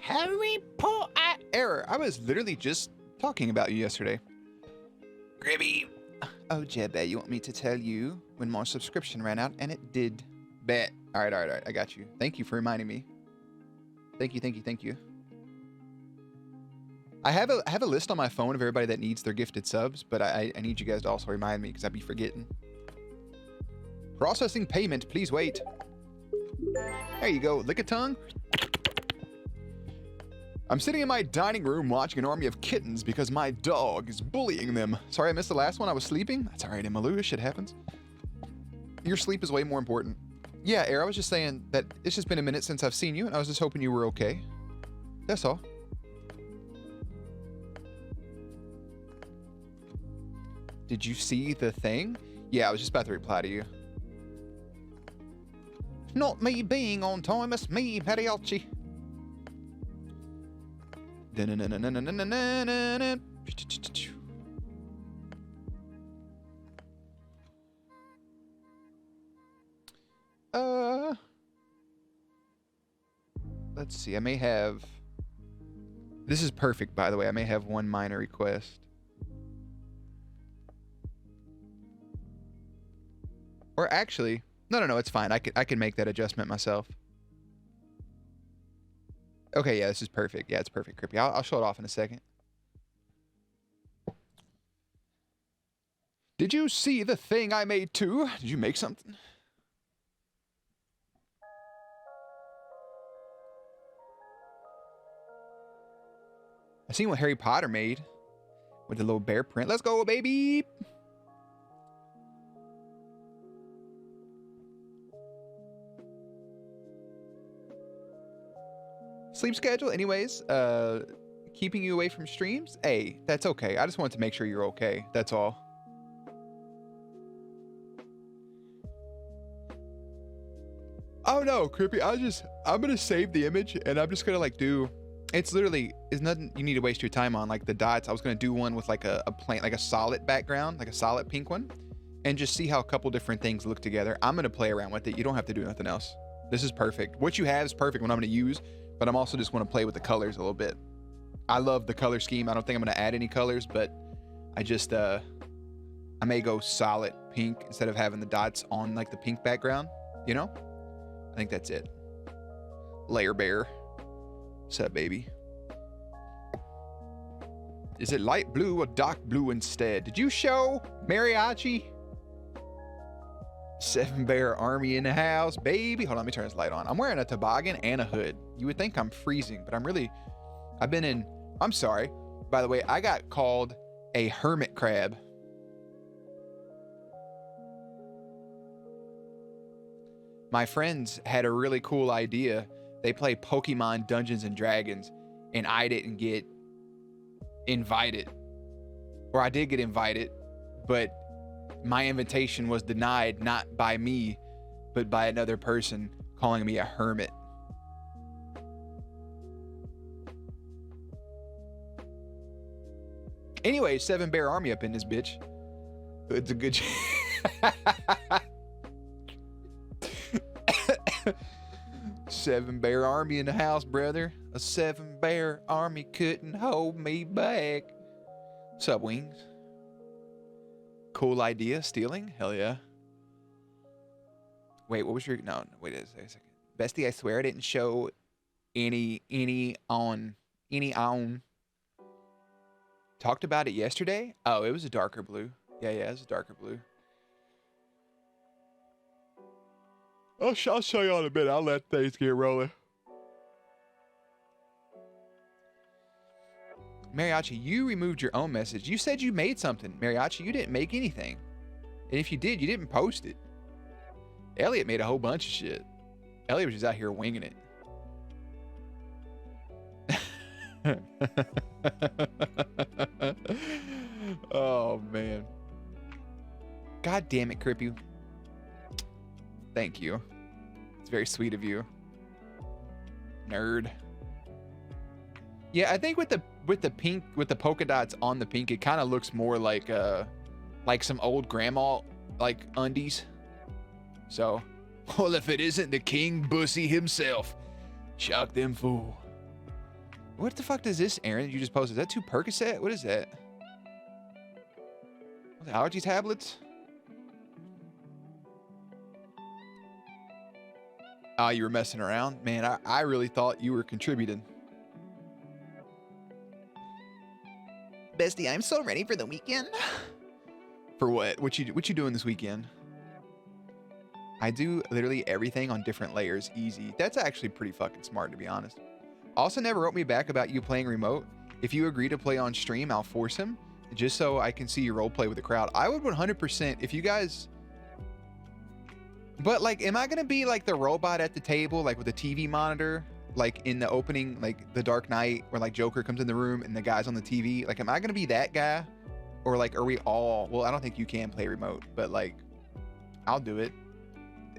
Harry Potter. Error. I was literally just talking about you yesterday. Gribby. Oh, Jebba, you want me to tell you when my subscription ran out? And it did. Bet. All right. I got you. Thank you for reminding me. Thank you. I have a list on my phone of everybody that needs their gifted subs, but I need you guys to also remind me because I'd be forgetting. Processing payment. Please wait. There you go. Lick a tongue. I'm sitting in my dining room watching an army of kittens because my dog is bullying them. Sorry I missed the last one. I was sleeping. That's all right, Emmalou. Shit happens. Your sleep is way more important. Yeah, Air, I was just saying that it's just been a minute since I've seen you, and I was just hoping you were okay. That's all. Did you see the thing? Yeah, I was just about to reply to you. Not me being on time, it's me, Mariachi. Let's see. I may have. This is perfect, by the way. I may have one minor request. Or actually, no, it's fine. I can make that adjustment myself. Okay, yeah, this is perfect. Yeah, it's perfect, Crippy. I'll show it off in a second. Did you see the thing I made too? Did you make something? I seen what Harry Potter made with the little bear print. Let's go, baby! Sleep schedule, anyways, keeping you away from streams? Hey, that's okay. I just wanted to make sure you're okay. That's all. Oh no, Crippy, I'm gonna save the image and I'm just gonna like do, it's nothing you need to waste your time on, like the dots. I was gonna do one with like a plain, like a solid background, like a solid pink one, and just see how a couple different things look together. I'm gonna play around with it. You don't have to do nothing else. This is perfect. What you have is perfect, what I'm gonna use, but I'm also just wanna play with the colors a little bit. I love the color scheme. I don't think I'm gonna add any colors, but I just, I may go solid pink instead of having the dots on like the pink background, you know? I think that's it. Layer Bear. What's up, baby? Is it light blue or dark blue instead? Did you show Mariachi? 7 Bear Army in the house, baby. Hold on, let me turn this light on. I'm wearing a toboggan and a hood. You would think I'm freezing, but I'm sorry. By the way, I got called a hermit crab. My friends had a really cool idea. They play Pokemon Dungeons and Dragons, and I didn't get invited. Or I did get invited, but my invitation was denied, not by me, but by another person calling me a hermit. Anyway, 7 Bear Army up in this bitch. It's a good... 7 Bear Army in the house, brother. A 7 Bear Army couldn't hold me back. What's up, Wings? Cool idea, stealing? Hell yeah. Wait, what was your... No, wait a second. Bestie, I swear I didn't show any on. Talked about it yesterday? Oh, it was a darker blue. Yeah, it was a darker blue. I'll show you all in a bit. I'll let things get rolling. Mariachi, you removed your own message. You said you made something. Mariachi, you didn't make anything. And if you did, you didn't post it. Elliot made a whole bunch of shit. Elliot was just out here winging it. Oh, man. God damn it, Crippy. Thank you. It's very sweet of you. Nerd. Yeah, I think with the pink, with the polka dots on the pink, it kind of looks more like some old grandma like undies. So, well, if it isn't the King Bussy himself, shock them fool. What the fuck does this, Aaron, you just posted? Is that 2 Percocet? What is that? Allergy tablets? Oh, you were messing around? Man, I really thought you were contributing. Bestie, I'm so ready for the weekend. For what? What you doing this weekend? I do literally everything on different layers, easy. That's actually pretty fucking smart, to be honest. Also never wrote me back about you playing remote. If you agree to play on stream, I'll force him, just so I can see you role play with the crowd. I would 100%, if you guys... But, like, am I gonna be, like, the robot at the table, like, with a TV monitor? Like, in the opening, like, The Dark Knight, where, like, Joker comes in the room and the guy's on the TV? Like, am I gonna be that guy? Or, like, are we all... Well, I don't think you can play remote, but, like, I'll do it.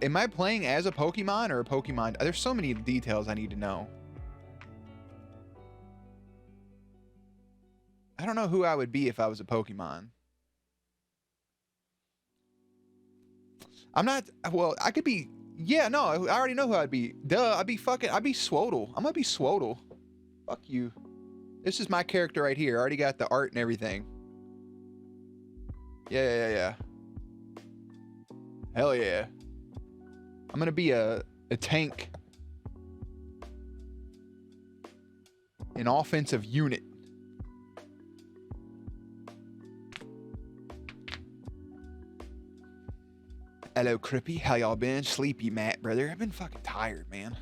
Am I playing as a Pokemon or a Pokemon? There's so many details I need to know. I don't know who I would be if I was a Pokemon. I'm not, well, I could be, yeah, no, I already know who I'd be. Duh, I'd be Swodle. I'm gonna be Swodle. Fuck you. This is my character right here. I already got the art and everything. Yeah. Hell yeah. I'm gonna be a tank. An offensive unit. Hello, Crippy. How y'all been? Sleepy, Matt, brother. I've been fucking tired, man.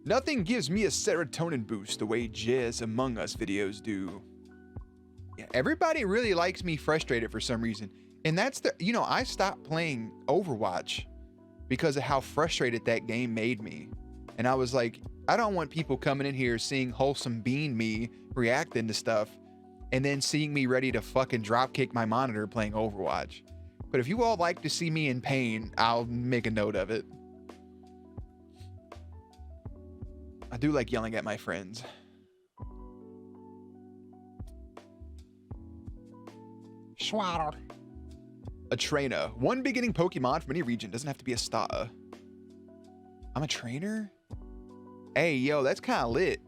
Nothing gives me a serotonin boost the way Jizz Among Us videos do. Yeah, everybody really likes me frustrated for some reason. And that's the, you know, I stopped playing Overwatch because of how frustrated that game made me. And I was like, I don't want people coming in here seeing wholesome bean me reacting to stuff and then seeing me ready to fucking dropkick my monitor playing Overwatch. But if you all like to see me in pain, I'll make a note of it. I do like yelling at my friends. Schwatter. A trainer. One beginning Pokemon from any region. Doesn't have to be a starter. I'm a trainer? Hey, yo, that's kind of lit.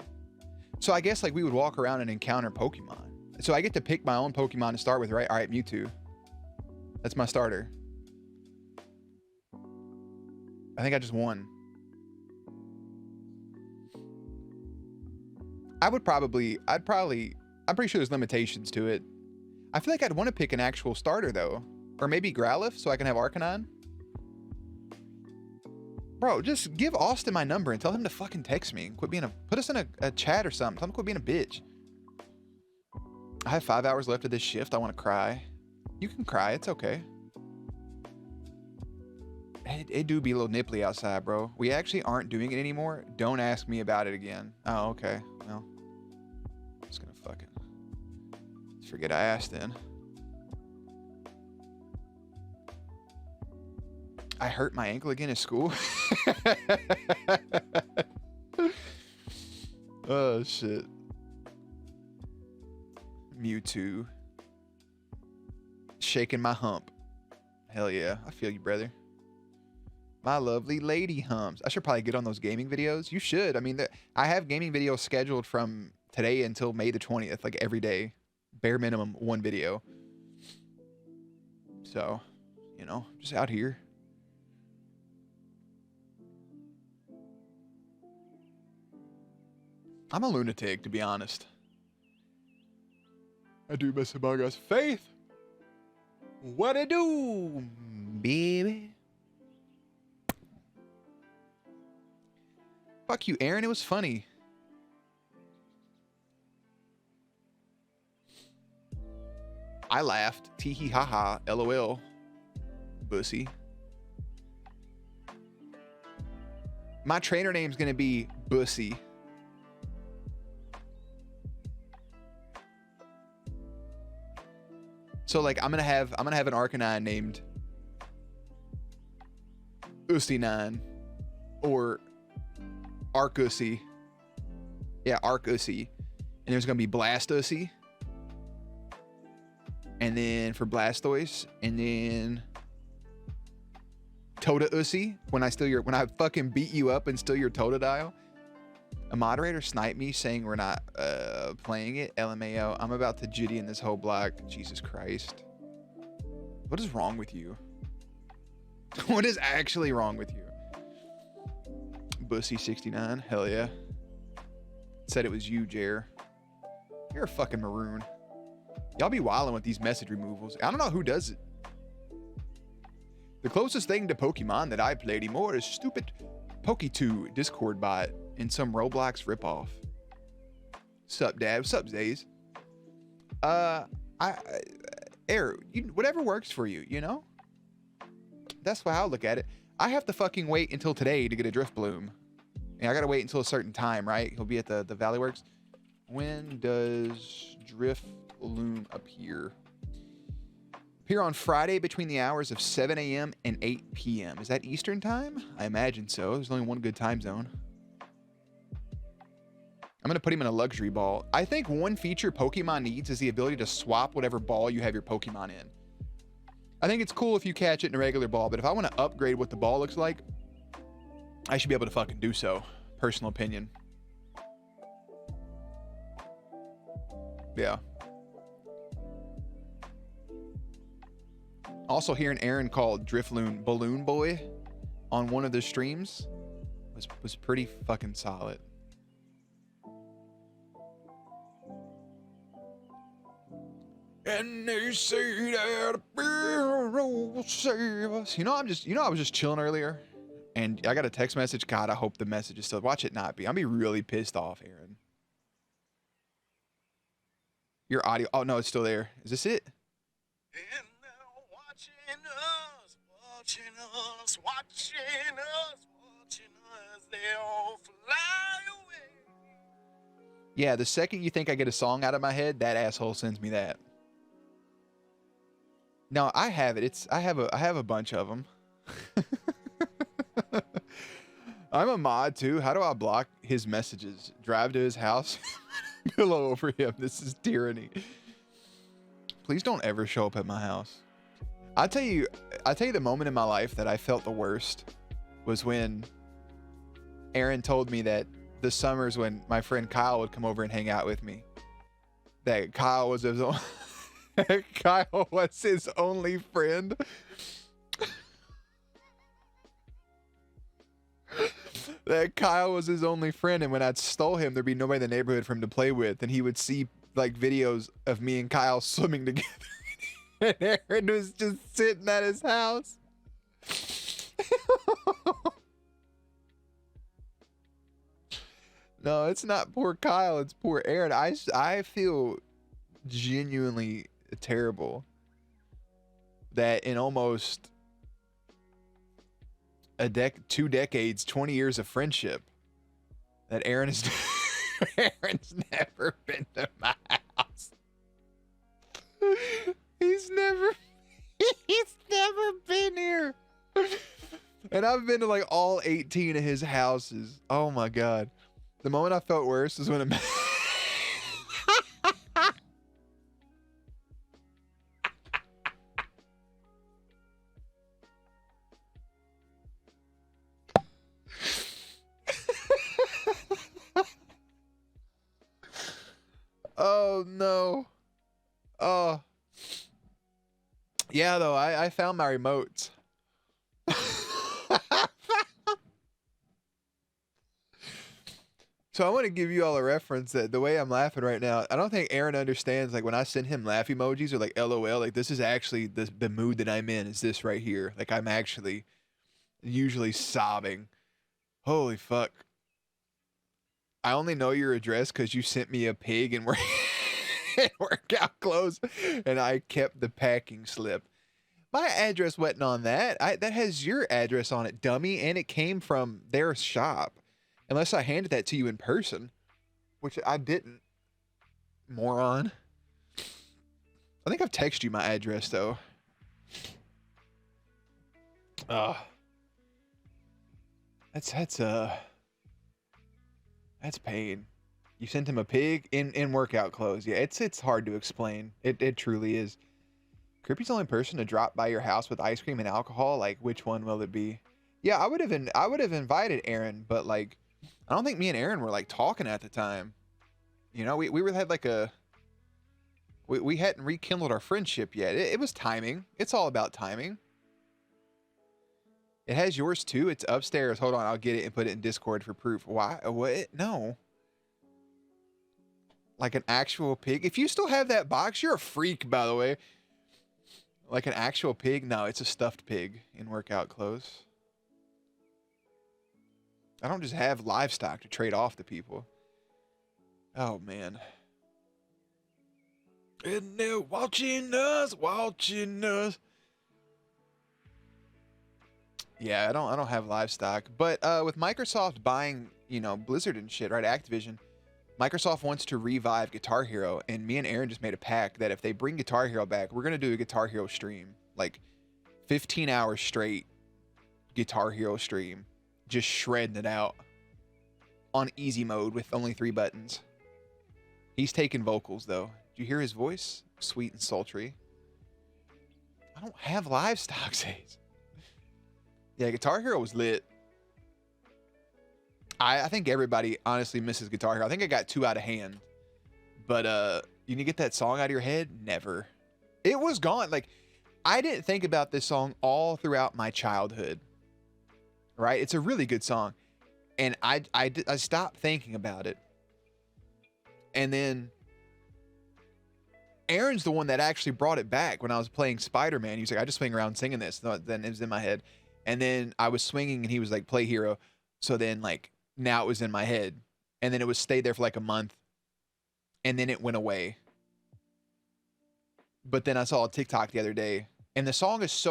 So I guess like we would walk around and encounter Pokemon. So I get to pick my own Pokemon to start with, right? All right, Mewtwo. That's my starter. I think I just won. I'm pretty sure there's limitations to it. I feel like I'd want to pick an actual starter though. Or maybe Growlithe so I can have Arcanine. Bro, just give Austin my number and tell him to fucking text me. Quit being put us in a chat or something. Tell him to quit being a bitch. I have 5 hours left of this shift. I want to cry. You can cry. It's okay. It do be a little nipply outside, bro. We actually aren't doing it anymore. Don't ask me about it again. Oh, okay. Well, I'm just gonna fucking forget I asked then. I hurt my ankle again at school. Oh, shit. Mewtwo. Shaking my hump. Hell yeah. I feel you, brother. My lovely lady humps. I should probably get on those gaming videos. You should. I mean, I have gaming videos scheduled from today until May the 20th, like every day. Bare minimum, one video. So, you know, just out here. I'm a lunatic, to be honest. I do miss Among Us. Faith! What it do, baby? Fuck you, Aaron. It was funny. I laughed. Tee hee ha ha. LOL. Bussy. My trainer name's gonna be Bussy. So like I'm gonna have an Arcanine named Ussy9 or Arcussy. Yeah, Arcussy. And there's gonna be Blastousy. And then for Blastoise, and then Totodile when I fucking beat you up and steal your Totodile. A moderator sniped me saying we're not playing it. LMAO. I'm about to jitty in this whole block. Jesus Christ. What is wrong with you? What is actually wrong with you? Bussy69. Hell yeah. Said it was you, Jer. You're a fucking maroon. Y'all be wilding with these message removals. I don't know who does it. The closest thing to Pokemon that I play anymore is stupid Poke2 Discord bot in some Roblox ripoff. Sup, Dad? Sup, Zays? Air, whatever works for you, you know? That's how I look at it. I have to fucking wait until today to get a Drift Bloom. And I gotta wait until a certain time, right? He'll be at the Valley Works. When does Drift Bloom appear? Appear on Friday between the hours of 7 a.m. and 8 p.m. Is that Eastern time? I imagine so. There's only one good time zone. I'm going to put him in a luxury ball. I think one feature Pokemon needs is the ability to swap whatever ball you have your Pokemon in. I think it's cool if you catch it in a regular ball, but if I want to upgrade what the ball looks like, I should be able to fucking do so. Personal opinion. Yeah. Also hearing Aaron called Drifloon Balloon Boy on one of the streams was pretty fucking solid. And they say that a beer will save us. I was just chilling earlier and I got a text message. God, I hope the message is still. Watch it not be. I'll be really pissed off, Aaron. Your audio. Oh, no, it's still there. Is this it? And now watching us, watching us, they all fly away. Yeah, the second you think I get a song out of my head, that asshole sends me that. No, I have it. I have a bunch of them. I'm a mod too. How do I block his messages? Drive to his house, pillow over him. This is tyranny. Please don't ever show up at my house. I'll tell you the moment in my life that I felt the worst was when Aaron told me that the summers when my friend Kyle would come over and hang out with me, that Kyle was his own Kyle was his only friend. That Kyle was his only friend, and when I'd stole him, there'd be nobody in the neighborhood for him to play with, and he would see like videos of me and Kyle swimming together. And Aaron was just sitting at his house. No, it's not poor Kyle, it's poor Aaron. I feel genuinely terrible that in almost two decades, 20 years of friendship, that Aaron's never been to my house. He's never been here. And I've been to like all 18 of his houses. Oh my God. The moment I felt worse is when oh no. Oh. Yeah, though, I found my remotes. So I want to give you all a reference that the way I'm laughing right now, I don't think Aaron understands, like when I send him laugh emojis or like LOL, like this is actually the mood that I'm in is this right here. Like I'm actually usually sobbing. Holy fuck. I only know your address because you sent me a pig and workout clothes, and I kept the packing slip. My address wasn't on that. That has your address on it, dummy, and it came from their shop. Unless I handed that to you in person, which I didn't. Moron. I think I've texted you my address though. That's pain. You sent him a pig in workout clothes. Yeah, it's hard to explain. It truly is. Crippy's the only person to drop by your house with ice cream and alcohol. Like, which one will it be? Yeah, I would have invited Aaron, but like, I don't think me and Aaron were like talking at the time. You know, we had like we hadn't rekindled our friendship yet. It was timing. It's all about timing. It has yours too. It's upstairs. Hold on, I'll get it and put it in Discord for proof. Why? What? No. Like an actual pig. If you still have that box, you're a freak, by the way. Like an actual pig? No, it's a stuffed pig in workout clothes. I don't just have livestock to trade off to people. Oh, man. And they're watching us, watching us. Yeah, I don't have livestock. But with Microsoft buying, you know, Blizzard and shit, right? Activision. Microsoft wants to revive Guitar Hero, and me and Aaron just made a pact that if they bring Guitar Hero back, we're going to do a Guitar Hero stream. Like 15 hours straight Guitar Hero stream. Just shredding it out on easy mode with only 3 buttons. He's taking vocals, though. Do you hear his voice? Sweet and sultry. I don't have livestock, Says. Yeah, Guitar Hero was lit. I think everybody honestly misses Guitar Hero. I think I got 2 out of hand. But you need to get that song out of your head? Never. It was gone. Like, I didn't think about this song all throughout my childhood. Right? It's a really good song. And I stopped thinking about it. And then Aaron's the one that actually brought it back when I was playing Spider-Man. He was like, I just swing around singing this. Then it was in my head. And then I was swinging and he was like, play Hero. So then like, now it was in my head. And then it was stayed there for like a month. And then it went away. But then I saw a TikTok the other day. And the song is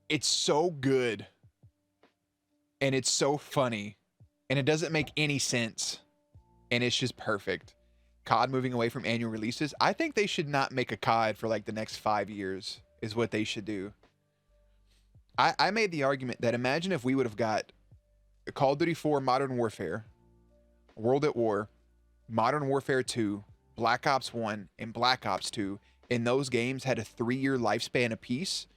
it's so good. And it's so funny. And it doesn't make any sense. And it's just perfect. COD moving away from annual releases. I think they should not make a COD for like the next 5 years is what they should do. I made the argument that imagine if we would have got Call of Duty 4 Modern Warfare, World at War, Modern Warfare 2, Black Ops 1, and Black Ops 2, and those games had a 3-year lifespan apiece.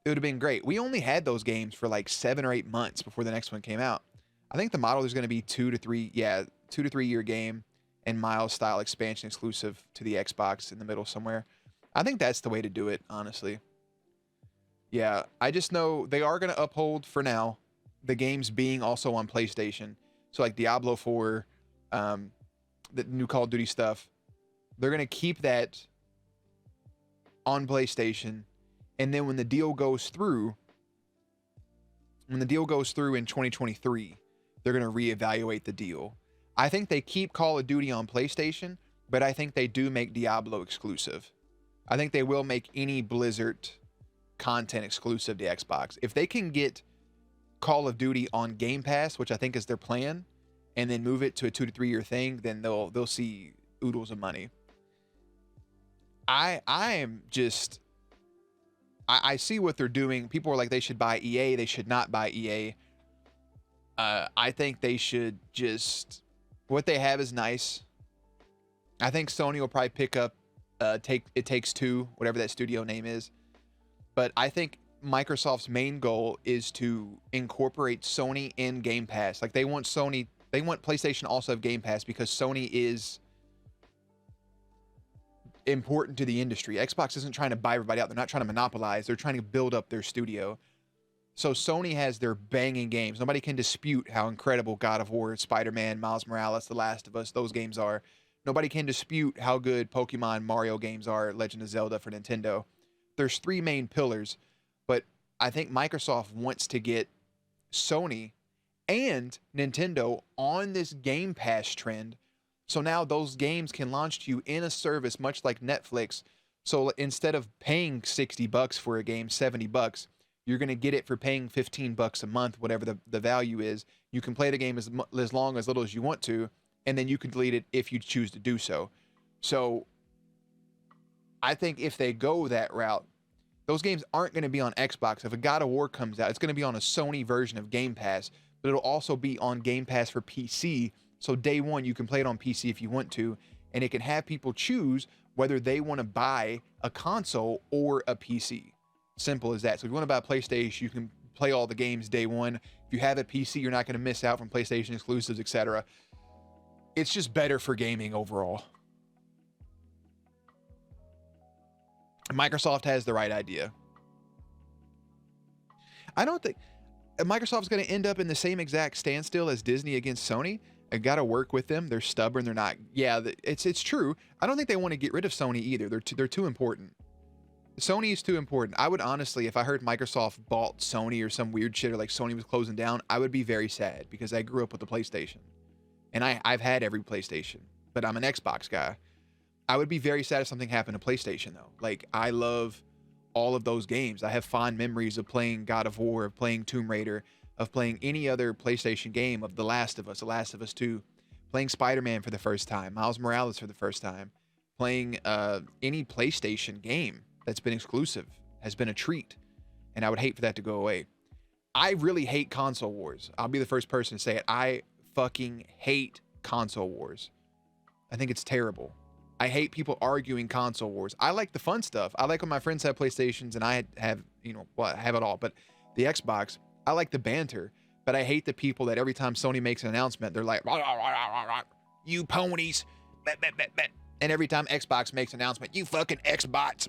It would have been great. We only had those games for like 7 or 8 months before the next one came out. I think the model is going to be 2 to 3 year game and Miles style expansion exclusive to the Xbox in the middle somewhere. I think that's the way to do it, honestly. Yeah, I just know they are going to uphold for now the games being also on PlayStation. So like Diablo 4, the new Call of Duty stuff, they're going to keep that on PlayStation. And then when the deal goes through in 2023, they're going to reevaluate the deal. I think they keep Call of Duty on PlayStation, but I think they do make Diablo exclusive. I think they will make any Blizzard content exclusive to Xbox. If they can get Call of Duty on Game Pass, which I think is their plan, and then move it to a 2 to 3 year thing, then they'll see oodles of money. I see what they're doing. People are like, they should buy EA. They should not buy EA. I think they should just... What they have is nice. I think Sony will probably pick up It Takes Two, whatever that studio name is. But I think Microsoft's main goal is to incorporate Sony in Game Pass. Like they want PlayStation also have Game Pass because Sony is important to the industry. Xbox isn't trying to buy everybody out. They're not trying to monopolize. They're trying to build up their studio. So Sony has their banging games. Nobody can dispute how incredible God of War, Spider-Man, Miles Morales, The Last of Us, those games are. Nobody can dispute how good Pokemon, Mario games are, Legend of Zelda for Nintendo. There's 3 main pillars, but I think Microsoft wants to get Sony and Nintendo on this Game Pass trend. So now those games can launch to you in a service much like Netflix. So instead of paying $60 for a game, $70, you're going to get it for paying $15 a month, whatever the value is. You can play the game as long, as little as you want to, and then you can delete it if you choose to do so. So I think if they go that route, those games aren't going to be on Xbox. If a God of War comes out, it's going to be on a Sony version of Game Pass, but it'll also be on Game Pass for PC. So day one, you can play it on PC if you want to, and it can have people choose whether they want to buy a console or a PC. Simple as that. So if you want to buy a PlayStation, you can play all the games day one. If you have a PC, you're not going to miss out from PlayStation exclusives, etc. It's just better for gaming overall. Microsoft has the right idea. I don't think Microsoft's going to end up in the same exact standstill as Disney against Sony. I got to work with them. They're stubborn. They're not. Yeah, it's true. I don't think they want to get rid of Sony either. They're too important. Sony is too important. I would honestly, if I heard Microsoft bought Sony or some weird shit, or like Sony was closing down, I would be very sad because I grew up with the PlayStation. And I've had every PlayStation, but I'm an Xbox guy. I would be very sad if something happened to PlayStation though. Like, I love all of those games. I have fond memories of playing God of War, of playing Tomb Raider, of playing any other PlayStation game, of The Last of Us 2, playing Spider-Man for the first time, Miles Morales for the first time, playing any PlayStation game that's been exclusive has been a treat. And I would hate for that to go away. I really hate console wars. I'll be the first person to say it. I fucking hate console wars. I think it's terrible. I hate people arguing console wars. I like the fun stuff. I like when my friends have PlayStations and I have, I have it all. But the Xbox, I like the banter. But I hate the people that every time Sony makes an announcement, they're like, rah, rah, rah, rah, rah, you ponies. Bet, bet, bet, bet. And every time Xbox makes an announcement, you fucking Xbox.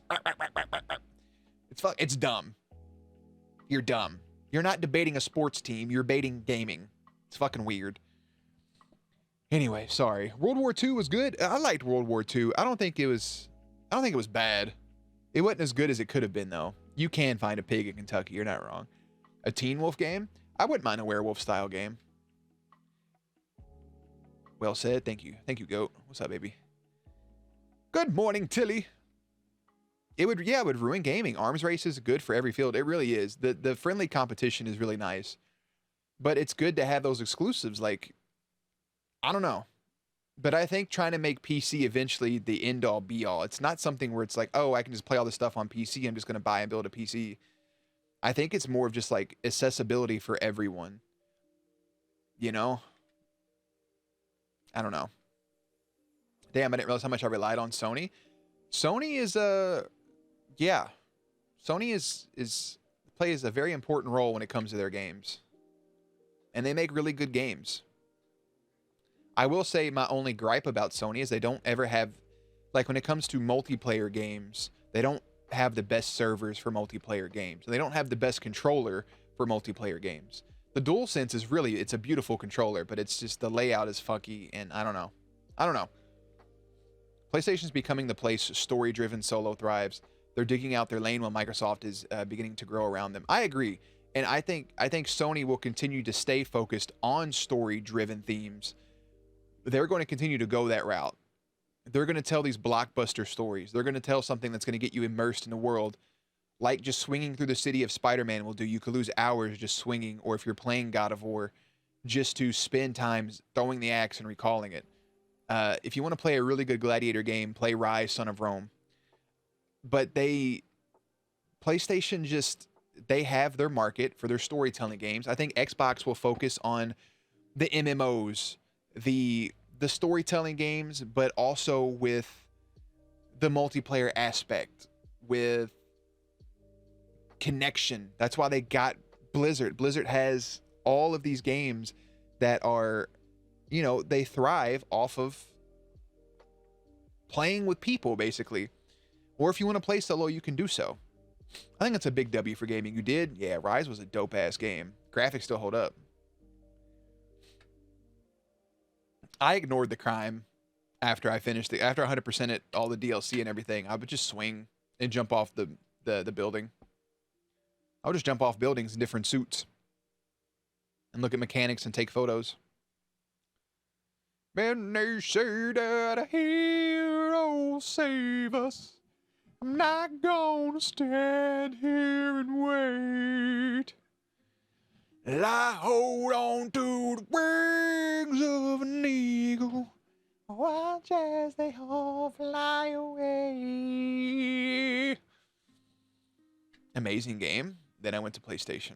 It's dumb. You're dumb. You're not debating a sports team. You're debating gaming. It's fucking weird. Anyway, sorry. World War II was good. I liked World War II. I don't think it was bad. It wasn't as good as it could have been, though. You can find a pig in Kentucky. You're not wrong. A Teen Wolf game? I wouldn't mind a werewolf style game. Well said. Thank you. Thank you, Goat. What's up, baby? Good morning, Tilly. It would ruin gaming. Arms race is good for every field. It really is. The friendly competition is really nice. But it's good to have those exclusives. Like, I don't know. But I think trying to make PC eventually the end all be all. It's not something where it's like, oh, I can just play all this stuff on PC. I'm just going to buy and build a PC. I think it's more of just like accessibility for everyone. You know? I don't know. Damn, I didn't realize how much I relied on Sony. Sony is Sony plays a very important role when it comes to their games. And they make really good games. I will say my only gripe about Sony is they don't ever have, like when it comes to multiplayer games, they don't have the best servers for multiplayer games. They don't have the best controller for multiplayer games. The DualSense is really, it's a beautiful controller, but it's just the layout is funky and I don't know. PlayStation's becoming the place story-driven solo thrives. They're digging out their lane while Microsoft is beginning to grow around them. I agree. And I think Sony will continue to stay focused on story-driven themes. They're going to continue to go that route. They're going to tell these blockbuster stories. They're going to tell something that's going to get you immersed in the world. Like just swinging through the city of Spider-Man will do. You could lose hours just swinging. Or if you're playing God of War, just to spend time throwing the axe and recalling it. If you want to play a really good gladiator game, play Rise, Son of Rome. But PlayStation they have their market for their storytelling games. I think Xbox will focus on the MMOs, the storytelling games, but also with the multiplayer aspect, with connection. That's why they got Blizzard. Blizzard has all of these games that are, they thrive off of playing with people, basically. Or if you want to play solo, you can do so. I think that's a big W for gaming. You did? Yeah, Rise was a dope-ass game. Graphics still hold up. I ignored the crime after I finished after 100% it, all the DLC and everything. I would just swing and jump off the building. I would just jump off buildings in different suits and look at mechanics and take photos. When they say that a hero save us, I'm not gonna stand here and wait. I hold on to the wings of an eagle, watch as they all fly away. Amazing game. Then I went to PlayStation.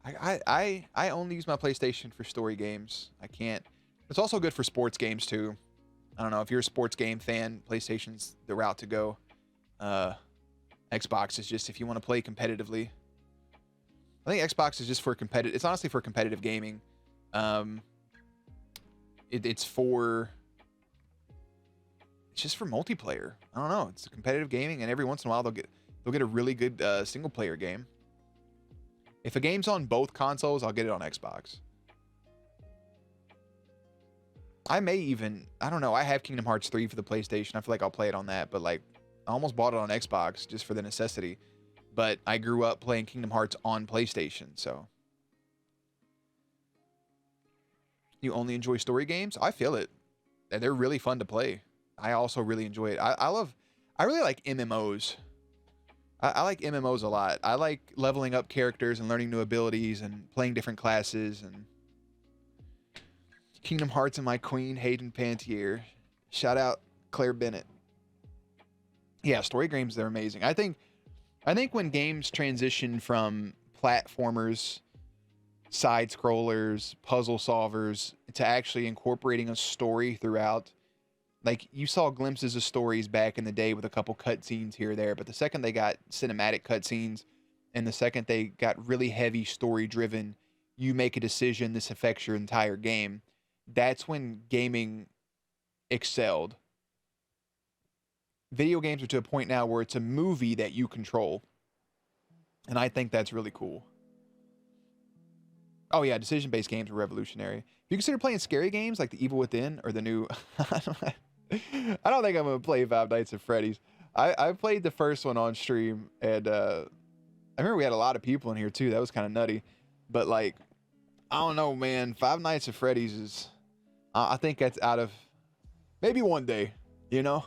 I only use my PlayStation for story games. I can't. It's also good for sports games too. I don't know if you're a sports game fan, PlayStation's the route to go. Xbox is just if you want to play competitively. I think Xbox is just for competitive. It's honestly for competitive gaming. It's just for multiplayer. I don't know. It's competitive gaming, and every once in a while they'll get a really good single player game. If a game's on both consoles, I'll get it on Xbox. I don't know. I have Kingdom Hearts 3 for the PlayStation. I feel like I'll play it on that, but like I almost bought it on Xbox just for the necessity. But I grew up playing Kingdom Hearts on PlayStation, so. You only enjoy story games? I feel it. They're really fun to play. I also really enjoy it. I really like MMOs. I like MMOs a lot. I like leveling up characters and learning new abilities and playing different classes. And Kingdom Hearts and my queen, Hayden Pantier. Shout out Claire Bennett. Yeah, story games, they're amazing. I think when games transition from platformers, side scrollers, puzzle solvers, to actually incorporating a story throughout, like you saw glimpses of stories back in the day with a couple cutscenes here or there, but the second they got cinematic cutscenes and the second they got really heavy story driven, you make a decision, this affects your entire game. That's when gaming excelled. Video games are to a point now where it's a movie that you control. And I think that's really cool. Oh yeah, decision-based games were revolutionary. If you consider playing scary games like The Evil Within or the new... I don't think I'm going to play Five Nights at Freddy's. I played the first one on stream, and I remember we had a lot of people in here too. That was kind of nutty. But like, I don't know, man. Five Nights at Freddy's is... I think that's out of... Maybe one day, you know?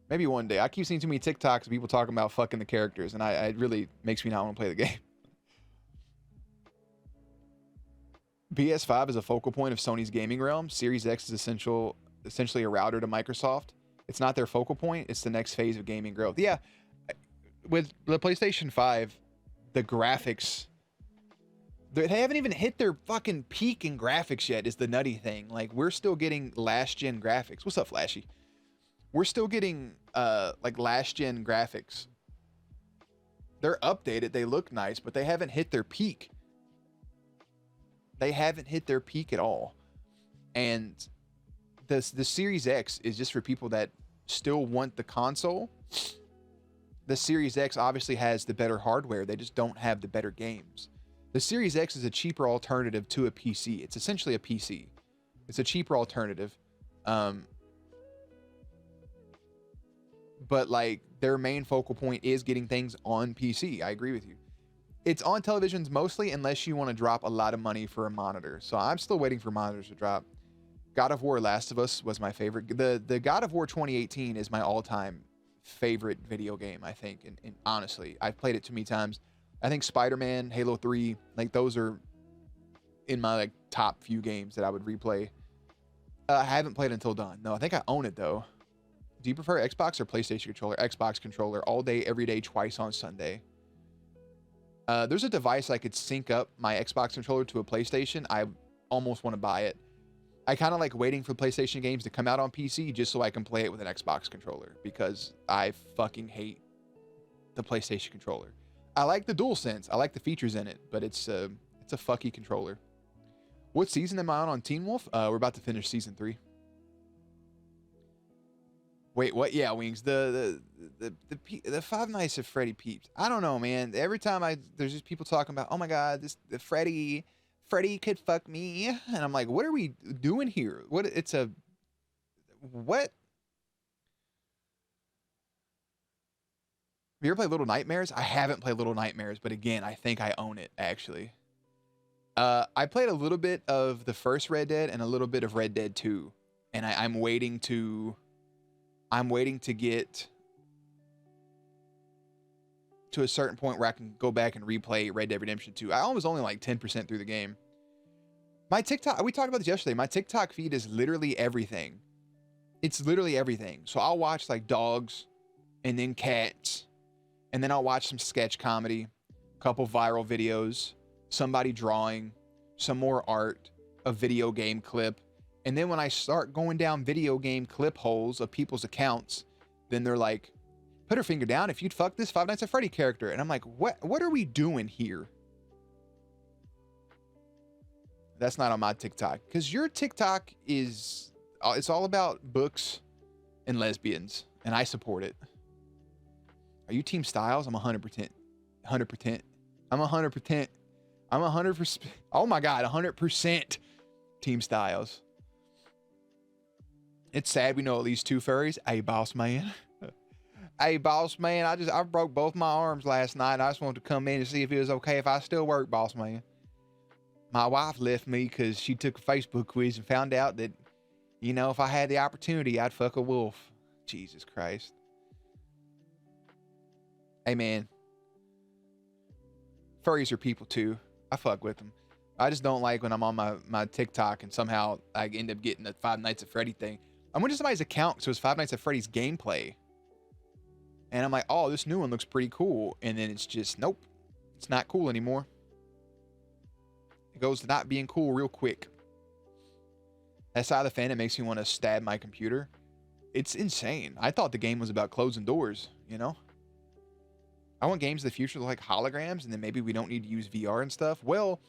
Maybe one day. I keep seeing too many TikToks of people talking about fucking the characters, and it really makes me not want to play the game. PS5 is a focal point of Sony's gaming realm. Series X is essentially a router to Microsoft. It's not their focal point. It's the next phase of gaming growth. Yeah, with the PlayStation 5, the graphics, they haven't even hit their fucking peak in graphics yet is the nutty thing. Like, we're still getting last-gen graphics. What's up, Flashy? We're still getting, like, last-gen graphics. They're updated. They look nice, but they haven't hit their peak. They haven't hit their peak at all. And the Series X is just for people that still want the console. The Series X obviously has the better hardware. They just don't have the better games. The Series X is a cheaper alternative to a PC. It's essentially a PC. It's a cheaper alternative. But like, their main focal point is getting things on PC. I agree with you. It's on televisions mostly, unless you want to drop a lot of money for a monitor. So I'm still waiting for monitors to drop. God of War Last of Us was my favorite. The God of War 2018 is my all-time favorite video game, I think. And honestly, I've played it too many times. I think Spider-Man, Halo 3, like those are in my like top few games that I would replay. I haven't played Until Dawn. No, I think I own it though. Do you prefer Xbox or PlayStation controller? Xbox controller all day, every day, twice on Sunday. There's a device I could sync up my Xbox controller to a PlayStation. I almost want to buy it. I kind of like waiting for PlayStation games to come out on PC just so I can play it with an Xbox controller, because I fucking hate the PlayStation controller. I like the DualSense. I like the features in it, but it's a fucky controller. What season am I on Teen Wolf? We're about to finish season 3. Wait, what? Yeah, Wings. The Five Nights at Freddy peeps. I don't know, man. Every time there's just people talking about, oh my god, the Freddy could fuck me, and I'm like, what are we doing here? What? What? Have you ever played Little Nightmares? I haven't played Little Nightmares, but again, I think I own it actually. I played a little bit of the first Red Dead and a little bit of Red Dead 2, and I'm waiting to get to a certain point where I can go back and replay Red Dead Redemption 2. I was only like 10% through the game. My TikTok, we talked about this yesterday. My TikTok feed is literally everything. It's literally everything. So I'll watch like dogs and then cats, and then I'll watch some sketch comedy, a couple viral videos, somebody drawing, some more art, a video game clip. And then when I start going down video game clip holes of people's accounts, then they're like, put her finger down if you'd fuck this Five Nights at Freddy character. And I'm like, what are we doing here? That's not on my TikTok, because your TikTok is, it's all about books and lesbians, and I support it. Are you Team Styles? I'm 100%. 100%. I'm 100%. I'm 100%. Oh my God, 100% Team Styles. It's sad we know at least two furries. Hey, boss man. Hey, boss man, I broke both my arms last night. I just wanted to come in and see if it was okay if I still work, boss man. My wife left me because she took a Facebook quiz and found out that, you know, if I had the opportunity, I'd fuck a wolf. Jesus Christ. Hey, man. Furries are people, too. I fuck with them. I just don't like when I'm on my TikTok and somehow I end up getting the Five Nights at Freddy thing. I went to somebody's account, so it's Five Nights at Freddy's gameplay. And I'm like, oh, this new one looks pretty cool. And then it's just, nope. It's not cool anymore. It goes to not being cool real quick. That side of the fan, it makes me want to stab my computer. It's insane. I thought the game was about closing doors, you know? I want games in the future like holograms, and then maybe we don't need to use VR and stuff. Well,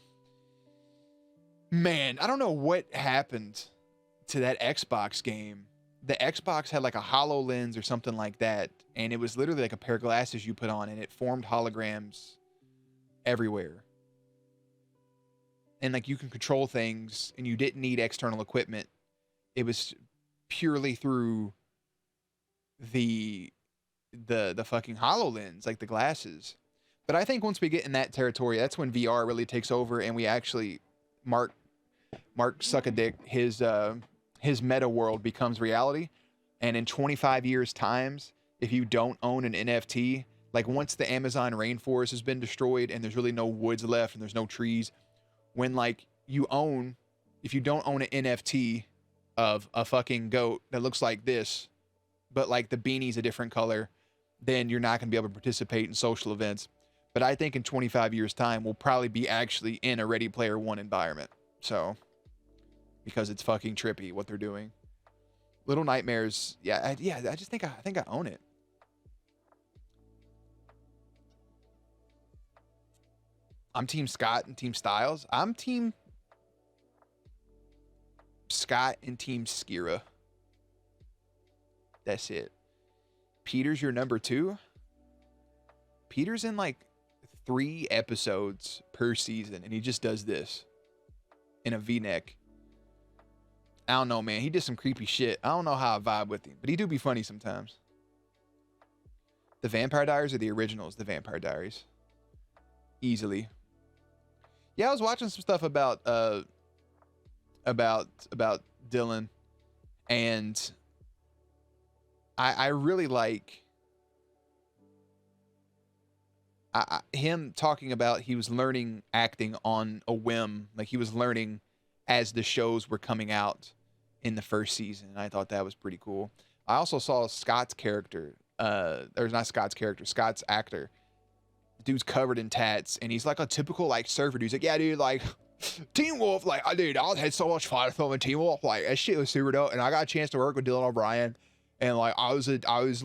man, I don't know what happened to that Xbox game. The Xbox had like a HoloLens or something like that, and it was literally like a pair of glasses you put on, and it formed holograms everywhere. And like you can control things, and you didn't need external equipment. It was purely through the fucking HoloLens, like the glasses. But I think once we get in that territory, that's when VR really takes over, and we actually Mark Suckadick, his meta world becomes reality. And in 25 years times, if you don't own an NFT, like once the Amazon rainforest has been destroyed and there's really no woods left and there's no trees, when like if you don't own an NFT of a fucking goat that looks like this, but like the beanie's a different color, then you're not going to be able to participate in social events. But I think in 25 years time, we'll probably be actually in a Ready Player One environment. So, because it's fucking trippy what they're doing. Little Nightmares, I just think I own it. I'm Team Scott and Team Styles. I'm Team Scott and Team Skira. That's it. Peter's your number 2. Peter's in like 3 episodes per season, and he just does this in a V-neck. I don't know, man. He did some creepy shit. I don't know how I vibe with him, but he do be funny sometimes. The Vampire Diaries are the originals, the Vampire Diaries. Easily. Yeah, I was watching some stuff about Dylan, and I really like him talking about he was learning acting on a whim. Like he was learning as the shows were coming out in the first season. And I thought that was pretty cool. I also saw Scott's character, Scott's actor. The dude's covered in tats, and he's like a typical like surfer dude. He's like, yeah, dude, like Teen Wolf, like I had so much fun filming Teen Wolf. Like that shit was super dope. And I got a chance to work with Dylan O'Brien. And like I was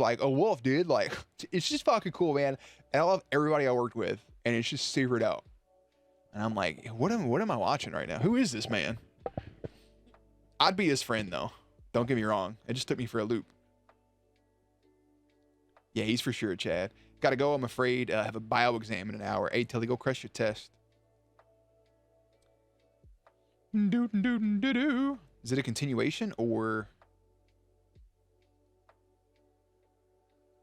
like a wolf, dude. Like it's just fucking cool, man. And I love everybody I worked with, and it's just super dope. And I'm like, what am I watching right now? Who is this man? I'd be his friend though. Don't get me wrong. It just took me for a loop. Yeah, he's for sure, Chad. Gotta go. I'm afraid. Have a bio exam in an hour. Hey, Tilly, go crush your test. Is it a continuation or?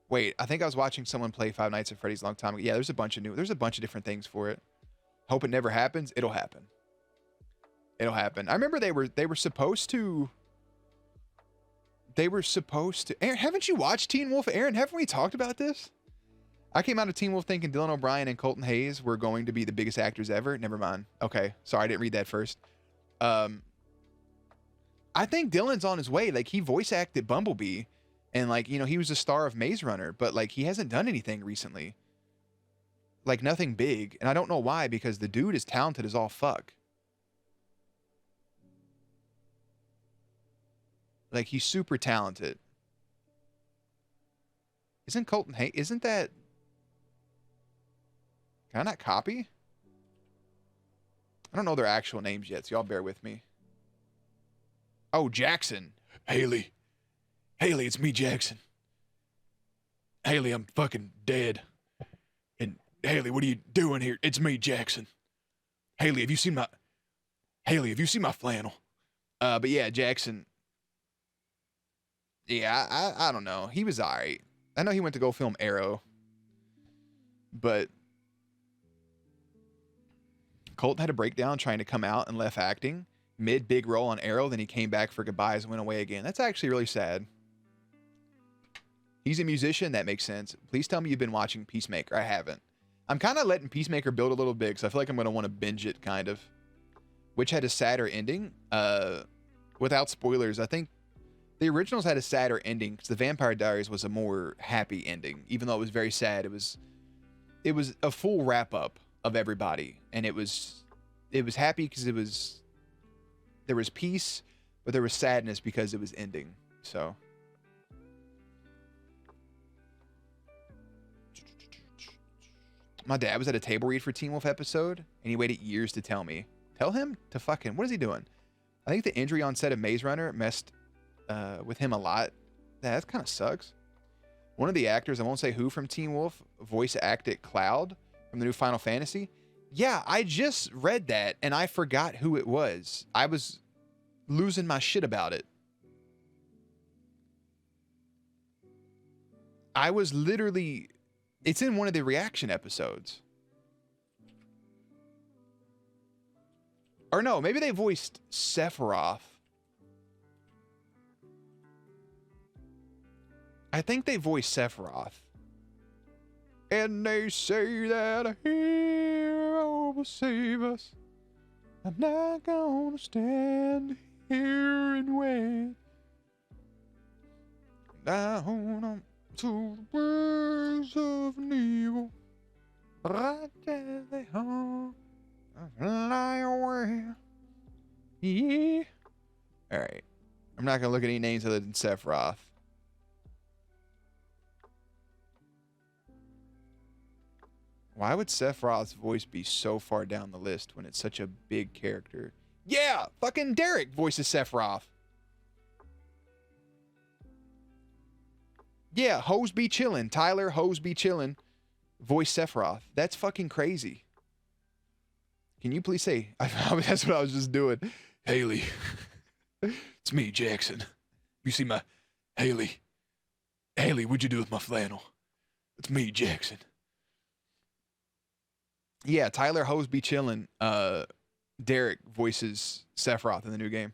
Wait, I think I was watching someone play Five Nights at Freddy's a long time ago. Yeah, there's a bunch of different things for it. Hope it never happens. It'll happen. It'll happen. I remember they were supposed to. Aaron, haven't you watched Teen Wolf? Aaron, haven't we talked about this? I came out of Teen Wolf thinking Dylan O'Brien and Colton Hayes were going to be the biggest actors ever. Never mind. Okay, sorry, I didn't read that first. I think Dylan's on his way. Like he voice acted Bumblebee. And like, you know, he was a star of Maze Runner, but like he hasn't done anything recently. Like nothing big. And I don't know why, because the dude is talented as all fuck. Like he's super talented. Isn't Colton Hay? Isn't that? Can I not copy? I don't know their actual names yet, so y'all bear with me. Oh, Jackson. Haley. Haley, it's me, Jackson. Haley, I'm fucking dead. And Haley, what are you doing here? It's me, Jackson. Haley, have you seen my flannel? But yeah, Jackson. Yeah, I don't know. He was alright. I know he went to go film Arrow. But Colton had a breakdown trying to come out and left acting. Mid big role on Arrow, then he came back for Goodbyes and went away again. That's actually really sad. He's a musician, that makes sense. Please tell me you've been watching Peacemaker. I haven't. I'm kind of letting Peacemaker build a little bit because I feel like I'm going to want to binge it, kind of. Which had a sadder ending. Without spoilers, I think the originals had a sadder ending because the Vampire Diaries was a more happy ending. Even though it was very sad, it was a full wrap-up of everybody. And it was happy because there was peace, but there was sadness because it was ending. So my dad was at a table read for Teen Wolf episode, and he waited years to tell me. Tell him to fucking, what is he doing? I think the injury on set of Maze Runner messed with him a lot. That kind of sucks. One of the actors, I won't say who from Teen Wolf, voice acted Cloud from the new Final Fantasy. Yeah, I just read that, and I forgot who it was. I was losing my shit about it. I was literally... It's in one of the reaction episodes. Or no, maybe they voiced Sephiroth. I think they voiced Sephiroth. And they say that a hero will save us. I'm not gonna stand here and wait. Down to the words of an evil. Right as they hung. Fly away. Yeah. Alright. I'm not gonna look at any names other than Sephiroth. Why would Sephiroth's voice be so far down the list when it's such a big character? Yeah! Fucking Derek voices Sephiroth. Yeah, Hoes Be Chillin'. Tyler Hoes Be Chillin' voice Sephiroth. That's fucking crazy. Can you please say... That's what I was just doing. Haley. It's me, Jackson. You see my... Haley. Haley, what'd you do with my flannel? It's me, Jackson. Yeah, Tyler Hoes Be Chillin'. Derek voices Sephiroth in the new game.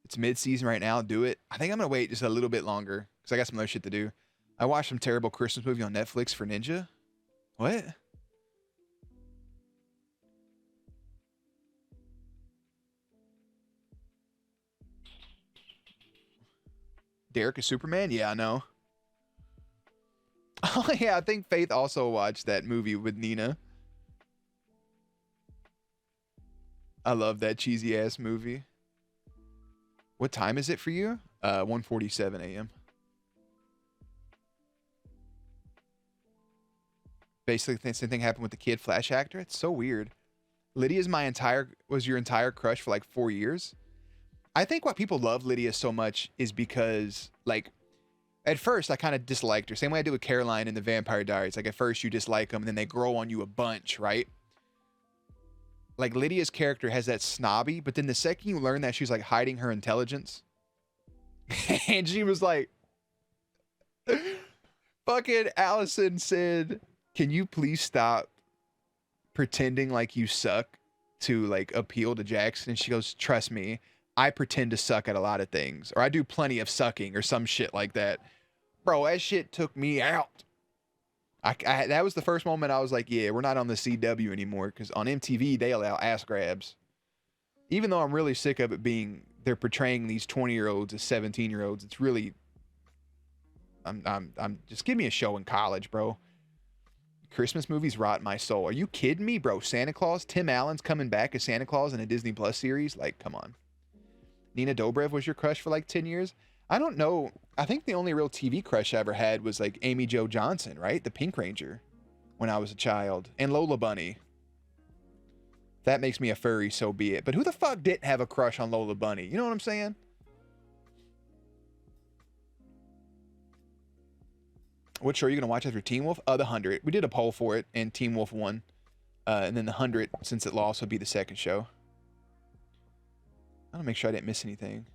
It's mid-season right now. Do it. I think I'm going to wait just a little bit longer because I got some other shit to do. I watched some terrible Christmas movie on Netflix for Ninja. What? Derek is Superman? Yeah, I know. Oh, yeah, I think Faith also watched that movie with Nina. I love that cheesy-ass movie. What time is it for you? 1:47 a.m. Basically, the same thing happened with the kid Flash actor. It's so weird. Lydia's was your entire crush for like 4 years. I think why people love Lydia so much is because, like, at first I kind of disliked her. Same way I did with Caroline in the Vampire Diaries. Like, at first you dislike them, and then they grow on you a bunch, right? Like, Lydia's character has that snobby, but then the second you learn that she's, like, hiding her intelligence, and she was like, fucking Allison said, can you please stop pretending like you suck to, like, appeal to Jackson? And she goes, trust me, I pretend to suck at a lot of things, or I do plenty of sucking or some shit like that. Bro, that shit took me out. That was the first moment I was like, yeah, we're not on the CW anymore, because on MTV, they allow ass grabs. Even though I'm really sick of it being, they're portraying these 20-year-olds as 17-year-olds. It's really, I'm just give me a show in college, bro. Christmas movies rot my soul. Are you kidding me, bro? Santa Claus, Tim Allen's coming back as Santa Claus in a Disney Plus series. Like, come on. Nina Dobrev was your crush for like 10 years. I don't know. I think the only real TV crush I ever had was like Amy Jo Johnson, right? The Pink Ranger when I was a child. And Lola Bunny. That makes me a furry, so be it. But who the fuck didn't have a crush on Lola Bunny? You know what I'm saying? What show are you going to watch after Teen Wolf? The 100. We did a poll for it, and Teen Wolf won. And then the 100, since it lost, would be the second show. I want to make sure I didn't miss anything.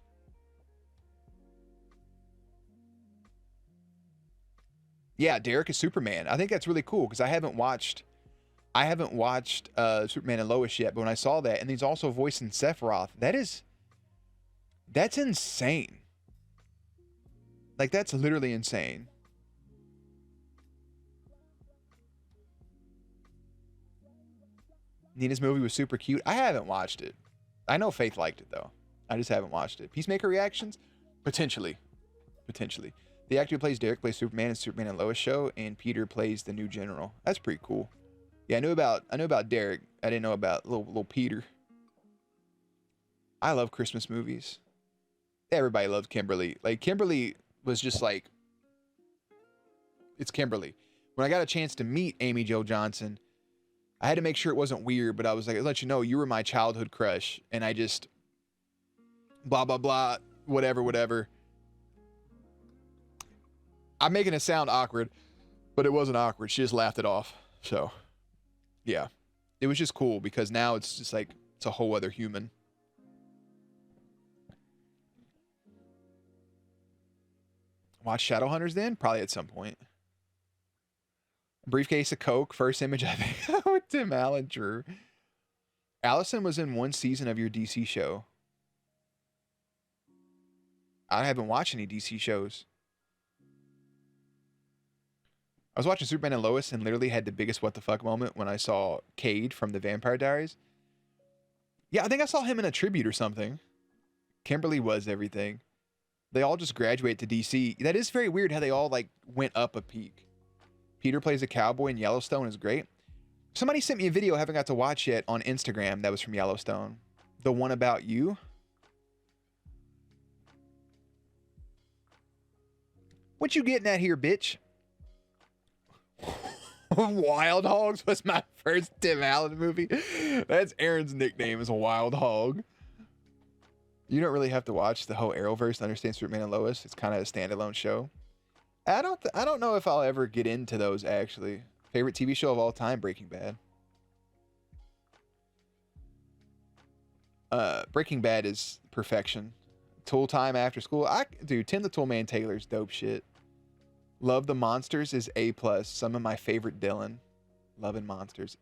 Yeah, Derek is Superman. I think that's really cool because I haven't watched Superman and Lois yet, but when I saw that, and he's also voicing Sephiroth, that's insane. Like, that's literally insane. Nina's movie was super cute. I haven't watched it. I know Faith liked it though. I just haven't watched it. Peacemaker reactions? Potentially. The actor who plays Derek plays Superman in Superman and Lois show, and Peter plays the new general. That's pretty cool. Yeah, I knew about Derek. I didn't know about little Peter. I love Christmas movies. Everybody loves Kimberly. Like, Kimberly was just like, it's Kimberly. When I got a chance to meet Amy Jo Johnson, I had to make sure it wasn't weird, but I was like, I'll let you know, you were my childhood crush. And I just, blah, blah, blah, whatever. I'm making it sound awkward, but it wasn't awkward. She just laughed it off. So, yeah. It was just cool because now it's just like, it's a whole other human. Watch Shadowhunters then? Probably at some point. Briefcase of Coke, first image I think with Tim Allen, true. Allison was in one season of your DC show. I haven't watched any DC shows. I was watching Superman and Lois and literally had the biggest what the fuck moment when I saw Cade from the Vampire Diaries. Yeah, I think I saw him in a tribute or something. Kimberly was everything. They all just graduate to DC. That is very weird how they all like went up a peak. Peter plays a cowboy in Yellowstone is great. Somebody sent me a video I haven't got to watch yet on Instagram that was from Yellowstone. The one about you. What you getting at here, bitch? Wild Hogs was my first Tim Allen movie. That's Aaron's nickname, is a Wild Hog. You don't really have to watch the whole Arrowverse to understand Superman and Lois. It's kind of a standalone show. I don't know if I'll ever get into those, actually. Favorite TV show of all time, Breaking Bad. Breaking Bad is perfection. Tool Time after school. Dude, Tim the Toolman Taylor's dope shit. Love the Monsters is A+. Some of my favorite Dylan. Loving Monsters.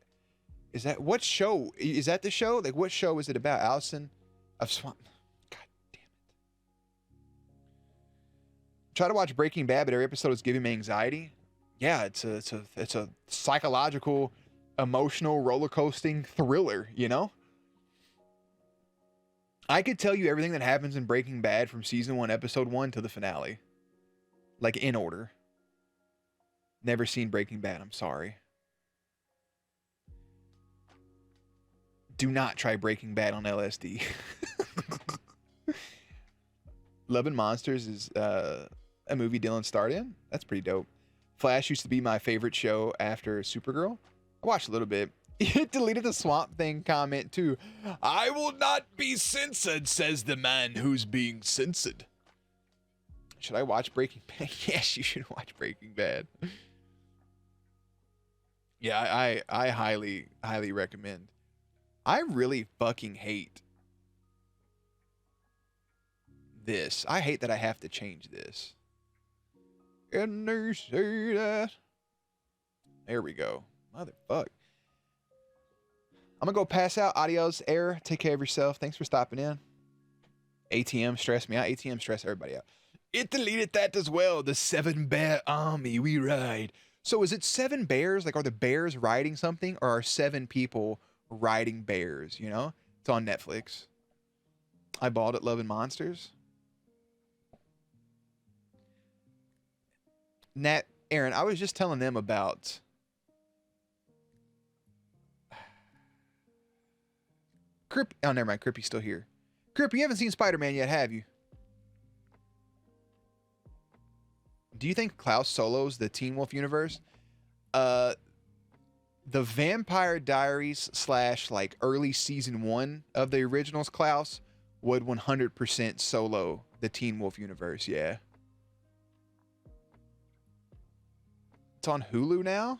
Is that, what show? Is that the show? Like, what show is it about? Allison of Swamp. God damn it. Try to watch Breaking Bad, but every episode is giving me anxiety. Yeah, it's a psychological, emotional, roller coasting thriller, you know? I could tell you everything that happens in Breaking Bad from season 1, episode 1 to the finale. Like, in order. Never seen Breaking Bad, I'm sorry. Do not try Breaking Bad on LSD. Loving Monsters is a movie Dylan starred in. That's pretty dope. Flash used to be my favorite show after Supergirl. I watched a little bit. It deleted the Swamp Thing comment too. I will not be censored, says the man who's being censored. Should I watch Breaking Bad? Yes, you should watch Breaking Bad. Yeah, I highly recommend. I really fucking hate this. I hate that I have to change this. And they say that. There we go. Motherfuck. I'm gonna go pass out. Adios, Air. Take care of yourself. Thanks for stopping in. ATM stressed me out. ATM stressed everybody out. It deleted that as well. The 7-bear army, we ride. So is it 7 bears? Like, are the bears riding something, or are 7 people riding bears? You know, it's on Netflix. I bought it. Loving Monsters. Nat, Aaron, I was just telling them about. Crip. Oh, never mind. Crippy's still here. Crip, you haven't seen Spider-Man yet, have you? Do you think Klaus solos the Teen Wolf universe? Uh, the Vampire Diaries / like early season 1 of the originals Klaus would 100% solo the Teen Wolf universe. Yeah. It's on Hulu now?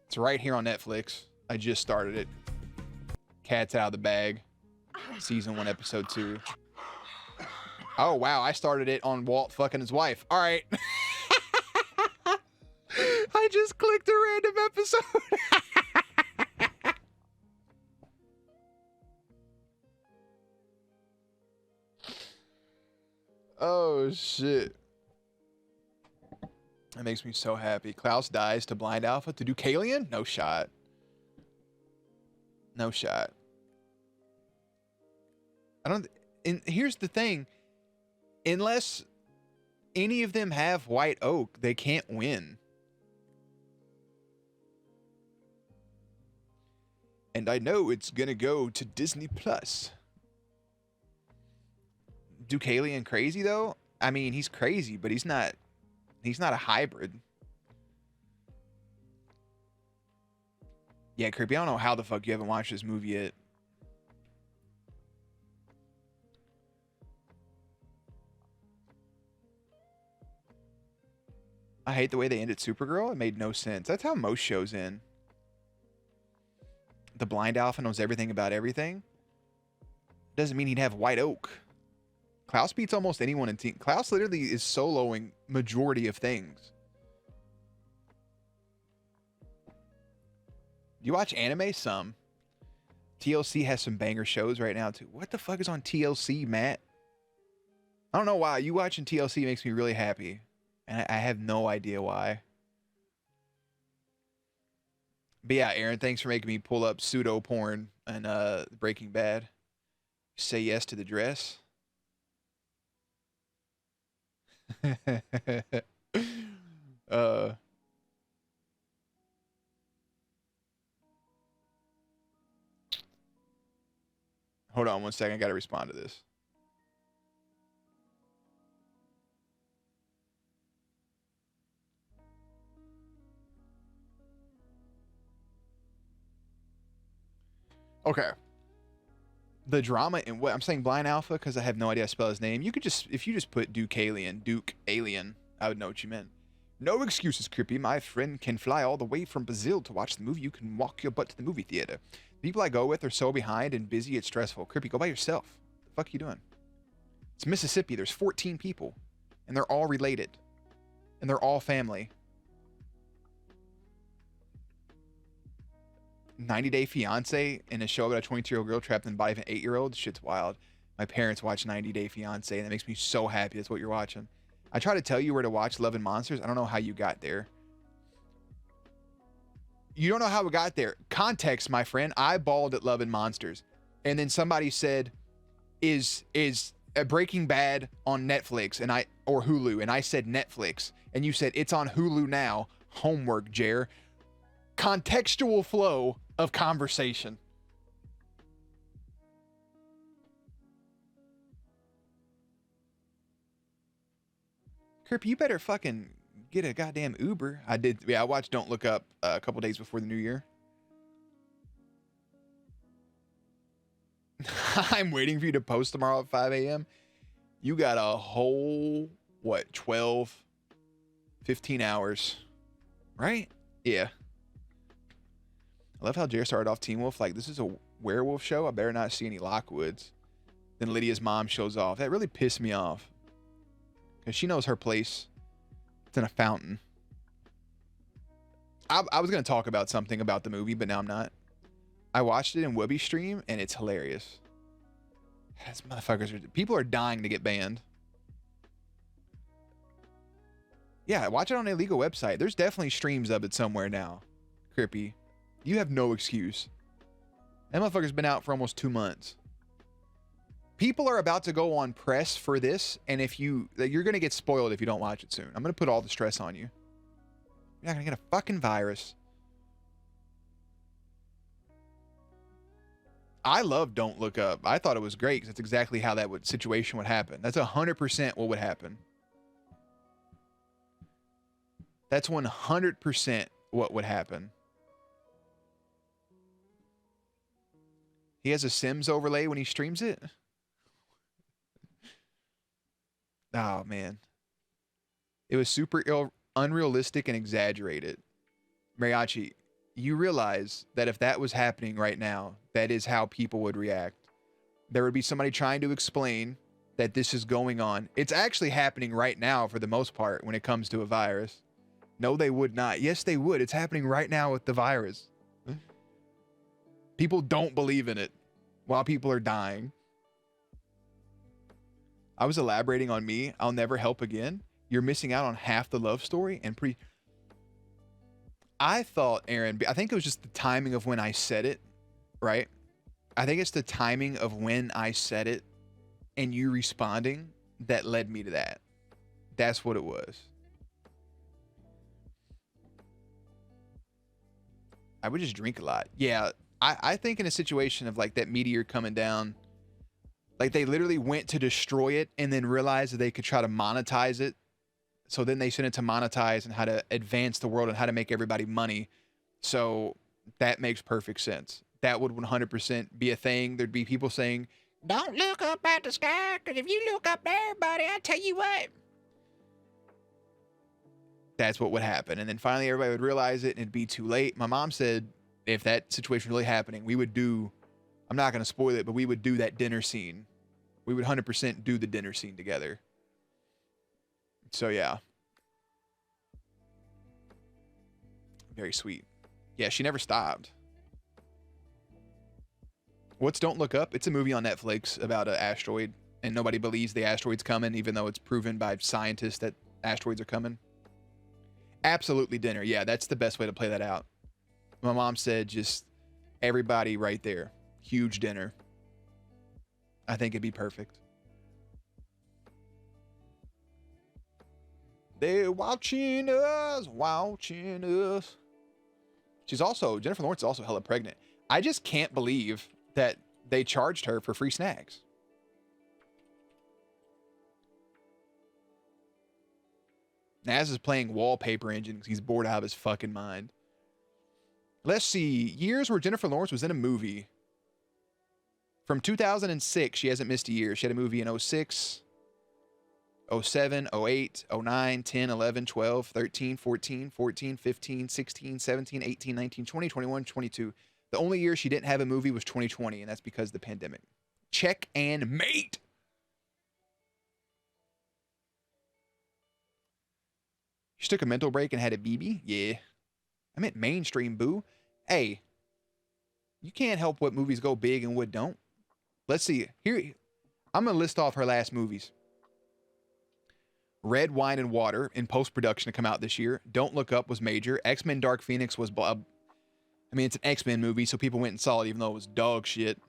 It's right here on Netflix. I just started it. Cat's out of the bag. Season 1, episode 2. Oh, wow. I started it on Walt fucking his wife. All right. I just clicked a random episode. Oh, shit. That makes me so happy. Klaus dies to Blind Alpha to do Kalian? No shot. No shot. I don't... And here's the thing. Unless any of them have White Oak, they can't win. And I know it's gonna go to Disney Plus. Deucalion crazy though? I mean, he's crazy, but he's not a hybrid. Yeah, Creepy, I don't know how the fuck you haven't watched this movie yet. I hate the way they ended Supergirl. It made no sense. That's how most shows end. The Blind Alpha knows everything about everything. Doesn't mean he'd have White Oak. Klaus beats almost anyone in team. Klaus literally is soloing majority of things. You watch anime? Some. TLC has some banger shows right now too. What the fuck is on TLC, Matt? I don't know why. You watching TLC makes me really happy. And I have no idea why. But yeah, Aaron, thanks for making me pull up pseudo porn and Breaking Bad. Say yes to the dress. Hold on one second. I got to respond to this. Okay. The drama in what I'm saying, Blind Alpha, because I have no idea how to spell his name. You could just, if you just put Duke Alien, I would know what you meant. No excuses, Crippy. My friend can fly all the way from Brazil to watch the movie. You can walk your butt to the movie theater. The people I go with are so behind and busy, it's stressful. Crippy, go by yourself. The fuck are you doing? It's Mississippi. There's 14 people, and they're all related, and they're all family. 90 Day Fiance in a show about a 22-year-old girl trapped in the body of an 8-year-old. Shit's wild. My parents watch 90 Day Fiance, and that makes me so happy. That's what you're watching. I try to tell you where to watch Love and Monsters. I don't know how you got there. You don't know how we got there. Context, my friend. I bawled at Love and Monsters, and then somebody said, "Is a Breaking Bad on Netflix?" or Hulu, and I said Netflix, and you said it's on Hulu now. Homework, Jer. Contextual flow of conversation. Kirp, you better fucking get a goddamn Uber. I did. Yeah, I watched Don't Look Up a couple days before the new year. I'm waiting for you to post tomorrow at 5 a.m. You got a whole, 12, 15 hours, right? Yeah. I love how Jer started off Teen Wolf like, this is a werewolf show. I better not see any Lockwoods. Then Lydia's mom shows off. That really pissed me off. Because she knows her place. It's in a fountain. I was going to talk about something about the movie, but now I'm not. I watched it in Wubby's stream, and it's hilarious. These motherfuckers people are dying to get banned. Yeah, watch it on an illegal website. There's definitely streams of it somewhere now. Crippy. You have no excuse. That motherfucker's been out for almost 2 months. People are about to go on press for this, and you're going to get spoiled if you don't watch it soon. I'm going to put all the stress on you. You're not going to get a fucking virus. I love Don't Look Up. I thought it was great because that's exactly how that situation would happen. That's 100% what would happen. That's 100% what would happen. He has a Sims overlay when he streams it. Oh, man. It was super unrealistic and exaggerated. Mariachi, you realize that if that was happening right now, that is how people would react. There would be somebody trying to explain that this is going on. It's actually happening right now for the most part when it comes to a virus. No, they would not. Yes, they would. It's happening right now with the virus. People don't believe in it while people are dying. I was elaborating on me. I'll never help again. You're missing out on half the love story and I thought, Aaron, I think it was just the timing of when I said it, right? I think it's the timing of when I said it and you responding that led me to that. That's what it was. I would just drink a lot. Yeah, I think in a situation of like that meteor coming down, like they literally went to destroy it and then realized that they could try to monetize it. So then they sent it to monetize and how to advance the world and how to make everybody money. So that makes perfect sense. That would 100% be a thing. There'd be people saying, don't look up at the sky, because if you look up there, buddy, I tell you what. That's what would happen. And then finally everybody would realize it and it'd be too late. My mom said if that situation was really happening, we would do, I'm not going to spoil it, but we would do that dinner scene. We would 100% do the dinner scene together. So yeah. Very sweet. Yeah, she never stopped. What's Don't Look Up? It's a movie on Netflix about an asteroid, and nobody believes the asteroid's coming, even though it's proven by scientists that asteroids are coming. Absolutely dinner. Yeah, that's the best way to play that out. My mom said just everybody right there. Huge dinner. I think it'd be perfect. They're watching us, watching us. She's also, Jennifer Lawrence is also hella pregnant. I just can't believe that they charged her for free snacks. Naz is playing Wallpaper Engine because he's bored out of his fucking mind. Let's see. Years where Jennifer Lawrence was in a movie. From 2006, she hasn't missed a year. She had a movie in 06, 07, 08, 09, 10, 11, 12, 13, 14, 14, 15, 16, 17, 18, 19, 20, 21, 22. The only year she didn't have a movie was 2020, and that's because of the pandemic. Check and mate. She took a mental break and had a BB? Yeah. I meant mainstream, boo. Hey, you can't help what movies go big and what don't. Let's see. Here, I'm going to list off her last movies. Red, Wine, and Water in post-production to come out this year. Don't Look Up was major. X-Men Dark Phoenix was... I mean, it's an X-Men movie, so people went and saw it even though it was dog shit.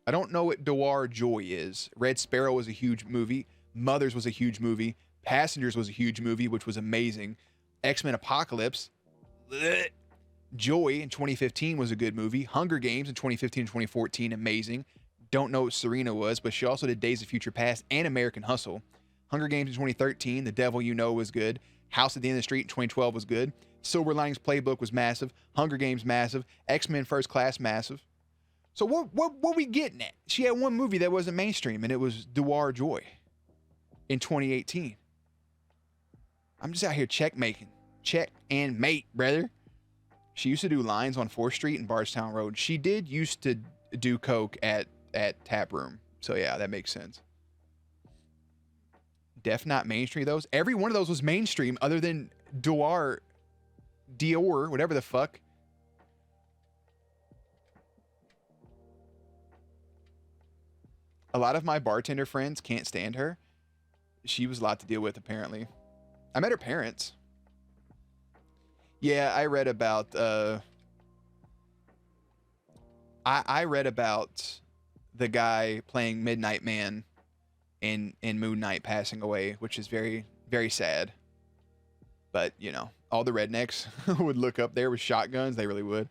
I don't know what Noir Joy is. Red Sparrow was a huge movie. Mothers was a huge movie. Passengers was a huge movie, which was amazing. X-Men Apocalypse. Blech. Joy in 2015 was a good movie. Hunger Games in 2015 and 2014, amazing. Don't know what Serena was, but she also did Days of Future Past and American Hustle. Hunger Games in 2013, The Devil You Know was good. House at the End of the Street in 2012 was good. Silver Linings Playbook was massive. Hunger Games massive. X-Men First Class massive. So what we getting at? She had one movie that wasn't mainstream, and it was Noir Joy in 2018. I'm just out here check making. Check and mate, brother. She used to do lines on 4th Street and Bardstown Road. She did used to do coke at Tap Room. So yeah, that makes sense. Def not mainstream those. Every one of those was mainstream other than Dior, whatever the fuck. A lot of my bartender friends can't stand her. She was a lot to deal with, apparently. I met her parents. Yeah, I read about I read about the guy playing Midnight Man in Moon Knight passing away, which is very, very sad. But, you know, all the rednecks would look up there with shotguns. They really would.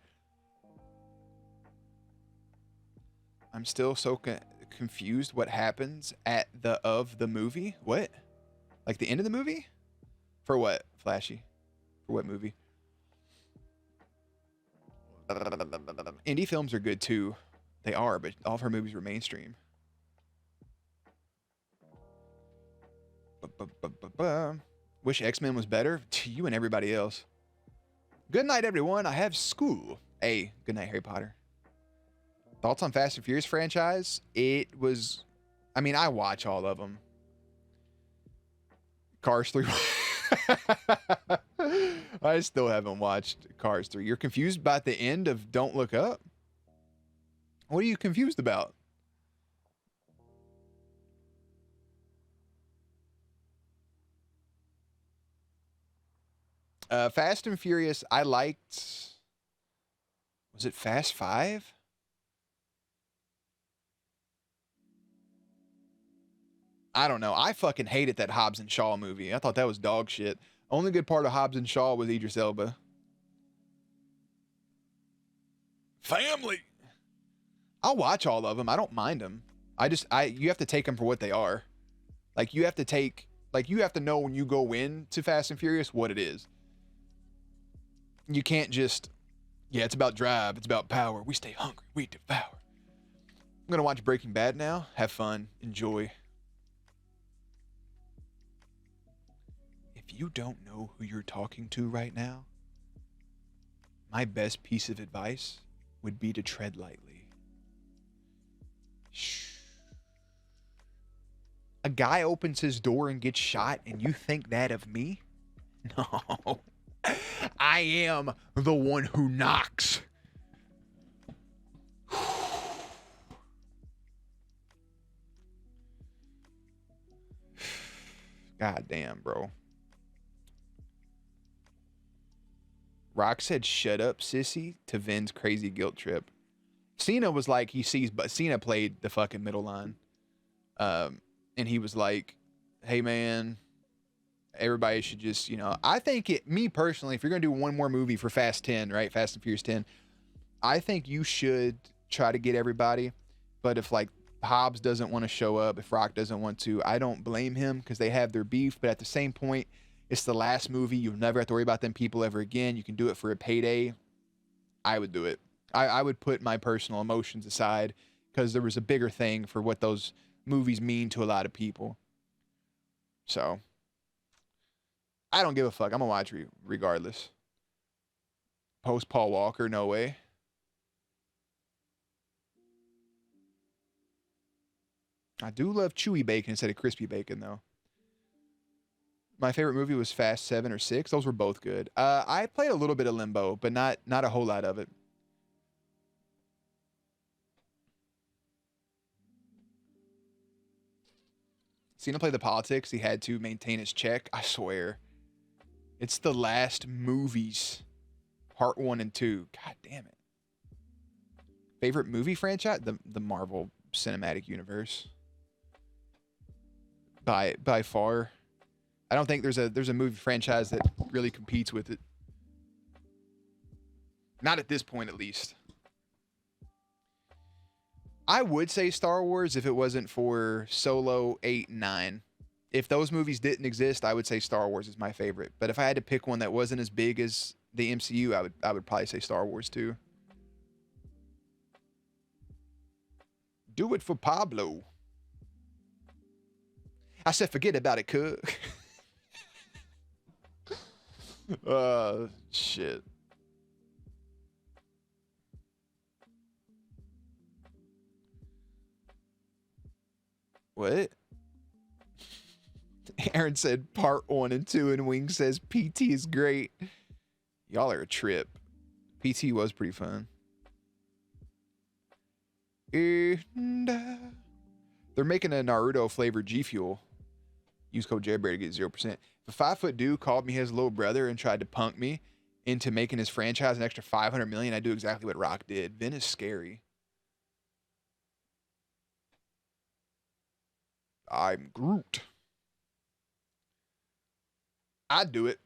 I'm still so confused what happens at the movie. What? Like the end of the movie? For what, Flashy? For what movie? Indie films are good too. They are, but all of her movies were mainstream. Wish X-Men was better? To you and everybody else. Good night, everyone. I have school. Hey, good night, Harry Potter. Thoughts on Fast and Furious franchise? It was... I mean, I watch all of them. Cars 3. I still haven't watched Cars 3. You're confused about the end of Don't Look Up? What are you confused about? Fast and Furious, I liked... Was it Fast 5? I don't know. I fucking hated that Hobbs and Shaw movie. I thought that was dog shit. Only good part of Hobbs and Shaw was Idris Elba. Family. I'll watch all of them. I don't mind them. You have to take them for what they are. Like you have to know when you go in to Fast and Furious what it is. You can't just, yeah, it's about drive, it's about power. We stay hungry, we devour. I'm gonna watch Breaking Bad now. Have fun, enjoy. If you don't know who you're talking to right now, my best piece of advice would be to tread lightly. Shh. A guy opens his door and gets shot, and you think that of me? No. I am the one who knocks. God damn, bro. Rock said, "Shut up, sissy," to Vin's crazy guilt trip. Cena was like, he sees, but Cena played the fucking middle line. And he was like, hey, man, everybody should just, I think me personally, if you're going to do one more movie for Fast 10, right? Fast and Furious 10, I think you should try to get everybody. But if like Hobbs doesn't want to show up, if Rock doesn't want to, I don't blame him because they have their beef. But at the same point, it's the last movie. You'll never have to worry about them people ever again. You can do it for a payday. I would do it. I would put my personal emotions aside because there was a bigger thing for what those movies mean to a lot of people. So I don't give a fuck. I'm gonna watch regardless. Post Paul Walker, no way. I do love chewy bacon instead of crispy bacon though. My favorite movie was Fast 7 or 6. Those were both good. I played a little bit of Limbo, but not a whole lot of it. Cena played the politics. He had to maintain his check. I swear. It's the last movies. Part 1 and 2. God damn it. Favorite movie franchise? The Marvel Cinematic Universe. By far. I don't think there's a movie franchise that really competes with it. Not at this point, at least. I would say Star Wars if it wasn't for Solo 8 and 9. If those movies didn't exist, I would say Star Wars is my favorite. But if I had to pick one that wasn't as big as the MCU, I would probably say Star Wars too. Do it for Pablo. I said forget about it, cuz. Shit. What? Aaron said part 1 and 2, and Wing says PT is great. Y'all are a trip. PT was pretty fun. And, they're making a Naruto flavored G Fuel. Use code JBear to get 0%. If a 5-foot dude called me his little brother and tried to punk me into making his franchise an extra $500 million, I'd do exactly what Rock did. Vin is scary. I'm Groot. I'd do it.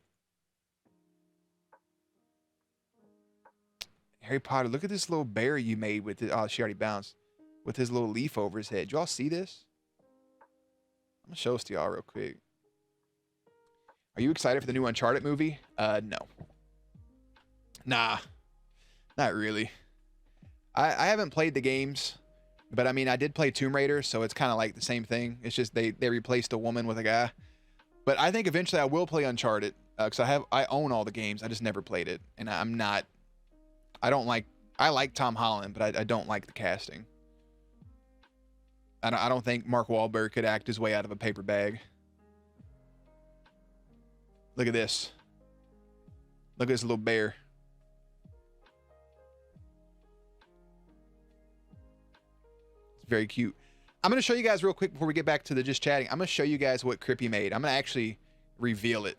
Harry Potter, look at this little bear you made with it. Oh, she already bounced. with his little leaf over his head. Y'all see this? I'm gonna show this to y'all real quick. Are you excited for the new Uncharted movie? No. Nah, not really. I haven't played the games, but I mean, I did play Tomb Raider, so it's kind of like the same thing. It's just they replaced a woman with a guy. But I think eventually I will play Uncharted because I own all the games. I just never played it, and I like Tom Holland, but I don't like the casting. I don't think Mark Wahlberg could act his way out of a paper bag. Look at this. Look at this little bear. It's very cute. I'm going to show you guys real quick before we get back to the just chatting. I'm going to show you guys what Crippy made. I'm going to actually reveal it.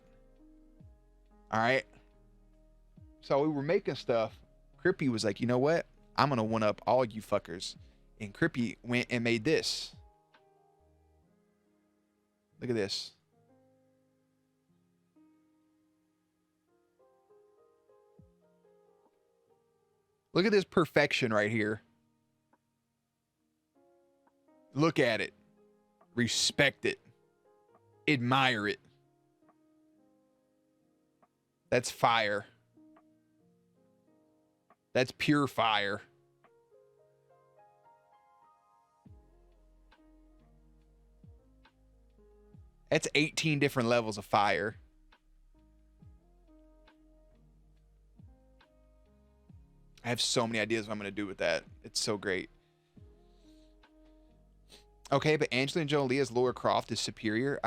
All right. So we were making stuff. Crippy was like, you know what? I'm going to one up all you fuckers. And Crippy went and made this. Look at this. Look at this perfection right here. Look at it. Respect it. Admire it. That's fire. That's pure fire. That's 18 different levels of fire. I have so many ideas what I'm going to do with that. It's so great. Okay, but Angelina Jolie as Laura Croft is superior.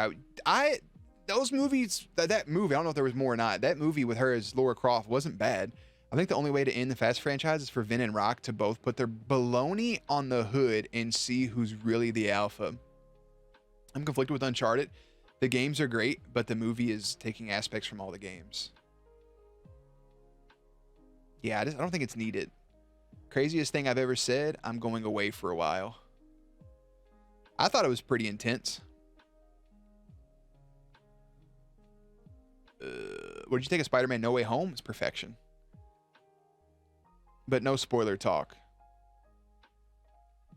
Those movies, that movie, I don't know if there was more or not. That movie with her as Laura Croft wasn't bad. I think the only way to end the Fast franchise is for Vin and Rock to both put their baloney on the hood and see who's really the alpha. I'm conflicted with Uncharted. The games are great, but the movie is taking aspects from all the games. Yeah, I don't think it's needed. Craziest thing I've ever said, I'm going away for a while. I thought it was pretty intense. What did you think of Spider-Man No Way Home? It's perfection. But no spoiler talk.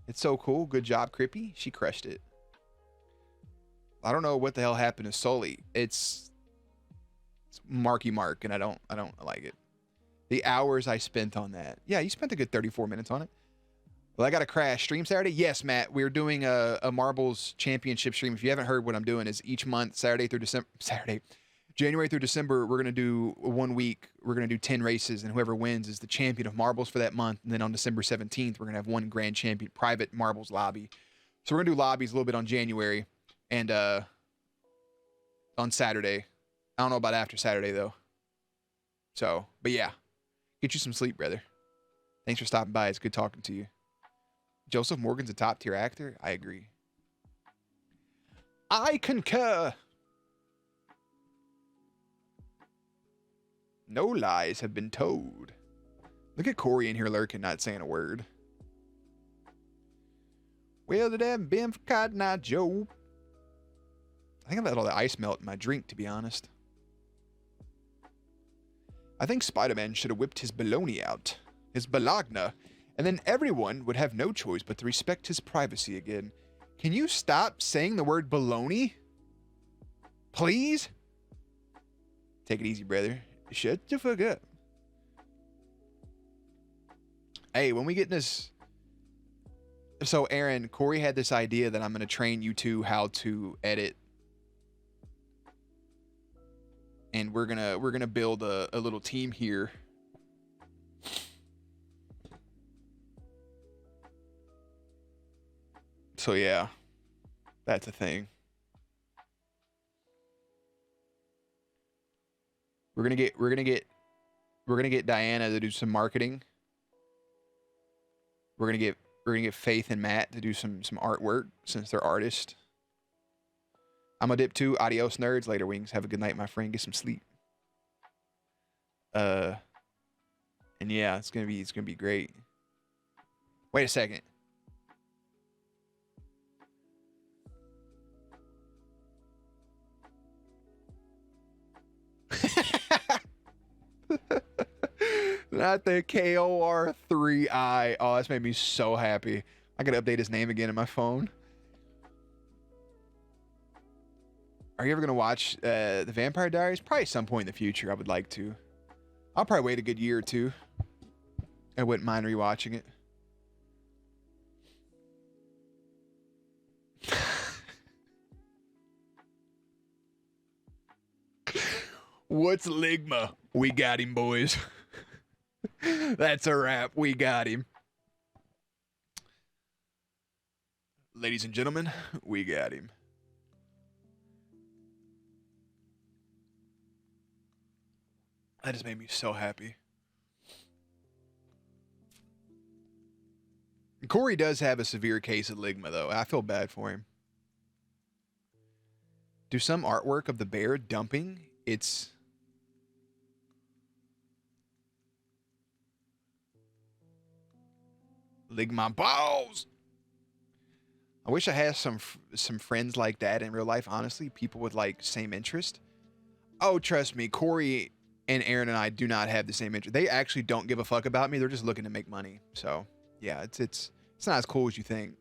It's so cool. Good job, Crippy. She crushed it. I don't know what the hell happened to Sully. It's Marky Mark, and I don't like it. The hours I spent on that. Yeah, you spent a good 34 minutes on it. Well, I got a crash stream Saturday. Yes, Matt, we're doing a Marbles Championship stream. If you haven't heard, what I'm doing is each month, January through December, we're going to do 1 week. We're going to do 10 races, and whoever wins is the champion of marbles for that month. And then on December 17th, we're going to have one grand champion private marbles lobby. So we're going to do lobbies a little bit on January and on Saturday. I don't know about after Saturday, though. So, but yeah. Get you some sleep, brother. Thanks for stopping by. It's good talking to you. Joseph Morgan's a top-tier actor. I agree. I concur. No lies have been told. Look at Corey in here lurking, not saying a word. Well, it hadn't been for Cotton Eye Joe. I think I let all the ice melt in my drink, to be honest. I think Spider-Man should have whipped his baloney out, his balagna, and then everyone would have no choice but to respect his privacy again. Can you stop saying the word baloney? Please? Take it easy, brother. Shut the fuck up. Hey, when we get in this... So, Aaron, Corey had this idea that I'm going to train you two how to edit. And we're gonna build a little team here. So yeah, that's a thing. We're gonna get Diana to do some marketing. We're gonna get Faith and Matt to do some artwork since they're artists. I'm gonna dip too. Adios, nerds. Later, wings. Have a good night, my friend. Get some sleep. And yeah, it's gonna be great. Wait a second. Not the KOR3I. Oh, that's made me so happy. I gotta update his name again in my phone. Are you ever gonna watch The Vampire Diaries? Probably some point in the future. I would like to. I'll probably wait a good year or two. I wouldn't mind rewatching it. What's Ligma? We got him, boys. That's a wrap. We got him. Ladies and gentlemen, we got him. That just made me so happy. Corey does have a severe case of Ligma, though. I feel bad for him. Do some artwork of the bear dumping. It's... Ligma balls! I wish I had some friends like that in real life, honestly. People with, like, same interest. Oh, trust me, Corey and Aaron and I do not have the same interest. They actually don't give a fuck about me. They're just looking to make money. So, yeah, it's not as cool as you think.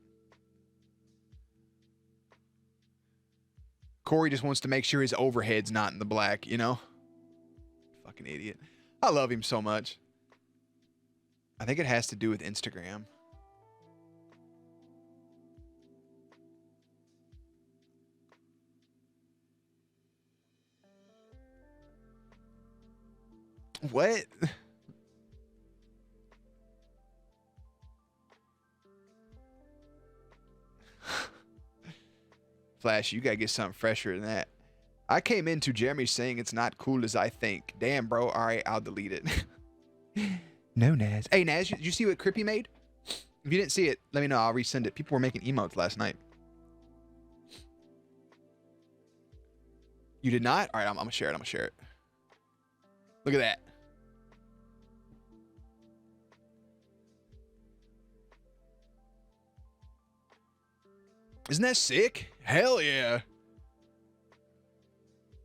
Corey just wants to make sure his overhead's not in the black, you know? Fucking idiot. I love him so much. I think it has to do with Instagram. What? Flash, you gotta get something fresher than that. I came into Jeremy saying it's not cool as I think. Damn, bro. All right, I'll delete it. No, Naz. Hey, Naz, did you see what Crippy made? If you didn't see it, let me know. I'll resend it. People were making emotes last night. You did not? All right, I'm gonna share it. I'm gonna share it. Look at that. Isn't that sick? Hell yeah.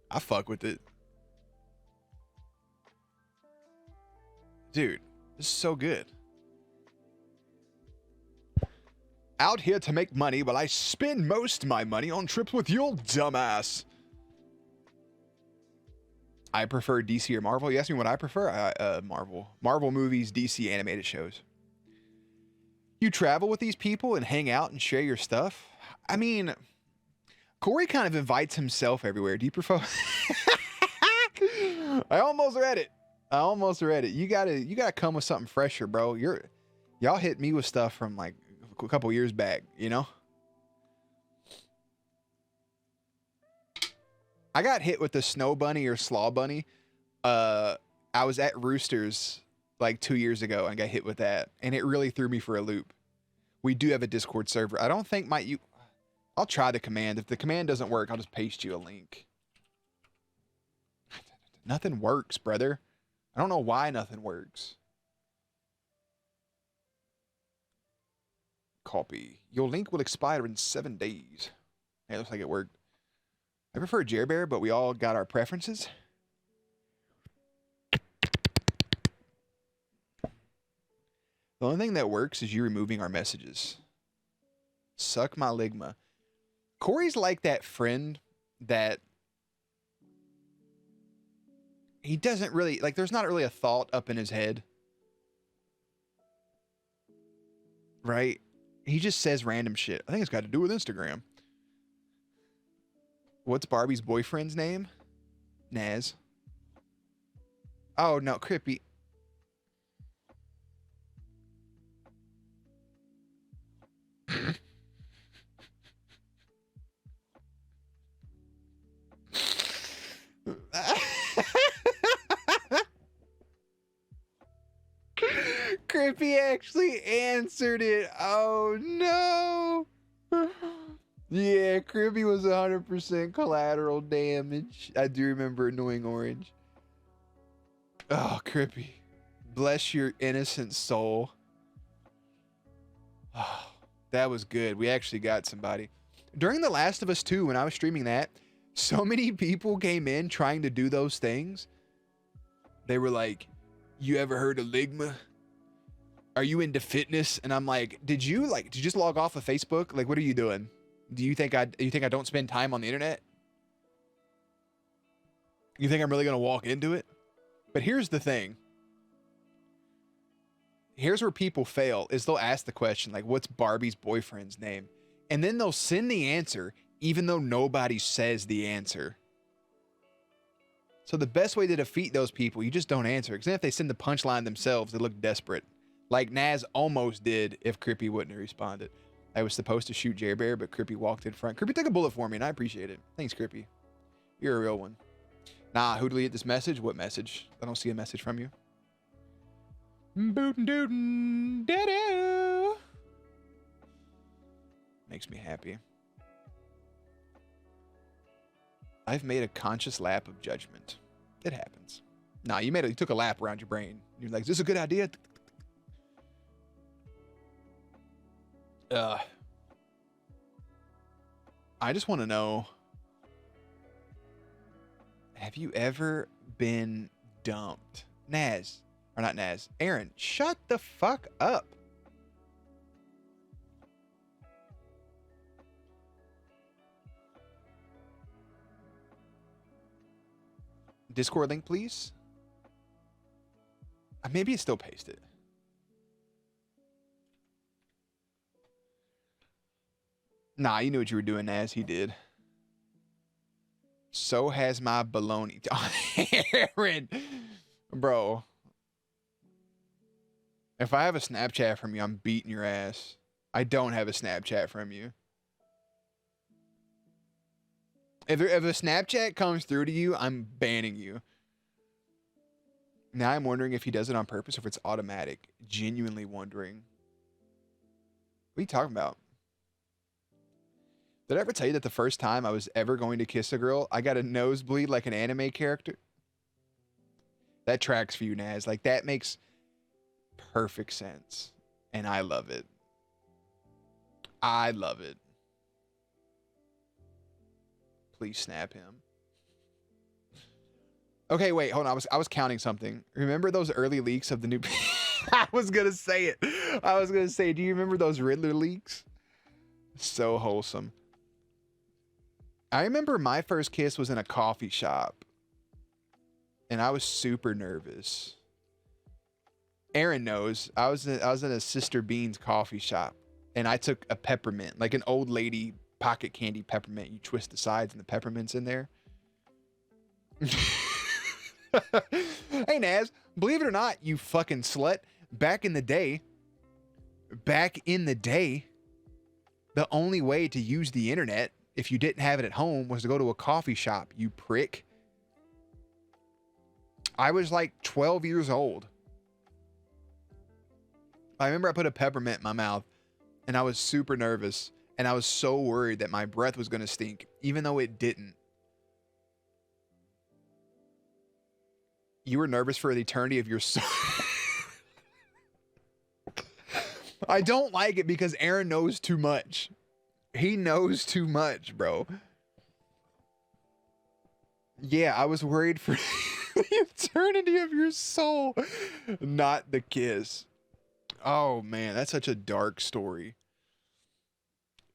I fuck with it. Dude, this is so good. Out here to make money while I spend most of my money on trips with your dumbass. I prefer DC or Marvel. You ask me what I prefer? Marvel. Marvel movies, DC animated shows. You travel with these people and hang out and share your stuff? I mean, Corey kind of invites himself everywhere. Do you prefer? I almost read it. You gotta come with something fresher, bro. Y'all hit me with stuff from like a couple years back, you know? I got hit with the snow bunny or slaw bunny. I was at Roosters like 2 years ago and got hit with that, and it really threw me for a loop. We do have a Discord server. I don't think I'll try the command. If the command doesn't work, I'll just paste you a link. Nothing works, brother. I don't know why nothing works. Copy. Your link will expire in 7 days. Hey, looks like it worked. I prefer Jer Bear, but we all got our preferences. The only thing that works is you removing our messages. Suck my ligma. Corey's like that friend that he doesn't really, like, there's not really a thought up in his head. Right? He just says random shit. I think it's got to do with Instagram. What's Barbie's boyfriend's name? Naz. Oh, no, Crippy. Crippy actually answered it. Oh no. Yeah, Crippy was 100% collateral damage. I do remember Annoying Orange. Oh, Crippy. Bless your innocent soul. Oh, that was good. We actually got somebody. During The Last of Us 2, when I was streaming that, so many people came in trying to do those things. They were like, you ever heard of Ligma? Are you into fitness? And I'm like, did you just log off of Facebook? Like, what are you doing? Do you think I don't spend time on the internet? You think I'm really going to walk into it? But here's the thing. Here's where people fail is they'll ask the question, like, what's Barbie's boyfriend's name? And then they'll send the answer, even though nobody says the answer. So the best way to defeat those people, you just don't answer. Because then if they send the punchline themselves, they look desperate. Like Naz almost did if Crippy wouldn't have responded. I was supposed to shoot Jerry Bear, but Crippy walked in front. Crippy took a bullet for me, and I appreciate it. Thanks, Crippy. You're a real one. Nah, who deleted this message? What message? I don't see a message from you. Bootin' dootin' da-doo. Makes me happy. I've made a conscious lap of judgment. It happens. Nah, you took a lap around your brain. You're like, is this a good idea? I just want to know, have you ever been dumped? Naz, or not Naz, Aaron, shut the fuck up. Discord link, please. Maybe it's still pasted. Nah, you knew what you were doing, Naz. He did. So has my baloney. Aaron, bro. If I have a Snapchat from you, I'm beating your ass. I don't have a Snapchat from you. If a Snapchat comes through to you, I'm banning you. Now I'm wondering if he does it on purpose or if it's automatic. Genuinely wondering. What are you talking about? Did I ever tell you that the first time I was ever going to kiss a girl, I got a nosebleed like an anime character? That tracks for you, Naz. Like, that makes perfect sense. And I love it. I love it. Please snap him. Okay, wait, hold on. I was counting something. Remember those early leaks of the new... I was going to say it. I was going to say, do you remember those Riddler leaks? So wholesome. I remember my first kiss was in a coffee shop. And I was super nervous. Aaron knows. I was in a Sister Bean's coffee shop. And I took a peppermint, like an old lady pocket candy peppermint. You twist the sides and the peppermint's in there. Hey, Naz, believe it or not, you fucking slut, back in the day, the only way to use the internet, if you didn't have it at home, was to go to a coffee shop, you prick. I was like 12 years old. I remember I put a peppermint in my mouth, and I was super nervous, and I was so worried that my breath was going to stink, even though it didn't. You were nervous for the eternity of your soul. I don't like it because Aaron knows too much. He knows too much, bro. Yeah, I was worried for the eternity of your soul, not the kiss. Oh, man, that's such a dark story.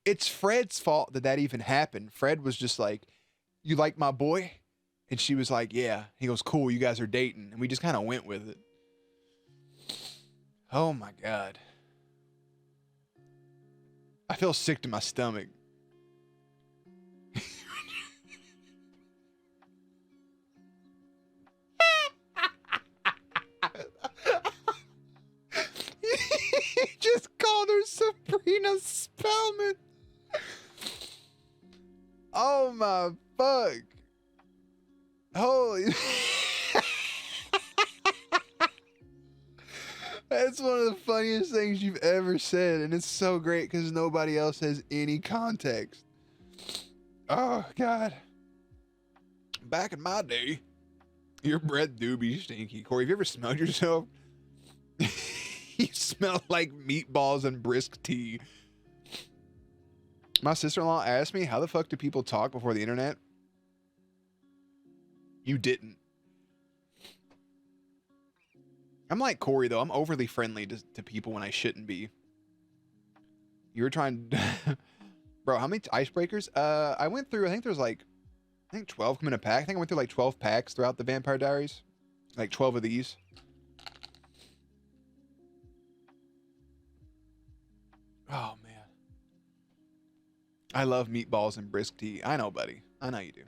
It's Fred's fault that even happened. Fred was just like, you like my boy? And she was like, yeah. He goes, cool, you guys are dating. And we just kind of went with it. Oh, my God. I feel sick to my stomach. He just called her Sabrina Spellman. Oh, my fuck. Holy. That's one of the funniest things you've ever said, and it's so great because nobody else has any context. Oh, God. Back in my day, your breath do be stinky. Corey, have you ever smelled yourself? You smell like meatballs and brisk tea. My sister-in-law asked me, how the fuck do people talk before the internet? You didn't. I'm like Corey though. I'm overly friendly to people when I shouldn't be. You were trying, bro. How many icebreakers? I went through. I think there's like, I think 12 come in a pack. I think I went through like 12 packs throughout the Vampire Diaries. Like 12 of these. Oh man, I love meatballs and brisk tea. I know, buddy. I know you do.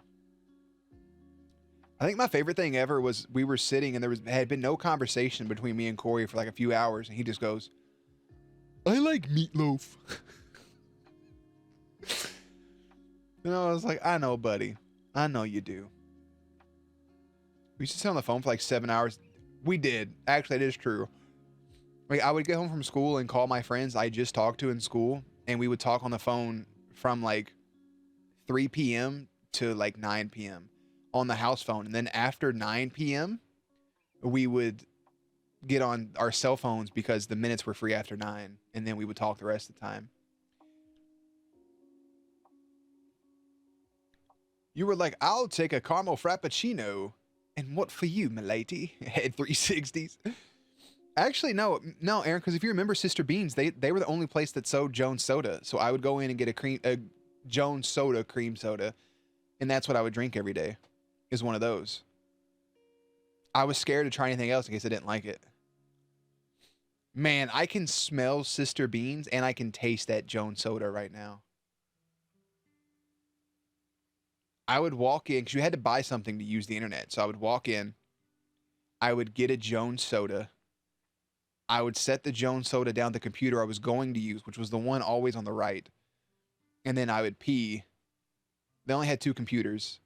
I think my favorite thing ever was we were sitting and had been no conversation between me and Corey for like a few hours, and he just goes, "I like meatloaf." And I was like, "I know, buddy. I know you do." We used to sit on the phone for like 7 hours. We did. Actually, it is true. Like, I would get home from school and call my friends I just talked to in school, and we would talk on the phone from like 3 p.m. to like 9 p.m. on the house phone. And then after 9 p.m., we would get on our cell phones because the minutes were free after 9, and then we would talk the rest of the time. You were like, "I'll take a caramel frappuccino." And what for you, m'lady? Head 360s. Actually, no, Aaron, because if you remember Sister Beans, they were the only place that sold Jones soda. So I would go in and get a Jones soda, cream soda, and that's what I would drink every day, is one of those. I was scared to try anything else in case I didn't like it. Man, I can smell Sister Beans and I can taste that Jones soda right now. I would walk in because you had to buy something to use the internet. So I would walk in, I would get a Jones soda. I would set the Jones soda down the computer I was going to use, which was the one always on the right. And then I would pee. They only had 2 computers.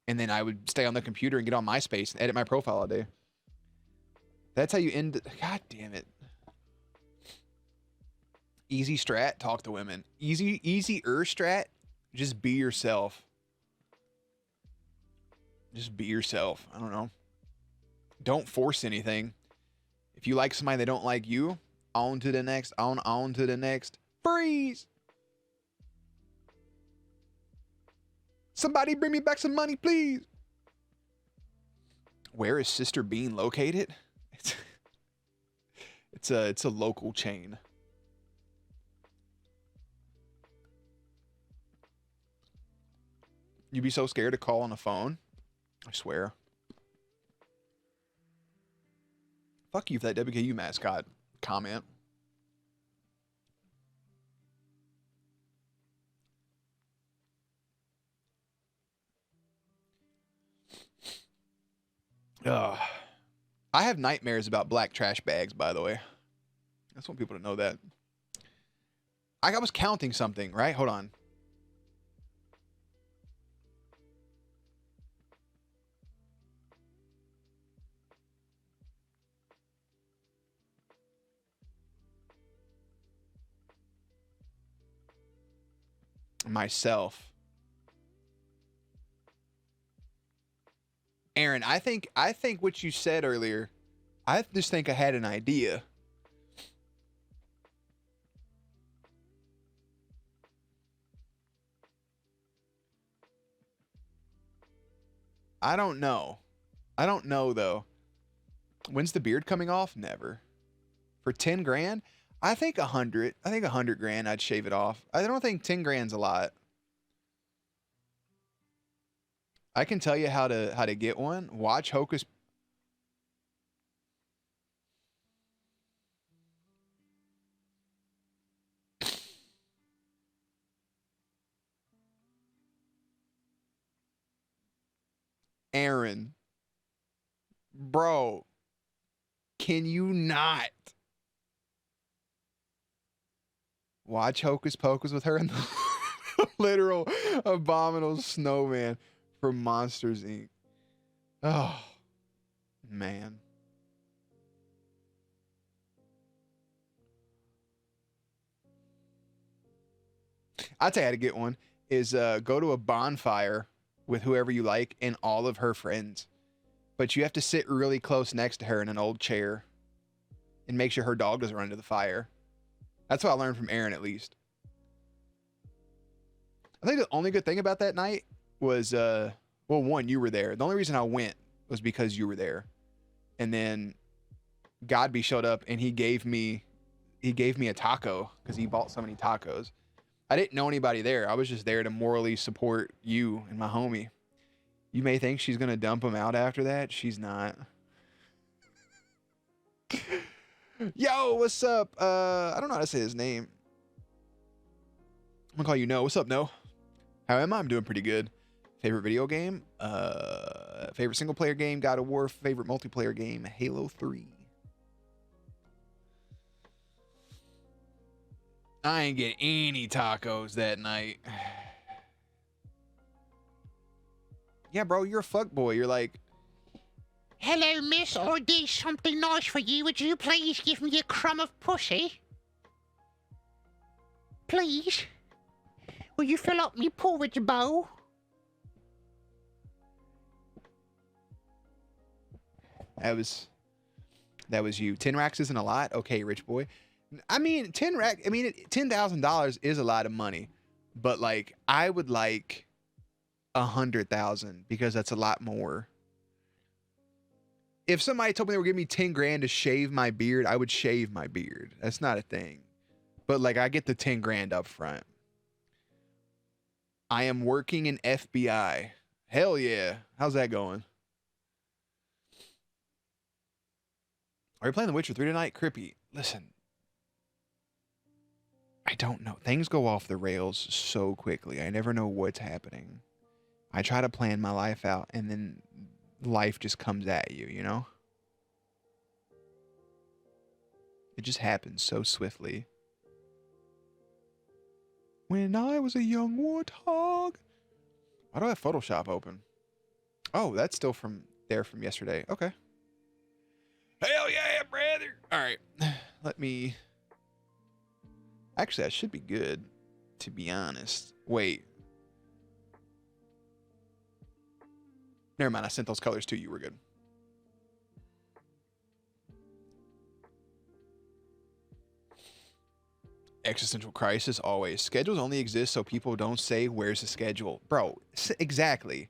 And then I would stay on the computer and get on MySpace and edit my profile all day. That's how you end. God damn it. Easy strat, talk to women. Easier strat, just be yourself. Just be yourself. I don't know. Don't force anything. If you like somebody that don't like you, on to the next, on to the next. Freeze! Somebody bring me back some money, please. Where is Sister Bean located? It's a local chain. You'd be so scared to call on the phone. I swear. Fuck you for that WKU mascot comment. Ugh. I have nightmares about black trash bags, by the way. I just want people to know that. I was counting something, right? Hold on. Myself. Aaron, I think what you said earlier, I just think I had an idea. I don't know. I don't know though. When's the beard coming off? Never. For 10 grand? I think 100. I think 100 grand I'd shave it off. I don't think 10 grand's a lot. I can tell you how to get one. Watch Hocus. Aaron. Bro. Can you not? Watch Hocus Pocus with her and the literal abominable snowman from Monsters Inc. Oh, man. I'll tell you how to get one is go to a bonfire with whoever you like and all of her friends. But you have to sit really close next to her in an old chair and make sure her dog doesn't run into the fire. That's what I learned from Aaron, at least. I think the only good thing about that night was, well, one, you were there. The only reason I went was because you were there. And then Godby showed up and he gave me a taco because he bought so many tacos. I didn't know anybody there. I was just there to morally support you and my homie. You may think she's gonna dump him out after that. She's not. Yo, what's up? I don't know how to say his name. I'm gonna call you No. What's up, No? How am I? I'm doing pretty good. Favorite video game? Favorite single player game? God of War. Favorite multiplayer game? Halo 3. I ain't get any tacos that night. Yeah, bro, you're a fuckboy. You're like, Hello, miss. I did something nice for you. Would you please give me a crumb of pussy? Please? Will you fill up me porridge bowl? that was you. 10 racks isn't a lot? Okay, rich boy. I mean, $10,000 is a lot of money. But like, I would like 100,000 because that's a lot more. If somebody told me they were giving me 10 grand to shave my beard, I would shave my beard. That's not a thing. But like, I get the 10 grand up front. I am working in FBI. Hell yeah. How's that going? Are you playing The Witcher 3 tonight? Crippy, listen. I don't know. Things go off the rails so quickly. I never know what's happening. I try to plan my life out, and then life just comes at you, you know? It just happens so swiftly. When I was a young warthog. Why do I have Photoshop open? Oh, that's still from yesterday. Okay. Hell yeah, brother. All right. Let me... Actually, I should be good, to be honest. Wait. Never mind, I sent those colors to you. We're good. Existential crisis, always. Schedules only exist so people don't say, where's the schedule? Bro, exactly.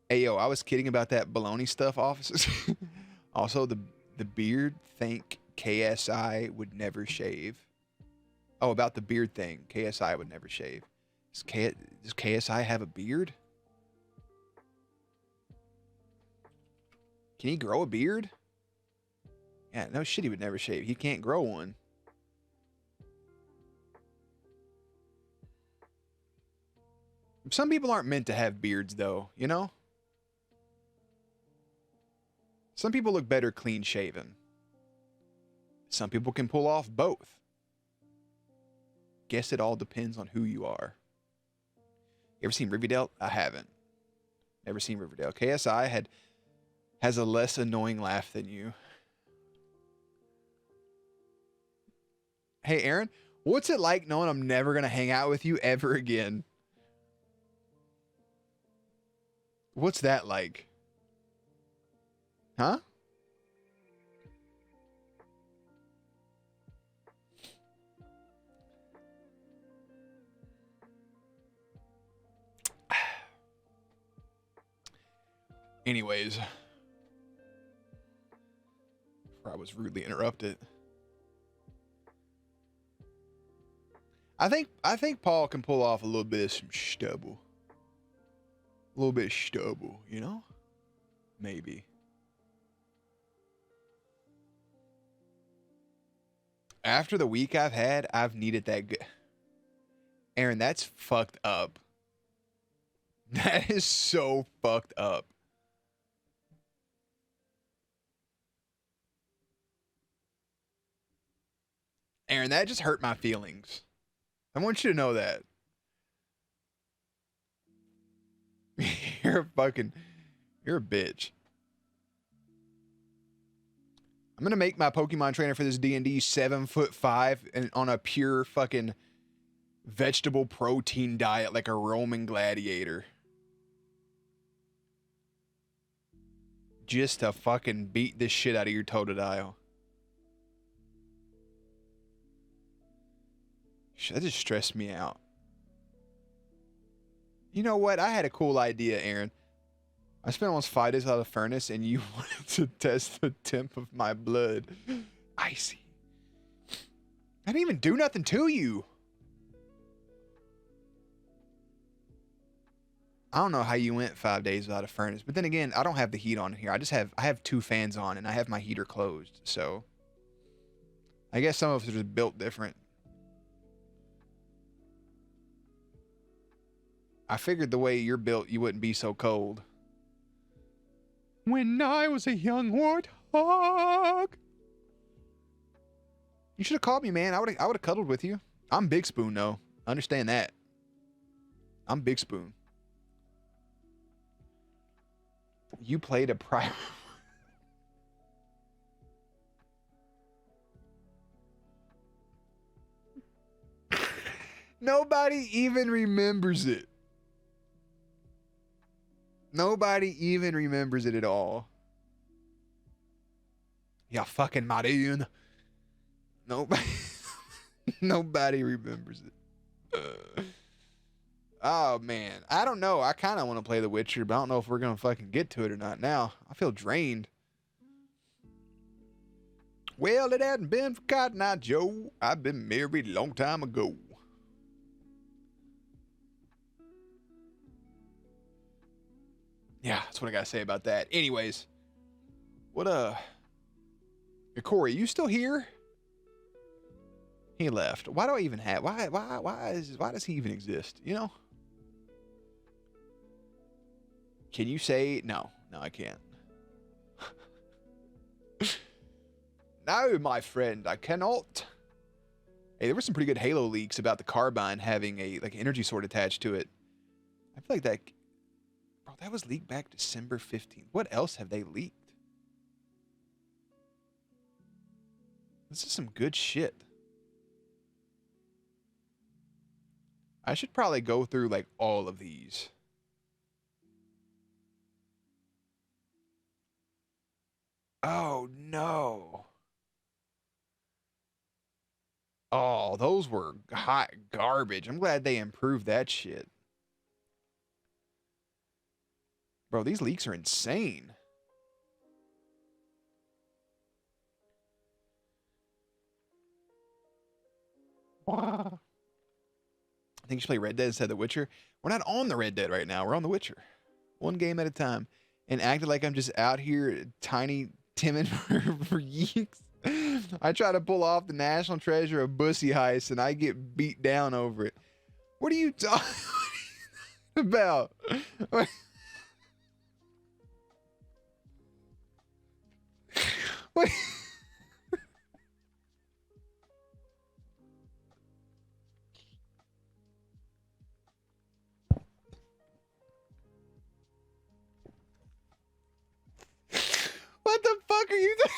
Hey, yo, I was kidding about that baloney stuff, officers. Also, the beard, think KSI would never shave. Oh, about the beard thing. KSI would never shave. Does KSI have a beard? Can he grow a beard? Yeah, no shit, he would never shave. He can't grow one. Some people aren't meant to have beards, though, you know? Some people look better clean shaven. Some people can pull off both. Guess it all depends on who you are. You ever seen Riverdale? I haven't. Never seen Riverdale. KSI has a less annoying laugh than you. Hey, Aaron, what's it like knowing I'm never going to hang out with you ever again? What's that like? Huh? Anyways, before I was rudely interrupted. I think Paul can pull off a little bit of some stubble. A little bit of stubble, you know? Maybe. After the week I've had, I've needed that good. Aaron, that's fucked up. That is so fucked up. Aaron, that just hurt my feelings. I want you to know that. You're a bitch. I'm gonna make my Pokemon trainer for this D&D 7'5" and on a pure fucking vegetable protein diet like a Roman gladiator. Just to fucking beat the shit out of your Totodile. That just stressed me out. You know what? I had a cool idea, Aaron. I spent almost 5 days out of the furnace, and you wanted to test the temp of my blood. Icy. I didn't even do nothing to you. I don't know how you went 5 days without a furnace, but then again, I don't have the heat on here. I have 2 fans on, and I have my heater closed, so I guess some of us are just built different. I figured the way you're built, you wouldn't be so cold. When I was a young warthog. You should have called me, man. I would have cuddled with you. I'm Big Spoon, though. Understand that. I'm Big Spoon. You played a private. Nobody even remembers it. Nobody even remembers it at all. Yeah, fucking Marine. Nobody. Nobody remembers it. Oh, man. I don't know. I kind of want to play The Witcher, but I don't know if we're going to fucking get to it or not now. I feel drained. Well, it hadn't been for Cotton Eye Joe. I've been married a long time ago. Yeah, that's what I got to say about that. Anyways. What, Hey, Corey, you still here? He left. Why do I even have... Why does he even exist? You know? Can you say... No, I can't. No, my friend, I cannot. Hey, there were some pretty good Halo leaks about the Carbine having a energy sword attached to it. I feel like that... Bro, that was leaked back December 15th. What else have they leaked? This is some good shit. I should probably go through, like, all of these. Oh, no. Oh, those were hot garbage. I'm glad they improved that shit. Bro, these leaks are insane. I think you should play Red Dead instead of The Witcher. We're not on the Red Dead right now. We're on The Witcher. One game at a time. And acting like I'm just out here tiny timid for yeeks. I try to pull off the National Treasure of Bussy Heist and I get beat down over it. What are you talking about? What? What the fuck are you doing?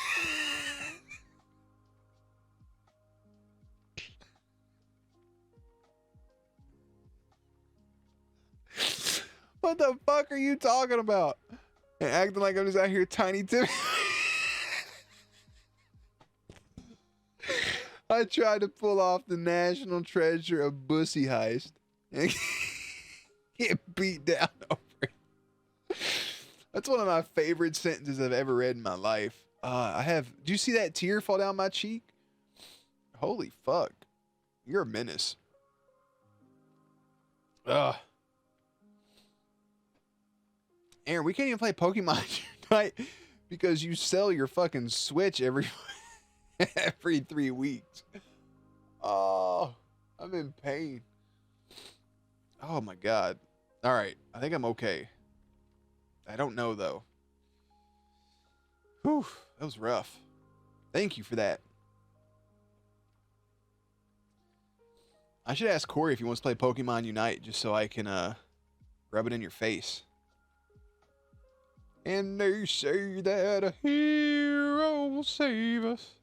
What the fuck are you talking about? And acting like I'm just out here tiny Tim. I tried to pull off the National Treasure of Bussy Heist and get beat down over it. That's one of my favorite sentences I've ever read in my life. Do you see that tear fall down my cheek? Holy fuck. You're a menace. Ugh. Aaron, we can't even play Pokemon tonight because you sell your fucking Switch every 3 weeks. Oh, I'm in pain. Oh my God. All right. I think I'm okay. I don't know though. Whew, that was rough. Thank you for that. I should ask Corey if he wants to play Pokemon Unite just so I can rub it in your face. And they say that a hero will save us.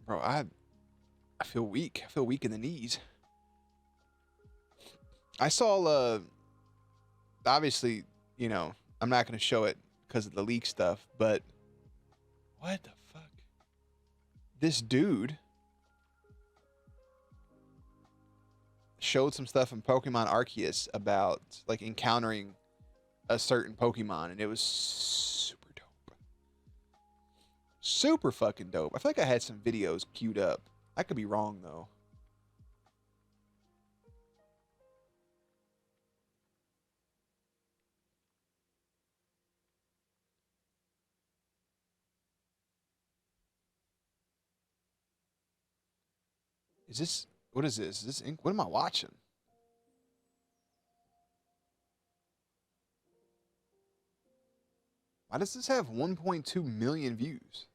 Bro, I feel weak. I feel weak in the knees. I saw, obviously, you know, I'm not going to show it because of the leak stuff, but what the fuck? This dude showed some stuff in Pokemon Arceus about, like, encountering a certain Pokemon, and it was super dope. Super fucking dope. I feel like I had some videos queued up. I could be wrong though. Is this, what is this? Is this ink? What am I watching? Why does this have 1.2 million views?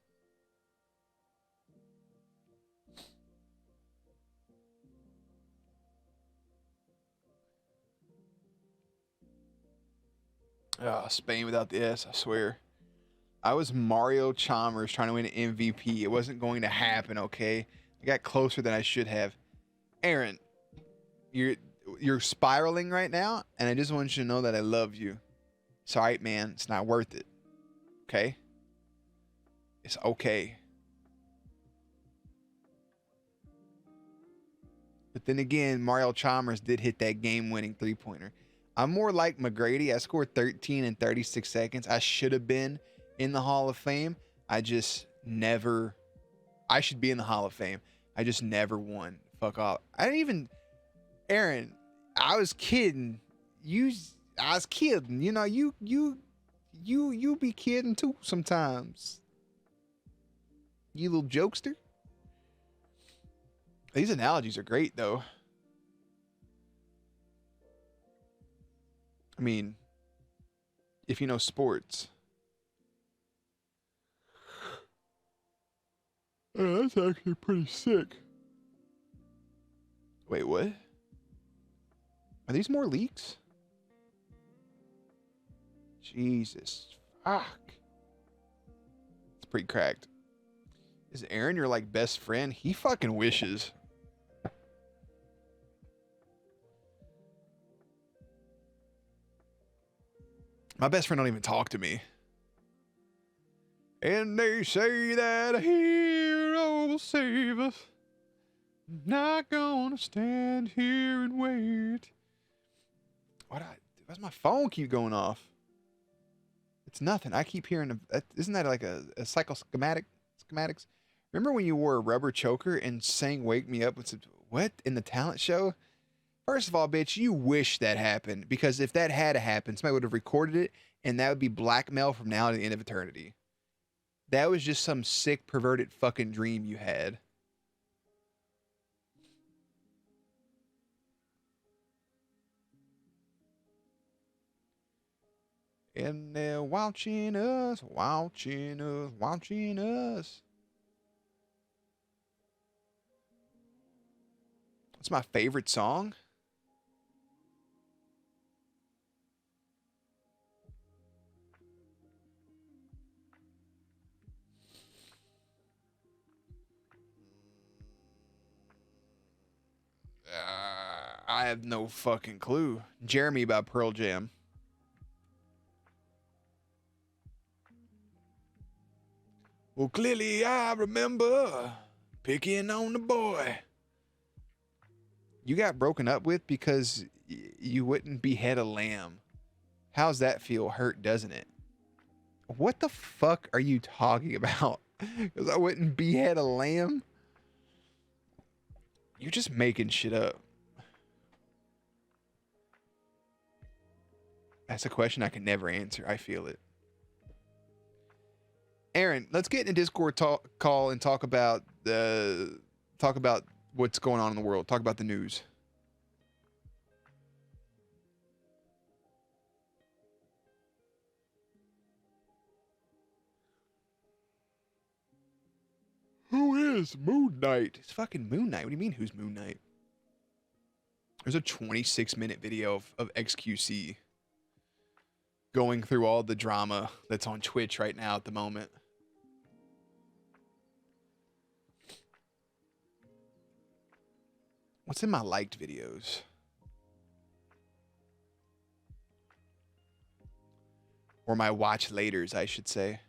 Ah, Spain without the S, I swear. I was Mario Chalmers trying to win an MVP. It wasn't going to happen, okay? I got closer than I should have. Aaron, you're spiraling right now, and I just want you to know that I love you. It's all right, man. It's not worth it. Okay? It's okay. But then again, Mario Chalmers did hit that game-winning three-pointer. I'm more like McGrady. I scored 13 in 36 seconds. I should have been in the Hall of Fame. I just never... I should be in the Hall of Fame. I just never won. Fuck off. I didn't even... Aaron, I was kidding. I was kidding. You know, you be kidding too sometimes. You little jokester. These analogies are great though. I mean, if you know sports. Oh, that's actually pretty sick. Wait, what? Are these more leaks? Jesus. Fuck. It's pretty cracked. Is Aaron your like best friend? He fucking wishes. My best friend don't even talk to me. And they say that a hero will save us. Not gonna stand here and wait. Why's my phone keep going off? It's nothing. I keep hearing, isn't that like a schematics? Remember when you wore a rubber choker and sang Wake Me Up with some, what? In the talent show? First of all, bitch, you wish that happened, because if that had happened, somebody would have recorded it, and that would be blackmail from now to the end of eternity. That was just some sick, perverted fucking dream you had. And they're watching us, watching us, watching us. What's my favorite song? I have no fucking clue. Jeremy by Pearl Jam. Well, clearly I remember picking on the boy you got broken up with because you wouldn't behead a lamb. How's that feel? Hurt, doesn't it? What the fuck are you talking about? Because I wouldn't behead a lamb? You're just making shit up. That's a question I can never answer. I feel it. Aaron, let's get in a Discord call and talk about what's going on in the world. Talk about the news. Who is Moon Knight? It's fucking Moon Knight. What do you mean, who's Moon Knight? There's a 26-minute video of XQC going through all the drama that's on Twitch right now at the moment. What's in my liked videos? Or my watch laters, I should say.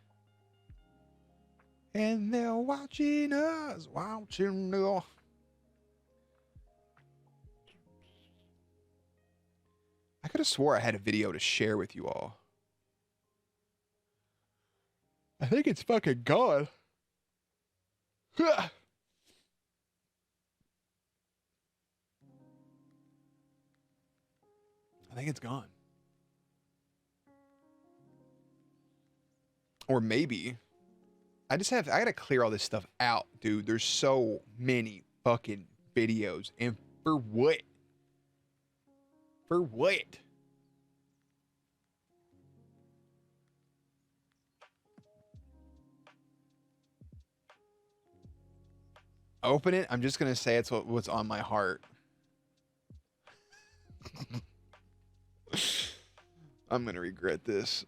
And they're watching us, watching us. I could have swore I had a video to share with you all. I think it's fucking gone. I think it's gone. Or maybe I gotta clear all this stuff out, dude. There's so many fucking videos. And for what? For what? Open it. I'm just gonna say it's what's on my heart. I'm gonna regret this.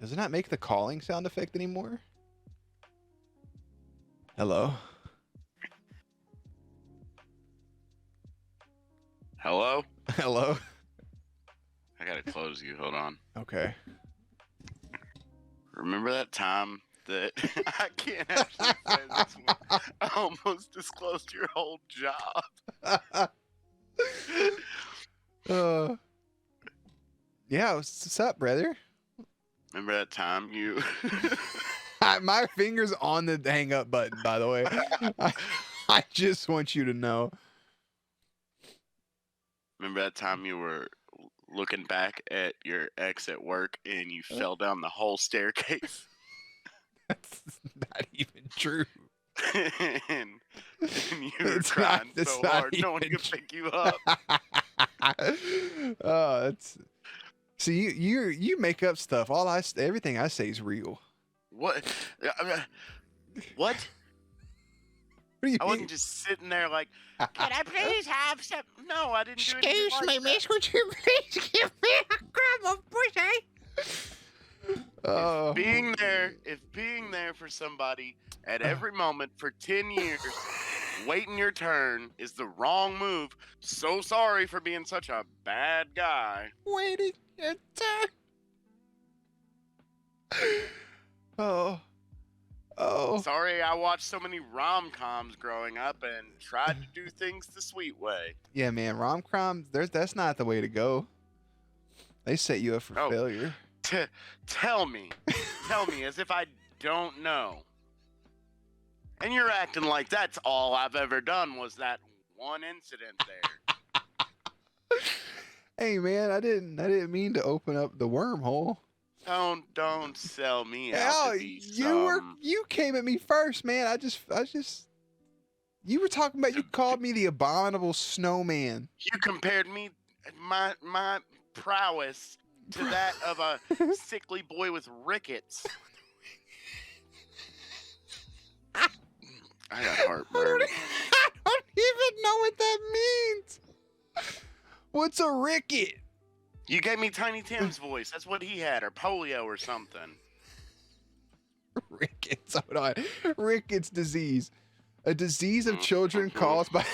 Does it not make the calling sound effect anymore? Hello? Hello? Hello? I gotta close you. Hold on. Okay. Remember that time that I can't actually say this one. I almost disclosed your whole job. Yeah, what's up, brother? Remember that time you My finger's on the hang up button, by the way. I just want you to know. Remember that time you were looking back at your ex at work and you fell down the whole staircase? That's not even true. and you were crying so hard no one could pick you up. Oh, that's see you make up stuff. Everything I say is real. What? What? What do you I mean? wasn't just sitting there like, can I please have some? No, I didn't do anything Excuse me, like that. miss, would you please give me a crumb of pussy? Oh. If being there for somebody at every moment for 10 years, waiting your turn is the wrong move. So sorry for being such a bad guy. Waiting your turn. Oh. Sorry I watched so many rom-coms growing up and tried to do things the sweet way. Yeah, man, rom-coms, that's not the way to go. They set you up for failure. Tell me as if I don't know. And you're acting like that's all I've ever done was that one incident there. Hey, man, I didn't mean to open up the wormhole. Don't sell me out to be you came at me first, man. I just you were talking about, you called me the abominable snowman. You compared me my prowess to that of a sickly boy with rickets. I got heartburn. I don't even know what that means. What's a ricket? You gave me Tiny Tim's voice. That's what he had, or polio or something. Rickets. Hold on. Rickets disease. A disease of children caused by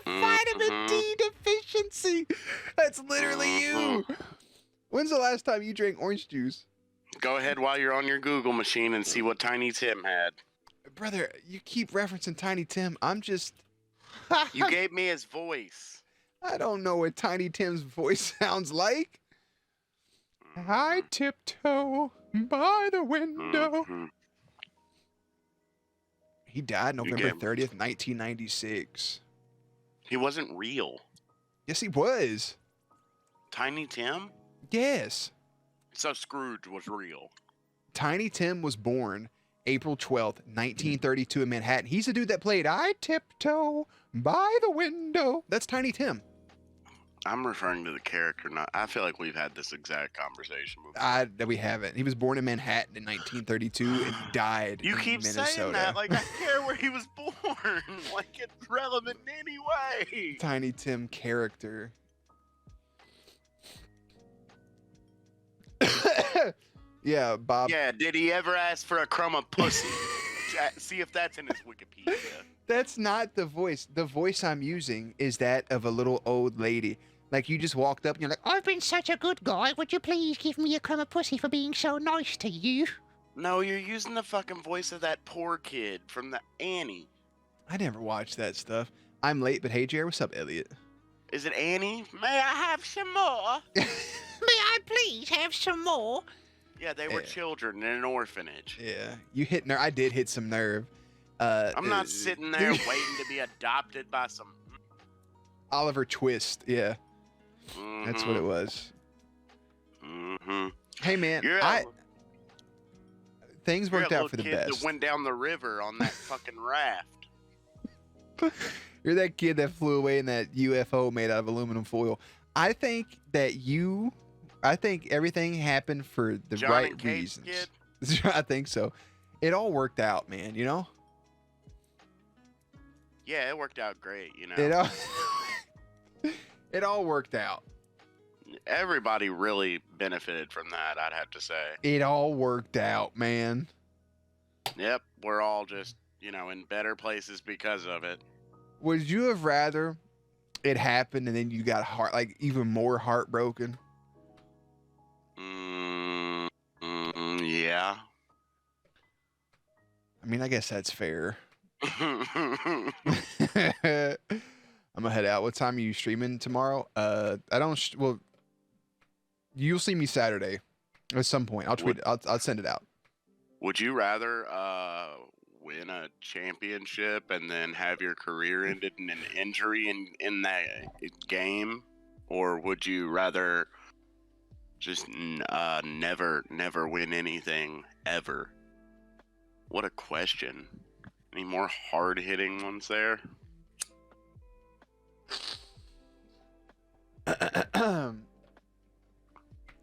vitamin D deficiency. That's literally you. When's the last time you drank orange juice? Go ahead while you're on your Google machine and see what Tiny Tim had. Brother, you keep referencing Tiny Tim. I'm just... You gave me his voice. I don't know what Tiny Tim's voice sounds like. I tiptoe by the window. He died November 30th, 1996. He wasn't real. Yes, he was. Tiny Tim? Yes. So Scrooge was real. Tiny Tim was born April 12th, 1932 in Manhattan. He's the dude that played I Tiptoe by the Window. That's Tiny Tim. I'm referring to the character, not. I feel like we've had this exact conversation before. We haven't. He was born in Manhattan in 1932 and died in keep Minnesota. Saying that like I care where he was born. Like it's relevant in any way. Tiny Tim character. Yeah, Bob. Yeah, did he ever ask for a crumb of pussy? See if that's in his Wikipedia. That's not the voice. The voice I'm using is that of a little old lady. Like you just walked up and you're like, I've been such a good guy. Would you please give me a crumb of pussy for being so nice to you? No, you're using the fucking voice of that poor kid from the Annie. I never watched that stuff. I'm late, but hey, Jared, what's up, Elliot? Is it Annie? May I have some more? May I please have some more? Yeah, they were Yeah. children in an orphanage. Yeah, you hit nerve. I did hit some nerve. I'm not sitting there waiting to be adopted by some. Oliver Twist. Yeah, that's what it was. Mm-hmm. Hey, man, You're things worked out for the kid best. that went down the river on that fucking raft. You're that kid that flew away in that UFO made out of aluminum foil. I think everything happened for the John right and Kate's reasons. kid? I think so. It all worked out, man. You know. Yeah, it worked out great. You know, It all worked out. everybody really benefited from that. I'd have to say. It all worked out, man. Yep, we're all just in better places because of it. Would you have rather it happened and then you got even more heartbroken? Yeah. I mean, I guess that's fair. I'm gonna head out. What time are you streaming tomorrow? Well, you'll see me Saturday at some point. I'll tweet it. I'll send it out. Would you rather win a championship and then have your career ended in an injury in that game, or would you rather just never win anything ever? What a question. Any more hard-hitting ones there?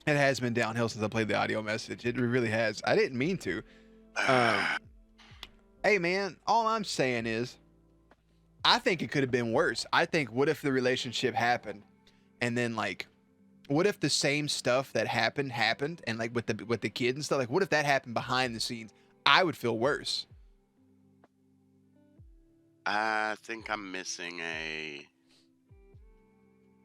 It has been downhill since I played the audio message. It really has. I didn't mean to. Hey, man, all I'm saying is I think it could have been worse. I think what if the relationship happened and then what if the same stuff that happened and with the kid and stuff, what if that happened behind the scenes? I would feel worse. I think I'm missing a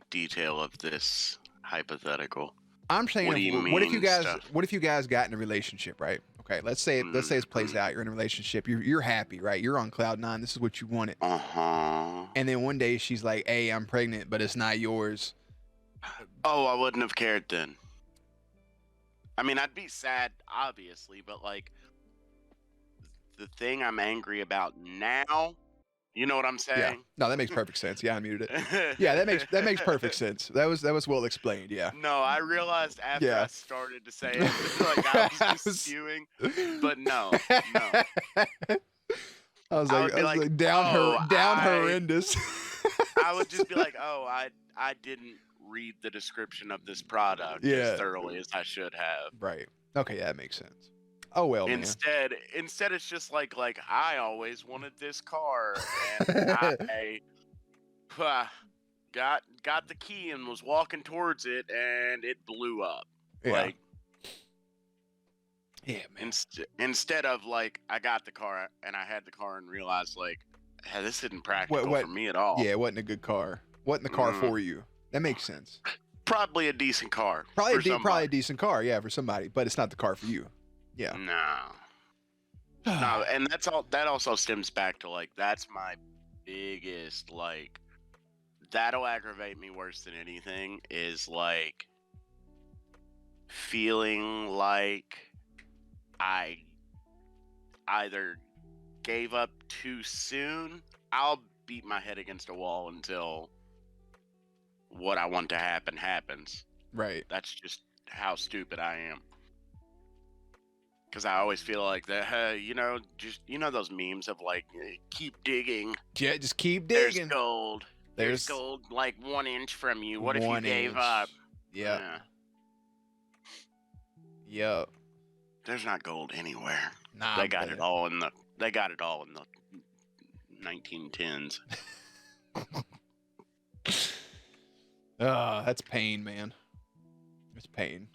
detail of this hypothetical. I'm saying, What do you what if you mean, guys, stuff? what if you guys got in a relationship, right? Okay, let's say it plays out. You're in a relationship. You're happy, right? You're on cloud nine. This is what you wanted. Uh-huh. And then one day she's like, "Hey, I'm pregnant, but it's not yours." Oh, I wouldn't have cared then. I mean, I'd be sad, obviously, but the thing I'm angry about now, you know what I'm Yeah. saying? No, that makes perfect sense. Yeah, I muted it. Yeah, that makes perfect sense. That was well explained. Yeah. No, I realized after Yeah. I started to say it, I was just spewing. But no. I was I like, would be like, "Oh, horrendous. I would just be like, oh, I didn't read the description of this product Yeah. as thoroughly as I should have. Right. Okay, yeah, that makes sense. Oh well, man. Instead, it's just like I always wanted this car, and I got the key and was walking towards it, and it blew up. Yeah. Yeah, man. Instead of I got the car and I had the car and realized hey, this isn't practical What- for me at all. Yeah, it wasn't a good car. Wasn't the car for you. That makes sense. Probably a decent car. Probably for probably a somebody. decent car, yeah, for somebody, but it's not the car for you. Yeah. No, and that's all. That also stems back to that's my biggest that'll aggravate me worse than anything is feeling like I either gave up too soon. I'll beat my head against a wall until what I want to happen happens. Right. That's just how stupid I am. Because I always feel like that, just those memes of keep digging. Yeah, just keep There's digging. gold. There's gold 1 inch from you. What if you 1 gave inch. up? Yeah. Yep. There's not gold anywhere. Nah. They got it all in the 1910s. That's pain, man. It's pain.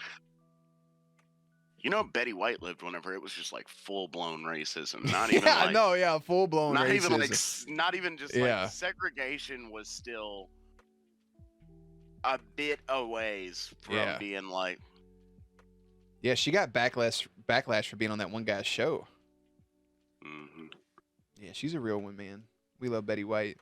You know, Betty White lived whenever it was just like full blown racism. Not even Yeah, like, no, yeah, full blown not racism. even like, not even just Yeah. like segregation was still a bit a ways from Yeah. being like, Yeah, she got backlash for being on that one guy's show. mhm. Yeah, she's a real one, man. We love Betty White.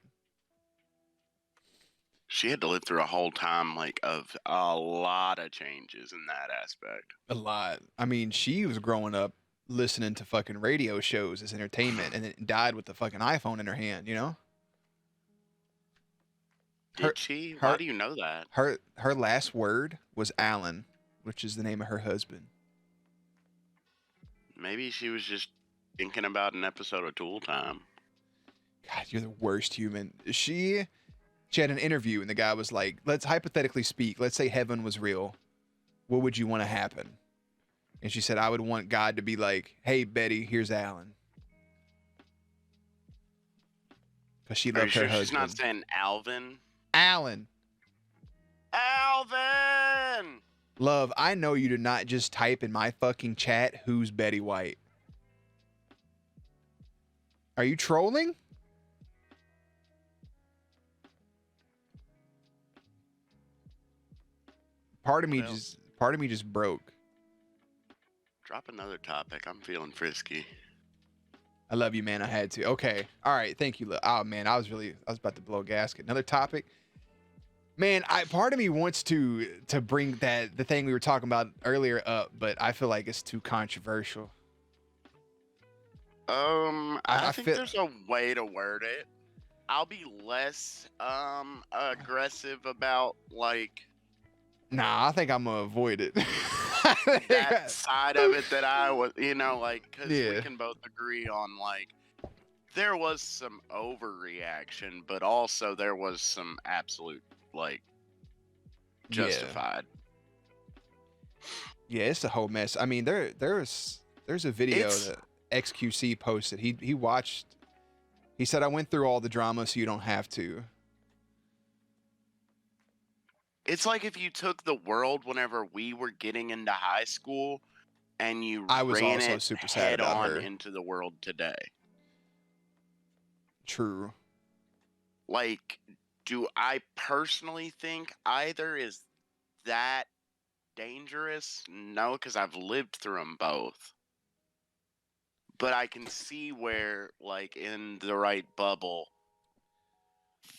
She had to live through a whole time like of a lot of changes in that aspect. A lot. I mean, she was growing up listening to fucking radio shows as entertainment, and then died with the fucking iPhone in her hand. You know. Did she? Why do you know that? Her last word was Alan, which is the name of her husband. Maybe she was just thinking about an episode of Tool Time. God, you're the worst human. She had an interview, and the guy was like, let's hypothetically speak. Let's say heaven was real. What would you want to happen? And she said, I would want God to be like, hey, Betty, here's Alan. Because she loved her husband. She's not saying Alvin? Alan. Alvin! Love, I know you did not just type in my fucking chat, who's Betty White? Are you trolling? Part of me just broke. Drop another topic. I'm feeling frisky. I love you, man. I had to. Okay. All right. Thank you. Oh man, I was about to blow a gasket. Another topic. Man, part of me wants to bring the thing we were talking about earlier up, but I feel like it's too controversial. I think there's a way to word it. I'll be less aggressive about like Nah, I think I'm gonna avoid it. that side of it that I was, like, because Yeah. we can both agree on, like, there was some overreaction, but also there was some absolute, like, justified. Yeah, it's a whole mess. I mean, there's a video that XQC posted. He watched. He said, I went through all the drama so you don't have to. It's like if you took the world whenever we were getting into high school and you I was ran also it super sad head about on her. into the world today. True. Like, do I personally think either is that dangerous? No, because I've lived through them both. But I can see where, like, in the right bubble,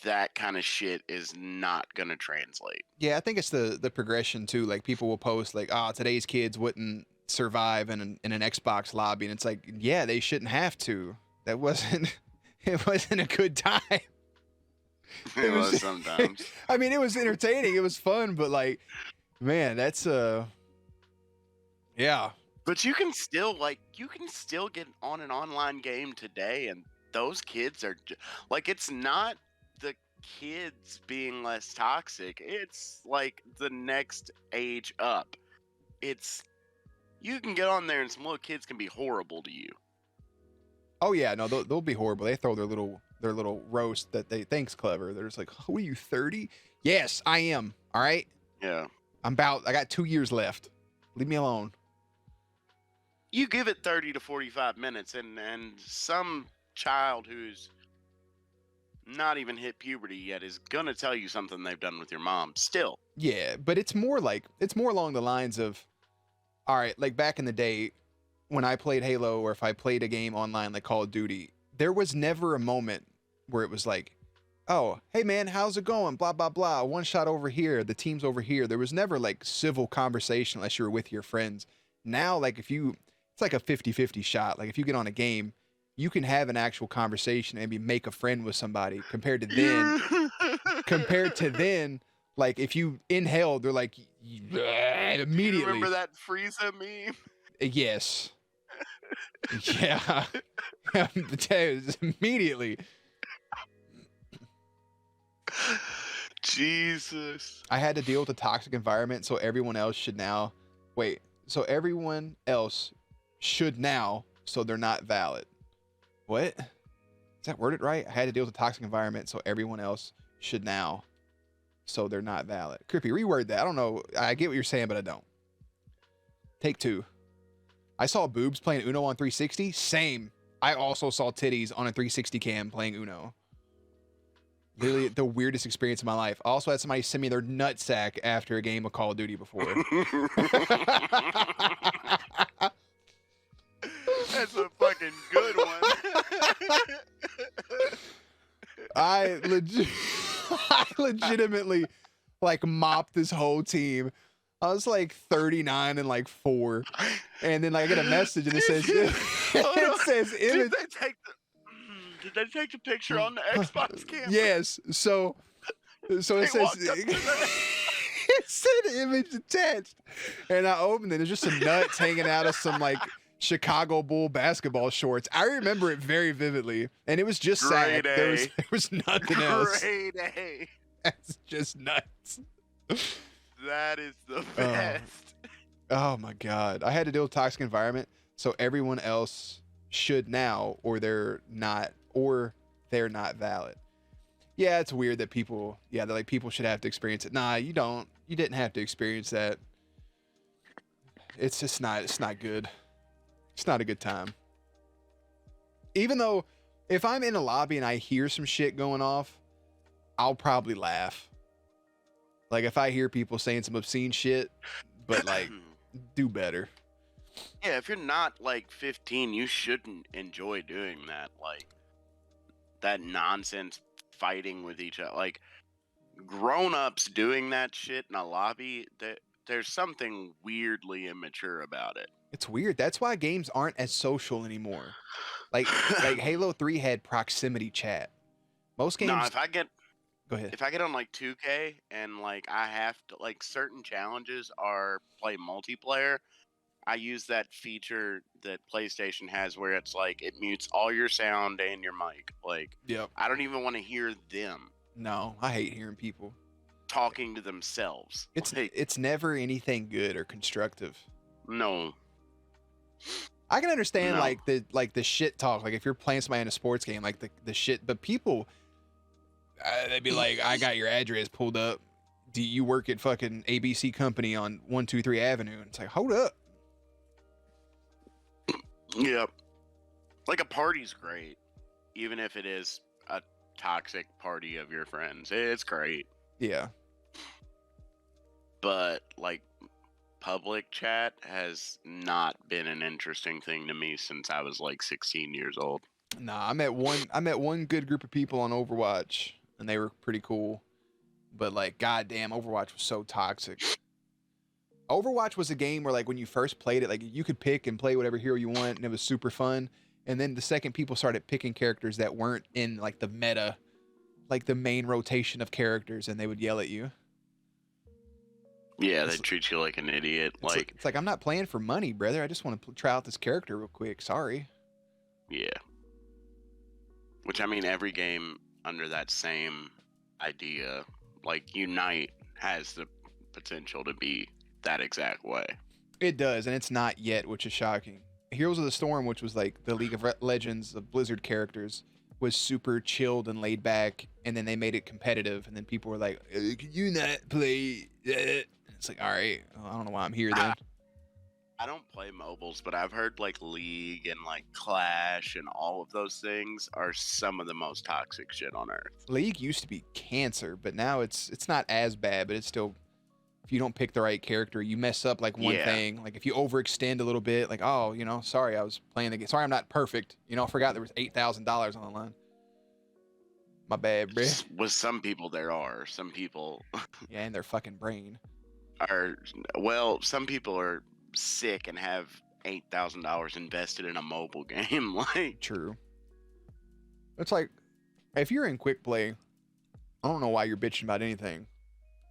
that kind of shit is not going to translate. Yeah, I think it's the progression too. Like people will post like, today's kids wouldn't survive in an Xbox lobby. And it's like, yeah, they shouldn't have to. It wasn't a good time. It was sometimes. I mean, it was entertaining. It was fun, but like, man, that's yeah. But you can still get on an online game today, and those kids are like, it's not the kids being less toxic. It's like the next age up. It's you can get on there, and some little kids can be horrible to you. Oh yeah, no, they'll be horrible. They throw their little roast that they think's clever. They're just like, oh, what are you, 30? Yes, I am. All right. Yeah. I got 2 years left. Leave me alone. You give it 30 to 45 minutes, and some child who's not even hit puberty yet is gonna tell you something they've done with your mom. Still. Yeah, but it's more along the lines of, all right, like back in the day when I played Halo, or if I played a game online like Call of Duty, there was never a moment where it was like, oh, hey man, how's it going? Blah, blah, blah. One shot over here. The team's over here. There was never like civil conversation unless you were with your friends. Now, like it's like a 50-50 shot. Like if you get on a game, you can have an actual conversation and maybe make a friend with somebody compared to then, like if you inhale, they're like, immediately. You remember that Frieza meme? Yes. Yeah. Immediately. Jesus. I had to deal with a toxic environment, so everyone else should now. Wait. So everyone else should now, so they're not valid. What? Is that worded right? I had to deal with a toxic environment, so everyone else should now, so they're not valid. Crippy, reword that. I don't know. I get what you're saying, but I don't. Take two. I saw boobs playing Uno on 360. Same. I also saw titties on a 360 cam playing Uno. Literally the weirdest experience of my life. I also had somebody send me their nutsack after a game of Call of Duty before. That's a fucking good one. I legitimately like mopped this whole team. I was like 39 and like 4, and then like I get a message and it says it says image. Did they take the picture on the Xbox camera? Yes. So it says it said image attached, and I opened it. It's just some nuts hanging out of some like Chicago Bull basketball shorts. I remember it very vividly, and it was just sad. There was nothing else. Grade A. That's just nuts. That is the best. Oh my god. I had to deal with toxic environment, so everyone else should now, or they're not valid. Yeah, it's weird that people should have to experience it. Nah, you don't. You didn't have to experience that. It's just not, it's not good. It's not a good time. Even though if I'm in a lobby and I hear some shit going off, I'll probably laugh. Like if I hear people saying some obscene shit, but like do better. Yeah, if you're not like 15, you shouldn't enjoy doing that. Like that nonsense fighting with each other. Like grown-ups doing that shit in a lobby, there's something weirdly immature about it. It's weird. That's why games aren't as social anymore. Like Halo 3 had proximity chat. Most games. No, if I get Go ahead. If I get on like 2K and like I have to like certain challenges are play multiplayer, I use that feature that PlayStation has where it's like it mutes all your sound and your mic. Like, Yep. I don't even want to hear them No, I hate hearing people talking to themselves. It's never anything good or constructive. No. I can understand No. like the shit talk. Like if you're playing somebody in a sports game, like the shit. But people, they'd be like, "I got your address pulled up. Do you work at fucking ABC Company on 123 Avenue?" And it's like, hold up. Yep. Like a party's great, even if it is a toxic party of your friends. It's great. Yeah. But like public chat has not been an interesting thing to me since I was like 16 years old. Nah, I met one good group of people on Overwatch, and they were pretty cool. But like, goddamn, Overwatch was so toxic. Overwatch was a game where like when you first played it, like you could pick and play whatever hero you want, and it was super fun. And then the second people started picking characters that weren't in like the meta, like the main rotation of characters, and they would yell at you. Yeah, they treat you like an idiot. It's like I'm not playing for money, brother. I just want to try out this character real quick. Sorry. Yeah. Which I mean, every game under that same idea, like Unite, has the potential to be that exact way. It does, and it's not yet, which is shocking. Heroes of the Storm, which was like the League of Legends of Blizzard characters, was super chilled and laid back, and then they made it competitive, and then people were like, "Can you not play?" It's like, all right, well, I don't know why I'm here then. I don't play mobiles, but I've heard like League and like Clash and all of those things are some of the most toxic shit on earth. League used to be cancer, but now it's not as bad, but it's still, if you don't pick the right character, you mess up like one thing. Like if you overextend a little bit, like, oh, you know, sorry, I was playing the game. Sorry, I'm not perfect. You know, I forgot there was $8,000 on the line. My bad, bruh. With some people, there are. Some people Yeah, and their fucking brain. are, well, some people are sick and have $8,000 invested in a mobile game. Like, True. It's like, if you're in quick play, I don't know why you're bitching about anything.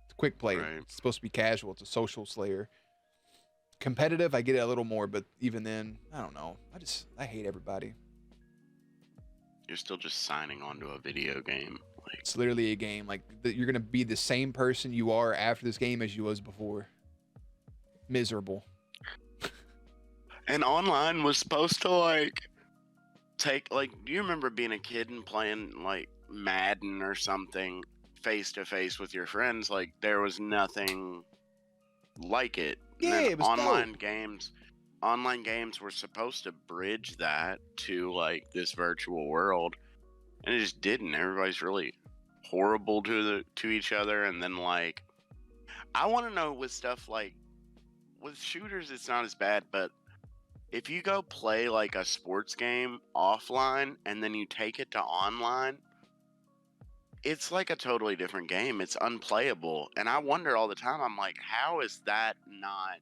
It's quick play. Right. It's supposed to be casual. It's a social slayer. Competitive, I get it a little more, but even then, I don't know. I hate everybody. you're still just signing on to a video game. Like, It's literally a game. Like, you're going to be the same person you are after this game as you was before. Miserable. and online was supposed to like take, like, do you remember being a kid and playing like Madden or something face to face with your friends? Like, there was nothing like it. And Yeah, then it was online dope. games online games were supposed to bridge that to like this virtual world, and it just didn't. Everybody's really horrible to each other, and then like I want to know with stuff like with shooters, it's not as bad, but if you go play like a sports game offline and then you take it to online, it's like a totally different game. It's unplayable. And I wonder all the time, I'm like, how is that not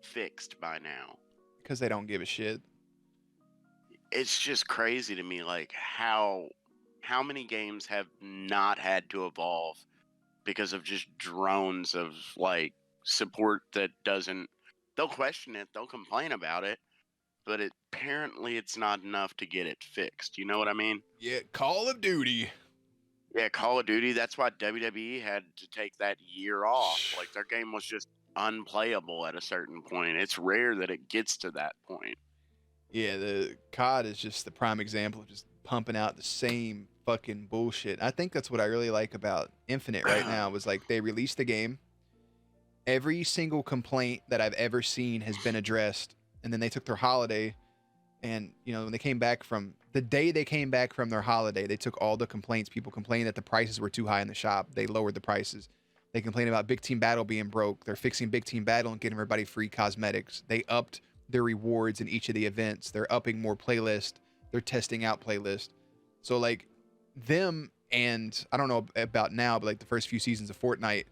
fixed by now? Because they don't give a shit. It's just crazy to me, like how many games have not had to evolve because of just drones of like support that doesn't. They'll question it, they'll complain about it, but apparently it's not enough to get it fixed. You know what I mean? Yeah, Call of Duty. Yeah, Call of Duty, that's why WWE had to take that year off. Like, their game was just unplayable at a certain point. It's rare that it gets to that point. Yeah, the COD is just the prime example of just pumping out the same fucking bullshit. I think that's what I really like about Infinite right now was like they released the game. Every single complaint that I've ever seen has been addressed. And then they took their holiday and, you know, when they came back from the day they came back from their holiday, they took all the complaints. People complained that the prices were too high in the shop. They lowered the prices. They complained about Big Team Battle being broke. They're fixing Big Team Battle and getting everybody free cosmetics. They upped their rewards in each of the events. They're upping more playlist. They're testing out playlist. So like them, and I don't know about now, but like the first few seasons of Fortnite,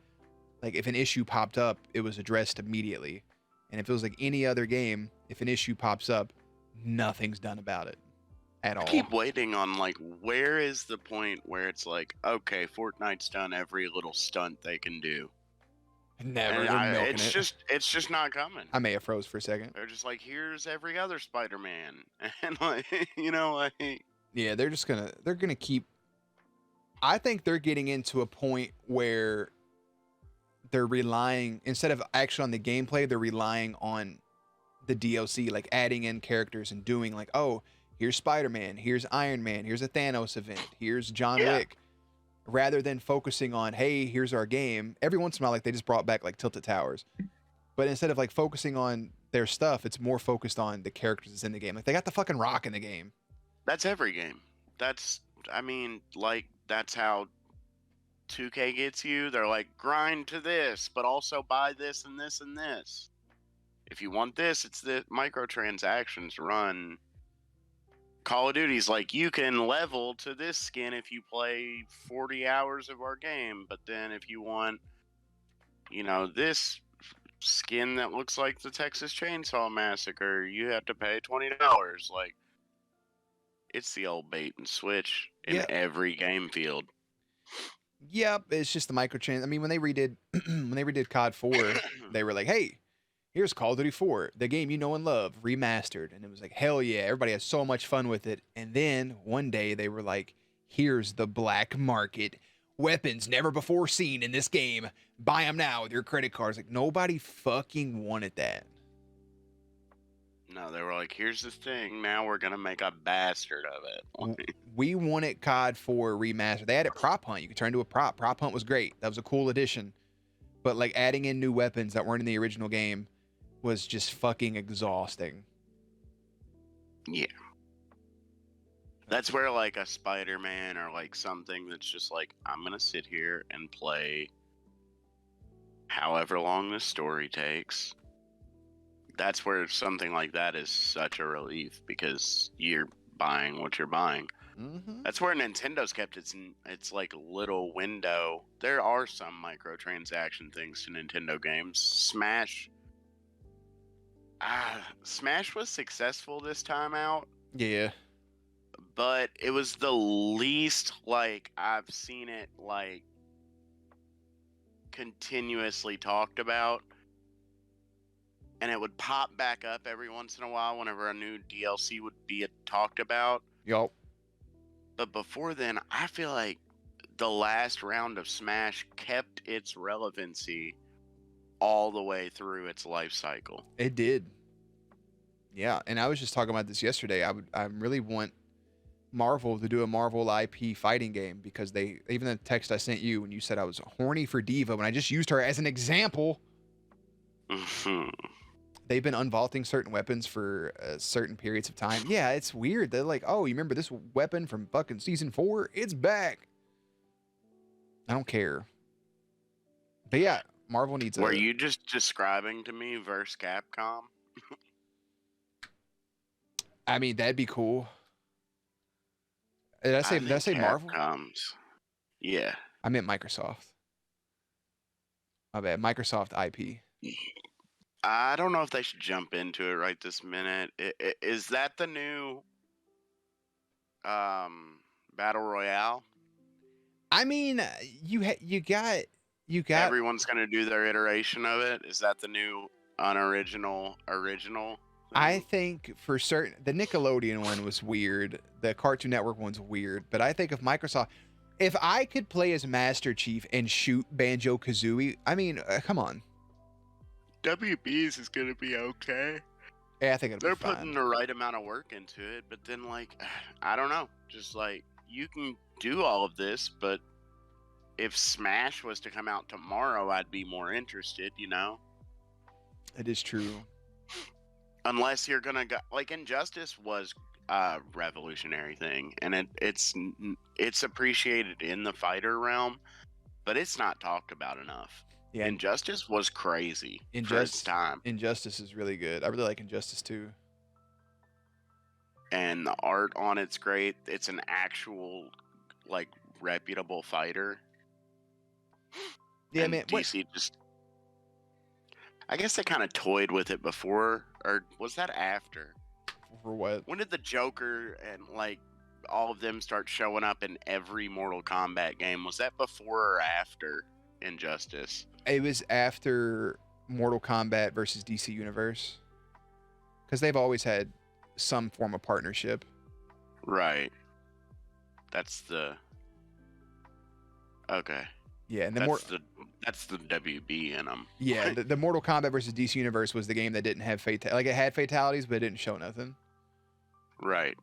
like if an issue popped up, it was addressed immediately. And if it was like any other game, if an issue pops up, nothing's done about it at all. I keep waiting on like, where is the point where it's like, okay, Fortnite's done every little stunt they can do. Never. And They're milking it's just not coming. I may have froze for a second. They're just like, here's every other Spider-Man, and like, you know, like, Yeah, they're gonna keep. I think they're getting into a point where they're relying, instead of actually on the gameplay, they're relying on the DLC, like adding in characters and doing like, oh, here's Spider-Man, here's Iron Man, here's a Thanos event, here's John Wick, rather than focusing on, hey, here's our game. Every once in a while, like they just brought back like Tilted Towers, but instead of like focusing on their stuff, it's more focused on the characters that's in the game. Like they got the fucking Rock in the game. that's every game. I mean, like, that's how 2K gets you. They're like, grind to this, but also buy this and this and this. If you want this, it's the microtransactions run. Call of Duty's like, you can level to this skin if you play 40 hours of our game, but then if you want, you know, this skin that looks like the Texas Chainsaw Massacre, you have to pay $20. Like, it's the old bait and switch in every game field. Yep, it's just the microtrans. I mean, when they redid COD 4, they were like, hey, here's Call of Duty 4, the game you know and love, remastered. And it was like, hell yeah, everybody has so much fun with it. And then one day they were like, here's the black market. Weapons never before seen in this game. Buy them now with your credit cards. Like, nobody fucking wanted that. No, they were like, here's the thing, now we're going to make a bastard of it. We wanted COD 4 remastered. They added Prop Hunt. You could turn to a prop. Prop Hunt was great. That was a cool addition. But like adding in new weapons that weren't in the original game was just fucking exhausting. Yeah. That's where like a Spider-Man or like something that's just like, I'm going to sit here and play however long the story takes. That's where something like that is such a relief because you're buying what you're buying. Mm-hmm. That's where Nintendo's kept its like little window. There are some microtransaction things to Nintendo games. Smash was successful this time out, Yeah. but it was the least like I've seen it like continuously talked about. And it would pop back up every once in a while whenever a new DLC would be talked about. Yup. But before then, I feel like the last round of Smash kept its relevancy all the way through its life cycle. It did. Yeah, and I was just talking about this yesterday. I really want Marvel to do a Marvel IP fighting game because they, even the text I sent you when you said I was horny for Diva, when I just used her as an example. they've been unvaulting certain weapons for certain periods of time. Yeah, it's weird. They're like, oh, you remember this weapon from fucking season 4? It's back. I don't care. But yeah, Marvel needs Were you just describing to me versus Capcom? I mean, that'd be cool. Did I say Marvel? Capcom's. Yeah. I meant Microsoft. My bad. Microsoft IP. I don't know if they should jump into it right this minute. Is that the new Battle Royale? I mean, you got Everyone's gonna do their iteration of it. Is that the new unoriginal original? I think for certain the Nickelodeon one was weird. The Cartoon Network one's weird. But I think if I could play as Master Chief and shoot Banjo-Kazooie, I mean, come on. WB's is gonna be okay. Yeah, I think it'll They're be fine. putting the right amount of work into it, but then like, I don't know. Just like you can do all of this, but if Smash was to come out tomorrow, I'd be more interested. You know. It is true. Unless you're gonna go like Injustice was a revolutionary thing, and it's appreciated in the fighter realm, but it's not talked about enough. Yeah, Injustice was crazy for its time, Injustice is really good. I really like Injustice too. and the art on it's great. It's an actual like reputable fighter. Yeah, and man. DC just. I guess they kind of toyed with it before, or was that after? For what? When did the Joker and like all of them start showing up in every Mortal Kombat game? Was that before or after Injustice? It was after Mortal Kombat versus DC Universe. Because they've always had some form of partnership. Right. That's the. Okay. Yeah, and that's the WB in them. Yeah, the Mortal Kombat versus DC Universe was the game that didn't have it had fatalities, but it didn't show nothing. Right.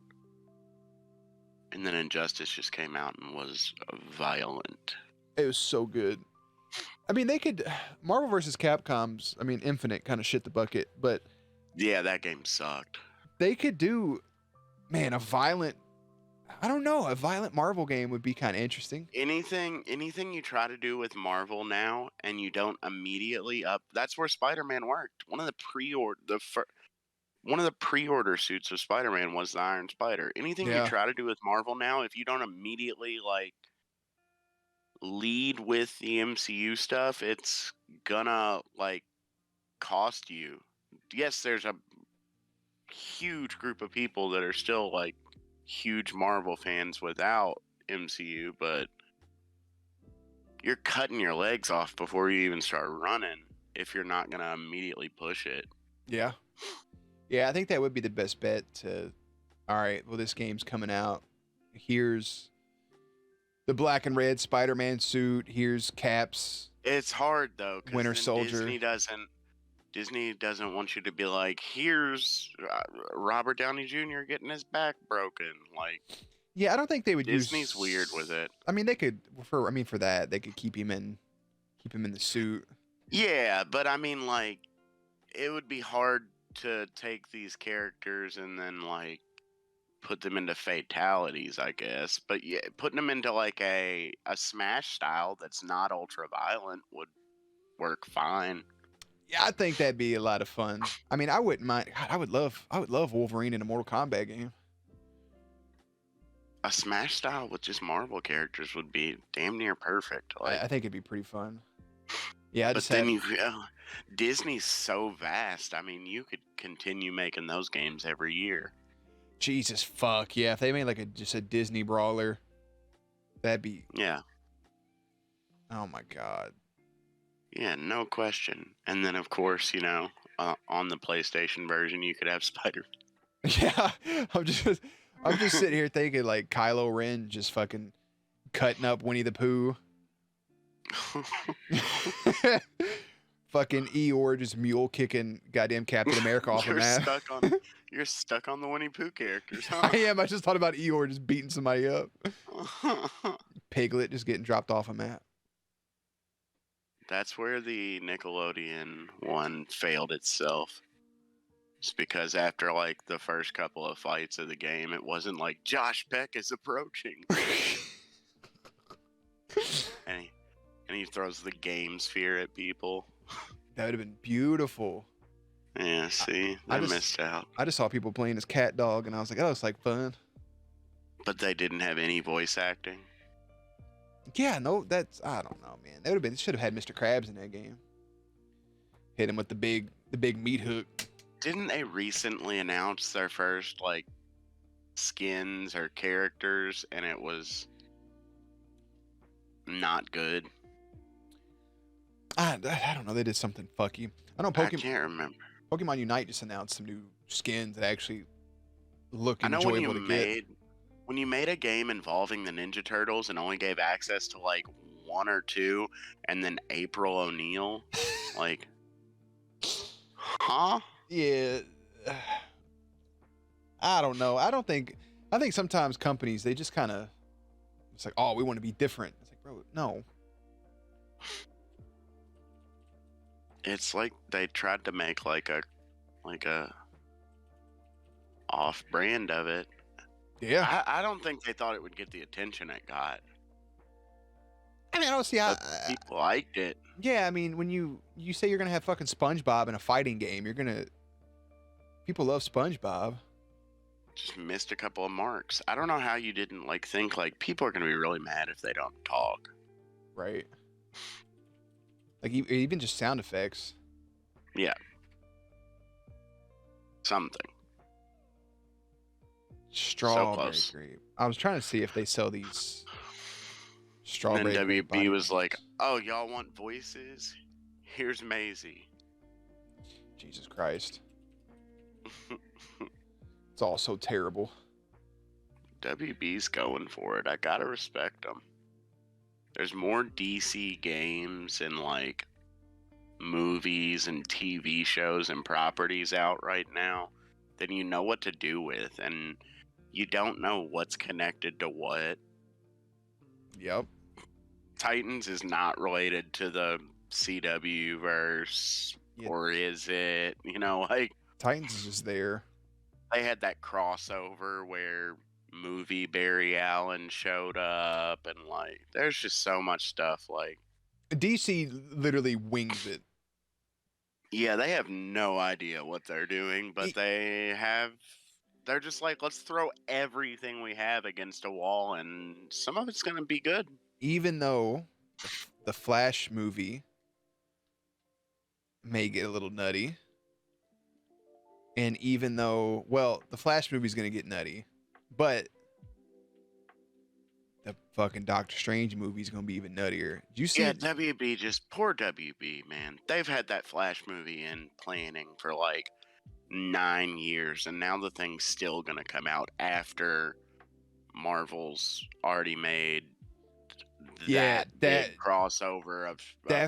And then Injustice just came out and was violent. It was so good. I mean, Marvel versus Capcom's, Infinite kind of shit the bucket, but Yeah, that game sucked. they could do, man, a violent Marvel game would be kind of interesting. Anything you try to do with Marvel now and you don't immediately up, that's where Spider-Man worked. One of the pre-order suits of Spider-Man was the Iron Spider. Anything Yeah. you try to do with Marvel now, if you don't immediately like lead with the MCU stuff, it's gonna like cost you. Yes, there's a huge group of people that are still like huge Marvel fans without MCU, but you're cutting your legs off before you even start running if you're not gonna immediately push it. Yeah. Yeah, I think that would be the best bet all right, well, this game's coming out. Here's the black and red Spider-Man suit. Here's Cap's. It's hard though, 'cause Winter then Soldier. Disney doesn't want you to be like, here's Robert Downey Jr. getting his back broken. Like, Yeah, I don't think they would Disney's weird with it. I mean, they could for that, they could keep him in the suit. Yeah, but I mean, like, it would be hard to take these characters and then like put them into fatalities, I guess. But yeah, putting them into like a Smash style that's not ultra violent would work fine. Yeah, I think that'd be a lot of fun. I mean, I wouldn't mind. God, I would love Wolverine in a Mortal Kombat game. A Smash style with just Marvel characters would be damn near perfect. Like, I think it'd be pretty fun. Yeah, but then Disney's so vast. I mean, you could continue making those games every year. Jesus fuck yeah! If they made like just a Disney brawler, that'd be. Yeah. Oh my god. Yeah, no question. And then, of course, on the PlayStation version, you could have Spider. Yeah, I'm just sitting here thinking like Kylo Ren just fucking cutting up Winnie the Pooh. Fucking Eeyore just mule kicking goddamn Captain America off the map. You're stuck on the Winnie Pooh characters, huh? I am. I just thought about Eeyore just beating somebody up. Piglet just getting dropped off a map. That's where the Nickelodeon one failed itself. It's because after like the first couple of fights of the game, it wasn't like Josh Peck is approaching, and he throws the game sphere at people. That would have been beautiful. Yeah, see, I they just- missed out. I just saw people playing as Cat Dog, and I was like, oh, it's like fun. But they didn't have any voice acting. Yeah, no, that's I don't know, man. That would have been. Should have had Mr. Krabs in that game. Hit him with the big meat hook. Didn't they recently announce their first like skins or characters, and it was not good? I don't know. They did something fucky. I know I can't remember. Pokemon Unite just announced some new skins that actually look I know when enjoyable you to get. made a game involving the Ninja Turtles and only gave access to like one or two, and then April O'Neil, like, huh? Yeah, I don't know. I think sometimes companies they just kind of it's like, oh, we want to be different. It's like, bro, no. It's like they tried to make like a off brand of it. Yeah. I don't think they thought it would get the attention it got. I mean, I don't see how. But people liked it. Yeah, I mean, when you say you're gonna have fucking SpongeBob in a fighting game, people love SpongeBob. Just missed a couple of marks. I don't know how you didn't like think like people are gonna be really mad if they don't talk. Right. Like even just sound effects. Yeah. Something. Strawberry close. grape. I was trying to see if they sell these And strawberry. then grape WB body was like, ones. "Oh, y'all want voices? Here's Maisie." Jesus Christ. It's all so terrible. WB's going for it. I gotta respect them. There's more DC games and like movies and TV shows and properties out right now than you know what to do with, and you don't know what's connected to what. Yep. Titans is not related to the CW verse, Yeah. or is it? You know, like Titans is just there. they had that crossover where movie Barry Allen showed up, and like there's just so much stuff. Like, DC literally wings it. yeah, they have no idea what they're doing, but they're just like, let's throw everything we have against a wall, and some of it's gonna be good. Even though the Flash movie may get a little nutty. And even though, well, the Flash movie's going to get nutty, but the fucking Doctor Strange movie's going to be even nuttier. Did you see Yeah, WB, just poor WB, man. They've had that Flash movie in planning for like 9 years, and now the thing's still gonna come out after Marvel's already made that big crossover of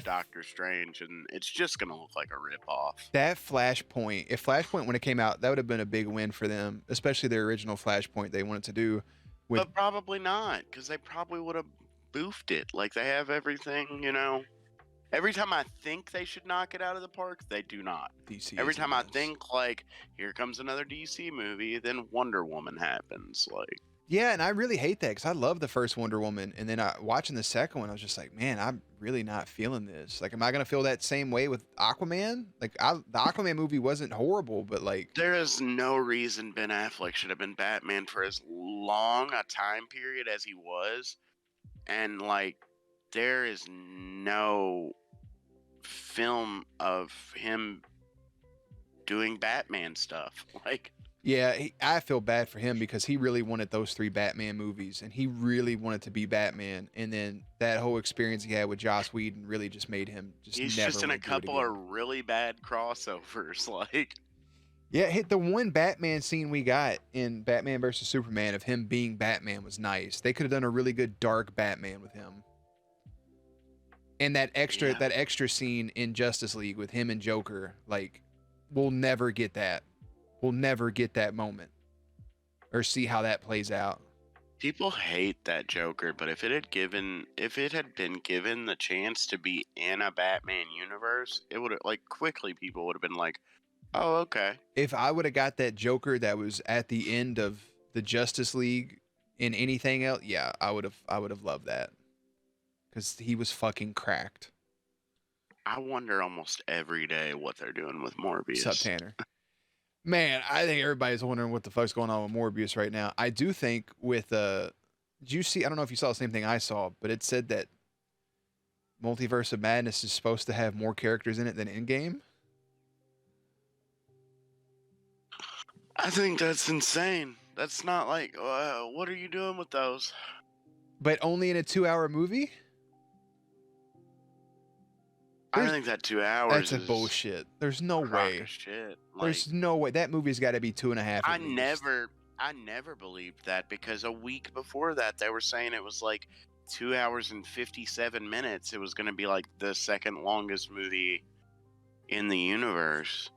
Doctor Strange, and it's just gonna look like a ripoff. That Flashpoint, if Flashpoint when it came out, that would have been a big win for them, especially their original Flashpoint they wanted to do. But probably not, because they probably would have boofed it. Like they have everything, you know. Every time I think they should knock it out of the park, they do not. DC. Every time I think like, here comes another DC movie, then Wonder Woman happens. Like, yeah, and I really hate that because I love the first Wonder Woman, and then watching the second one, I was just like, man, I'm really not feeling this. Like, am I gonna feel that same way with Aquaman? Like, the Aquaman movie wasn't horrible, but like, there is no reason Ben Affleck should have been Batman for as long a time period as he was, and like, there is no film of him doing Batman stuff. Like, yeah, I feel bad for him because he really wanted those 3 Batman movies, and he really wanted to be Batman. And then that whole experience he had with Joss Whedon really just made him he's never just in a wanna do it couple again. of really bad crossovers. Like, Yeah, hit the one Batman scene we got in Batman versus Superman of him being Batman was nice. They could have done a really good dark Batman with him. And that extra scene in Justice League with him and Joker, like, we'll never get that. We'll never get that moment or see how that plays out. people hate that Joker, but if it had been given the chance to be in a Batman universe, it would have, like, quickly people would have been like, Oh, okay. If I would have got that Joker that was at the end of the Justice League in anything else, yeah, I would have loved that. Because he was fucking cracked. I wonder almost every day what they're doing with What's up, Morbius. Tanner? Man, I think everybody's wondering what the fuck's going on with Morbius right now. I do think with did you see? I don't know if you saw the same thing I saw, but it said that Multiverse of Madness is supposed to have more characters in it than Endgame. I think that's insane. That's not like, what are you doing with those? But only in a 2-hour movie? I There's- think that 2 hours That's a is bullshit. There's no crock way. of shit. Like, There's no way. That movie's got to be 2.5. I at least. never believed that, because a week before that they were saying it was like 2 hours and 57 minutes. It was going to be like the second longest movie in the universe.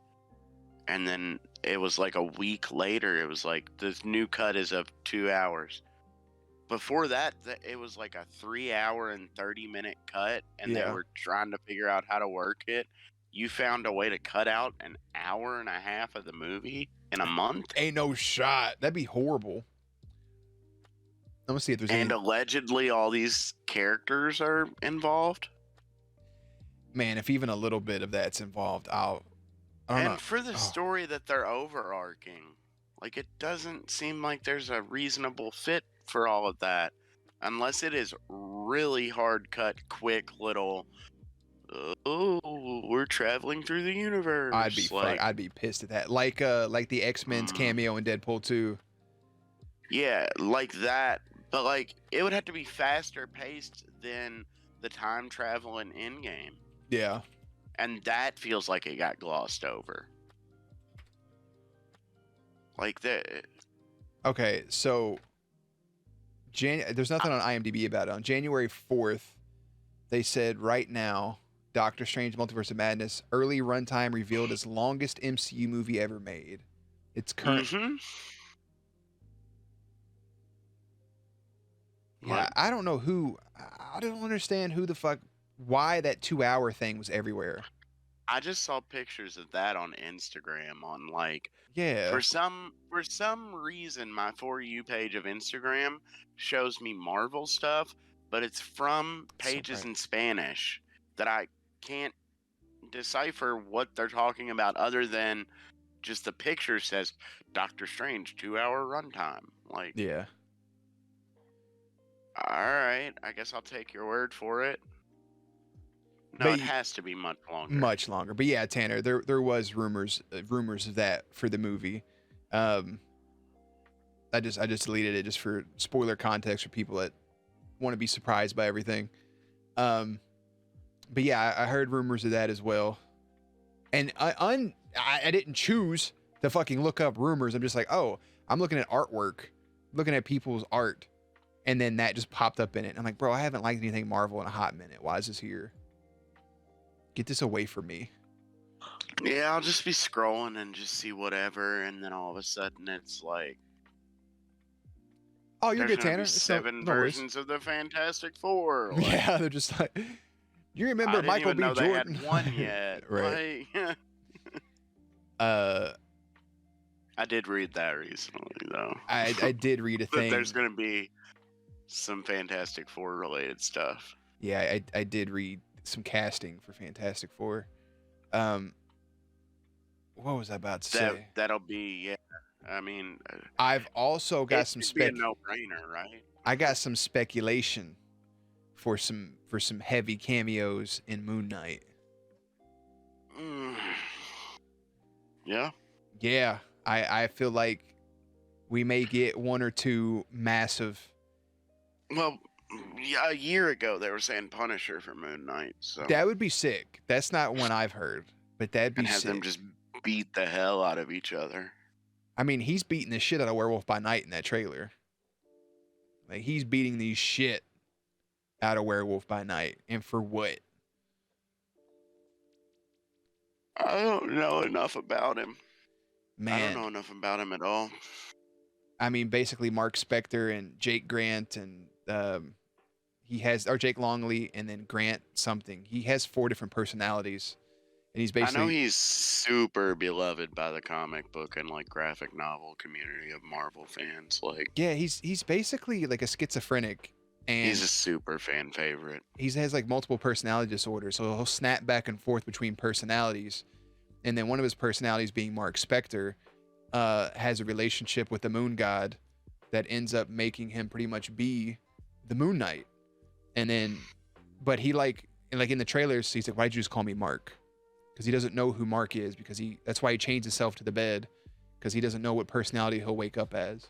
And then it was like a week later, it was like this new cut is of 2 hours. Before that, it was like a 3 hour and 30-minute cut, and Yeah. they were trying to figure out how to work it. You found a way to cut out an hour and a half of the movie in a month? Ain't no shot. That'd be horrible. I'm gonna see if there's And any. allegedly all these characters are involved. Man, if even a little bit of that's involved, I don't And know. for the Oh. story that they're overarching, like, it doesn't seem like there's a reasonable fit for all of that, unless it is really hard cut, quick little, oh, we're traveling through the universe. I'd be pissed at that. Like the X-Men's Mm. cameo in Deadpool 2. Yeah, like that. But like, it would have to be faster paced than the time travel in Endgame, Yeah. and that feels like it got glossed over. Like that. Okay, so there's nothing on IMDb about it. On January 4th, they said right now, Doctor Strange Multiverse of Madness, early runtime revealed as longest MCU movie ever made. It's current. Mhm. Yeah, I don't know who. I don't understand who the fuck. Why that 2-hour thing was everywhere. I just saw pictures of that on Instagram on like Yeah. for some reason my For You page of Instagram shows me Marvel stuff, but it's from So pages right. in Spanish that I can't decipher what they're talking about, other than just the picture says Doctor Strange 2-hour runtime. Like, Yeah. all right, I guess I'll take your word for it. No, But it has to be much longer. Much longer. But yeah, Tanner, there was rumors of that for the movie. I just deleted it just for spoiler context for people that want to be surprised by everything. But yeah, I heard rumors of that as well. And I didn't choose to fucking look up rumors. I'm just like, oh, I'm looking at artwork, looking at people's art, and then that just popped up in it. I'm like, bro, I haven't liked anything Marvel in a hot minute. Why is this here? Get this away from me. Yeah, I'll just be scrolling and just see whatever, and then all of a sudden it's like, Oh, you're there's good, gonna Tanner. be It's no- 7 no worries. versions of the Fantastic Four. Like, Yeah, they're just like, you I remember didn't Michael even B. know Jordan? they had one yet. Right. Like, I I did read that recently, though. I did read a That thing. there's gonna be some Fantastic Four related stuff. Yeah, I did read some casting for Fantastic Four. What was I about to say? That'll be, yeah. I mean, I've also got some be a no-brainer, right? I got some speculation for some heavy cameos in Moon Knight. Mm. Yeah. Yeah, I feel like we may get one or two massive. Well, yeah, a year ago they were saying Punisher for Moon Knight, so That would be sick. That's not one I've heard, but that'd be and have sick. them just beat the hell out of each other. I mean, he's beating the shit out of Werewolf by Night in that trailer. Like, he's beating the shit out of Werewolf by Night. And for what? I don't know enough about him. I Man. don't know enough about him at all. I mean, basically Mark Spector and Jake Grant and Jake Longley and then Grant something. He has 4 different personalities. And he's I know basically he's super beloved by the comic book and like graphic novel community of Marvel fans. Like, Yeah, he's basically like a schizophrenic, and he's a super fan favorite. he has like multiple personality disorders, so he'll snap back and forth between personalities. And then one of his personalities, being Mark Spector, has a relationship with the Moon God that ends up making him pretty much be the Moon Knight. And then, but he like in the trailers, he's like, "Why'd you just call me Mark?" Because he doesn't know who Mark is, because that's why he chains himself to the bed, because he doesn't know what personality he'll wake up as.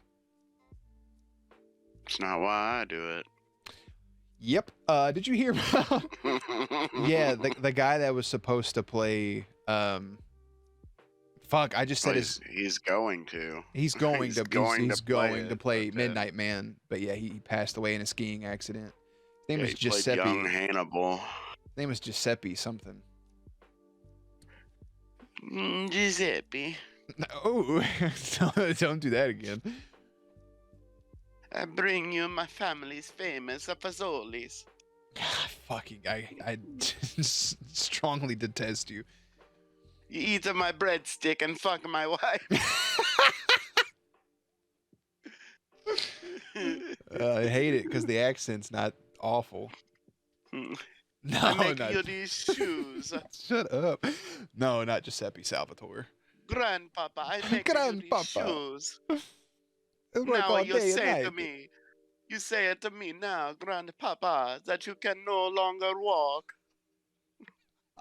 It's not why I do it. Yep. Did you hear about? Yeah, the guy that was supposed to play. Fuck, I just said he's going to. He's going He's to. going He's to play going to it, play but, Midnight Man. But yeah, he passed away in a skiing accident. His name Yeah, was he played Giuseppe. young Hannibal. His name was Giuseppe something. Giuseppe. Oh, don't do that again. I bring you my family's famous fazoli's. I strongly detest you. You eat my breadstick and fuck my wife. I hate it because the accent's not awful. I No, make not. you these shoes. Shut up. No, not Giuseppe Salvatore. Grandpapa, I make you Grandpapa. these shoes. It's like Now all you day and say to night. me, you say it to me now, Grandpapa, that you can no longer walk.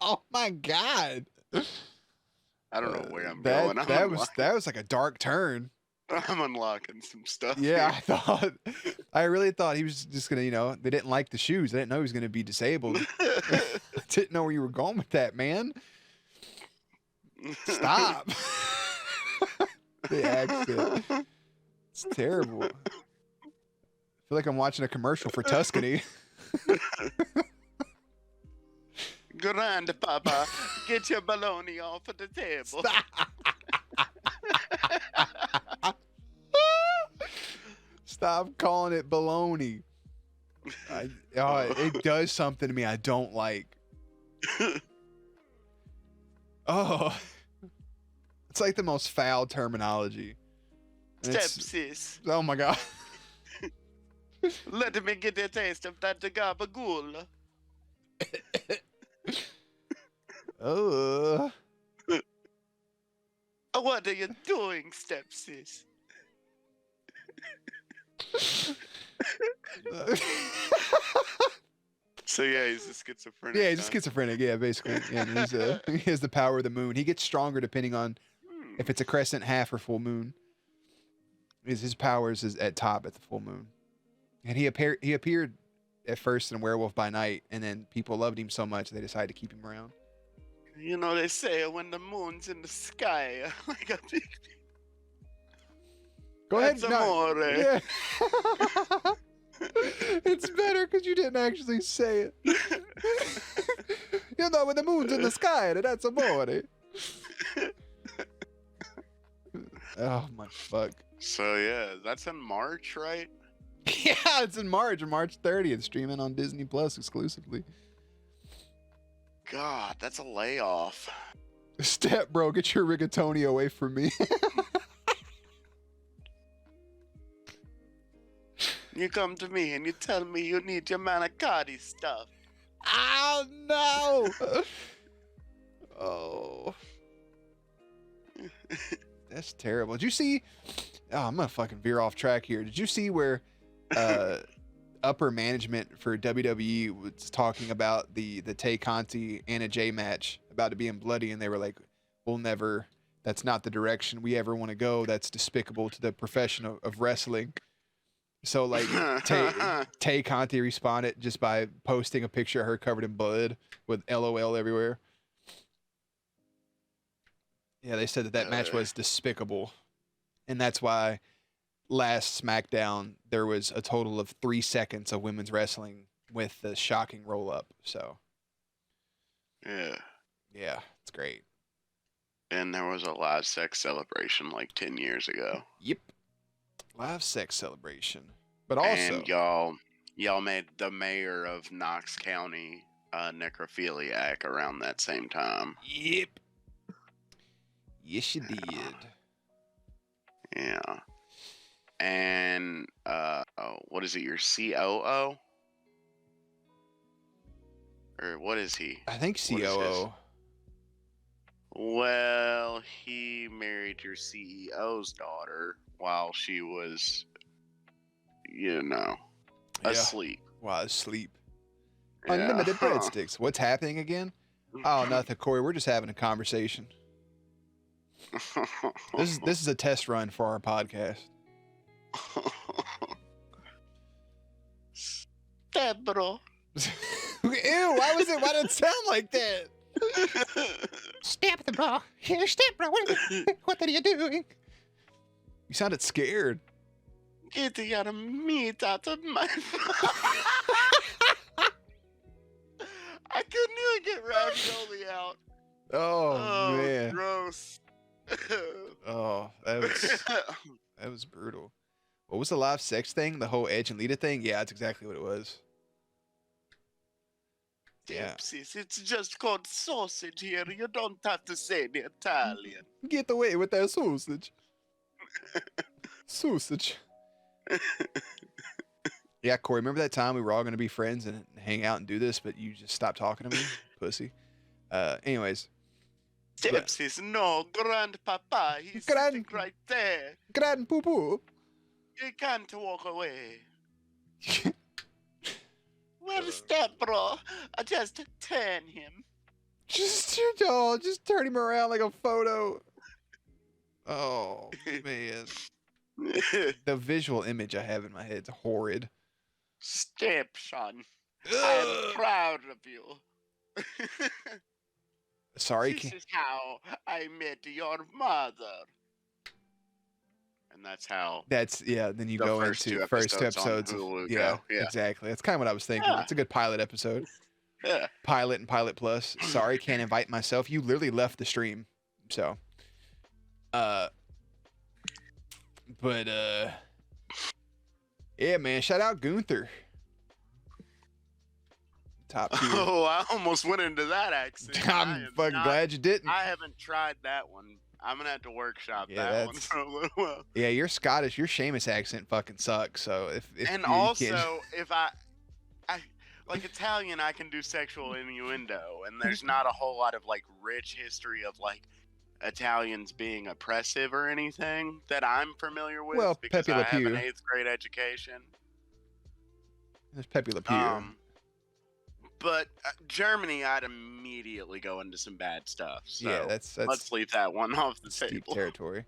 Oh my God. I don't know where I'm that, going. That was like a dark turn. I'm unlocking some stuff. Yeah, I really thought he was just gonna, they didn't like the shoes. I didn't know he was gonna be disabled. I didn't know where you were going with that, man. Stop. The accent. It's terrible. I feel like I'm watching a commercial for Tuscany. Grandpapa, get your baloney off of the table. Stop calling it baloney. It does something to me I don't like. Oh, it's like the most foul terminology. And Stepsis, oh my God. let me get a taste of that gabagool. Oh. What are you doing, stepsis? So yeah, he's a schizophrenic. Yeah, he's a schizophrenic. Yeah, basically. Yeah, and he has the power of the moon. He gets stronger depending on if it's a crescent, half, or full moon. His powers is at top at the full moon. And he appeared at first in Werewolf by Night, and then people loved him so much they decided to keep him around. You know, they say when the moon's in the sky, like a big. Go ahead. That's amore. Yeah. It's better because you didn't actually say it. You know, when the moon's in the sky, that's amore. Oh my fuck. So yeah, that's in March, right? Yeah, it's in March 30th, streaming on Disney Plus exclusively. God, that's a layoff. Step bro, get your rigatoni away from me. You come to me and you tell me you need your manicotti stuff. Oh no. Oh. That's terrible. Did you see? Oh, I'm gonna fucking veer off track here. Did you see where upper management for WWE was talking about the Tay Conti Anna Jay match about it being bloody, and they were like, "We'll never. That's not the direction we ever want to go. That's despicable to the profession of wrestling." So like Tay Conti responded just by posting a picture of her covered in blood with LOL everywhere. Yeah, they said that match was despicable. And that's why last SmackDown there was a total of 3 seconds of women's wrestling with the shocking roll up. So yeah, it's great. And there was a live sex celebration like 10 years ago. Yep. Live sex celebration. But also, and y'all made the mayor of Knox County necrophiliac around that same time. yep. Yes, you did. Yeah. And what is it? Your COO? Or what is he? I think What is his? COO. Well, he married your CEO's daughter while she was, Yeah. asleep. While asleep. Yeah. Unlimited breadsticks. What's happening again? Oh, nothing, Corey. We're just having a conversation. This is a test run for our podcast. Deborah. Ew, why did it sound like that? Step the bro. Here, step bro. What are you doing? You sounded scared. Get the other meat out of my I couldn't even get ravioli out. Oh, man. Gross. Oh, that was brutal. What was the live sex thing? The whole Edge and Lita thing? Yeah, that's exactly what it was. Yeah. Dipsies, it's just called sausage here. You don't have to say the Italian. Get away with that sausage. Sausage. Yeah, Corey, remember that time we were all going to be friends and hang out and do this, but you just stopped talking to me? Pussy. Anyways. Dipsies, no, grandpapa, he's sitting right there. Grand poo poo. You can't walk away. Where's Deborah? Just turn him. Just turn him around like a photo. Oh, man. The visual image I have in my head is horrid. Stepson, I'm proud of you. Sorry. This is how I met your mother. And that's how. Then you go into first two episodes. Yeah, exactly. That's kind of what I was thinking. Yeah. It's a good pilot episode. Yeah. Pilot and Pilot Plus. Sorry, can't invite myself. You literally left the stream. So, yeah, man. Shout out Gunther. Top tier. Oh, I almost went into that accent. I'm fucking glad you didn't. I haven't tried that one. I'm gonna have to workshop Yeah, that one for a little while. Yeah, your Scottish, your Seamus accent fucking sucks. So if And you also, can't- if I like Italian, I can do sexual innuendo, and there's not a whole lot of like rich history of like Italians being oppressive or anything that I'm familiar with. Well, because Pepe Le I have an Pew. 8th grade education. there's Pepe Le Pew. But Germany, I'd immediately go into some bad stuff. So Yeah, that's let's leave that one off the steep table. territory.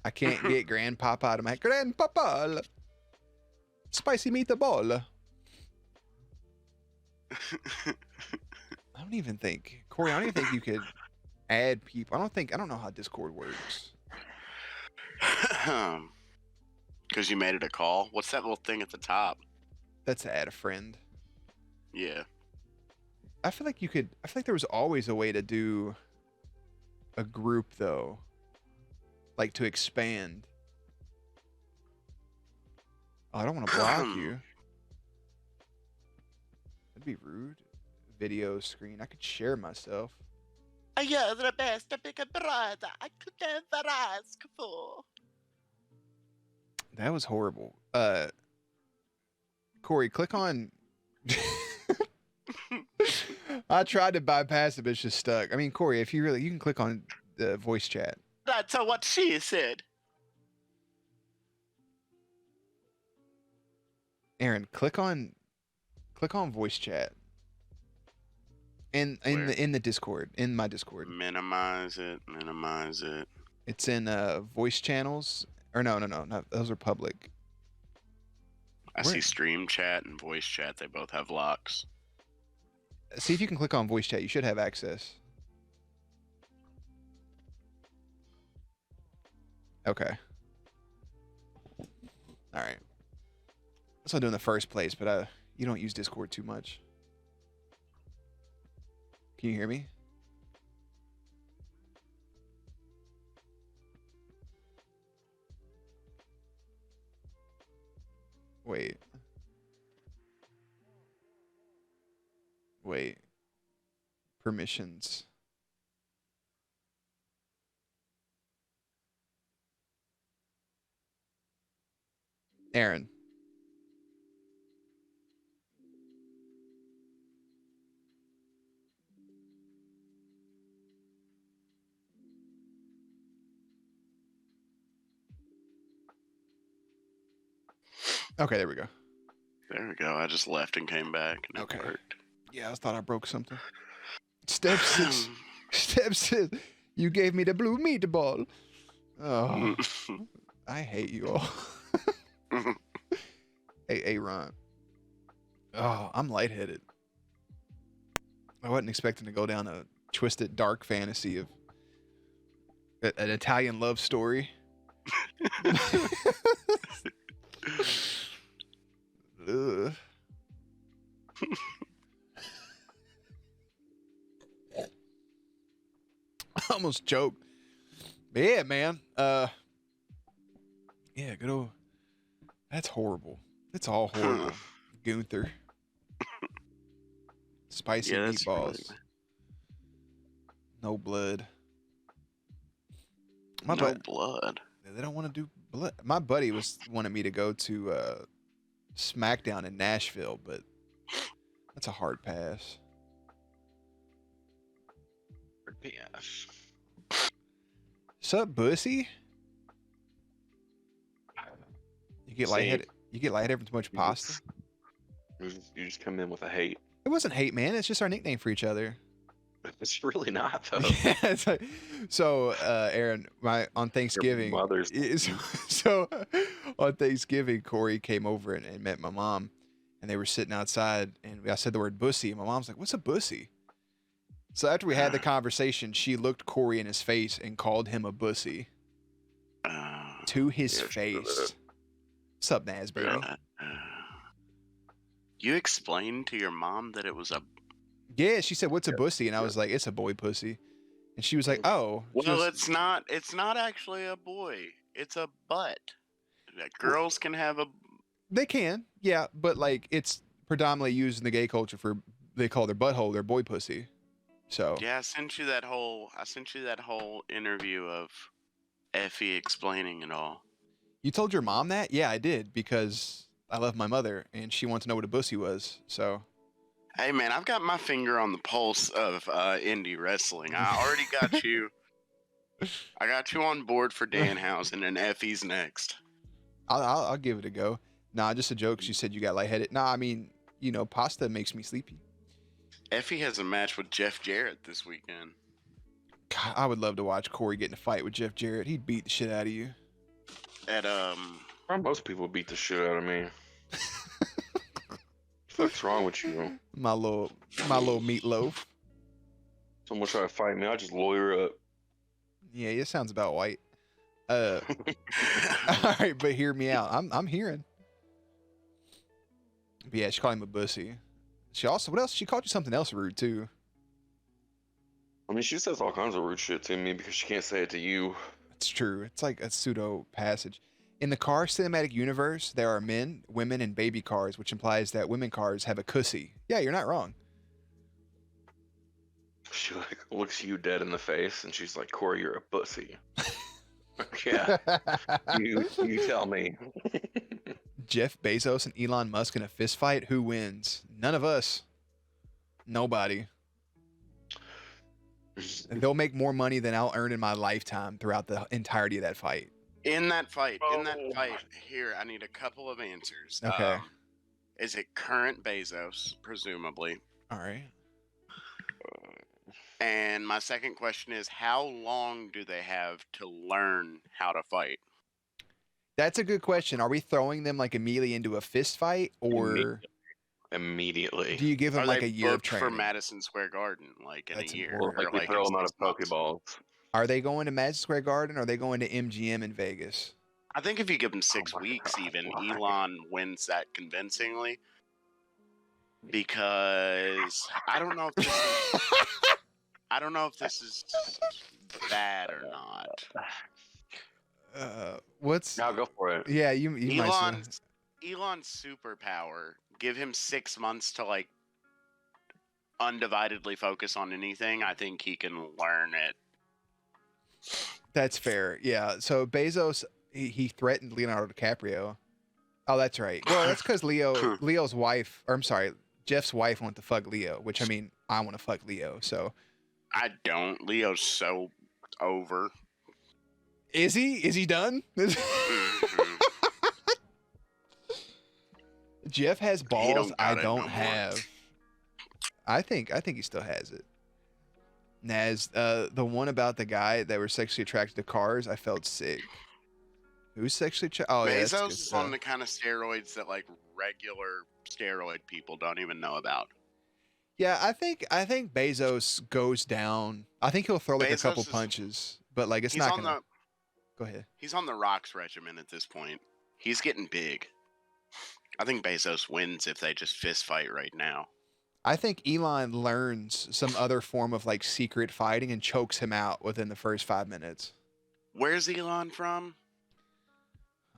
I can't get grandpapa out of my grandpapa. Spicy meatball. I don't even think, Corey. I don't even think you could add people. I don't know how Discord works. Because you made it a call. What's that little thing at the top? That's to add a friend. Yeah. I feel like you could. I feel like there was always a way to do a group though, like to expand. Oh, I don't want to block you. That'd be rude. Video screen. I could share myself. You're the best big brother I could ever ask for. That was horrible. Corey, click on. I tried to bypass it, but it's just stuck. I mean, Corey, if you can click on the voice chat. That's what she said. Aaron, click on voice chat. In the Discord, in my Discord. Minimize it. It's in voice channels. Or no, those are public. I see stream chat and voice chat. They both have locks. See if you can click on voice chat. You should have access. Okay. All right. That's what I do in the first place, but you don't use Discord too much. Can you hear me? Wait. Permissions. Aaron. Okay, there we go. There we go. I just left and came back, and Okay. it worked. Yeah, I thought I broke something. Step 6. Step 6. You gave me the blue meatball. Oh, I hate you all. Hey, Ron. Oh, I'm lightheaded. I wasn't expecting to go down a twisted, dark fantasy of an Italian love story. Ugh. I almost choked. But yeah, man. Yeah, good old. That's horrible. It's all horrible. Gunther. Spicy Yeah, that's meatballs. No blood. My no butt. blood. They don't want to do blood. My buddy wanted me to go to SmackDown in Nashville, but that's a hard pass. PF. Sup, bussy? You get Same. lightheaded. You get lightheaded from too much pasta. You just come in with a hate. It wasn't hate, man. It's just our nickname for each other. It's really not though. Yeah, it's like, so, Aaron, on Thanksgiving, mother's so on Thanksgiving, Corey came over and met my mom, and they were sitting outside, and I said the word bussy, and my mom's like, "What's a bussy?" So after we had the conversation, she looked Corey in his face and called him a bussy to his yeah, face. What's up, Naz, baby? You explained to your mom that it was a. Yeah, she said, "What's a bussy?" And I was like, "It's a boy pussy." And she was like, "Oh." She Well, was- it's not. It's not actually a boy. It's a butt. Girls can have a. They can, yeah, but like it's predominantly used in the gay culture for they call their butthole their boy pussy. So Yeah, I sent you that whole. I sent you that whole interview of Effie explaining it all. you told your mom that? Yeah, I did because I love my mother and she wants to know what a bussy was. So Hey man, I've got my finger on the pulse of indie wrestling. I already got you. I got you on board for Danhausen, and Effie's next. I'll give it a go. Nah, just a joke. She said you got lightheaded. Nah, I mean, pasta makes me sleepy. Effie has a match with Jeff Jarrett this weekend. God, I would love to watch Corey get in a fight with Jeff Jarrett. He'd beat the shit out of you. At Most people beat the shit out of me. What's wrong with you? My little meatloaf. Someone try to fight me, I'll just lawyer up. Yeah, it sounds about white. All right, but hear me out. I'm hearing. But yeah, she called him a bussy. She also, what else? She called you something else rude too. I mean, she says all kinds of rude shit to me because she can't say it to you. It's true. It's like a pseudo passage. In the car cinematic universe, there are men, women, and baby cars, which implies that women cars have a cussy. Yeah, you're not wrong. She like looks you dead in the face and she's like, "Corey, you're a pussy." Yeah, you tell me. Jeff Bezos and Elon Musk in a fist fight. Who wins? None of us. Nobody. And they'll make more money than I'll earn in my lifetime throughout the entirety of that fight. in that fight, here I need a couple of answers. Okay. Is it current Bezos, presumably? All right. And my second question is, how long do they have to learn how to fight? That's a good question. Are we throwing them like immediately into a fist fight, or Immediately. do you give them Are like they a year of booked for training? Madison Square Garden, like in That's a year? important. Like we like throw in them out of 6 months? Pokeballs. Are they going to Madison Square Garden, or are they going to MGM in Vegas? I think if you give them 6 my weeks, God, even why? Elon wins that convincingly. Because I don't know if this is, I don't know if this is bad or not. What's? Now go for it. Yeah, you might. Elon's superpower. Give him 6 months to like undividedly focus on anything. I think he can learn it. That's fair. Yeah. So Bezos, he threatened Leonardo DiCaprio. Oh, that's right. Well, that's because Leo's wife, or I'm sorry, Jeff's wife wanted to fuck Leo, which I mean, I want to fuck Leo. So I don't. Leo's so over. is he? Is he done? Mhm. Jeff has balls don't I got it don't no more. have. I think he still has it. Naz, the one about the guy that were sexually attracted to cars, I felt sick. Who's sexually oh yeah, that's good Bezos is on stuff. the kind of steroids that like regular steroid people don't even know about. Yeah, I think Bezos goes down. I think he'll throw like a couple Bezos is- punches, but like it's He's not on gonna. Go ahead. He's on the rocks regimen at this point. He's getting big. I think Bezos wins if they just fist fight right now. I think Elon learns some other form of like secret fighting and chokes him out within the first 5 minutes. Where's Elon from?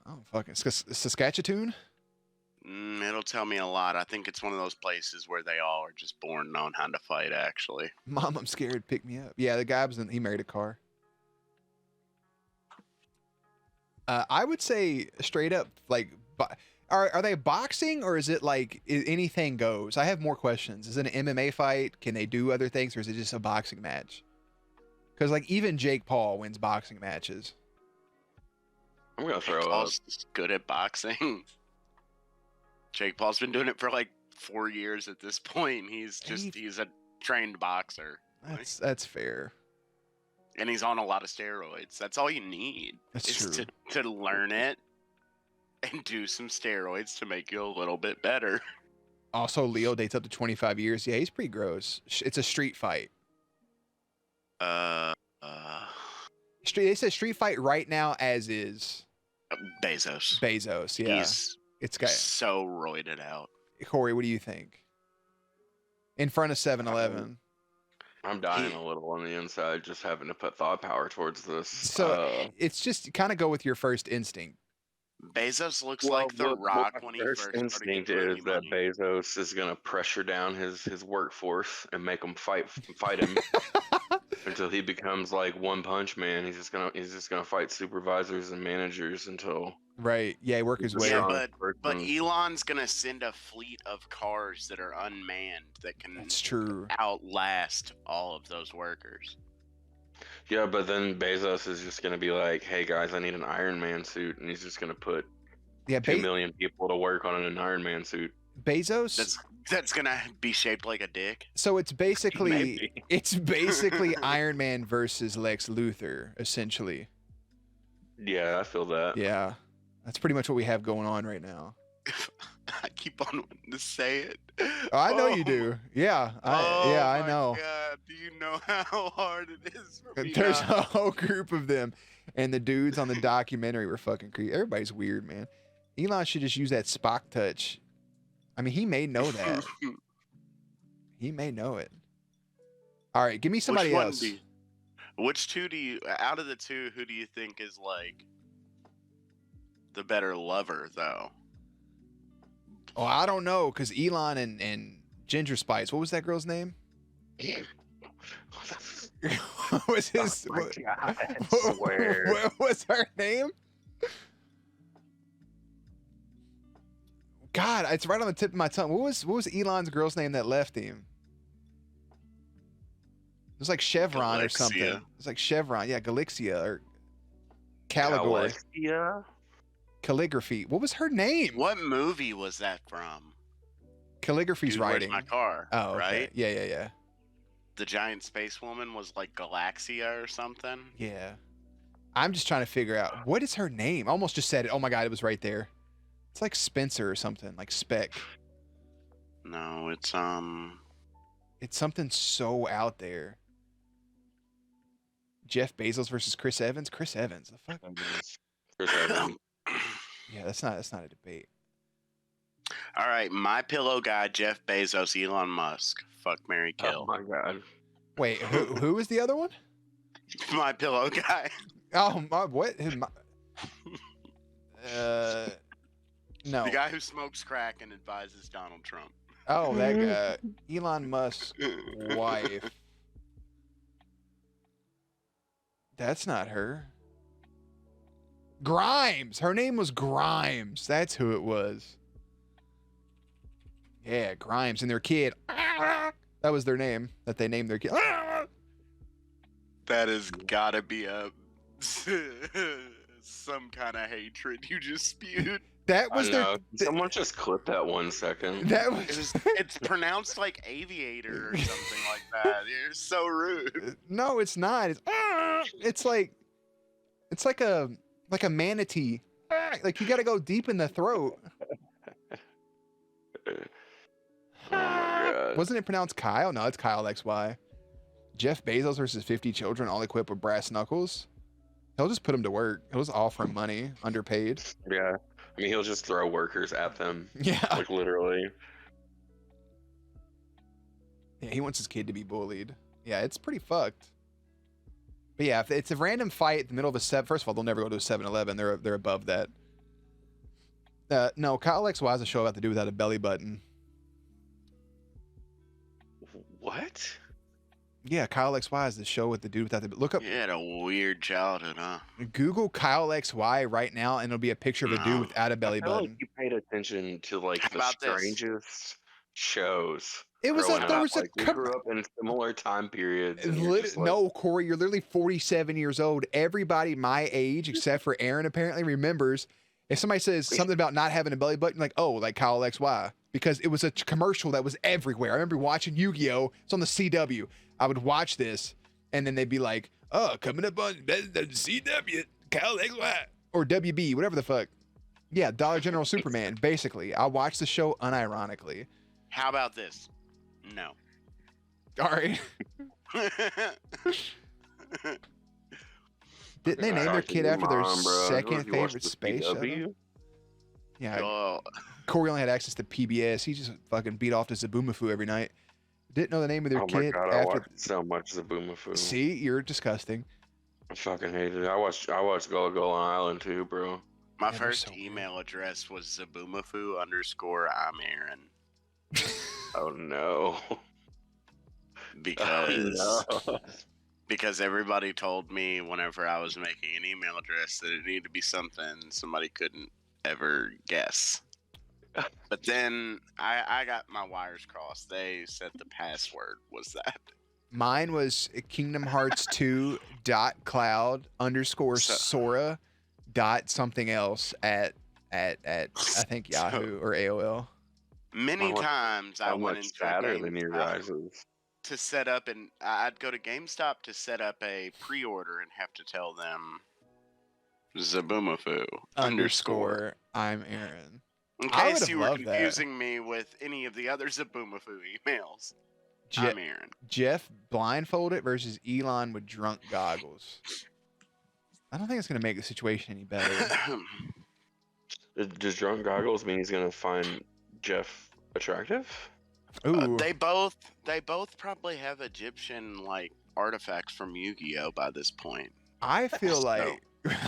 Oh fucking Saskatchewan. It'll tell me a lot. I think it's one of those places where they all are just born knowing how to fight, actually. Mom, I'm scared. Pick me up. Yeah, the guy he married a car. I would say straight up, like, are they boxing or is it like anything goes? I have more questions. Is it an MMA fight? Can they do other things or is it just a boxing match? Because like even Jake Paul wins boxing matches. I'm gonna throw up. Paul's just good at boxing. Jake Paul's been doing it for like 4 years at this point. He's a trained boxer. That's fair. And he's on a lot of steroids. That's all you need. That's is true. to learn it and do some steroids to make you a little bit better. Also, Leo dates up to 25 years. Yeah, he's pretty gross. It's a street fight. They said street fight right now as is. Bezos. Bezos, yeah. He's It's got so roided out. Corey, what do you think? In front of 7-Eleven. I'm dying a little on the inside, just having to put thought power towards this. So it's just kind of go with your first instinct. Bezos looks like The Rock when he first started instinct getting is that money. Bezos is gonna pressure down his workforce and make them fight him until he becomes like One Punch Man. He's just gonna fight supervisors and managers until Right. Yeah, work his way. Yeah, strong but person. Elon's gonna send a fleet of cars that are unmanned that can That's true. outlast all of those workers. Yeah, but then Bezos is just gonna be like, "Hey guys, I need an Iron Man suit," and he's just gonna put Yeah, 2 million people to work on an Iron Man suit. Bezos. That's gonna be shaped like a dick. So it's basically Maybe. Iron Man versus Lex Luthor, essentially. Yeah, I feel that. Yeah, that's pretty much what we have going on right now. I keep on wanting to say it. Oh, I know you do. Yeah, I know. God, do you know how hard it is for me? There's not- a whole group of them, and the dudes on the documentary were fucking creepy. Everybody's weird, man. Elon should just use that Spock touch. I mean, he may know that. He may know it. All right, give me somebody Which one else. Which two do you, out of the two, who do you think is like the better lover, though? Oh, I don't know, because Elon and Ginger Spice. What was that girl's name? What was his? Oh my God, I swear. What was her name? God, it's right on the tip of my tongue. What was Elon's girl's name that left him? It was like Chevron or something. Galixia. It was like Chevron. Yeah, Galixia or Caligore. Yeah. Calligraphy. What was her name? What movie was that from? Calligraphy's Dude, Where's writing. My Car. Oh, okay. Right? Yeah. The giant space woman was like Galaxia or something. Yeah. I'm just trying to figure out what is her name. I almost just said it. Oh my God, it was right there. It's like Spencer or something, like Spec. No, it's It's something so out there. Jeff Bezos versus Chris Evans. Chris Evans. The fuck? Chris Evans. Yeah, that's not a debate. All right, my pillow guy, Jeff Bezos, Elon Musk. Fuck, marry, Oh kill. my God. Wait, who was the other one? My pillow guy. Oh, my, what? No. The guy who smokes crack and advises Donald Trump. Oh, that guy. Elon Musk's wife. That's not her. Grimes. Her name was Grimes. That's who it was. Yeah, Grimes and their kid. That was their name that they named their kid. That has gotta be a some kind of hatred you just spewed. That was I their. know. Someone just clip that 1 second. That was. It's pronounced like aviator or something like that. You're so rude. No, it's not. It's like a manatee. Like you got to go deep in the throat. Oh my god. Wasn't it pronounced Kyle? No, it's Kyle XY. Jeff Bezos versus 50 children, all equipped with brass knuckles. He'll just put them to work. He'll just offer them money, underpaid. Yeah. I mean, he'll just throw workers at them. Yeah. Like, literally. Yeah, he wants his kid to be bullied. Yeah, it's pretty fucked. But yeah, if it's a random fight in the middle of a set, first of all, they'll never go to a 7-Eleven. They're above that. No, Kyle XY is a show about the dude without a belly button. What? Yeah, Kyle XY is the show with the dude without the. Look up, You had a weird childhood, huh? Google Kyle XY right now, and it'll be a picture of a dude without a belly I feel button. like you paid attention to like How the about this? strangest shows. It was growing like there up. was a Like, we grew up in similar time periods. and you're just like, no, Corey, you're literally 47 years old. Everybody my age, except for Aaron, apparently remembers. If somebody says something about not having a belly button, like, oh, like Kyle XY, because it was a commercial that was everywhere. I remember watching Yu-Gi-Oh! It's on the CW. I would watch this, and then they'd be like, oh, coming up on the CW, Kyle XY, or WB, whatever the fuck. Yeah, Dollar General Superman, basically. I watched the show unironically. How about this? No. All right. Didn't they name their kid after their second favorite space shuttle? Yeah, Oh, Corey only had access to PBS. He just fucking beat off to Zaboomafoo every night. Didn't know the name of their Oh my kid god, I after. watched so much Zaboomafoo. See, you're disgusting. I fucking hated it. I watched Gullah Gullah Island too, bro. my Yeah, they're first so weird. email address was zaboomafoo_I'm Aaron. Oh no. Because Oh, no. because everybody told me whenever I was making an email address that it needed to be something somebody couldn't ever guess. But then I got my wires crossed. They said the password was that. Mine was Kingdom Hearts 2 .cloud _ Sora dot something else at I think Yahoo or AOL. Many How much- times I How went much into sadder than your GameStop guys's? to set up, and I'd go to GameStop to set up a pre-order and have to tell them Zaboomafoo _ I'm Aaron. in I case would've you were loved that. confusing me with any of the other Zaboomafoo emails. Je- I'm Aaron. Jeff blindfolded versus Elon with drunk goggles. I don't think it's gonna make the situation any better. Does drunk goggles mean he's gonna find Jeff attractive? Ooh, They both probably have Egyptian like artifacts from Yu-Gi-Oh by this point. I feel So- like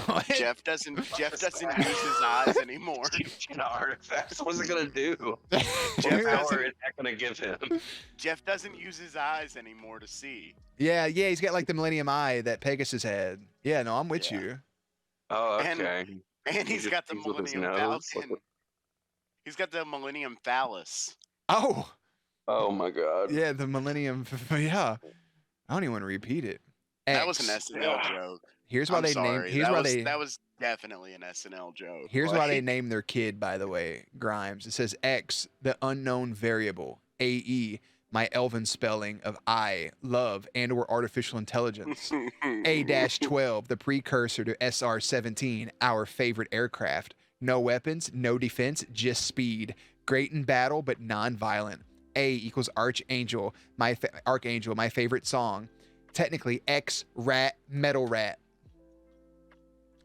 What? Jeff doesn't use his eyes anymore. Egyptian artifacts. What's it gonna do? Jeff What doesn't- power is that gonna give him? Jeff doesn't use his eyes anymore to see. yeah, he's got like the Millennium Eye that Pegasus had. Yeah, no, I'm with Yeah. you. Oh, And- okay. And He he's just got the sees with his Millennium nose, Falcon. like He's got the Millennium Phallus. Oh, Oh my god. yeah, the Millennium. Yeah, I don't even want to repeat it. That was an X. SNL joke. Here's why I'm they sorry. named. Here's that why was, they. That was definitely an SNL joke. Here's why they Like, named their kid, by the way, Grimes. It says X, the unknown variable. AE, my elven spelling of I, love, and/or artificial intelligence. A-12, the precursor to SR-17, our favorite aircraft. No weapons, no defense, just speed. Great in battle, but non-violent. A equals Archangel, Archangel, my favorite song. Technically, X rat, metal rat.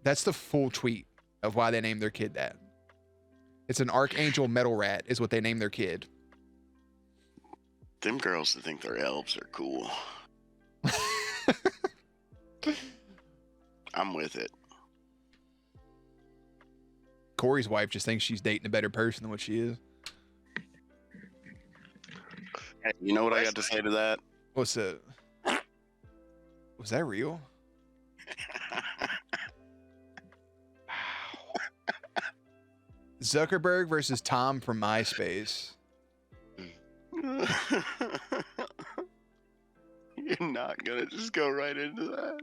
That's the full tweet of why they named their kid that. It's an Archangel metal rat is what they named their kid. Them girls that think they're elves are cool. I'm with it. Corey's wife just thinks she's dating a better person than what she is. Hey, you know what I got to say to that? What's that? Was that real? Zuckerberg versus Tom from MySpace. You're not gonna just go right into that.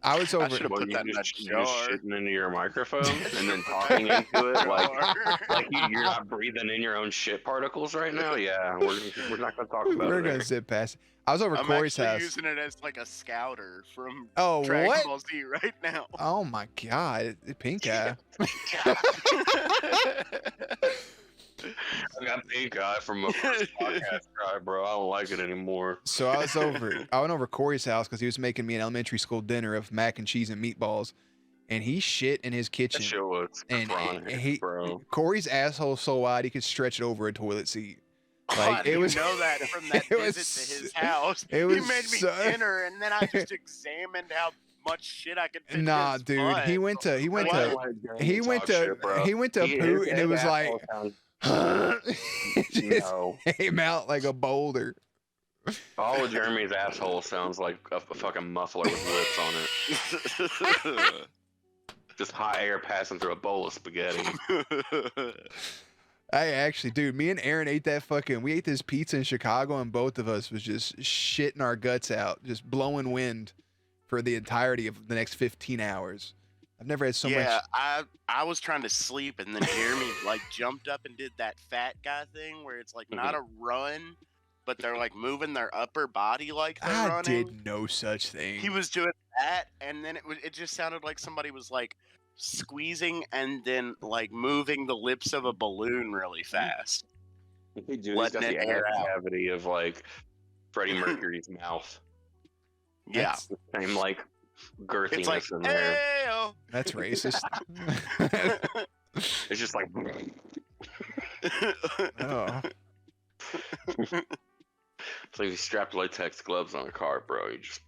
I was I over. should've Well, put that in you're a just jar. shitting into your microphone and then talking into it like you're not breathing in your own shit particles right now. Yeah, we're not gonna talk about We're it. gonna Eric. zip past it. I was over I'm Corey's actually house. using it as like a scouter from Oh, Dragon what? Ball Z right now. Oh my god, pink eye. I got pink eye from a first podcast try, bro. I don't like it anymore. So I went over Corey's house because he was making me an elementary school dinner of mac and cheese and meatballs, and he shit in his That kitchen. shit was And chronic, bro. Corey's asshole so wide he could stretch it over a toilet seat. Oh, I Like it didn't was. know that from that it was visit to his house. it He was made me so- dinner, and then I just examined how much shit I could fit in Nah, his dude. butt. He went to He went he went to poot, and it was like it just No. came out like a boulder. All of Jeremy's asshole sounds like a fucking muffler with lips on it. Just hot air passing through a bowl of spaghetti. I actually, dude, me and Aaron ate we ate this pizza in Chicago, and both of us was just shitting our guts out, just blowing wind for the entirety of the next 15 hours. I've never had so yeah, much. I was trying to sleep, and then Jeremy like jumped up and did that fat guy thing where it's like not a run, but they're like moving their upper body like they're I running. did no such thing. He was doing that, and then it just sounded like somebody was like squeezing and then like moving the lips of a balloon really fast. Hey, dude, he's Letting got the it air air out. cavity of like Freddie Mercury's mouth. Yeah, It's the same like girthiness it's like in there. "Ayo." That's racist. It's just like Oh. it's like you strapped latex gloves on a car, bro. You just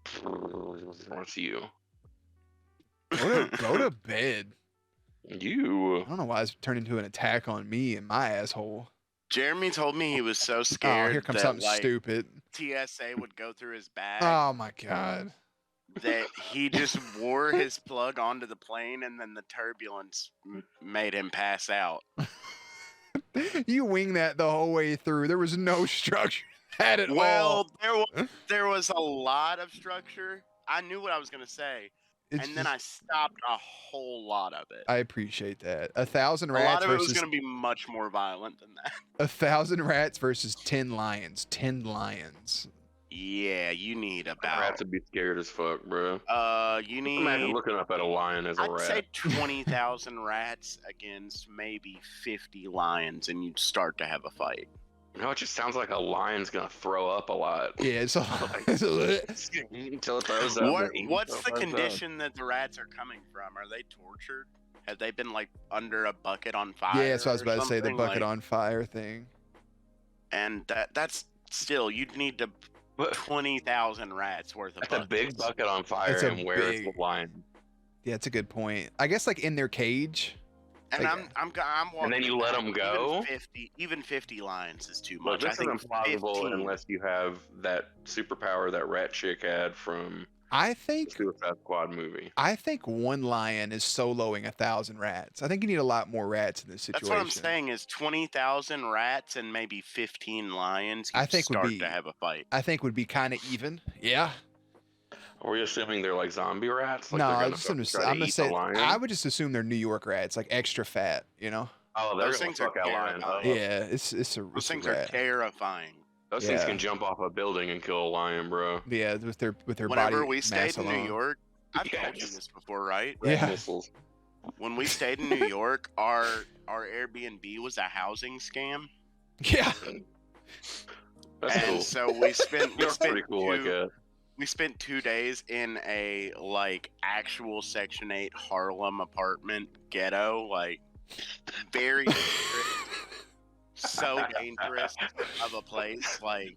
that's you. Go to bed. You. I don't know why it's turned into an attack on me and my asshole. Jeremy told me he was so scared Oh, here comes that something like stupid. TSA would go through his bag Oh my god. that he just wore his plug onto the plane, and then the turbulence made him pass out. You wing that the whole way through. There was no structure at it all. Well, there was a lot of structure. I knew what I was gonna say, It's and then just- I stopped a whole lot of it. I appreciate that. 1,000 A lot rats of it was versus gonna be much more violent than that. 1,000 rats versus 10 lions. 10 lions. Yeah, you need Rats about would be scared as fuck, bro. you Imagine need looking up at a lion as a I'd rat. say 20,000 rats against maybe 50 lions, and you'd start to have a fight. No, it just sounds like a lion's gonna throw up a lot. Yeah, it's a, it's a Until it throws up. What's the condition that the rats are coming from? Are they tortured? Have they been like under a bucket on fire? yeah, that's what I was or about to say, the something? bucket Like, on fire thing. And that's still, you'd need to What? 20,000 rats worth of That's a big buckets. bucket on fire, It's a and where's the big- lion? Yeah, that's a good point. I guess like in their cage. And Like- I'm walking. And then you let back. 'em go? Even 50 lions is too Well, much. I this think isn't plausible 15. unless you have that superpower that rat chick had from I the think Suicide Squad movie. one lion is soloing 1,000 rats. I think you need a lot more rats in this situation. That's what I'm saying is 20,000 rats and maybe 15 lions. I you'd think would start be- to have a fight. I think would be kind of even. Yeah. Are we assuming they're like zombie rats? Like No, they're I gonna was just fucking gonna, try to I'm gonna eat say the lion? I would just assume they're New York rats, like extra fat. You know? Oh, they're Those gonna things are fuck that lion up. terrifying. Yeah, it's a Those things a are rat. terrifying. Those things Yeah. can jump off a building and kill a lion, bro. Yeah, with their Whenever body we mass stayed in alone. New York, I've told you Yes. this before, right? Rat Yeah. missiles. When we stayed in New York, our Airbnb was a housing scam, Yeah. That's and cool. so we spent You're pretty cool like that. we spent 2 days in a like actual Section 8 Harlem apartment ghetto, like very so dangerous of a place, like.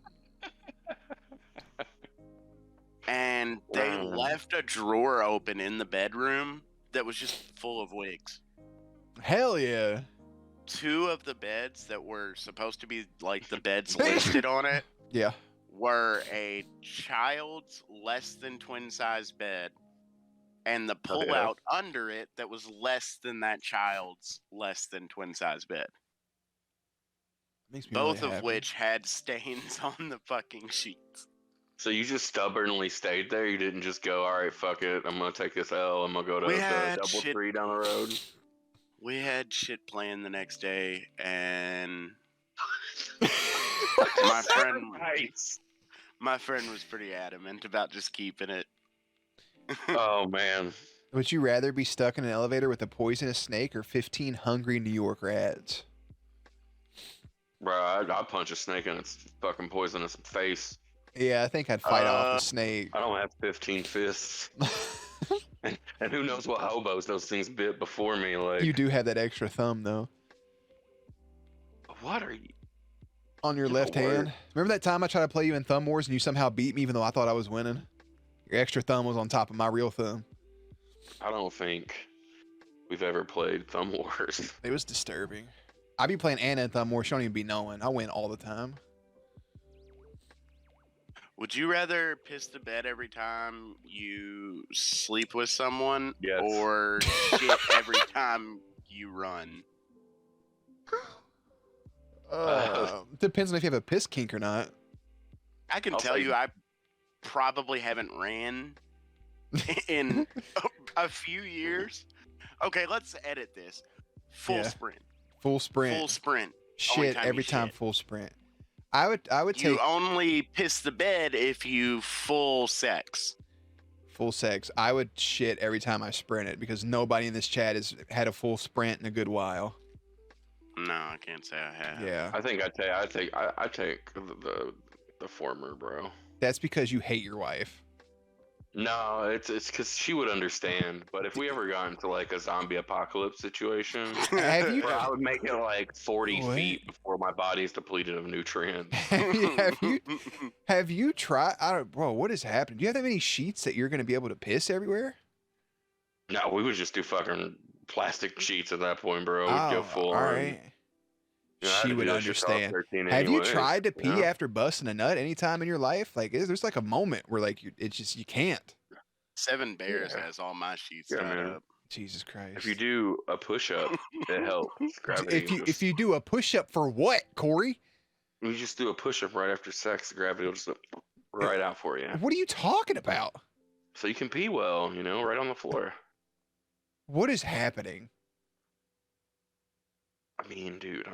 And they left a drawer open in the bedroom that was just full of wigs. Hell yeah. 2 of the beds that were supposed to be like the beds listed on it Yeah. were a child's less than twin size bed and the Oh, yeah. pullout under it that was less than that child's less than twin size bed. Makes me Both really of happy. which had stains on the fucking sheets. So you just stubbornly stayed there? You didn't just go, all right, fuck it, I'm gonna take this L, I'm gonna go to We the had double shit- tree down the road? We had shit planned the next day, and my friend was pretty adamant about just keeping it. Oh man. Would you rather be stuck in an elevator with a poisonous snake or 15 hungry New York rats? Bro, I'd punch a snake in its fucking poisonous face. Yeah, I think I'd fight off the snake. I don't have 15 fists. and who knows what hobos those things bit before me, like. You do have that extra thumb, though. What are you? On your left hand. Remember that time I tried to play you in Thumb Wars and you somehow beat me even though I thought I was winning? Your extra thumb was on top of my real thumb. I don't think we've ever played Thumb Wars. It was disturbing. I be playing Anna in Thumb Wars. She don't even be knowing. I win all the time. Would you rather piss the bed every time you sleep with someone, Yes. or shit every time you run? Depends on if you have a piss kink or not. I can I'll tell say- you, I probably haven't ran in a few years. Okay, let's edit this. Full Yeah. sprint. Full sprint. Full sprint. Shit time you every time shit. full sprint. I would You take only piss the bed if you full sex. full sex. I would shit every time I sprinted because nobody in this chat has had a full sprint in a good while. No, I can't say I have. Yeah. I think I take the former, bro. That's because you hate your wife. No, it's because she would understand. But if we ever got into like a zombie apocalypse situation, Have you bro, I would make it like 40 What? feet before my body's depleted of nutrients. have you tried? I don't, bro. What is happening? Do you have that many sheets that you're gonna be able to piss everywhere? No, we would just do fucking plastic sheets at that point, bro. We'd go full all on. right. You know, I had She to would do that shit till I was understand. 13 Have you anyways, tried to pee you know? after busting a nut anytime in your life? Like, there's like a moment where like it's just you can't. Seven Bears Yeah. has all my sheets Yeah, tied man. up. Jesus Christ. If you do a push-up, it helps. Gravity if you do a push up for what, Corey? you just do a push-up right after sex, gravity will just right out for you. What are you talking about? So you can pee well, you know, right on the floor. What is happening? I mean, dude,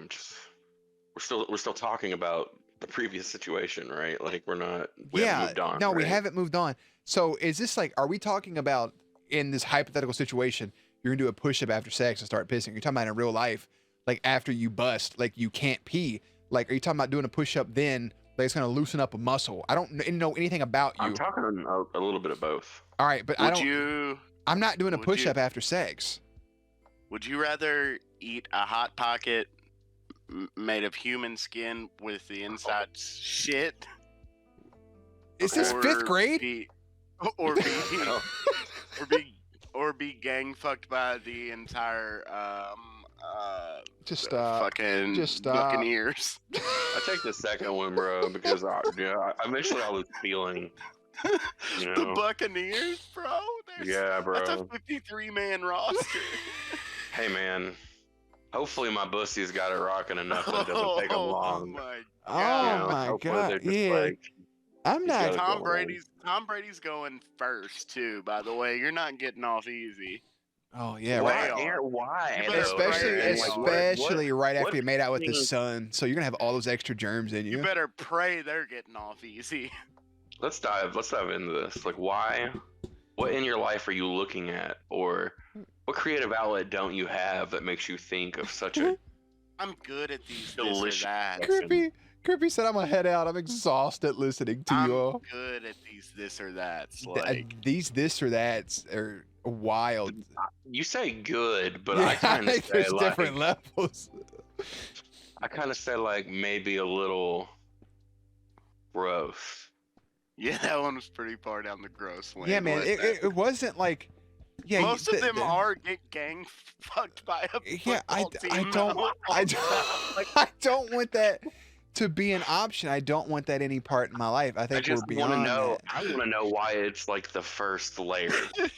we're still talking about the previous situation, right? Like we haven't moved on. No, we right? haven't moved on. So is this like, are we talking about in this hypothetical situation, you're gonna do a push up after sex and start pissing? You're talking about in real life, like after you bust, like you can't pee. Like, are you talking about doing a push up then? Like it's gonna loosen up a muscle. I don't know anything about you. I'm talking a little bit of both. All right, but I Would don't. you I'm not doing a would push you- up after sex. would you rather eat a hot pocket made of human skin with the inside shit? Is this or fifth grade? Be, or be gang fucked by the entire Just stop. fucking Just stop. Buccaneers. I take the second one, bro, because eventually I was feeling. You The know? Buccaneers, bro. Yeah, That's a bro. 53-man roster. Hey, man. Hopefully my pussy's got it rocking enough that it doesn't take them Oh long. my Oh God. You know, my hopefully god! they're just Yeah, like, I'm he's not. gotta Tom go Brady's going first too. By the way, you're not getting off easy. Oh yeah, Why? right. Why? You better Especially, pray, like, especially right after what you made out with the things- sun, so you're gonna have all those extra germs in You you. better pray they're getting off easy. Let's dive into this. Like, why? What in your life are you looking at, or what creative outlet don't you have that makes you think of such a I'm good at these Delicious. this or that. Creepy said, "I'm gonna head out. I'm exhausted listening to I'm you all. good at these this or that's. Th- Like These this or that's are wild. You say good, but Yeah, I kind of think say there's like different levels. I kind of say like maybe a little gross. yeah, that one was pretty far down the gross lane. Yeah, man. wasn't It wasn't like. Yeah, Most of them are get gang fucked by a Yeah, football team. I don't. though. I don't. I don't want that to be an option. I don't want that any part in my life. I I think we're just want to beyond know. that. I want to know why it's like the first layer. Like,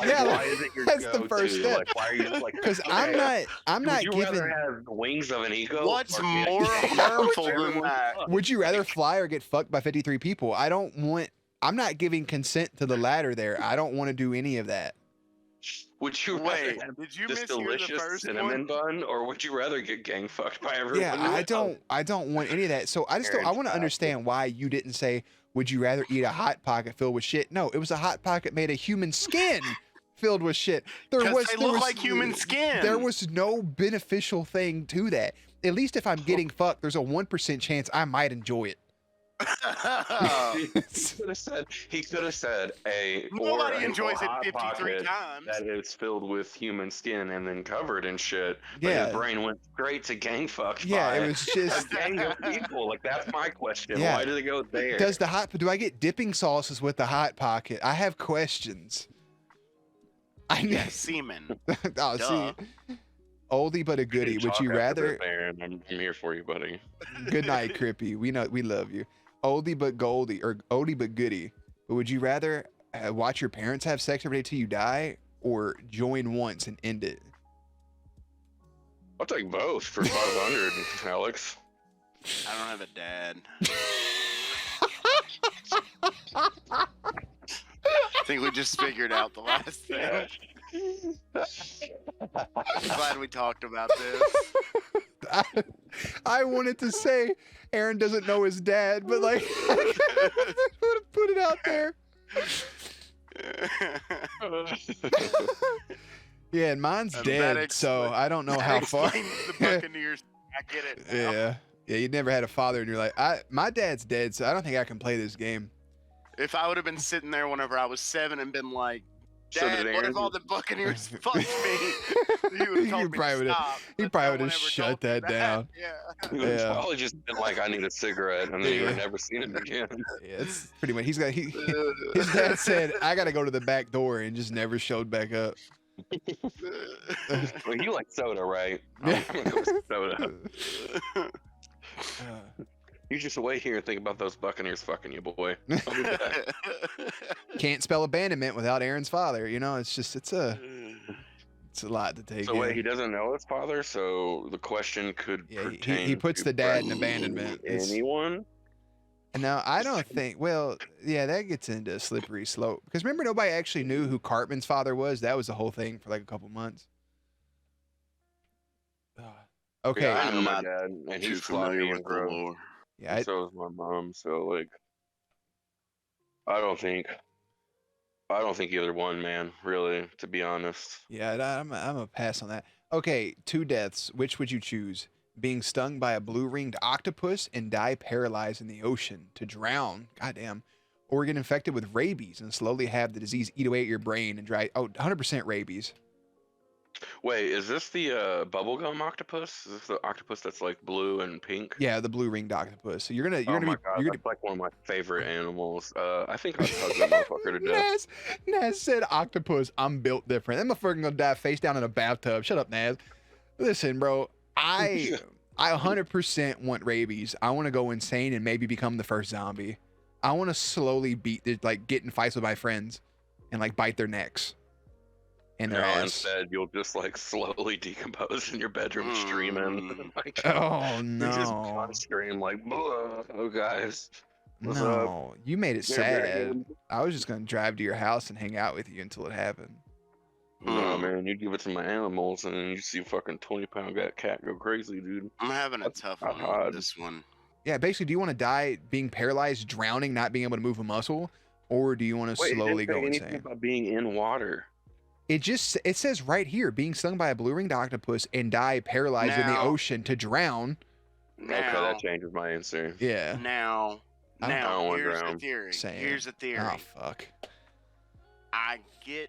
Yeah, why is it your that's the go-to? first step. Like, why are you just like? Because okay, I'm would not you giving. rather have the wings of an eagle? What's or get more ganged harmful by than everyone? that? Would you rather fly or get fucked by 53 people? I don't want. I'm not giving consent to the latter there. I don't want to do any of that. Would you rather Wait, have did you this mishear the delicious first cinnamon one? bun, or would you rather get gang fucked by everyone? Yeah, I don't want any of that. So I Aaron's want to bastard. understand why you didn't say, would you rather eat a hot pocket filled with shit? No, it was a hot pocket made of human skin filled with shit. Because they look like human skin. There was no beneficial thing to that. At least if I'm getting fucked, there's a 1% chance I might enjoy it. He could have said a Nobody or an enjoys it Hot 53 Pocket times. that is filled with human skin and then covered in shit. But Yeah. his brain went straight to gang fucked Yeah, by it was just. a gang of people. Like, that's my question. Yeah. Why did it go there? Do I get dipping sauces with the hot pocket? I have questions. I Yeah, semen. oh, Duh. see, oldie but a goodie. Would Talk you after rather? this, Aaron. I'm here for you, buddy. Good night, Crippy. We know we love you. Oldie but goldie, or oldie but goodie. But would you rather watch your parents have sex every day till you die, or join once and end it? I'll take both for 500, Alex. I don't have a dad. I think we just figured out the last thing. I'm glad we talked about this. I wanted to say Aaron doesn't know his dad, but like put it out there. Yeah, and mine's That dead, so I don't know how far. explains the Buccaneers. I get it now. Yeah, you never had a father, and you're like, my dad's dead, so I don't think I can play this game. If I would have been sitting there whenever I was 7 and been like, So Dad, did what Aaron if all the Buccaneers fucked me? He would have told me probably to would've- stop. he but probably no would've one ever shut told me that down. Yeah. He would Yeah. probably just been like, I need a cigarette, and then you Yeah. would never seen it again. Yeah, it's pretty much. His dad said, I gotta go to the back door, and just never showed back up. Well, you like soda, right? I'm gonna go with soda. You just wait here and think about those Buccaneers fucking you, boy. I'll be back. Can't spell abandonment without Aaron's father. You know, it's a lot to take. So in. wait, he doesn't know his father, so the question could Yeah, pertain he puts to the dad in practically abandonment. It's- anyone? No, I don't think. Well, yeah, that gets into a slippery slope. Because remember, nobody actually knew who Cartman's father was. That was the whole thing for like a couple months. Okay. Yeah, I know I'm my not dad, and Too he's familiar familiar with the lore. Yeah, So is my mom. So like, I don't think either one, man. Really, to be honest. yeah, I'm a pass on that. Okay, 2 deaths. Which would you choose? Being stung by a blue-ringed octopus and die paralyzed in the ocean, to drown, goddamn, or get infected with rabies and slowly have the disease eat away at your brain and dry. Oh, 100% rabies. Wait, is this the bubblegum octopus? Is this the octopus that's like blue and pink? Yeah, the blue-ringed octopus. So you're Oh gonna my be god, you're that's like one of my favorite animals. I think I'd hug that motherfucker to death. Naz said octopus. I'm built different. That motherfucker gonna die face down in a bathtub. Shut up, Naz. Listen, bro. I 100% want rabies. I want to go insane and maybe become the first zombie. I want to slowly get in fights with my friends and like bite their necks and their No, ass. instead you'll just like slowly decompose in your bedroom streaming. Like, Oh you just no, can't scream like, "Oh guys, what's up?" no! You made it Yeah, sad. man. I was just gonna drive to your house and hang out with you until it happened. No, man, you give it to my animals, and then you see a fucking 20-pound cat go crazy, dude. I'm having a tough I'd one hide. with this one. Yeah, basically, do you want to die being paralyzed, drowning, not being able to move a muscle, or do you want to Wait, slowly it go didn't say anything insane? about being in water. It says right here, being stung by a blue-ringed octopus and die paralyzed in the Now- ocean to drown. Okay, Now, that changes my answer. Yeah. now, I don't wanna here's the drown. theory. Same. Here's the theory. Oh fuck. I get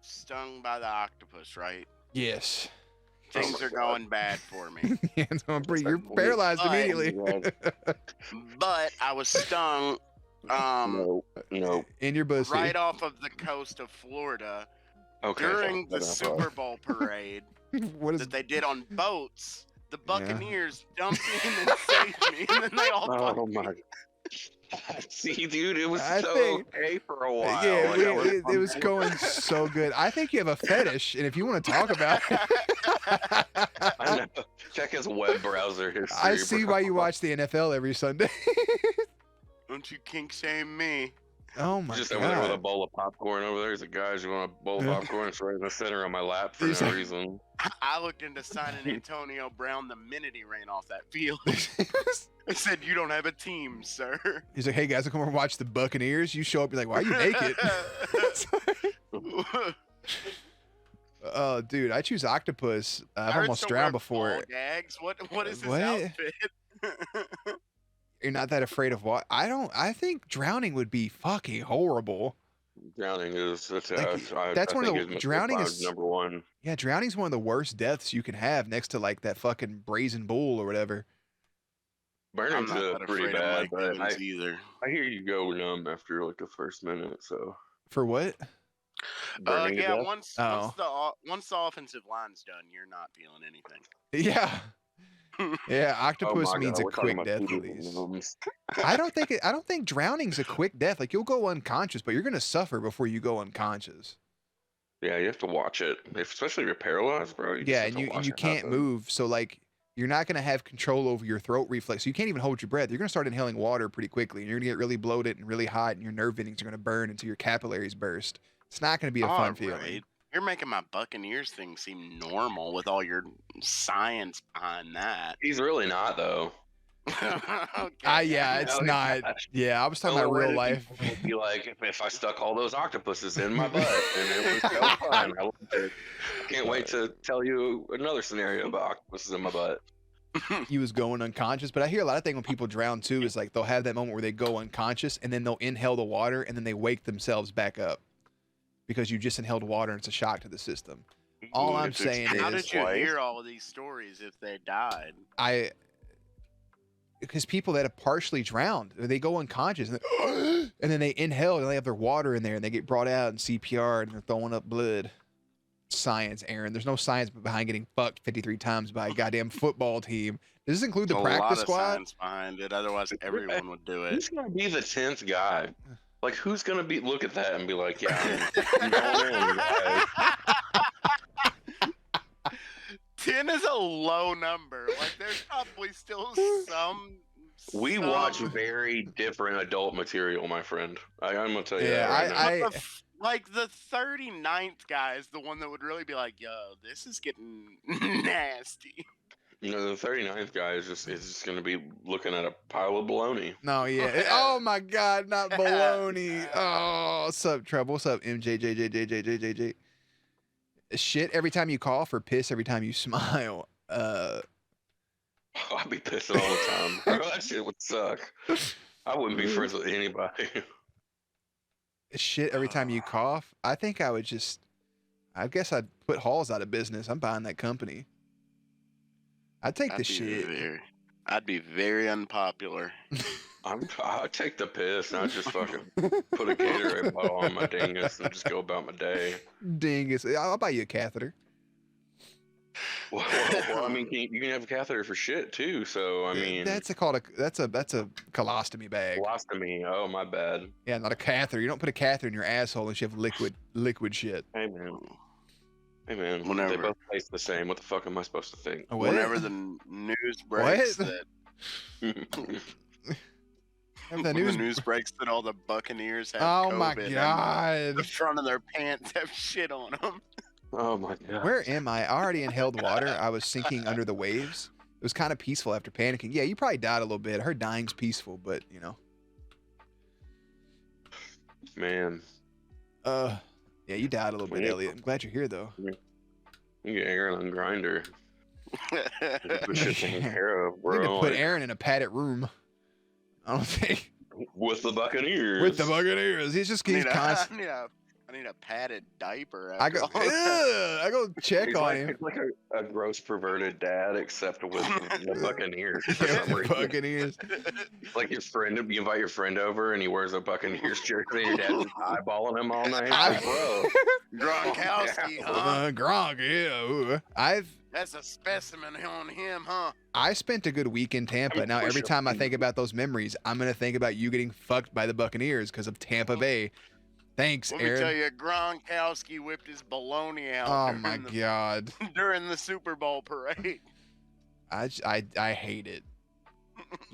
stung by the octopus, right? Yes. Things my are God. going bad for me. Yeah, so you're like, paralyzed But- immediately But I was stung No. in your pussy. right off of the coast of Florida Okay. during the enough. Super Bowl parade What is? that they did on boats. The The Buccaneers dumped in and saved me, and then they all Oh fucked my. me. See, dude, it was I so think- okay for a while. Yeah, Like, I was it was going so good. I think you have a fetish, and if you want to talk about it, I know. Check his web browser history. I see bro. why you watch the NFL every Sunday. Don't you kink shame me? Oh my Just over there with a god. bowl of popcorn over there. He's like, guys, you want a bowl of Yeah. popcorn? It's right in the center of my lap for He's no like- reason. I looked into signing Antonio Brown the minute he ran off that field. I said, "You don't have a team, sir." He's like, hey guys, I'll come over and watch the Buccaneers. You show up, you're like, why are you naked? Oh, dude, I choose octopus. I've I almost heard drowned wear before. ball gags. What is his What? outfit? You're not that afraid of what? I think drowning would be fucking horrible. Drowning is Like, that's one of think the- is drowning probably is- number one. Yeah, drowning's one of the worst deaths you can have next to like that fucking brazen bull or whatever. I'm Burning's not that pretty afraid of bad, Mike but Evans either. I hear you go numb after like the first minute. So For what? burning to Yeah. death? Once Oh. once the offensive line's done, you're not feeling anything. Yeah. Yeah, Oh octopus my means God, a we're talking quick about death two at different least. albums. I don't think drowning's a quick death. Like you'll go unconscious, but you're gonna suffer before you go unconscious. Yeah, you have to watch it, especially if you're paralyzed, bro. Yeah, and you can't move, so like you're not gonna have control over your throat reflex. So you can't even hold your breath. You're gonna start inhaling water pretty quickly, and you're gonna get really bloated and really hot, and your nerve endings are gonna burn until your capillaries burst. It's not gonna be a fun feeling. Alright. You're making my Buccaneers thing seem normal with all your science behind that. He's really not though. Okay. Yeah, it's Oh, not. gosh. Yeah, I was talking The about only way real that life. people would be like, if I stuck all those octopuses in my butt, and it was so fun. I loved it. I can't wait to tell you another scenario about octopuses in my butt. He was going unconscious, but I hear a lot of things when people drown too is like they'll have that moment where they go unconscious and then they'll inhale the water and then they wake themselves back up because you just inhaled water and it's a shock to the system. All I'm It's saying How is did you hear all of these stories if they died? because people that have partially drowned, they go unconscious and then they inhale and they have their water in there and they get brought out in CPR and they're throwing up blood. Science, Aaron. There's no science behind getting fucked 53 times by a goddamn football team. Does this include the There's a lot practice of squad? science behind it. Otherwise, everyone would do it. Who's gonna be the 10th guy? Like, who's gonna look at that and be like, yeah, I'm going in, guys. 10 is a low number. Like, there's probably still some. We some- watch very different adult material, my friend. I'm gonna tell you Yeah, that right now. But like the 39th guy is the one that would really be like, "Yo, this is getting nasty." You know, the 39th guy is just gonna be looking at a pile of baloney. No, yeah. Oh my God, not baloney. Oh, what's up, Trouble? What's up, MJJJJJJJJ? Shit every time you cough or piss every time you smile. I'd be pissing all the time. Bro, that shit would suck. I wouldn't be friends with anybody. Shit every time you cough. I think I guess I'd put Halls out of business. I'm buying that company. I'd take the shit. I'd be very unpopular. I'd take the piss and I'd just fucking put a Gatorade bottle on my dingus and just go about my day. Dingus. I'll buy you a catheter. Well, I mean, you can have a catheter for shit too. So I mean, That's a colostomy bag. colostomy. Oh, my bad. Yeah, not a catheter. You don't put a catheter in your asshole unless you have liquid shit. Hey man. Hey man. They Whenever- both taste the same. What the fuck am I supposed to think? What? Whenever the news breaks What? that Have the when news- the news breaks that all the Buccaneers have Oh COVID my and God. the front of their pants have shit on them. Oh my god. Where am I? I already inhaled water. I was sinking under the waves. It was kind of peaceful after panicking. Yeah, you probably died a little bit. I heard dying's peaceful, but you know. Man, Yeah, you died a little bit, Yeah. Elliot. I'm glad you're here though. you get Aaron on Grinder. Put shit taken care of, We need to bro. put like, Aaron in a padded room. I don't think with the Buccaneers. with the Buccaneers. He's I need constant. a need a padded diaper. I go, after all that. I go check He's on like, him. he's like a gross perverted dad, except with the Buccaneers. For Yeah, some the reason. Buccaneers. Like your friend, you invite your friend over and he wears a Buccaneers jersey and your dad's just eyeballing him all night. I- Like, bro. Gronkowski, huh? Gronk, yeah. Ooh. That's a specimen on him, huh? I spent a good week in Tampa. Now every time I think about those memories, I'm gonna think about you getting fucked by the Buccaneers because of Tampa Bay. Thanks, Let me tell Aaron. you, Gronkowski whipped his baloney out Oh during, my god, during the Super Bowl parade. I hate it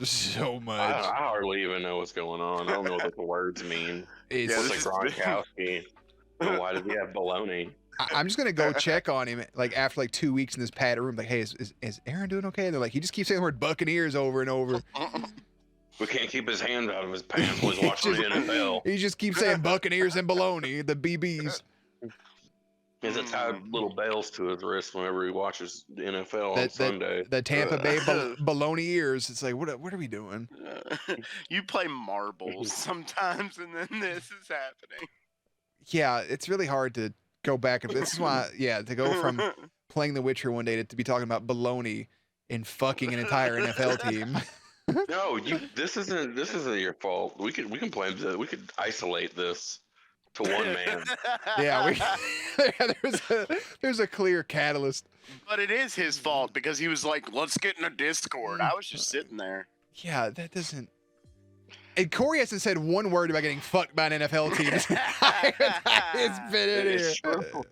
so I much. hardly even know what's going on. I don't know what the words mean. It's, Yeah, It's this like is- Gronkowski. Why does he have baloney? I'm just gonna go check on him like after like 2 weeks in this padded room. Like, hey, is Aaron doing okay? And they're like, he just keeps saying the word Buccaneers over and over. We can't keep his hand out of his pants when he's watching the NFL. He just keeps saying Buccaneers and baloney, the BBs. He has tied little bells to his wrist whenever he watches the NFL on That- Sunday. The Tampa Bay baloney ears. It's like, what are we doing? You play marbles sometimes, and then this is happening. Yeah, it's really hard to go back. This is why, yeah, to go from playing The Witcher one day to be talking about baloney and fucking an entire NFL team. No, this isn't your fault. We can blame we could isolate this to one man. Yeah, there's a clear catalyst. But it is his fault because he was like, "Let's get in a Discord." I was just sitting there. Yeah, that doesn't. And Corey hasn't said one word about getting fucked by an NFL team. It's been in It here. is true.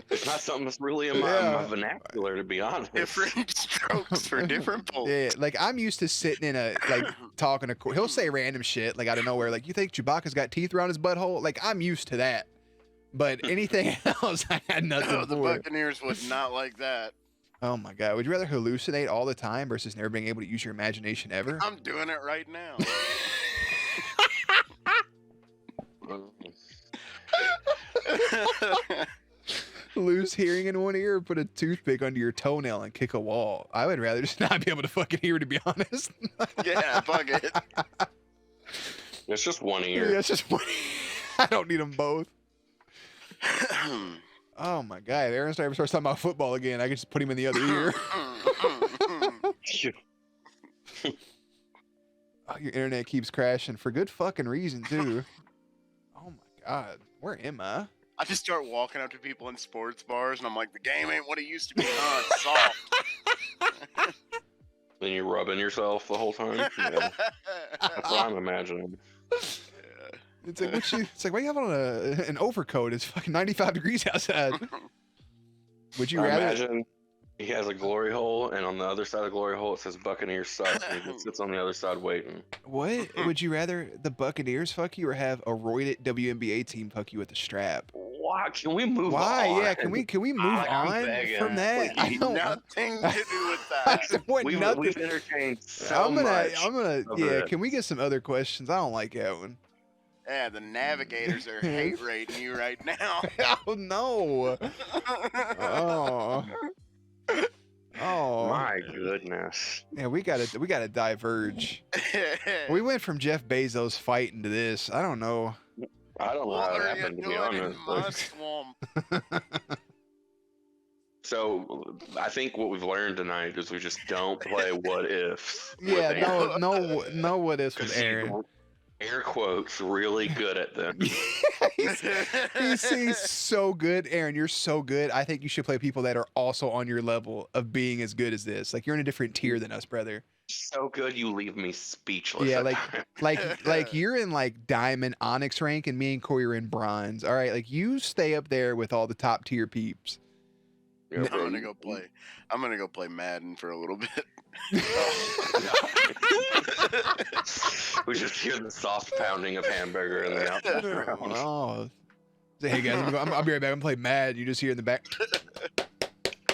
It's not something that's really in my, my vernacular, to be honest. Different strokes for different folks. Yeah, like I'm used to sitting in a like talking to Corey. He'll say random shit like out of nowhere. Like, you think Chewbacca's got teeth around his butthole? Like, I'm used to that. But anything else, I had nothing The for. Buccaneers would not like that. Oh my god, would you rather hallucinate all the time versus never being able to use your imagination ever? I'm doing it right now. Lose hearing in one ear or put a toothpick under your toenail and kick a wall? I would rather just not be able to fucking hear, to be honest. Yeah, fuck it. It's just one Yeah, ear. it's just one. I don't need them both. Oh my god, if Aaron starts talking about football again, I can just put him in the other ear. Oh, your internet keeps crashing for good fucking reason too. Oh my god, where am I? I just start walking up to people in sports bars, and I'm like, "The game ain't what it used to be, huh? It's soft." Then you're rubbing yourself the whole time. Yeah, that's what I'm imagining. It's like, it's like, why you have on an overcoat? It's fucking 95 degrees outside. Would you I rather? imagine he has a glory hole, and on the other side of the glory hole it says Buccaneers suck, and he just sits on the other side waiting. What would you rather, the Buccaneers fuck you or have a roided WNBA team fuck you with a strap? Why? Can we move Why? on? Yeah, can we move I'm on begging. from that? Like, I don't. Nothing to do with I that. want nothing. We've entertained so I'm gonna, much. yeah. of it. Can we get some other questions? I don't like that one. Yeah, the navigators are hate rating you right now. Oh no. Oh. Oh. My goodness. Yeah, we gotta diverge. We went from Jeff Bezos fighting to this. I don't know. I don't know What how it are you happened, to be doing in honest. my Like, swamp? so I think what we've learned tonight is we just don't play what ifs. with Yeah, Aaron. no what ifs with 'Cause he's, Aaron. air quotes, really good at them. he's so good. Aaron, you're so good. I think you should play people that are also on your level of being as good as this. Like, you're in a different tier than us, brother. So good you leave me speechless. Yeah, at like times. like you're in like diamond onyx rank and me and Corey are in bronze. All right, like you stay up there with all the top tier peeps. Yeah, I'm bro, gonna go play. I'm gonna go play Madden for a little bit. we just hear the soft pounding of hamburger in the background. Oh. Say, hey guys, I'll be right back. I'm playing Mad. You just hear in the back.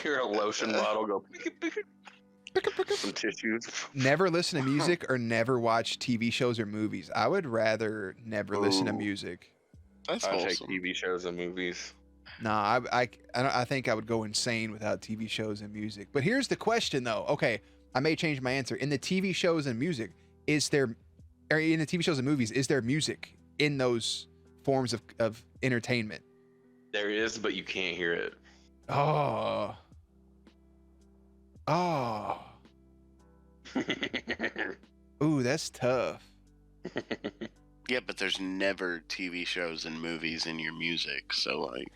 Hear a lotion bottle go. Some tissues. Never listen to music or never watch TV shows or movies. I would rather never listen to Ooh. music. That's I take wholesome. TV shows and movies. Nah, I think I would go insane without TV shows and music. But here's the question though. Okay, I may change my answer. In the TV shows and music, in the TV shows and movies, is there music in those forms of entertainment? There is, but you can't hear it. Oh. Oh. Ooh, that's tough. Yeah, but there's never TV shows and movies in your music, so like.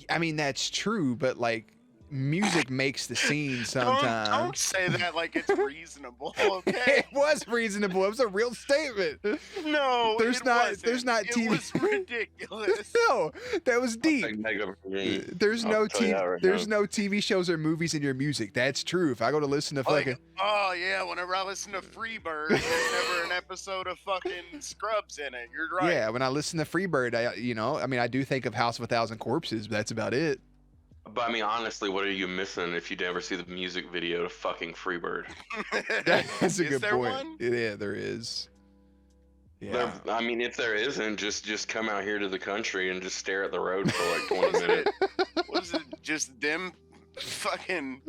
I mean, that's true, but like, music makes the scene sometimes. Don't say that like it's reasonable, okay? It was reasonable. It was a real statement. No, There's it not- wasn't. there's not TV. It was ridiculous. No, that was deep. Big mega for me. There's I'll no tell you that right there's now. no TV shows or movies in your music. That's true. If I go to listen to Like, fucking oh yeah, whenever I listen to Freebird, there's never an episode of fucking Scrubs in it. You're right. yeah, when I listen to Freebird, I do think of House of a Thousand Corpses, but that's about it. But I mean, honestly, what are you missing if you never see the music video to fucking Freebird? That's a Is good there point. one? Yeah, there is. Yeah. I mean, if there isn't, just come out here to the country and just stare at the road for like 20 minutes. Was it just them fucking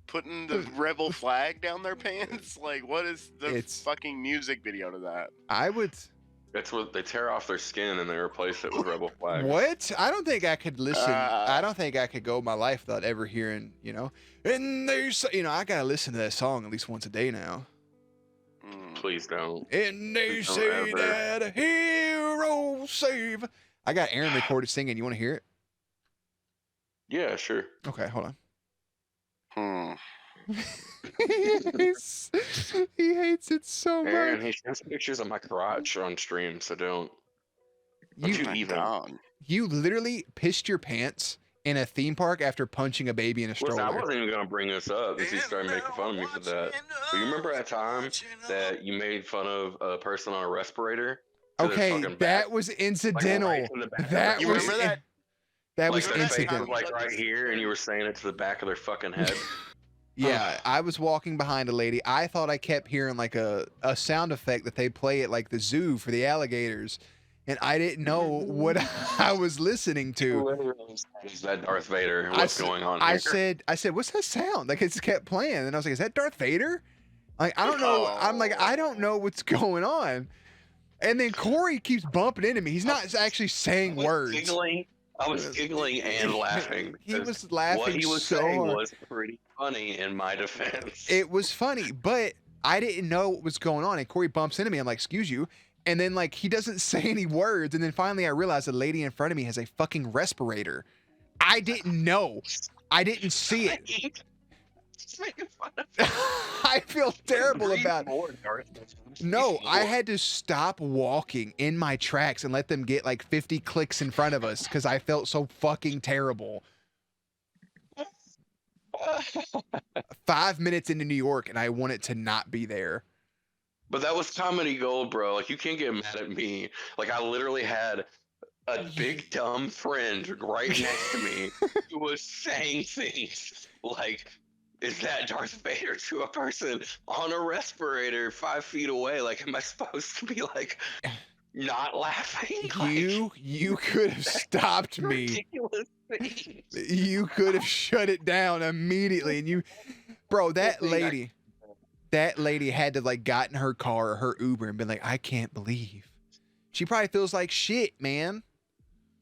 putting the rebel flag down their pants? Like, what is the It's- fucking music video to that? I would. That's what they tear off their skin and they replace it with rebel flag. What? I don't think I could listen. I don't think I could go my life without ever hearing, and there's, I gotta listen to that song at least once a day now. Mm. Please don't. And they Please don't say ever. that a hero save. I got Aaron recorded singing. You want to hear it? Yeah, sure. Okay, hold on. Hmm. He hates it so much. Aaron, he sends pictures of my crotch on stream, so don't. Don't You- you My even. God. You literally pissed your pants in a theme park after punching a baby in a Listen, I stroller. wasn't even gonna bring this up because you started making fun of me for that. But you remember that time that you made fun of a person on a respirator? to their Okay, fucking that back? was Like, incidental. right to the back of That their was face? remember that? that Like, was their face incidental. was, like right here, and you were saying it to the back of their fucking head. Yeah, I was walking behind a lady. I thought I kept hearing like a sound effect that they play at like the zoo for the alligators. And I didn't know what I was listening to. Is that Darth Vader? I What's s- going on I here? said, what's that sound? Like it just kept playing. And I was like, is that Darth Vader? Like, I don't know. I'm like, I don't know what's going on. And then Corey keeps bumping into me. He's not actually saying words. I was giggling and laughing. He because was laughing What he was so saying hard. was pretty funny in my defense. It was funny, but I didn't know what was going on. And Corey bumps into me. I'm like, excuse you. And then like he doesn't say any words. And then finally I realized the lady in front of me has a fucking respirator. I didn't know. I didn't see it. Just making fun of I feel terrible Breathe about it. more, Darth. No, I Breathe had to stop walking in my tracks and let them get like 50 clicks in front of us because I felt so fucking terrible. more. 5 minutes into New York and I wanted to not be there. But that was comedy gold, bro. Like, you can't get mad at me. Like, I literally had a big dumb friend right next to me who was saying things like, is that Darth Vader to a person on a respirator 5 feet away? Like, am I supposed to be like not laughing? You could have stopped me. Ridiculous things. You could have shut it down immediately. And bro, that lady had to like got in her car or her Uber and been like, I can't believe. She probably feels like shit, man.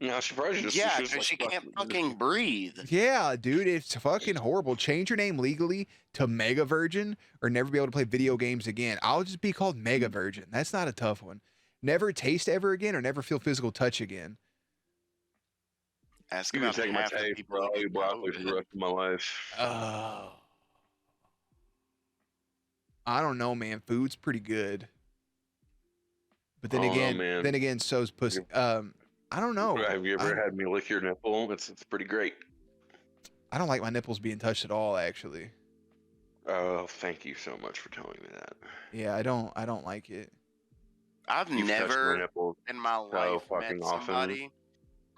No, she probably just Yeah, she was because like, she can't "Fuck fucking breathe. Yeah, dude, it's fucking horrible. Change your name legally to Mega Virgin or never be able to play video games again. I'll just be called Mega Virgin. That's not a tough one. Never taste ever again or never feel physical touch again. Ask You can about take my half the tape, people bro. who I'll eat get broccoli for the COVID. rest of my life. Oh. I don't know, man. Food's pretty good. But then I don't know, again, man. so's pussy. I don't know. Have you ever had me lick your nipple? It's pretty great. I don't like my nipples being touched at all, actually. Oh, thank you so much for telling me that. Yeah, I don't like it. I've You've touched my never nipple in my life fucking met often. somebody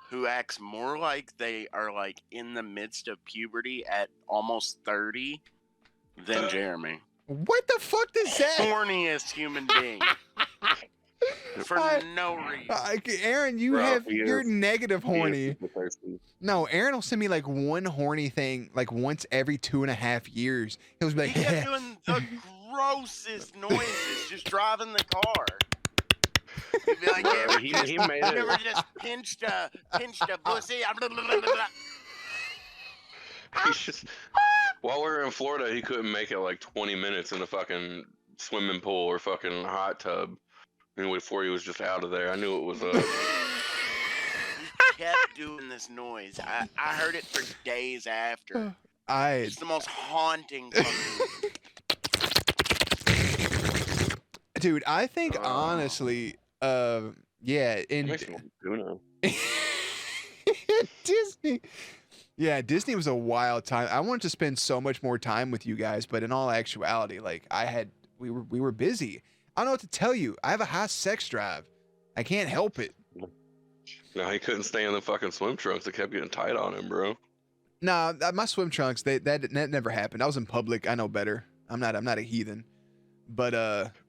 who acts more like they are like in the midst of puberty at almost 30 than Jeremy. What the fuck does that? Horniest human being. For no reason. Aaron, you Bro, you're negative He is horny. super thirsty. No, Aaron will send me like one horny thing like once every 2.5 years. He'll just be like, He kept doing the grossest noises just driving the car. He'd be like, Bro, he made you never it. just pinched a pussy. He's just while we were in Florida, he couldn't make it like 20 minutes in the fucking swimming pool or fucking hot tub. And before he was just out of there, I knew it was He kept doing this noise. I heard it for days after. It's the most haunting fucking. Dude, I think honestly, yeah, in makes me want tuna. Disney. Yeah, Disney was a wild time. I wanted to spend so much more time with you guys, but in all actuality, like we were busy. I don't know what to tell you. I have a high sex drive. I can't help it. No, he couldn't stay in the fucking swim trunks. They kept getting tight on him, bro. Nah, my swim trunks, that never happened. I was in public. I know better. I'm not a heathen. But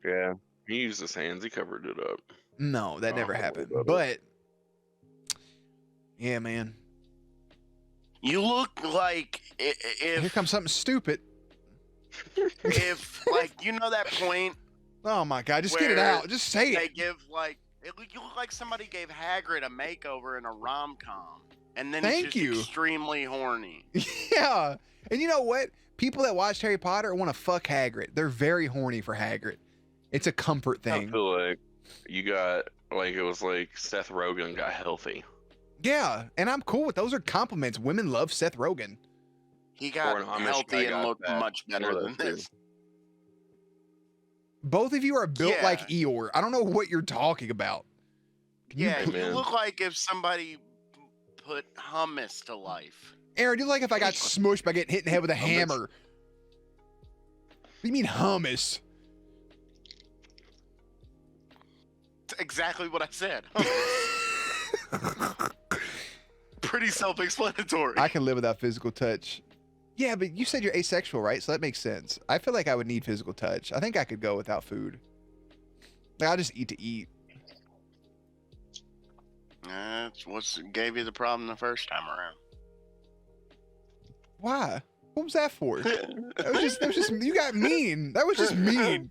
Yeah, he used his hands. He covered it up. no, that never Oh, happened. brother. But yeah, man. You look like Here if comes something stupid. like you know that point Oh my god, just get it Where out. Just say they it. give like you look like somebody gave Hagrid a makeover in a rom-com, and then Thank he's just you. extremely horny. Yeah. And you know what? People that watch Harry Potter want to fuck Hagrid. They're very horny for Hagrid. It's a comfort I thing. feel like you got like it was like Seth Rogen got healthy. Yeah, and I'm cool with those. Are compliments. Women love Seth Rogen. He Or got an Amish healthy guy and got looked fat. much better Or than that too. this. Both of you are built Yeah. like Eeyore. I don't know what you're talking about. Can you Yeah, pl- you man. look like if somebody put hummus to life. Aaron, you look like if I got smushed by getting hit in the head with a hammer. What do you mean hummus? That's exactly what I said. Pretty self-explanatory. I can live without physical touch. Yeah, but you said you're asexual, right? So that makes sense. I feel like I would need physical touch. I think I could go without food. Like, I'll just eat to eat. That's what gave you the problem the first time around. Why? What was that for? That was just you got mean. That was just mean.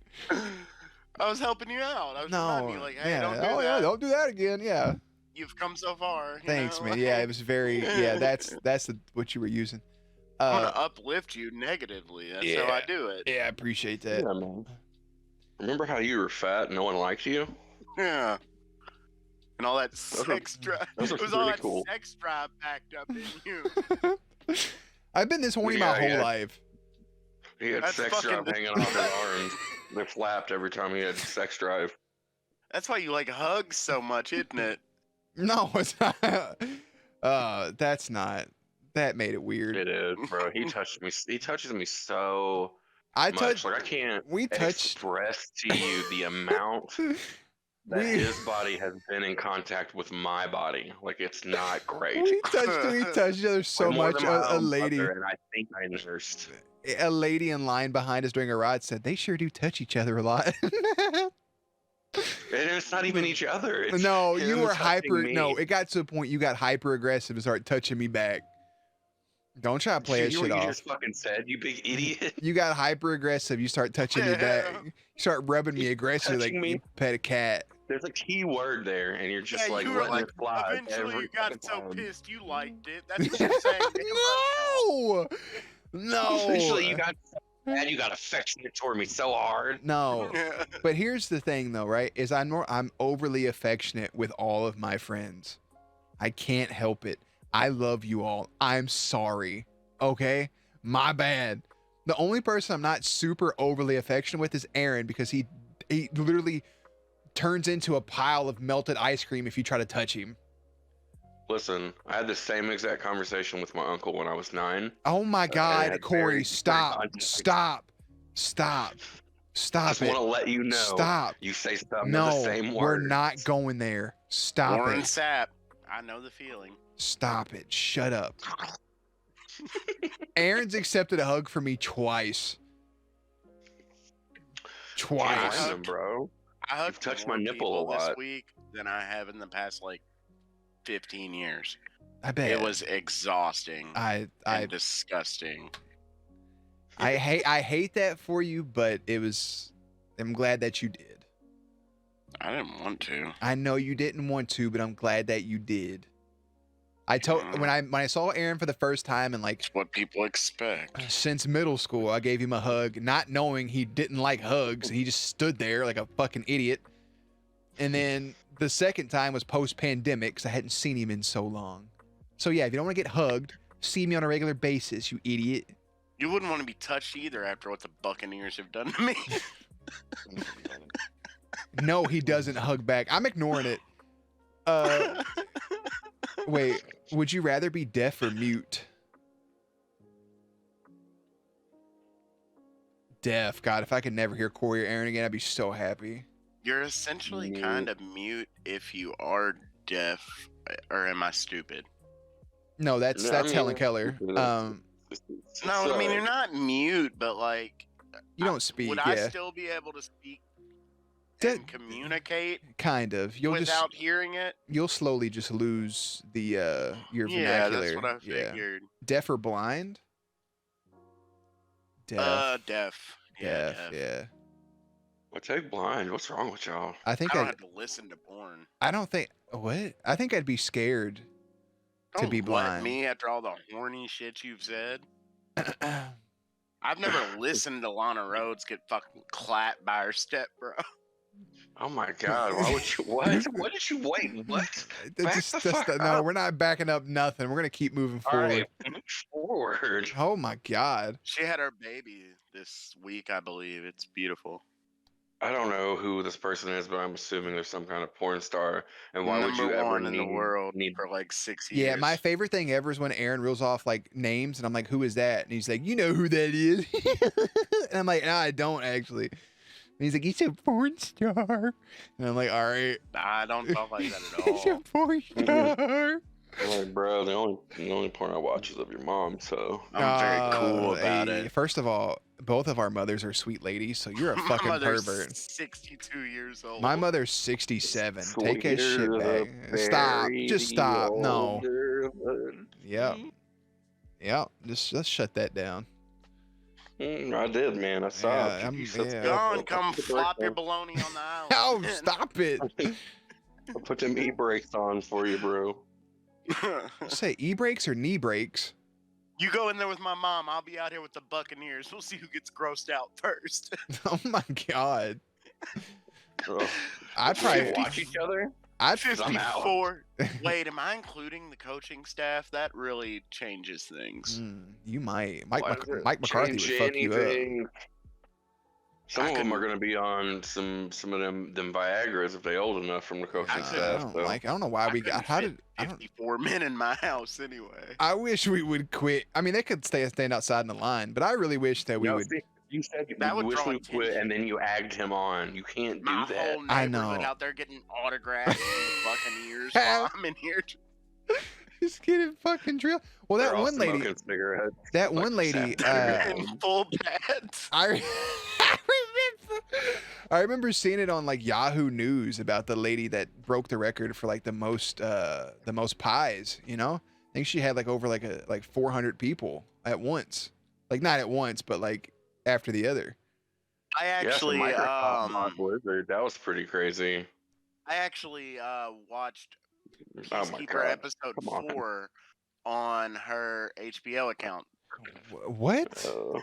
I was helping you out. I was reminding No. you, like, hey, Yeah. don't do Oh, that. yeah, don't do that again. Yeah. You've come so far. you Thanks, know? man. Yeah, it was very. Yeah, that's what you were using. I'm gonna uplift you negatively. That's how I yeah. do it. Yeah, I appreciate that. Yeah, man. Remember how you were fat and no one liked you? Yeah. And all that are- sex drive. those are It was all pretty that cool. sex drive backed up in you. I've been this horny my whole Yeah. life. He had That's sex fucking drive hanging off his arms. They flapped every time he had sex drive. That's why you like hugs so much, isn't it? No, it's not. That's not. That made it weird. It is, bro. He touched me. He touches me so I much. touched. Like I can't We touched. express to you the amount that We, his body has been in contact with my body. Like it's not great. we touched each other so Like, more much. than my A own lady, mother, and I think I nursed. a lady in line behind us during a ride said they sure do touch each other a lot. And it's not even each other. It's No, you him were touching hyper. me. No, it got to a point you got hyper aggressive and started touching me back. Don't try to play that you shit what you off. just fucking said, you big idiot. You got hyper aggressive. You start touching me back. You start rubbing me aggressively like touching me. you pet a cat. There's a key word there, and you're just yeah, like you were letting like, it fly. eventually every you got fucking so time. pissed you liked it. That's what you're saying. No, no. Eventually you got so mad, you got affectionate toward me so hard. No. Yeah. But here's the thing, though, right? Is I'm overly affectionate with all of my friends. I can't help it. I love you all. I'm sorry. Okay, my bad. The only person I'm not super overly affectionate with is Aaron because he literally turns into a pile of melted ice cream if you try to touch him. Listen, I had the same exact conversation with my uncle when I was 9. Oh my God, had Corey, very stop, contact. stop, stop, I stop just want it. to let you know. Stop. You say some of No, the same words. we're not going there. Stop Warren it. Sapp. I know the feeling. Stop it. Shut up. Aaron's accepted a hug from me twice. Can't Twice. blame him, bro. I hugged touched more my nipple people a lot. this week than I have in the past like 15 years. I bet. It was exhausting I and disgusting. hate that for you, but it was. I'm glad that you did. I didn't want to. I know you didn't want to, but I'm glad that you did. I told when I saw Aaron for the first time and like It's what people expect. since middle school, I gave him a hug, not knowing he didn't like hugs. He just stood there like a fucking idiot. And then the second time was post-pandemic because I hadn't seen him in so long. So yeah, if you don't want to get hugged, see me on a regular basis, you idiot. You wouldn't want to be touched either after what the Buccaneers have done to me. No, he doesn't hug back. I'm ignoring it. Wait, would you rather be deaf or mute? Deaf. God, if I could never hear Corey or Aaron again, I'd be so happy. You're essentially kind of mute if you are deaf, or am I stupid? No, that's No, I mean, Helen Keller. No, I mean you're not mute, but like You don't speak, would yeah. I still be able to speak That- and communicate Kind of. You'll without hearing it? you'll slowly just lose the your Yeah, vernacular. that's what I Yeah. figured. Deaf or blind? Deaf. Deaf. Deaf. Deaf. Yeah. I take blind. What's wrong with y'all? I think I don't I. have to listen to porn. I don't think. What? I think I'd be scared to Don't be let blind. me after all the horny shit you've said. I've never listened to Lana Rhodes get fucking clapped by her step, bro. Oh my god! Why would you? What? What did you wait? What? Back the fuck no, up. we're not backing up nothing. We're gonna keep moving All forward. right, move forward. Oh my god. She had her baby this week, I believe. It's beautiful. I don't know who this person is, but I'm assuming they're some kind of porn star. And why would Number you ever one in the world need? for like 6 years. Yeah, my favorite thing ever is when Aaron reels off like names, and I'm like, "Who is that?" And he's like, "You know who that is." And I'm like, "No, I don't actually." And he's like, "He's a porn star," and I'm like, "All right." Nah, I don't talk like that at He's a all. porn star. I'm like, bro, the only porn I watch is of your mom. So I'm very cool about Hey, it. first of all, both of our mothers are sweet ladies, so you're a My fucking mother's pervert. 62 years old. My mother's 67. Take that shit Sweeter back. the Stop. berry, Just the stop. No. older the- Yep. Yep. Just let's shut that down. I did, man. I saw. Yeah, it. You said yeah. Go stuff. on, come flop your baloney on the island. Oh, stop it. I'll put them e-brakes on for you, bro. Say e-brakes or knee brakes? You go in there with my mom. I'll be out here with the Buccaneers. We'll see who gets grossed out first. Oh my god. Ugh. I'd We probably watch each other. I'd 54. Wait, am I including the coaching staff? That really changes things. You might. Why does it Mike McCarthy would change fuck you up. anything? Some I of them are couldn't- going to be on some of them Viagra's if they old enough from the coaching I I staff. don't So. like. I don't know why we couldn't got. How fit did? I don't. 54 men in my house anyway. I wish we would quit. I mean, they could stand outside in the line, but I really wish that we No, would. see, you said That you would wish draw we quit, attention. and then you egged him on. You can't do My that. whole I neighborhood know. out there getting autographs from the Buccaneers while I'm in here. Just getting fucking drilled. Well, that They're all one lady. smoking cigarettes. That like one lady. Saturday. In full pads. I remember seeing it on like Yahoo News about the lady that broke the record for like the most pies, you know? I think she had like over like 400 people at once. Like not at once, but like after the other. I Yeah, some actually, Microsoft Mod Blizzard. That was pretty crazy. watched Oh my Peacekeeper god. episode Come on. 4 on her HBO account. What? Uh,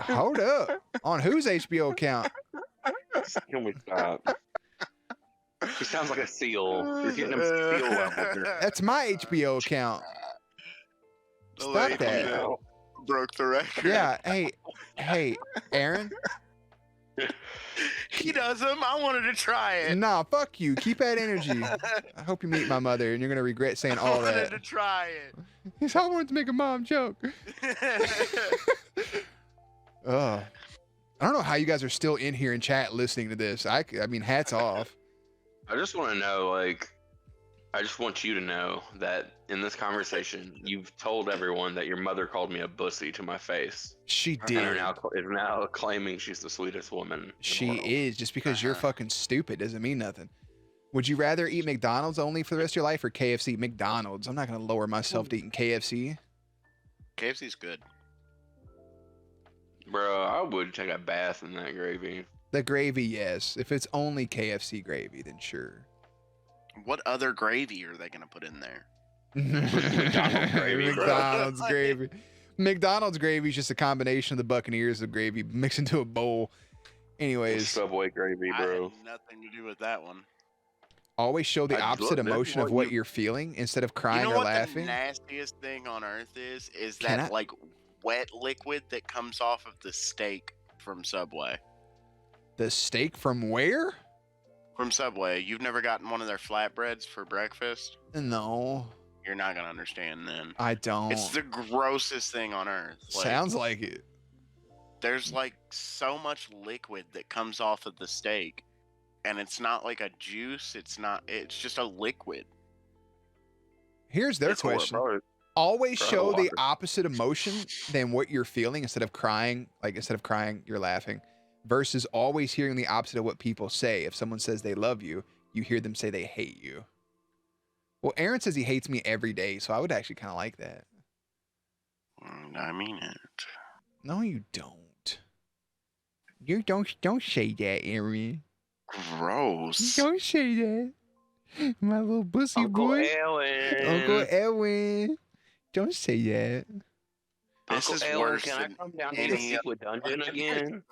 Hold up. On whose HBO account? can we stop? He sounds like a seal. You're getting him seal level here. That's my HBO account. The Stop lady that. that broke the record. Yeah. Hey, Aaron. He does them. I wanted to try it. Nah, fuck you. Keep that energy. I hope you meet my mother and you're gonna regret saying I all wanted that. to try it. He's I wanted to make a mom joke. I don't know how you guys are still in here in chat listening to this. I mean, hats off. I just want to know, like, I just want you to know that in this conversation, you've told everyone that your mother called me a bussy to my face. She And are did. is now claiming she's the sweetest woman. in the She world. is. Just because you're Uh-huh. fucking stupid doesn't mean nothing. Would you rather eat McDonald's only for the rest of your life or KFC? McDonald's. I'm not gonna lower myself to eating KFC. KFC's good. Bro, I would take a bath in that gravy. The gravy, yes. If it's only KFC gravy, then sure. What other gravy are they gonna put in there? McDonald's gravy, bro. McDonald's gravy. McDonald's gravy is just a combination of the Buccaneers of gravy mixed into a bowl. Anyways, Subway gravy, I bro. had nothing to do with that one. always show the I opposite look, this is emotion of what what you- you're feeling instead of crying You know or what laughing. the nastiest thing on earth is? Is Can that I- like wet liquid that comes off of the steak from Subway. The steak from where? From Subway. You've never gotten one of their flatbreads for breakfast? No, You're not gonna understand then. I don't. It's the grossest thing on earth. Like, Sounds like it. there's like so much liquid that comes off of the steak, and it's not like a juice. It's not. It's just a liquid. Here's their It's horrible, question. bro. Always Bro, show the water. opposite emotion than what you're feeling instead of crying. Like instead of crying, you're laughing. Versus always hearing the opposite of what people say. If someone says they love you, you hear them say they hate you. Well, Aaron says he hates me every day, so I would actually kind of like that. I mean it. No, you don't. You don't say that, Aaron. Gross. Don't say that. My little pussy Uncle boy. Ellen. Uncle Edwin. Don't say that. This Uncle is Ellen, worse can I than come down to the any secret dungeon again?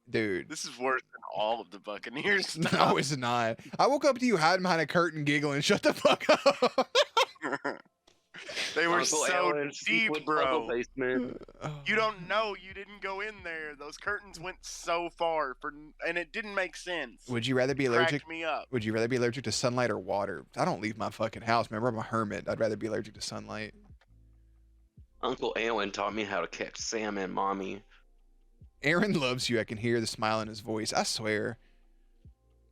Dude. This is worse than all of the Buccaneers stuff. No, it's not. I woke up to you hiding behind a curtain giggling. Shut the fuck up. They were Uncle so Ellen's deep, secret bro. puzzle basement. You don't know. You didn't go in there. Those curtains went so far and it didn't make sense. Would you rather be It allergic? cracked me up. Would you rather be allergic to sunlight or water? I don't leave my fucking house. Remember, I'm a hermit. I'd rather be allergic to sunlight. Uncle Ellen taught me how to catch salmon, mommy. Aaron loves you. I can hear the smile in his voice. I swear.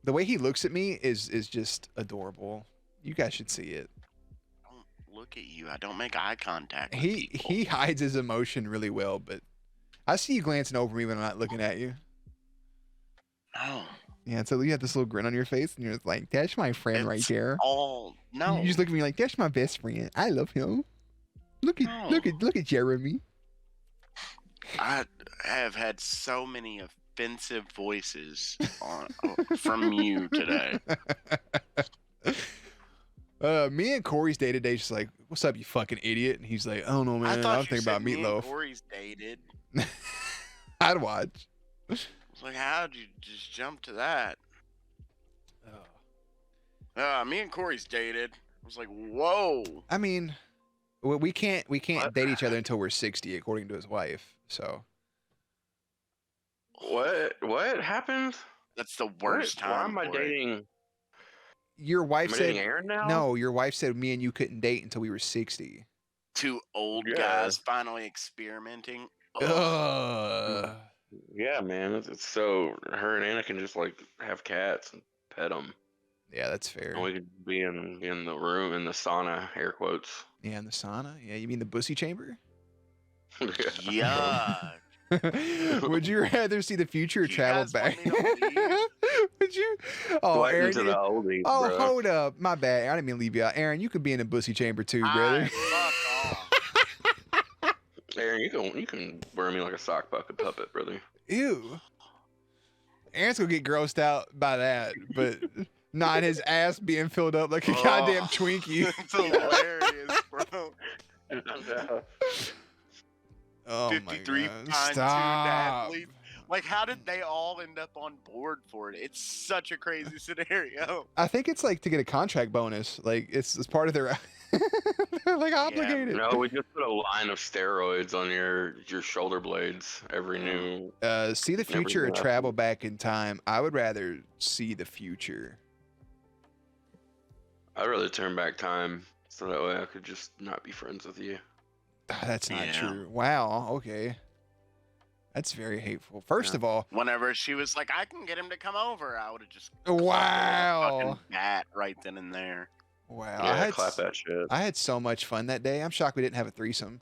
The way he looks at me is just adorable. You guys should see it. Don't look at you. I don't make eye contact. With He people. he hides his emotion really well, but I see you glancing over me when I'm not looking at you. No. Yeah, so you have this little grin on your face, and you're just like, "That's my friend right It's there." all no. You just look at me like, "That's my best friend. I love him." Look at look at Jeremy. I have had so many offensive voices from you today. Me and Corey's day to day just like, "What's up, you fucking idiot?" And he's like, "I don't know, I man. thought I'm you thinking said about me and meatloaf." Corey's dated. I'd watch. I was like, how'd you just jump to that? Me and Corey's dated. I was like, whoa. I mean, we can't What? date each other until we're 60, according to his wife. So What happened? That's the worst Why time. am I for it. dating? your wife Am I said dating Aaron now? no. Your wife said me and you couldn't date until we were 60. Two old Yeah. guys finally experimenting. Ugh. Ugh. Yeah, man. So her and Anna can just like have cats and pet them. Yeah, that's fair. And we could be in the room in the sauna, air quotes. Yeah, in the sauna. Yeah, you mean the bussy chamber? Yeah. Would you rather see the future or You travel guys back? want me to Would you? Oh, Welcome Aaron. to the oldies, Oh, bro. hold up. My bad. I didn't mean to leave you out. Aaron, you could be in the bussy chamber too, brother. Fuck off. Aaron, you can wear me like a sock bucket puppet, brother. Ew. Aaron's gonna get grossed out by that, but not his ass being filled up like a Oh. goddamn Twinkie. It's hilarious, bro. Oh my 53 god. pine tuned Stop. athletes. Like, how did they all end up on board for it? It's such a crazy scenario. I think it's like to get a contract bonus. Like it's part of their they're like obligated. No, we just put a line of steroids on your shoulder blades every new. See the Never future or even travel back in time. I would rather see the future. I'd rather turn back time so that way I could just not be friends with you. That's not Yeah. true. Wow. Okay. That's very hateful. First Yeah. of all, Whenever she was like, I can get him to come over, I would have just wow. fucking bat right then and there. Wow. Yeah, clap that shit. I had so much fun that day. I'm shocked we didn't have a threesome.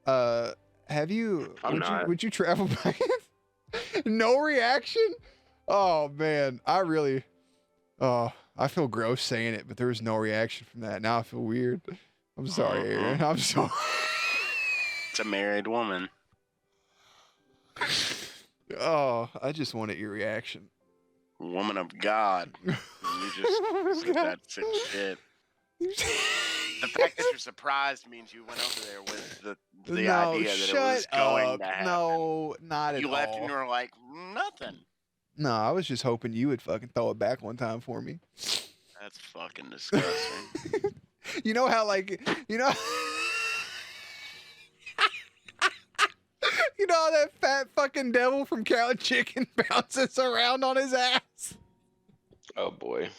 Have you? I'm not. Would you travel back? No reaction. Oh man, I really. Oh, I feel gross saying it, but there was no reaction from that. Now I feel weird. I'm sorry, Aaron. I'm sorry. It's a married woman. Oh, I just wanted your reaction. Woman of God. You just said that sick shit. The fact that you're surprised means you went over there with the No, idea that it shut was going up. to happen. No, not at You left all. and you were like, nothing. No, I was just hoping you would fucking throw it back one time for me. That's fucking disgusting. You know how, like, you know, you know how that fat fucking devil from Cow and Chicken bounces around on his ass? Oh boy.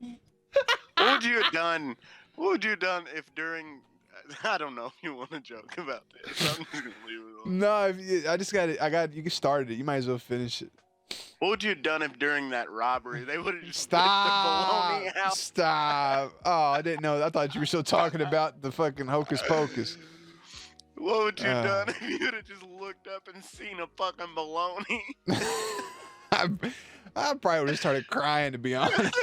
What would you have done? What would you have done if during? I don't know if you want to joke about this. I'm just gonna leave it alone. No, I just got it. You started it. You might as well finish it. What would you have done if during that robbery they would have just Stop. ripped the bologna out? Stop. Oh, I didn't know. I thought you were still talking about the fucking hocus pocus. What would you have done if you would have just looked up and seen a fucking bologna? I probably would have started crying, to be honest.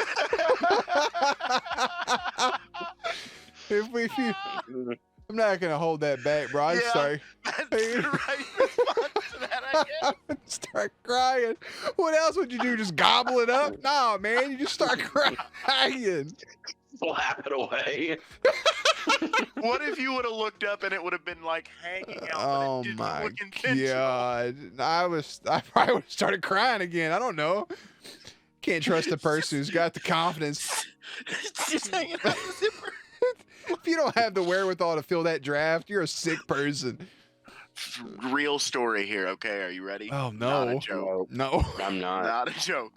if you, I'm not gonna hold that back, bro. I'd Yeah. start. That's the right response to that, I guess. Start crying. What else would you do? Just gobble it up? Nah, man. You just start crying. Slap it away. What if you would have looked up and it would have been like hanging out, but Oh it didn't my look intentional? god. I probably would have started crying again. I don't know. Can't trust a person who's got the confidence. It's just hanging out the zipper. If you don't have the wherewithal to fill that draft, you're a sick person. Real story here, okay? Are you ready? Oh Not a no. joke. No. I'm not. Not a joke.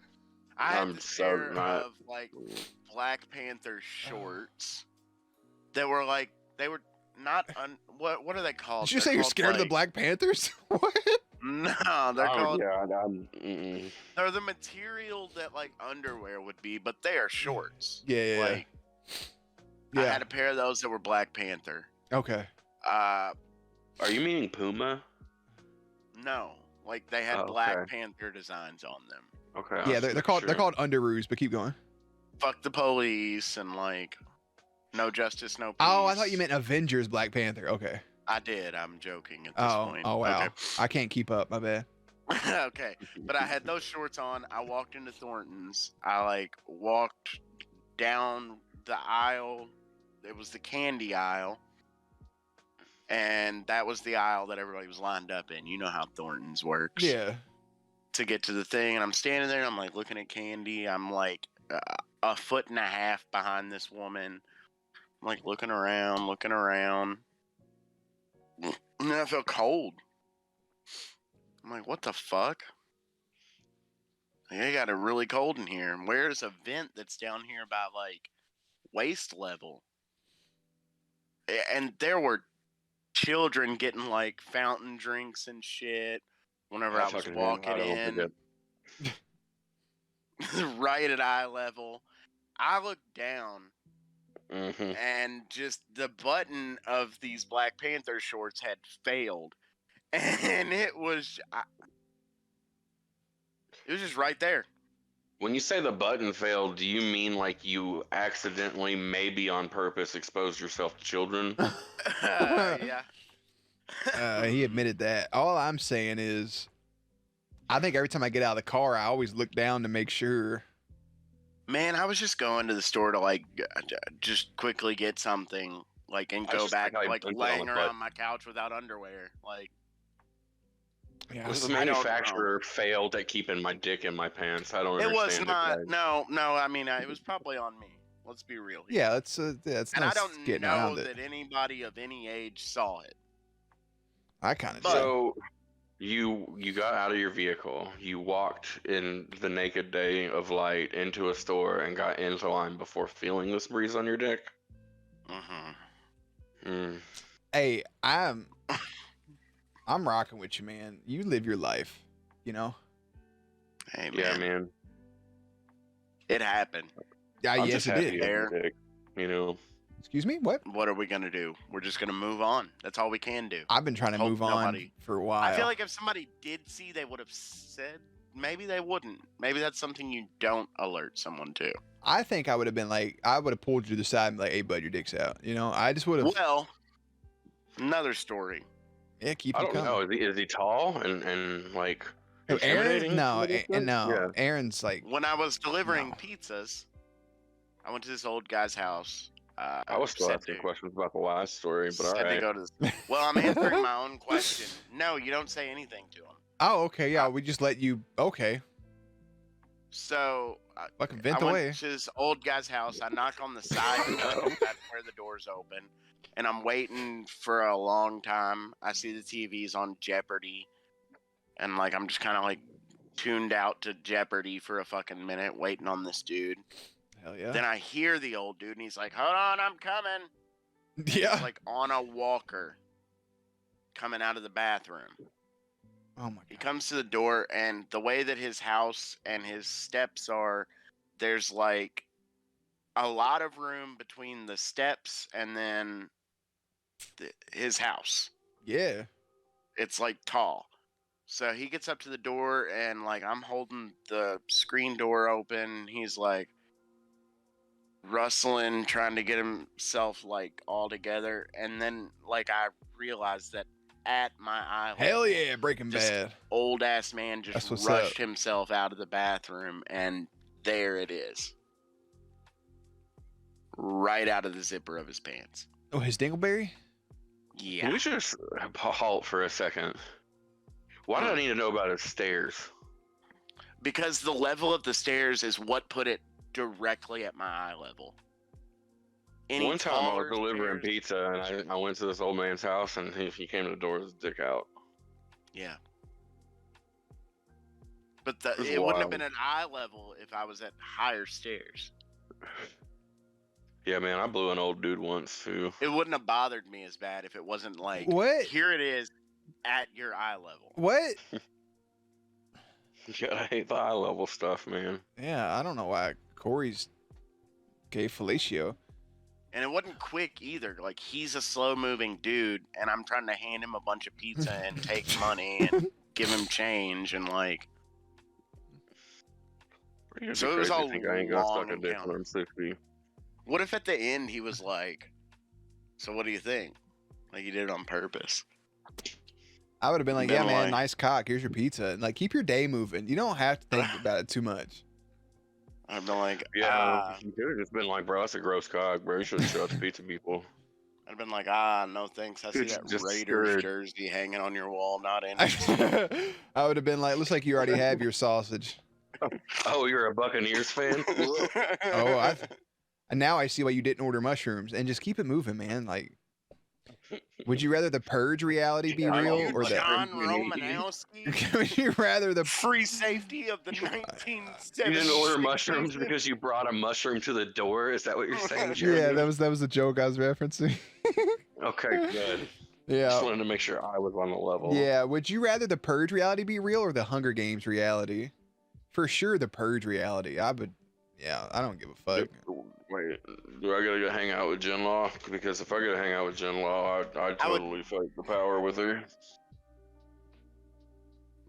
I had I'm this so pair not. of like Black Panther shorts that were like they were not what are they called? Did you They're say you're called, scared of the like- Black Panthers? What? No, they're called. Mm-mm. They're the material that like underwear would be, but they are shorts. Yeah. Like I had a pair of those that were Black Panther. Okay. Are you meaning Puma? No, like they had Oh, Black okay. Panther designs on them. Okay. Yeah, they're called underoos, but keep going. Fuck the police and like no justice, no peace. Oh, I thought you meant Avengers Black Panther. Okay. I did. I'm joking at this point. Oh wow. Okay. I can't keep up. My bad. Okay, but I had those shorts on. I walked into Thornton's. I like walked down the aisle. It was the candy aisle, and that was the aisle that everybody was lined up in. You know how Thornton's works. Yeah. To get to the thing, and I'm standing there. And I'm like looking at candy. I'm like a foot and a half behind this woman. I'm like looking around, and then I felt cold. I'm like, what the fuck? Like, I got it really cold in here. And where's a vent that's down here about like waist level? And there were children getting like fountain drinks and shit whenever I was walking in. Right at eye level. I looked down Mm-hmm. and just the button of these Black Panther shorts had failed. And it was just right there. When you say the button failed, do you mean like you accidentally, maybe on purpose, exposed yourself to children? Yeah. He admitted that. All I'm saying is, I think every time I get out of the car, I always look down to make sure. Man, I was just going to the store to like just quickly get something, like, and I go just back, think I like blinked it on laying the around butt. my couch without underwear. Like, Yeah. Was the I don't know. manufacturer failed at keeping my dick in my pants? I don't it understand. was not. guys. No. I mean, it was probably on me. Let's be real here. Yeah, that's And I not don't getting know around it. that anybody of any age saw it. I kind of But- do. So you got out of your vehicle. You walked in the naked day of light into a store and got into line before feeling this breeze on your dick. Mm-hmm. Mm. Hey, I'm rocking with you, man. You live your life, you know. Hey, Yeah, man. man. It happened. Yeah, I'm yes, just it happy did. you have your dick, you know. Excuse me. What? What are we gonna do? We're just gonna move on. That's all we can do. I've been trying to Hope move on nobody- for a while. I feel like if somebody did see, they would have said. Maybe they wouldn't. Maybe that's something you don't alert someone to. I think I would have been like, I would have pulled you to the side and be like, "Hey, bud, your dick's out." You know, I just would have. Well, another story. Yeah, keep I it don't coming. know. Is he tall and like No, Aaron? Intimidating No, to an extent? no. Yeah. Aaron's like, When I was delivering No. pizzas, I went to this old guy's house. I was still said asking to, questions about the last story, but all said to right. go to this. Well, I'm answering my own question. No, you don't say anything to him. oh, okay, yeah, we just let you. Okay, So fucking I vent went away. to this old guy's house. I knock on the side door. That's where the door's open. And I'm waiting for a long time. I see the TV's on Jeopardy. And like I'm just kind of like tuned out to Jeopardy for a fucking minute, waiting on this dude. Hell yeah. Then I hear the old dude, and he's like, "Hold on, I'm coming." And Yeah. He's like on a walker, coming out of the bathroom. Oh my He god. comes to the door, and the way that his house and his steps are, there's like a lot of room between the steps and then his house. Yeah. It's like tall. So he gets up to the door, and like I'm holding the screen door open. He's like rustling, trying to get himself like all together, and then like I realized that at my eye Hell level, yeah, Breaking just Bad. old ass man That's just what's rushed up. himself out of the bathroom, and there it is, right out of the zipper of his pants. Oh, his dingleberry? Yeah, We should just halt for a second. Why do I need to know about his stairs? because the level of the stairs is what put it directly at my eye level. Any One time I was taller delivering stairs- pizza and I went to this old man's house and he came to the door with his dick out. Yeah. But was it wouldn't have wild. been at eye level if I was at higher stairs. Yeah, man, I blew an old dude once too. It wouldn't have bothered me as bad if it wasn't like, What? here it is at your eye level. What? Yeah, I hate the eye level stuff, man. Yeah, I don't know why Corey's gay fellatio. And it wasn't quick either. Like, he's a slow moving dude, and I'm trying to hand him a bunch of pizza and take money and give him change, and like, You're So it was crazy all to think I ain't gonna long suck a dick encounter. when I'm 60. what if at the end he was like, "So what do you think?" Like he did it on purpose. I would have been like, Been yeah, man, like- nice cock. Here's your pizza. And like, keep your day moving. You don't have to think about it too much. I've been like, Yeah, you could have just been like, bro, that's a gross cock, bro. You should have showed the pizza people. I'd been like, no thanks. I see Dude, that just Raiders scared. jersey hanging on your wall. Not in. I would have been like, looks like you already have your sausage. Oh, you're a Buccaneers fan? Oh, and now I see why you didn't order mushrooms. And just keep it moving, man. Like, would you rather the purge reality be Are real you or the? John Canadian? Romanowski, Would you rather the? free safety of the 1970s. You didn't order mushrooms because you brought a mushroom to the door? Is that what you're saying, Yeah, Jeremy? that was the joke I was referencing. Okay, good. Just Yeah. wanted to make sure I was on the level. Yeah. Would you rather the purge reality be real or the Hunger Games reality? For sure, the purge reality. I would. Yeah, I don't give a fuck. Wait, do I gotta go hang out with Jen Law? Because if I gotta hang out with Jen Law, I'd I would- totally fight the power with her.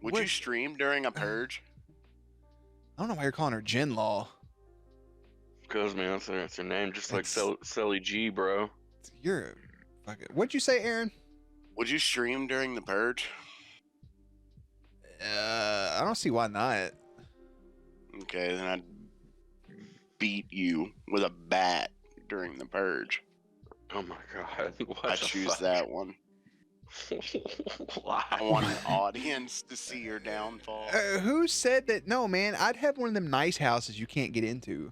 Would What- you stream during a purge? I don't know why you're calling her Jen Law. Because, man, that's her name. Just like It's- Sally G, bro. You're a fucking. What'd you say, Aaron? Would you stream during the purge? I don't see why not. Okay, then I'd beat you with a bat during the purge. Oh my god. What I the choose fuck? that one. Why? I want an audience to see your downfall. Who said that? No, man. I'd have one of them nice houses you can't get into.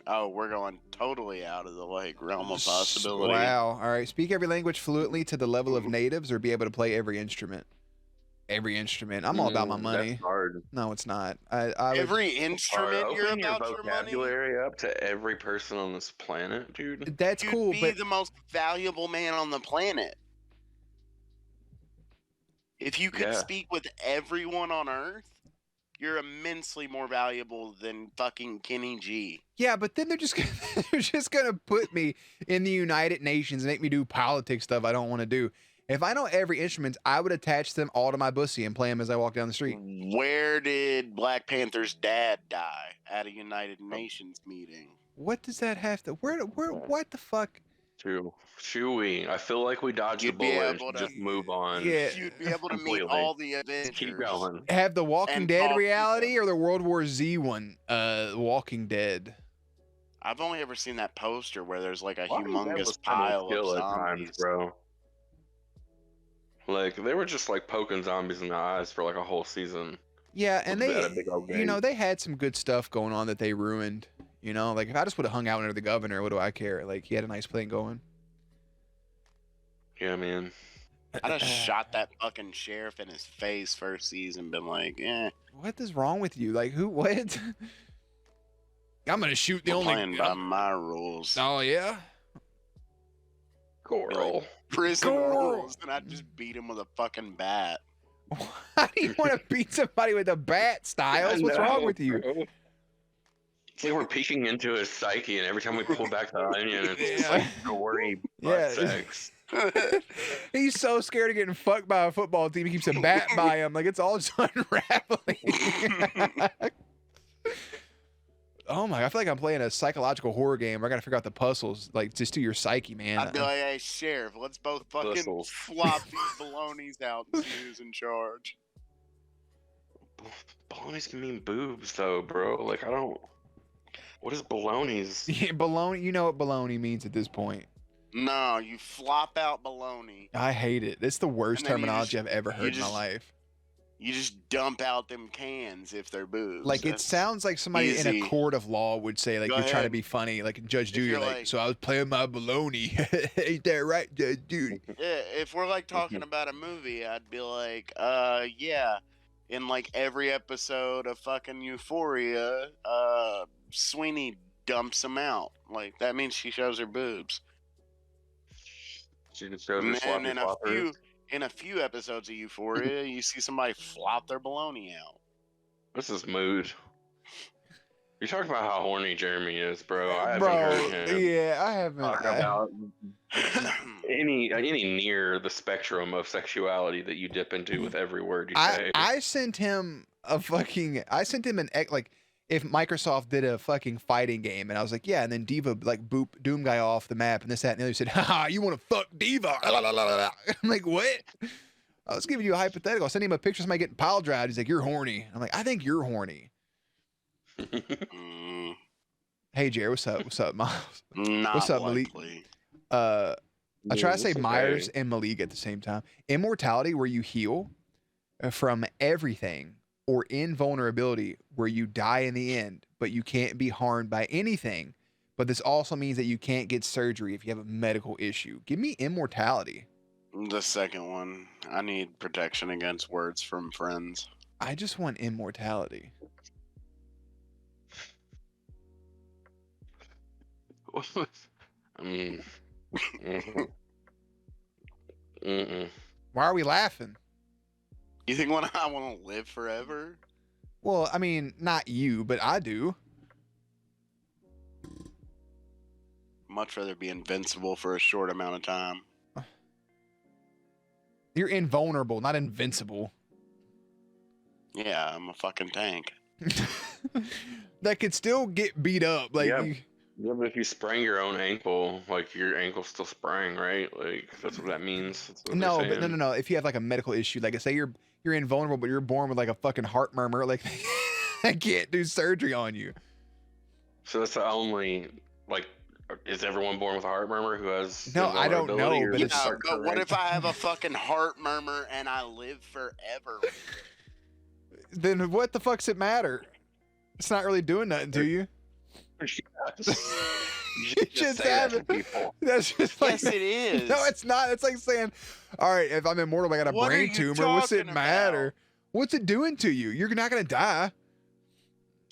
Oh, we're going totally out of the like realm of possibility. Wow. All right. Speak every language fluently to the level of natives, or be able to play every instrument. Every instrument. I'm all about my money. That's hard. No, it's not. I would, Every Hard. instrument you're Open about your money. vocabulary up to every person on this planet, dude. that's You'd cool, be but the most valuable man on the planet. If you could Yeah. speak with everyone on Earth, you're immensely more valuable than fucking Kenny G. yeah, but then they're just they're just gonna put me in the United Nations and make me do politics stuff I don't want to do. If I know every instrument, I would attach them all to my bussy and play them as I walk down the street. Where did Black Panther's dad die? At a United Nations meeting. What does that have to? Where? What the fuck? Chewie. I feel like we dodged You'd a be bullet. able to- Just move on. Yeah. You'd be able to meet Completely. all the Just keep Avengers. going. Have the Walking And Dead talk to reality them. or the World War Z one? Walking Dead. I've only ever seen that poster where there's like a Walking Dead was humongous kind of pile of skill at zombies. times, bro. Like they were just like poking zombies in the eyes for like a whole season. Yeah, and They had a they, big old you know, game. they had some good stuff going on that they ruined. You know, like if I just would have hung out under the governor, what do I care? Like he had a nice thing going. Yeah, man. I just shot that fucking sheriff in his face first season, been like, eh. What is wrong with you? Like who? What? I'm gonna shoot the We're only. playing by my rules. Oh yeah. Coral. Prison Girl. rules. And I just beat him with a fucking bat. How do you want to beat somebody with a bat, Styles? What's wrong with you? It's like we're peeking into his psyche, and every time we pull back the onion, it's just Yeah. like gory Yeah. butt sex. He's so scared of getting fucked by a football team. He keeps a bat by him. Like it's all just unraveling. Oh my! I feel like I'm playing a psychological horror game where I gotta figure out the puzzles, like just to your psyche, man. I'd be like, hey, sheriff, let's both fucking Whistles. flop these balonies out and see who's in charge. Baloney's can mean boobs, though, bro. Like, I don't. What is baloney's? Yeah, baloney. You know what baloney means at this point. No, you flop out baloney. I hate it. It's the worst And then you terminology just- I've ever you heard in my just- life. You just dump out them cans if they're boobs. Like it That's- sounds like somebody in easy. a court of law would say, like Go you're trying to ahead. be funny, like Judge If Judy, you're like, like- so I was playing my baloney. Ain't that right, Judge Judy? Yeah, if we're like talking about a movie, I'd be like, yeah. In like every episode of fucking Euphoria, Sweeney dumps them out. Like that means she shows her boobs. She just shows her And sloppy then in a few episodes of Euphoria, you see somebody flop their baloney out. This is mood. You're talking about how horny Jeremy is, bro. I haven't Bro, heard him yeah, I haven't. talk about any near the spectrum of sexuality that you dip into with every word you say. I sent him an like if Microsoft did a fucking fighting game and I was like, yeah, and then Diva like boop Doom guy off the map and this, that, and the other said, haha, you want to fuck Diva. I'm like, what? I was giving you a hypothetical. I sent him a picture of somebody getting pile drived. He's like, you're horny. I'm like, I think you're horny. Mm, Hey Jared, what's up? What's up, Miles? not What's up, Malik? likely. I try to say It's okay. Myers and Malik at the same time. Immortality, where you heal from everything, or invulnerability, where you die in the end, but you can't be harmed by anything. But this also means that you can't get surgery if you have a medical issue. Give me immortality. The second one. I need protection against words from friends. I just want immortality. I mean, mhm. Mm-mm. Why are we laughing? You think when I want to live forever? Well, I mean, not you, but I do. Much rather be invincible for a short amount of time. You're invulnerable, not invincible. Yeah, I'm a fucking tank. That could still get beat up. Like, Yeah. Yeah, but if you sprain your own ankle, like your ankle's still spraying, right? Like that's what that means. That's what no, they're but no, saying. no. If you have like a medical issue, like say you're invulnerable, but you're born with like a fucking heart murmur, like I can't do surgery on you. So that's the only like. Is everyone born with a heart murmur who has? No, I don't know, invulnerability, or but is it's- it Yeah, but what correct? if I have a fucking heart murmur and I live forever? Then what the fuck's it matter? It's not really doing nothing to you. You You should just say that to haven't. people. That's just like Yes, it is. No, it's not. It's like saying, all right, if I'm immortal, I got a What are brain you tumor. What's it talking matter? about? What's it doing to you? You're not gonna die.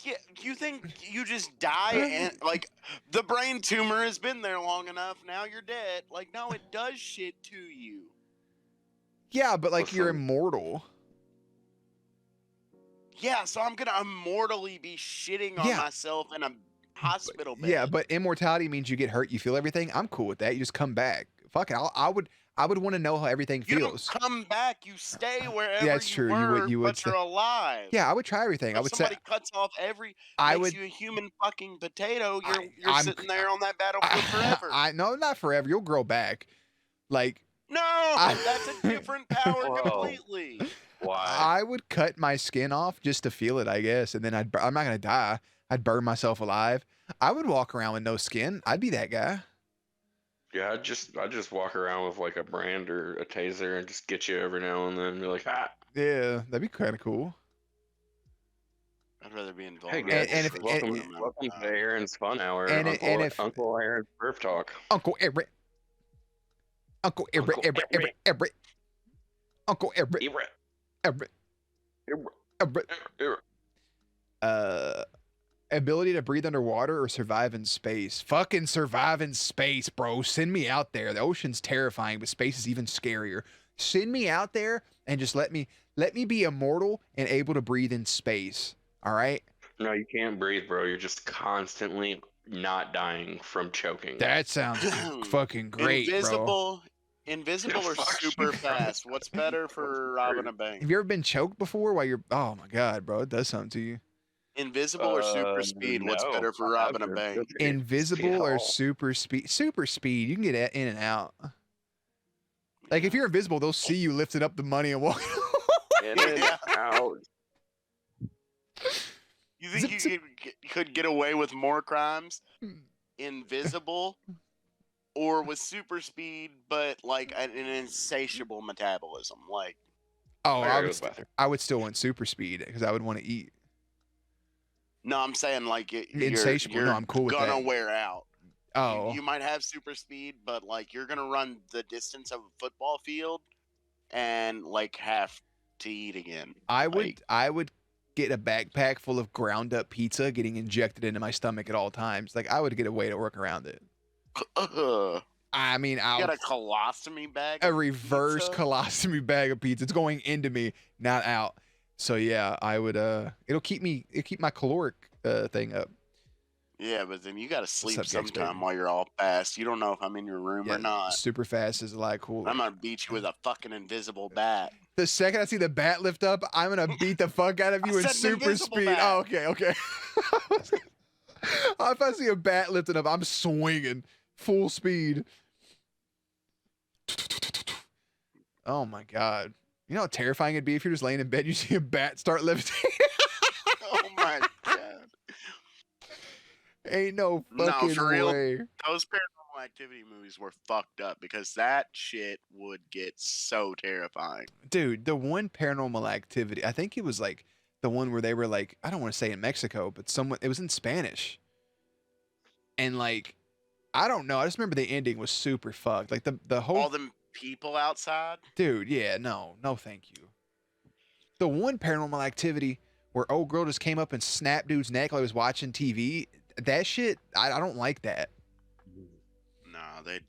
Yeah, you think you just die and like the brain tumor has been there long enough, now you're dead. Like, no, it does shit to you. Yeah, but like you're Listen. immortal. Yeah, so I'm gonna immortally be shitting on Yeah. myself in a hospital bed. Yeah, but immortality means you get hurt, you feel everything. I'm cool with that. You just come back. Fuck it. I would I would want to know how everything You don't feels. come back. You stay wherever That's you true. were, You would but you're alive. Yeah, I would try everything. So I if would say somebody cuts off I makes would. you a human fucking potato, you're I'm sitting there on that battlefield forever. No, not forever. You'll grow back. Like No, that's a Oh, different power Whoa. completely. Why? I would cut my skin off just to feel it, I guess, and then I'm not gonna die. I'd burn myself alive. I would walk around with no skin. I'd be that guy. Yeah, I just walk around with like a brand or a taser and just get you every now and then. And be like, ah, Yeah, that'd be kind of cool. I'd rather be hey invulnerable. guys, And if- welcome to Aaron's Fun Hour. and Uncle Aaron's Perf Talk. Uncle Everett, Uncle Everett, Uncle Everett, Uncle Everett, Everett. Everett, Everett. Everett. Ability to breathe underwater or survive in space. Fucking survive in space, bro. Send me out there. The ocean's terrifying, but space is even scarier. Send me out there and just let me be immortal and able to breathe in space. All right? No, you can't breathe, bro. You're just constantly not dying from choking. That sounds fucking great, bro. Invisible or Fuck super you. fast? What's better for robbing a bank? Have you ever been choked before while you're oh my god, bro, it does something to you. Invisible or super speed? What's better for robbing a bank? Invisible or super speed? Super speed. You can get in and out. Like if you're invisible, they'll see you lifting up the money and walking. In and out. You think you could get away with more crimes? Invisible or with super speed, but like an insatiable metabolism? Like, Oh, I gotta go to the bathroom. I would still want super speed because I would want to eat. no, I'm saying like Insatiable. You're No, I'm cool with gonna that. wear out. Oh, You might have super speed, but like you're gonna run the distance of a football field and like have to eat again. I would like- I would get a backpack full of ground up pizza getting injected into my stomach at all times. Like I would get a way to work around it. I mean, You I'll got a colostomy bag. a of reverse pizza? colostomy bag of pizza. It's going into me, not out. So yeah, I would it'll keep my caloric thing up. Yeah, but then you gotta sleep Subjects, sometime baby. while you're all fast. You don't know if I'm in your room Yeah, or not. super fast is a lot cooler. I'm gonna beat you with a fucking invisible bat. The second I see the bat lift up, I'm gonna beat the fuck out of I you in said an super invisible speed. bat. Oh, okay. If I see a bat lifted up, I'm swinging full speed. Oh my god! You know how terrifying it'd be if you're just laying in bed, and you see a bat start lifting. Oh my god. Ain't no No, fucking for real. way. Those paranormal activity movies were fucked up because that shit would get so terrifying. Dude, the one Paranormal Activity, I think it was like the one where they were like, I don't want to say in Mexico, but it was in Spanish. And like, I don't know. I just remember the ending was super fucked. Like the whole All them people outside. dude, yeah, no, thank you. The one Paranormal Activity where old girl just came up and snapped dude's neck while he was watching TV. That shit, I don't like that. No, they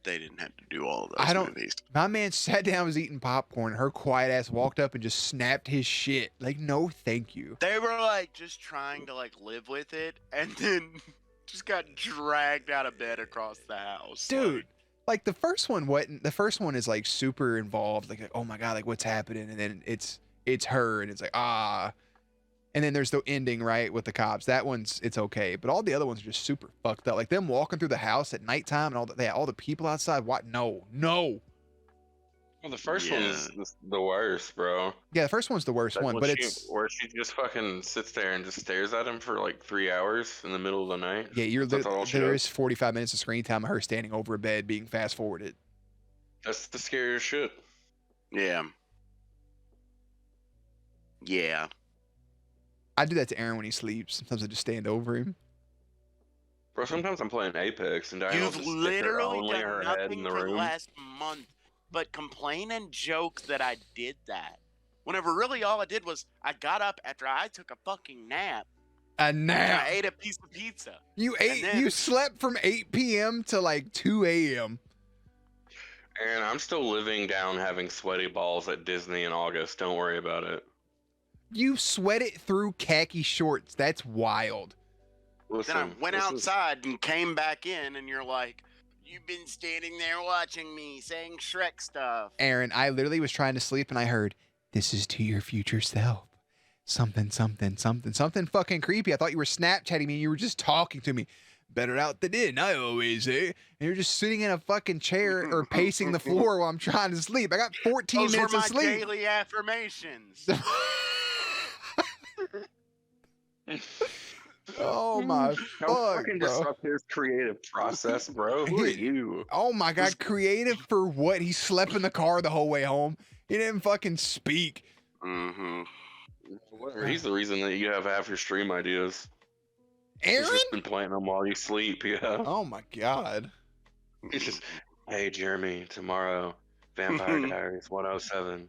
didn't have to do all of those I don't- movies. My man sat down, was eating popcorn. Her quiet ass walked up and just snapped his shit. Like, no, thank you. They were like just trying to like live with it, and then just got dragged out of bed across the house. Dude, like the first one wasn't. The first one is like super involved. Like, oh my god, like what's happening? And then it's her, and it's like ah. And then there's the ending, right, with the cops. That one's it's okay, but all the other ones are just super fucked up. Like them walking through the house at nighttime and all the people outside. What? No. Well, the first one is the worst, bro. Yeah, the first one's the worst Like, one, when but she- where she just fucking sits there and just stares at him for like 3 hours in the middle of the night. yeah, That's all she there does? is 45 minutes of screen time of her standing over a bed being fast forwarded. That's the scariest shit. Yeah. Yeah. I do that to Aaron when he sleeps. Sometimes I just stand over him. Bro, sometimes I'm playing Apex and Diana will You've just stick her, literally only done her head nothing in the for the room. last month but complain and joke that I did that. Whenever really all I did was I got up after I took a fucking nap A and nap. I ate a piece of pizza. You ate. then- You slept from 8 p.m. to like 2 a.m. And I'm still living down having sweaty balls at Disney in August. Don't worry about it. You sweat it through khaki shorts. That's wild. Listen, Then I went this is- outside and came back in, and you're like, You've been standing there watching me saying Shrek stuff. Aaron, I literally was trying to sleep and I heard, "This is to your future self." Something, something, something, something fucking creepy. I thought you were Snapchatting me. You were just talking to me. Better out than in, I always say. And you're just sitting in a fucking chair or pacing the floor while I'm trying to sleep. I got 14 Those minutes were of my sleep. daily affirmations. Oh my How fuck, fucking bro. disrupt his creative process, bro. Who are you? Oh my god, creative for what? He slept in the car the whole way home. He didn't fucking speak. Mm-hmm. Whatever. He's the reason that you have half your stream ideas. He's Aaron? just been playing them while you sleep. Yeah. Oh my god. He's just, hey Jeremy, tomorrow, Vampire Diaries 107.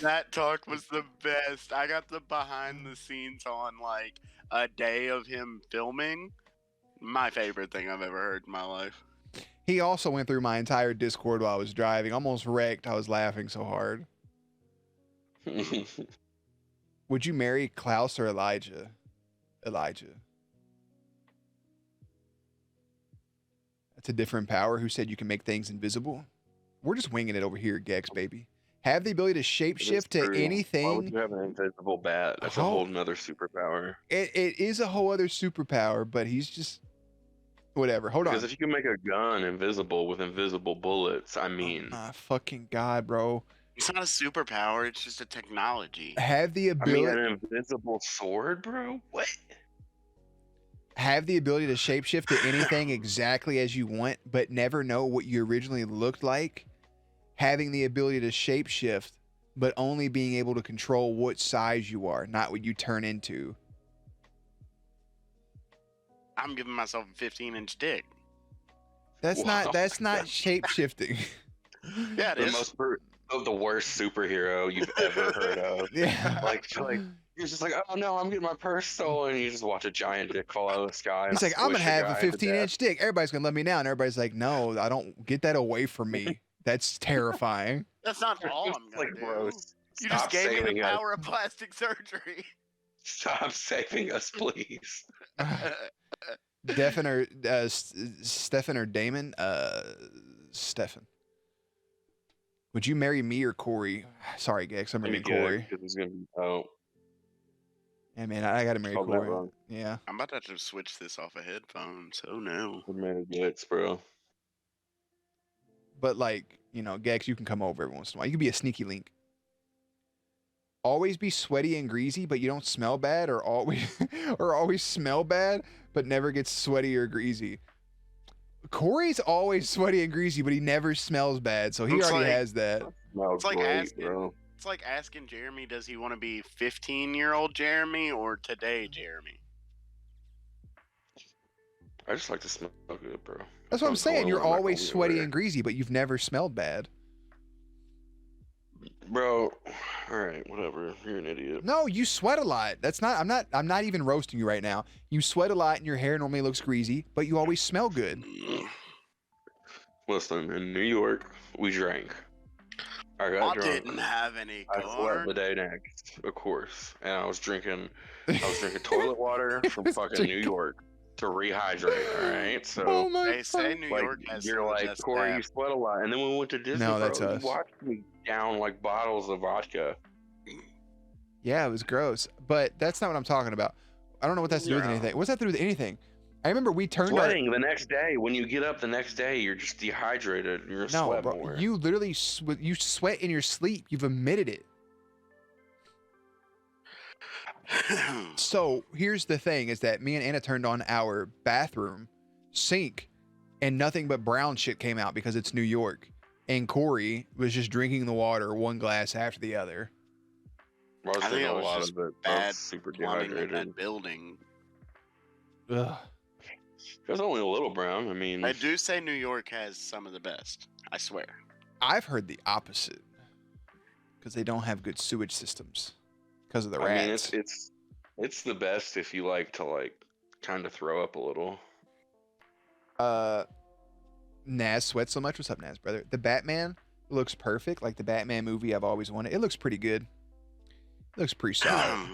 That talk was the best. I got the behind the scenes on like a day of him filming. My favorite thing I've ever heard in my life. He also went through my entire Discord while I was driving. Almost wrecked. I was laughing so hard. Would you marry Klaus or Elijah? Elijah. That's a different power. Who said you can make things invisible? We're just winging it over here, Gex, baby. Have the ability to shapeshift to Why would anything. you have an invisible bat? That's a Oh. whole nother superpower. It is a whole other superpower, but he's just whatever. Hold Because on. if you can make a gun invisible with invisible bullets, I mean, My fucking god, bro. It's not a superpower, it's just a technology. Have the an ability invisible sword, bro. What? have the ability to shapeshift to anything exactly as you want, but never know what you originally looked like. Having the ability to shapeshift, but only being able to control what size you are, not what you turn into. I'm giving myself a 15-inch dick. That's Wow. not shapeshifting. Yeah, it The is. most of the worst superhero you've ever heard of. Yeah. Like you're just like, oh no, I'm getting my purse stolen. And you just watch a giant dick fall out of the sky. He's and like, I'm gonna squish have a guy to 15-inch dick. Everybody's gonna let me now, and everybody's like, no, I don't get that away from me. That's terrifying. That's not death. all It's I'm gonna like, do. bro, You just stop gave me saving the us. power of plastic surgery. Stop saving us, please. Stefan or Stefan or Damon? Stefan. Would you marry me or Corey? Sorry, Gex, I'm marrying Corey. Because he's gonna be out. Yeah, man, I gotta marry Spelled that Corey. wrong. Yeah. I'm about to have to switch this off of headphones. Oh no. Good man, Gex, bro. But like, Gex, you can come over every once in a while. You can be a sneaky link. Always be sweaty and greasy, but you don't smell bad, or always smell bad, but never gets sweaty or greasy. Corey's always sweaty and greasy, but he never smells bad, so he Looks already like- has that. No, It's like great, asking- bro. It's like asking Jeremy, does he want to be 15-year-old Jeremy or today Jeremy? I just like to smell good, bro. That's what I'm Sounds saying. horrible, You're I'm not gonna always be sweaty aware. and greasy, but you've never smelled bad. Bro, all right, whatever. You're an idiot. No, you sweat a lot. I'm not even roasting you right now. You sweat a lot and your hair normally looks greasy, but you always smell good. Listen, in New York, we drank. I got I drunk. didn't have any I slept car. the day next, of course, and I was drinking toilet water from fucking New York to rehydrate. All right, so Oh my They say fuck. New like York has you're some of like the best Corey, you tap. sweat a lot, and then we went to Disney. No, that's bro. us. You watched me down like bottles of vodka. Yeah, it was gross. But that's not what I'm talking about. I don't know what that's to do with Yeah. anything. What's that to do with anything? I remember we turned our Sweating the next day. When you get up the next day, you're just dehydrated. And you're No, sweat bro. more. You literally you sweat in your sleep. You've admitted it. So here's the thing: is that me and Anna turned on our bathroom sink, and nothing but brown shit came out because it's New York. And Corey was just drinking the water one glass after the other. I was I think drinking it a was lot just of it. I bad was super plumbing in dehydrated. that building. Ugh. It was only a little brown. I mean, I do say New York has some of the best. I swear. I've heard the opposite because they don't have good sewage systems because of the I mean, rats. it's the best if you like to kind of throw up a little. Naz sweats so much. What's up, Naz, brother? The Batman looks perfect, like the Batman movie I've always wanted. It looks pretty good. It looks pretty solid.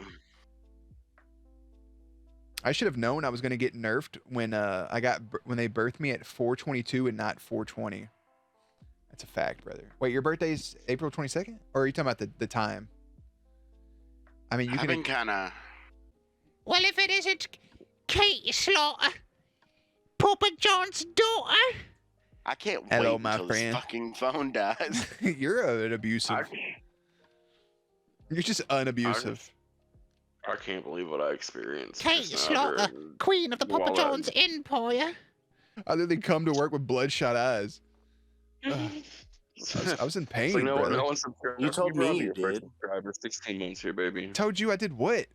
I should have known I was gonna get nerfed when when they birthed me at 4:22 and not 4:20. That's a fact, brother. Wait, your birthday's April 22nd, or are you talking about the time? I mean, you I've can. been kind of. Well, if it isn't Kate Slaughter, Papa John's daughter. I can't Hello, wait my until friend. this fucking phone dies. You're an abusive. You're just unabusive. I can't believe what I experienced. Kate just now Slaughter, during- Queen of the Papa while I- John's Empire. I literally come to work with bloodshot eyes. Ugh. I was in pain, Like, no, brother. no one subscribed. You told me brought you your first did. subscriber, 16 months here, baby. Told you I did what?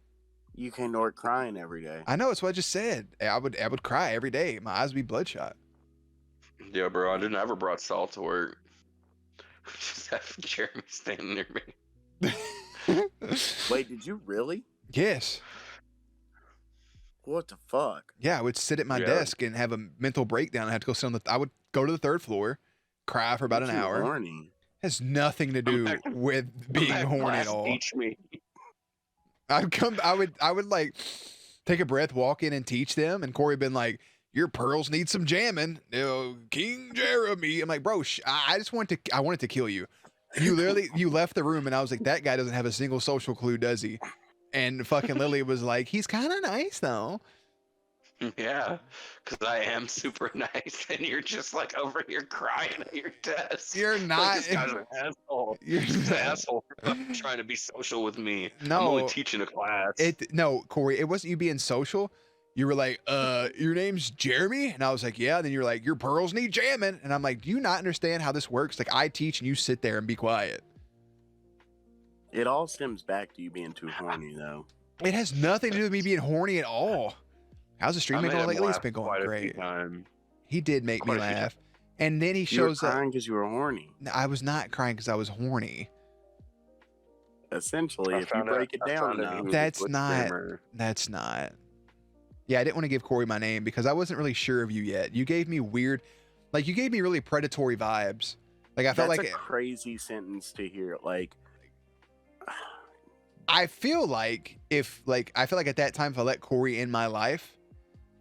You came to work crying every day. I know, it's what I just said. I would cry every day. My eyes would be bloodshot. Yeah, bro, I never brought salt to work. Just have Jeremy standing near me. Wait, did you really? Yes. What the fuck? Yeah, I would sit at my Yeah. desk and have a mental breakdown. I had to go sit on I would go to the third floor, cry for about an You hour. horny. Has nothing to do back- with being That horny at class all. Teach me. I would like take a breath, walk in and teach them, and Corey been like, "Your pearls need some jamming." You know, King Jeremy. I'm like, bro, I wanted to kill you. You left the room, and I was like, that guy doesn't have a single social clue, does he? And fucking Lily was like, he's kind of nice though. Yeah, because I am super nice, and you're just like over here crying at your desk. You're Like, not. this guy's an asshole. You're He's an not. asshole for trying to be social with me. I'm No. only teaching a class. No, Corey, it wasn't you being social. You were like, your name's Jeremy? And I was like, yeah. Then you're like, your pearls need jamming. And I'm like, do you not understand how this works? Like, I teach and you sit there and be quiet. It all stems back to you being too horny, though. It has nothing to do with me being horny at all. How's the stream I been made going him lately? It's laugh been going quite a few great. times. He did make me Quite a few laugh. And then he You were shows up. crying because you were horny. I was not crying because I was horny. Essentially, I if you found out- break it I down found out he enough. was a That's Twitch not- streamer. That's not. Yeah, I didn't want to give Corey my name because I wasn't really sure of you yet. You gave me weird, like you gave me really predatory vibes. Like I felt That's like a crazy sentence to hear. Like, I feel like I feel like at that time if I let Corey in my life,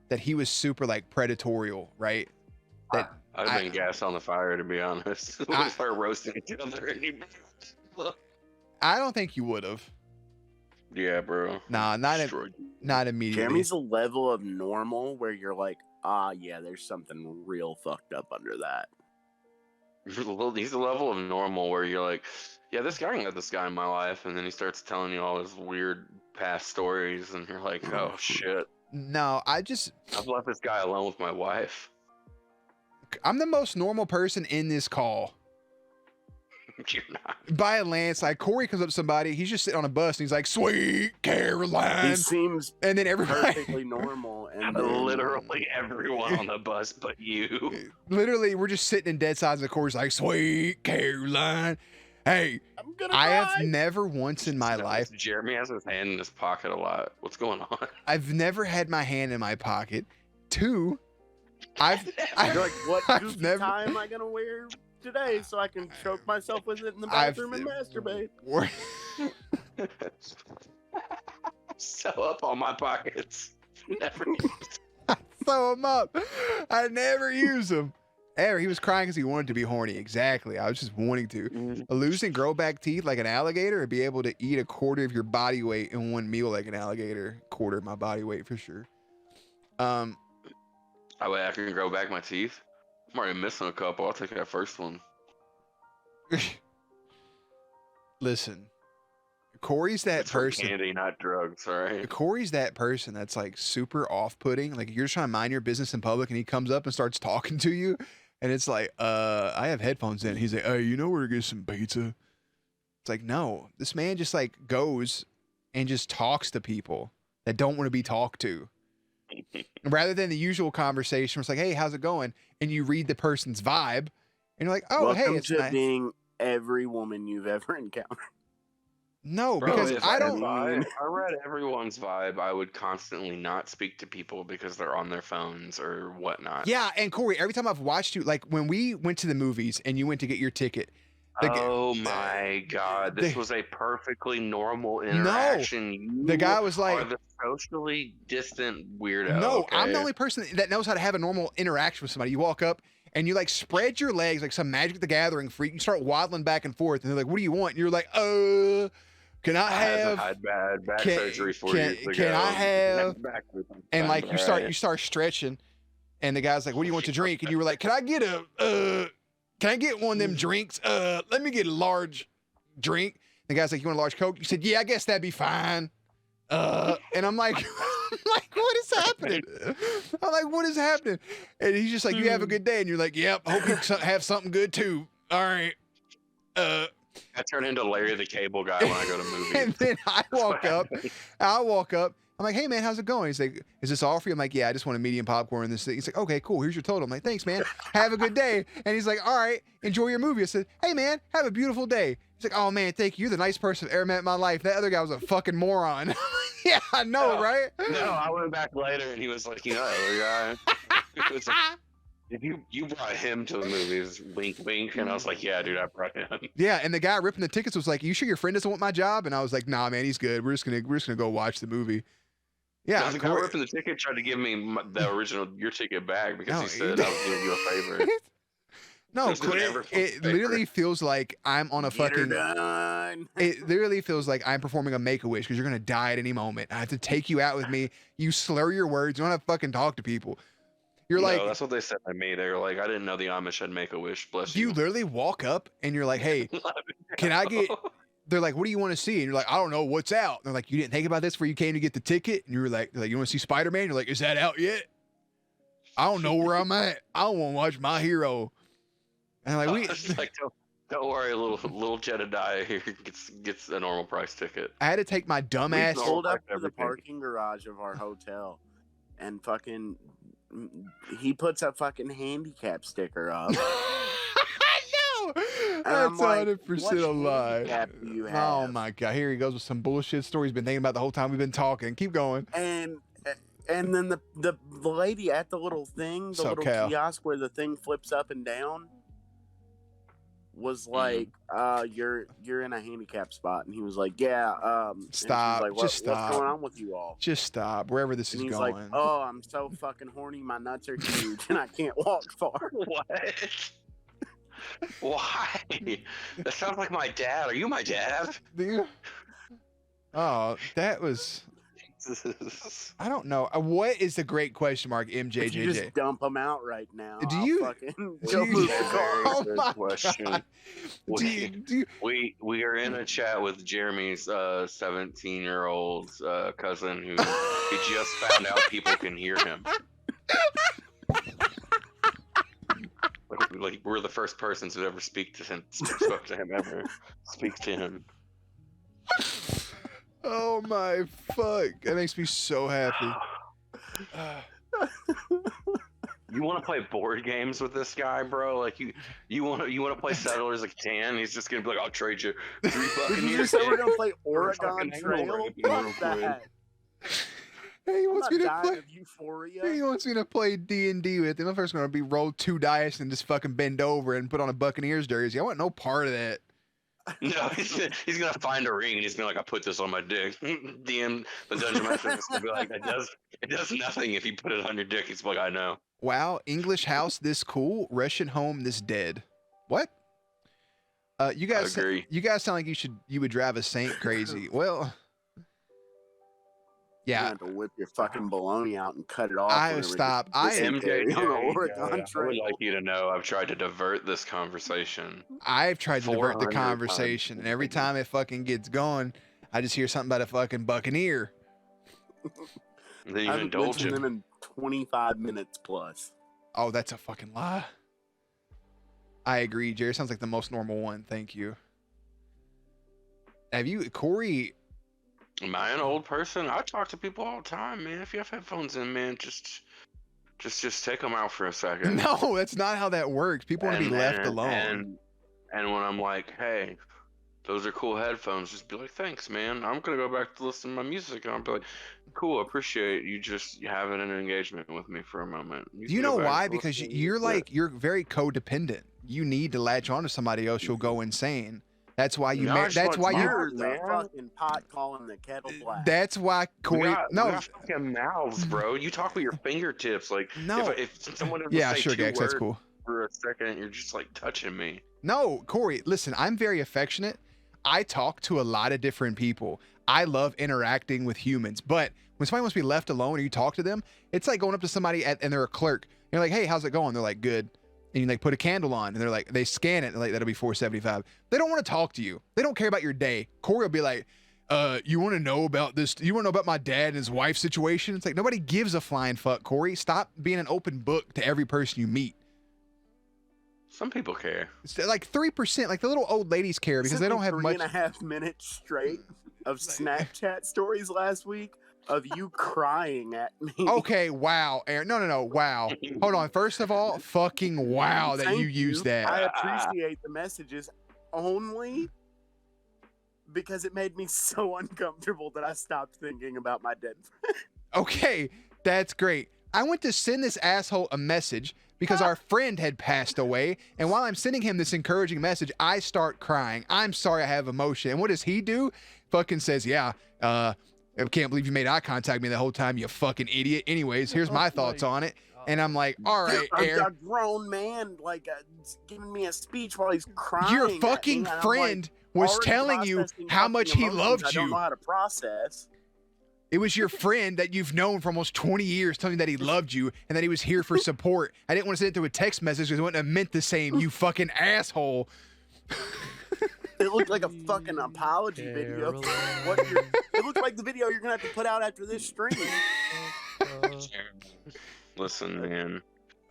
that he was super like predatorial, right? That I'd have been gas on the fire, to be honest. We I- start roasting each other. And I don't think you would have. yeah, bro. Nah, not Destroyed. not immediately. Jeremy's a level of normal where you're like, yeah, there's something real fucked up under that. He's a level of normal where you're like, yeah, this guy got this guy in my life, and then he starts telling you all his weird past stories, and you're like, oh shit, No, I've left this guy alone with my wife. I'm the most normal person in this call. You're not. By a landslide, Corey comes up to somebody, he's just sitting on a bus and he's like, "Sweet Caroline," He seems and then everybody, perfectly normal, and then, Literally everyone on the bus but you. literally, we're just sitting in dead silence. And Corey's like, "Sweet Caroline." Hey, I'm gonna I cry. have never once in my No, life, Jeremy has his hand in his pocket a lot. What's going on? I've never had my hand in my pocket. Two, I've You're like, what I've goofy never- tie am I gonna wear today so I can choke myself with it in the bathroom and masturbate? Sew up all my pockets. Never. Sew him up. I never use them. Ever. He was crying because he wanted to be horny. Exactly. I was just wanting to. Losing grow back teeth like an alligator or be able to eat a quarter of your body weight in one meal like an alligator. Quarter of my body weight for sure. I can grow back my teeth. I'm already missing a couple. I'll take that first one. Listen. Corey's that It's for person. candy, not drugs. All right. Corey's that person that's like super off-putting. Like you're just trying to mind your business in public and he comes up and starts talking to you and it's like, I have headphones in. He's like, hey, you know where to get some pizza? It's like, no. This man just like goes and just talks to people that don't want to be talked to. Rather than the usual conversation where it's like, hey, how's it going? And you read the person's vibe and you're like, oh, Welcome hey, it's to nice. being every woman you've ever encountered. No, Bro, because if I don't. I read everyone's vibe, I would constantly not speak to people because they're on their phones or whatnot. Yeah, and Corey, every time I've watched you, like when we went to the movies and you went to get your ticket, Oh my God! This the- was a perfectly normal interaction. You the guy was like, are the socially distant weirdo. no, I'm the okay? only person that knows how to have a normal interaction with somebody. You walk up and you like spread your legs like some Magic the Gathering freak. You start waddling back and forth, and they're like, "What do you want?" And you're like, can I have?" had bad back can- surgery 4 can- years ago. can I have- Back And like you start Right. stretching, and the guy's like, "What do you want to drink?" And you were like, "Can I get one of them drinks? Let me get a large drink." The guy's like, "You want a large Coke?" You said, "Yeah, I guess that'd be fine." And I'm like, what is happening? I'm like, what is happening? And he's just like, "You have a good day." And you're like, "Yep, hope you have something good too." All right. I turn into Larry the Cable Guy when I go to movies. And then I walk up. Happens. I'm like, "Hey man, how's it going?" He's like, "Is this all for you?" I'm like, "Yeah, I just want a medium popcorn in this thing." He's like, "Okay, cool. Here's your total." I'm like, "Thanks, man. Have a good day." And he's like, "All right, enjoy your movie." I said, "Hey man, have a beautiful day." He's like, "Oh man, thank you. You're the nicest person I've ever met in my life. That other guy was a fucking moron." Yeah, I know, No. right? No, I went back later and he was like, "You know, that other guy." It was like, you brought him to the movies, wink, wink, and I was like, "Yeah, dude, I brought him." Yeah, and the guy ripping the tickets was like, "You sure your friend doesn't want my job?" And I was like, "Nah, man, he's good. We're just gonna go watch the movie." Yeah, No, the guy ripping the ticket tried to give me the original your ticket back because No, he said I was doing you a favor. No, This is never it literally feels like I'm on a Get her fucking. done. It literally feels like I'm performing a Make-A-Wish because you're gonna die at any moment. I have to take you out with me. You slur your words. You don't have to fucking talk to people. You're No, like, that's what they said to me. They were like, "I didn't know the Amish had Make-A-Wish." Bless you you. literally walk up and you're like, "Hey, can I get?" They're like, "What do you want to see?" And you're like, "I don't know. What's out?" And they're like, "You didn't think about this before you came to get the ticket?" And you were like, "You want to see Spider-Man?" You're like, "Is that out yet?" I don't know where I'm at. I want to watch My Hero. And like, It's like, don't worry, little Jedediah here gets a normal price ticket. I had to take my dumb We ass. pulled up to the everything. parking garage of our hotel, and fucking, he puts a fucking handicap sticker up. I know. And That's I'm like, 100% what a lie. handicap do you Oh have? my god! Here he goes with some bullshit story he's been thinking about the whole time we've been talking. Keep going. And then the lady at the little thing, the So, little Cal. kiosk where the thing flips up and down, was like, you're in a handicap spot. And he was like, "Yeah." And she was Stop. like, Just stop. What's going on with you all? Just stop. Wherever this And is he's going. like, "Oh, I'm so fucking horny. My nuts are huge, and I can't walk far." What? Why? That sounds like my dad. Are you my dad? Do you? Oh, that was. I don't know. What is the great question mark? If you MJJJ. just dump them out right now, Do I'll you- fucking do go you- move the Very car. Oh good my question. God. Do you, do you, We are in a chat with Jeremy's 17-year-old cousin who he just found out people can hear him. Like we're the first persons who ever spoke to him ever. Speak to him. oh my fuck! That makes me so happy. You want to play board games with this guy, bro? Like you want to play Settlers of Catan? He's just gonna be like, "I'll trade you 3 Did fucking you years." just say we're gonna play We're Oregon fucking Trail? anywhere. Fuck that. Hey, he I'm wants not me to dying play. of euphoria. He wants me to play D&D with him. I'm first going to be roll 2 dice and just fucking bend over and put on a Buccaneers jersey. I want no part of that. No, he's gonna find a ring and he's gonna like, "I put this on my dick." DM the dungeon master is gonna be like, "It does nothing if you put it on your dick." He's like, "I know." Wow, English house this cool, Russian home this dead. What? You I guys, agree. you guys sound like you would drive a saint crazy. Well, You yeah, have to whip your fucking baloney out and cut it off. I whenever stop. you I- carry on the MJJ, Oregon I would Trail. like you to know I've tried to divert this conversation. I've tried to divert the 400 conversation, and every time it fucking gets going, I just hear something about a fucking Buccaneer. And then you I haven't indulge mentioned him. them in 25 minutes plus. Oh, that's a fucking lie. I agree, Jerry. Sounds like the most normal one. Thank you. Have you, Corey? Am I an old person? I talk to people all the time, man. If you have headphones in, man, just take them out for a second. No, that's not how that works. People want to be left alone. And when I'm like, "Hey, those are cool headphones," just be like, "Thanks, man. I'm gonna go back to listen to my music." And I'll be like, "Cool, appreciate you just having an engagement with me for a moment." Do you know why? Because you're like, you're very codependent. you need to latch onto somebody else, you'll go insane. That's why you. No, I just That's want why you. yours, The man. fucking pot calling the kettle black. That's why Corey. We got fucking mouths, bro. You talk with your fingertips. Like, No. if someone doesn't Yeah, say sure, two Gex. words That's cool. for a second, you're just like touching me. No, Corey. Listen, I'm very affectionate. I talk to a lot of different people. I love interacting with humans, but when somebody wants to be left alone or you talk to them, it's like going up to somebody and they're a clerk. You're like, hey, how's it going? They're like, good. And you like put a candle on and they're like, they scan it and like, that'll be $4.75. They don't want to talk to you. They don't care about your day. Corey will be like, you want to know about this? You want to know about my dad and his wife situation? It's like, nobody gives a flying fuck, Corey. Stop being an open book to every person you meet. Some people care. It's like 3%, like the little old ladies care because they don't have much. 3.5 minutes straight of Snapchat stories last week of you crying at me. Okay, wow, Aaron. No, wow. Hold on. First of all, fucking wow that Thank you used that. I appreciate the messages only because it made me so uncomfortable that I stopped thinking about my dead friend. Okay, that's great. I went to send this asshole a message because our friend had passed away, and while I'm sending him this encouraging message, I start crying. I'm sorry I have emotion. And what does he do? Fucking says, yeah, I can't believe you made eye contact with me the whole time, you fucking idiot. Anyways, here's my thoughts on it. And I'm like, all right, A Aaron. grown man giving me a speech while he's crying. Your at fucking me, and I'm, friend was already telling you processing how fucking much he emotions loved I don't you. know how to process. It was your friend that you've known for almost 20 years telling you that he loved you and that he was here for support. I didn't want to send it through a text message because it wouldn't have meant the same, you fucking asshole. It looked like a fucking apology video. It looked like the video you're going to have to put out after this stream. Listen, man.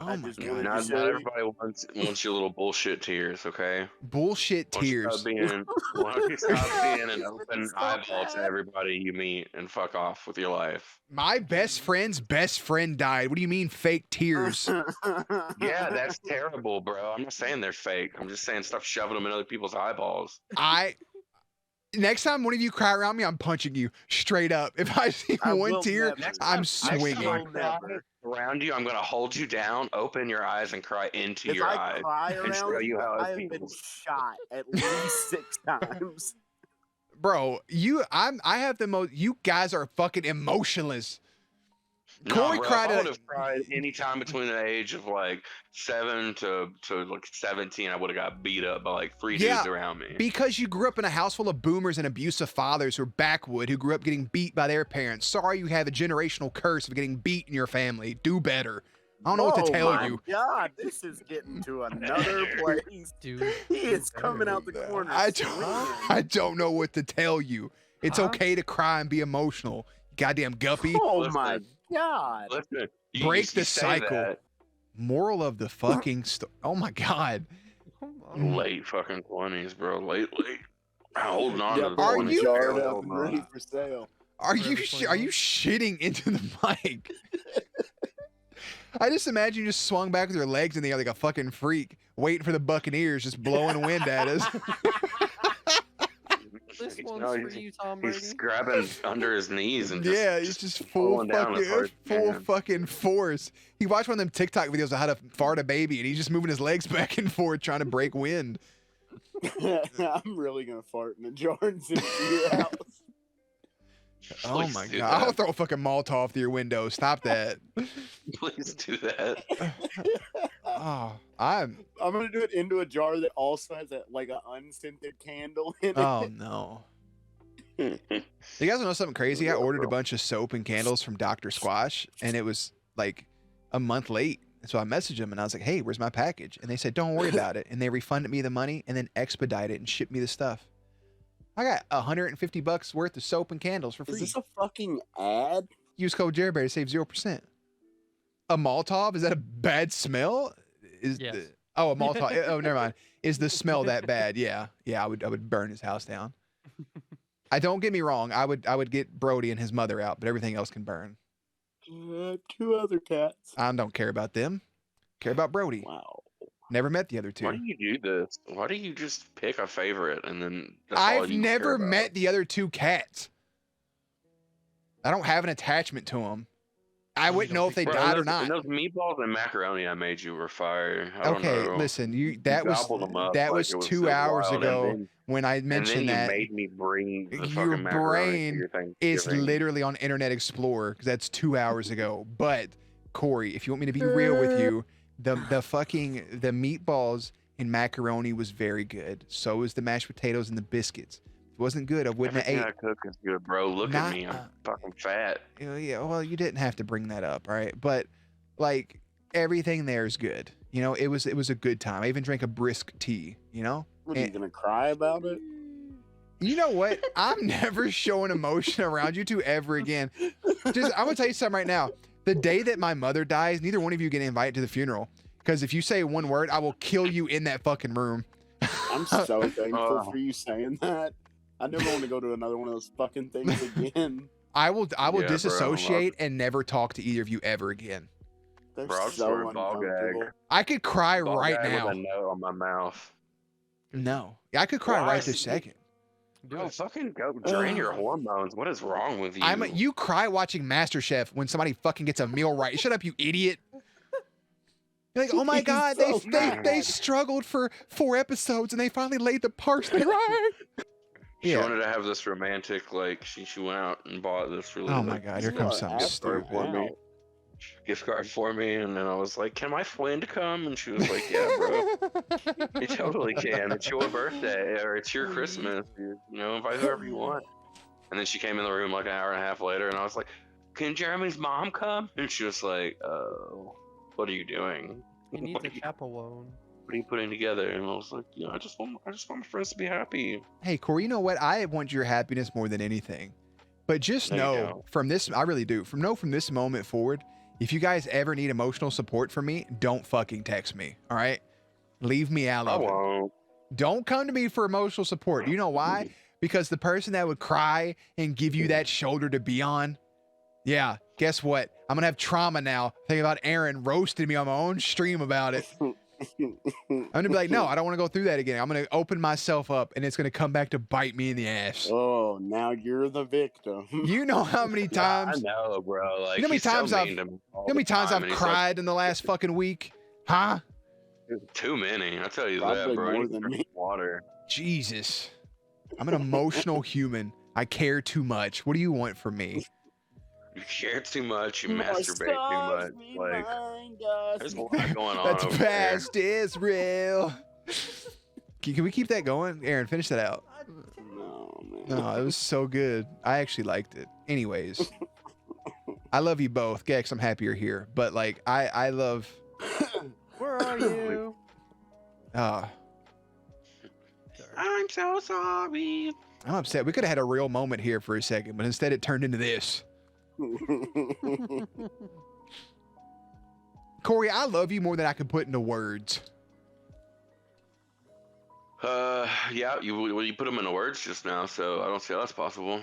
Oh my just God. wanted to Not show you. everybody wants your little bullshit tears, okay? Bullshit tears. Why don't you stop being an open eyeball to everybody you meet and fuck off with your life? My best friend's best friend died. What do you mean fake tears? Yeah, that's terrible, bro. I'm not saying they're fake. I'm just saying stop shoving them in other people's eyeballs. Next time one of you cry around me, I'm punching you straight up. If I see one tear, I'm Next swinging. time I cry around you, I'm gonna hold you down, open your eyes, and cry into If your I eyes. cry and show around you you, how it I have been feels. shot at least 6 times. Bro, I have the most. You guys are fucking emotionless. Corey bro, cried I at- would have cried any time between the age of like 7 to like 17. I would have got beat up by like 3 dudes around me. Because you grew up in a house full of boomers and abusive fathers who are backwood, who grew up getting beat by their parents. Sorry you have a generational curse of getting beat in your family. Do better. I don't know what to tell you. God, this is getting to another place. Dude, He is coming out the corner. I don't know what to tell you. It's okay to cry and be emotional. Goddamn guppy. Oh Listen. my God. Listen, Break the say cycle. that Moral of the fucking story. Oh my God. late fucking 20s, bro. Late. Holding on to the Are 20s. you- Jarred Hell up and no. ready for sale. Are you Forever are you shitting into the mic? I just imagine you just swung back with your legs in the air like a fucking freak, waiting for the Buccaneers, just blowing wind at us. This No, one's for you, Tom Brady. He's grabbing under his knees and just, Yeah, he's just full pulling down as hard fucking as he full can. fucking force. He watched one of them TikTok videos of how to fart a baby, and he's just moving his legs back and forth trying to break wind. I'm really gonna fart in the Jordans into your house. Oh Please my do God! I'll that. throw a fucking Molotov through your window. Stop that. Please do that. Oh, I'm. I'm gonna do it into a jar that also has like an unscented candle in it. Oh no. You guys know something crazy? I ordered a bunch of soap and candles from Dr. Squash, and it was like a month late. And so I messaged them, and I was like, "Hey, where's my package?" And they said, "Don't worry about it." And they refunded me the money and then expedited and shipped me the stuff. I got $150 worth of soap and candles for Is free. this a fucking ad? Use code Jerryberry to save 0%. A Molotov? Is that a bad smell? Is Yes. a Molotov? Oh, never mind. Is the smell that bad? Yeah, I would burn his house down. I don't get me wrong. I would get Brody and his mother out, but everything else can burn. 2 other cats. I don't care about them. Care about Brody. Wow. Never met the other two. Why do you do this? Why do you just pick a favorite and then that's all I've you never care about? met the other 2 cats. I don't have an attachment to them. I wouldn't know if they Bro, died or and not. those meatballs and macaroni I made you were fire. I don't Okay, know. listen, you You that was gobbled them up that like was it was 2 so hours wild, ago when I and then mentioned you that. made me bring the Your fucking macaroni for brain your is Thanksgiving. literally on Internet Explorer because that's 2 hours ago. But Corey, if you want me to be real with you, the meatballs and macaroni was very good. So was the mashed potatoes and the biscuits. If it wasn't good, I wouldn't Everything have I ate. cook is good, bro. Look Not, at me, I'm fucking fat. yeah, well, you didn't have to bring that up, all right? But like everything there is good. You know, it was a good time. I even drank a brisk tea. You know. What, are you gonna cry about it? You know what? I'm never showing emotion around you two ever again. I'm gonna tell you something right now. The day that my mother dies, neither one of you get invited to the funeral. Because if you say one word, I will kill you in that fucking room. I'm so thankful for you saying that. I never want to go to another one of those fucking things again. I will Yeah, disassociate and never talk to either of you ever again. They're Bro, I'll just so wear a ball uncomfortable. gag. I could cry Ball right gag now. with a note on my mouth. No. I could cry Why? right this second. Bro, fucking go drain your hormones. What is wrong with you? You cry watching MasterChef when somebody fucking gets a meal right. Shut up, you idiot. You're like, oh my God, so they struggled for 4 episodes and they finally laid the parsley right. She wanted to have this romantic, like, she went out and bought this really, Oh my God, here comes something stupid. gift card for me, and then I was like, can my friend come? And she was like, yeah, bro. You totally can. It's your birthday, or it's your Christmas. You know, invite whoever you want. And then she came in the room like an hour and a half later, and I was like, can Jeremy's mom come? And she was like, oh, what are you doing? He needs a chaperone. What are you putting together? And I was like, you know, I just want my friends to be happy. Hey, Corey, you know what? I want your happiness more than anything. But just know from this, I really do. From this moment forward, if you guys ever need emotional support from me, don't fucking text me. All right? Leave me out of it. Don't come to me for emotional support. Do you know why? Because the person that would cry and give you that shoulder to be on, yeah, guess what? I'm going to have trauma now thinking about Aaron roasting me on my own stream about it. I'm going to be like, no, I don't want to go through that again. I'm going to open myself up and it's going to come back to bite me in the ass. Oh, now you're the victim. You know how many times? Yeah, I know, bro. Like, you know how many times I've cried in the last fucking week? Huh? Too many. I'll tell you Probably that, bro. more than me. Water. Jesus. I'm an emotional human. I care too much. What do you want from me? You care too much. You masturbate too much. Like, there's a lot going on. That's over past there. Israel. Can we keep that going? Aaron, finish that out. No, man. No, it was so good. I actually liked it. Anyways, I love you both. Gex, I'm happy you're here. But like, I love. Where are you? I'm so sorry. I'm upset. We could have had a real moment here for a second, but instead it turned into this. Corey, I love you more than I can put into words. Yeah, you put them into words just now, so I don't see how that's possible.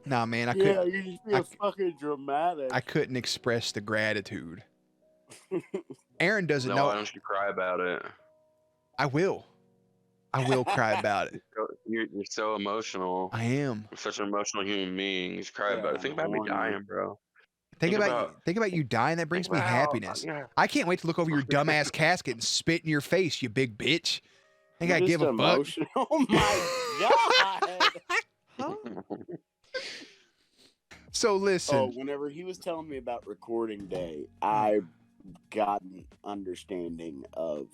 Nah, man, I yeah, couldn't. you just feel fucking dramatic. I couldn't express the gratitude. Aaron doesn't know. Why don't you cry about it? I will cry about it. You're so emotional. I am. You're such an emotional human being. You just cry about it. Think about me dying, bro. Think about you dying. That brings me happiness. I can't wait to look over your dumbass casket and spit in your face, you big bitch. Think I give a fuck? Oh my god! So listen. Oh, whenever he was telling me about recording day, I got an understanding of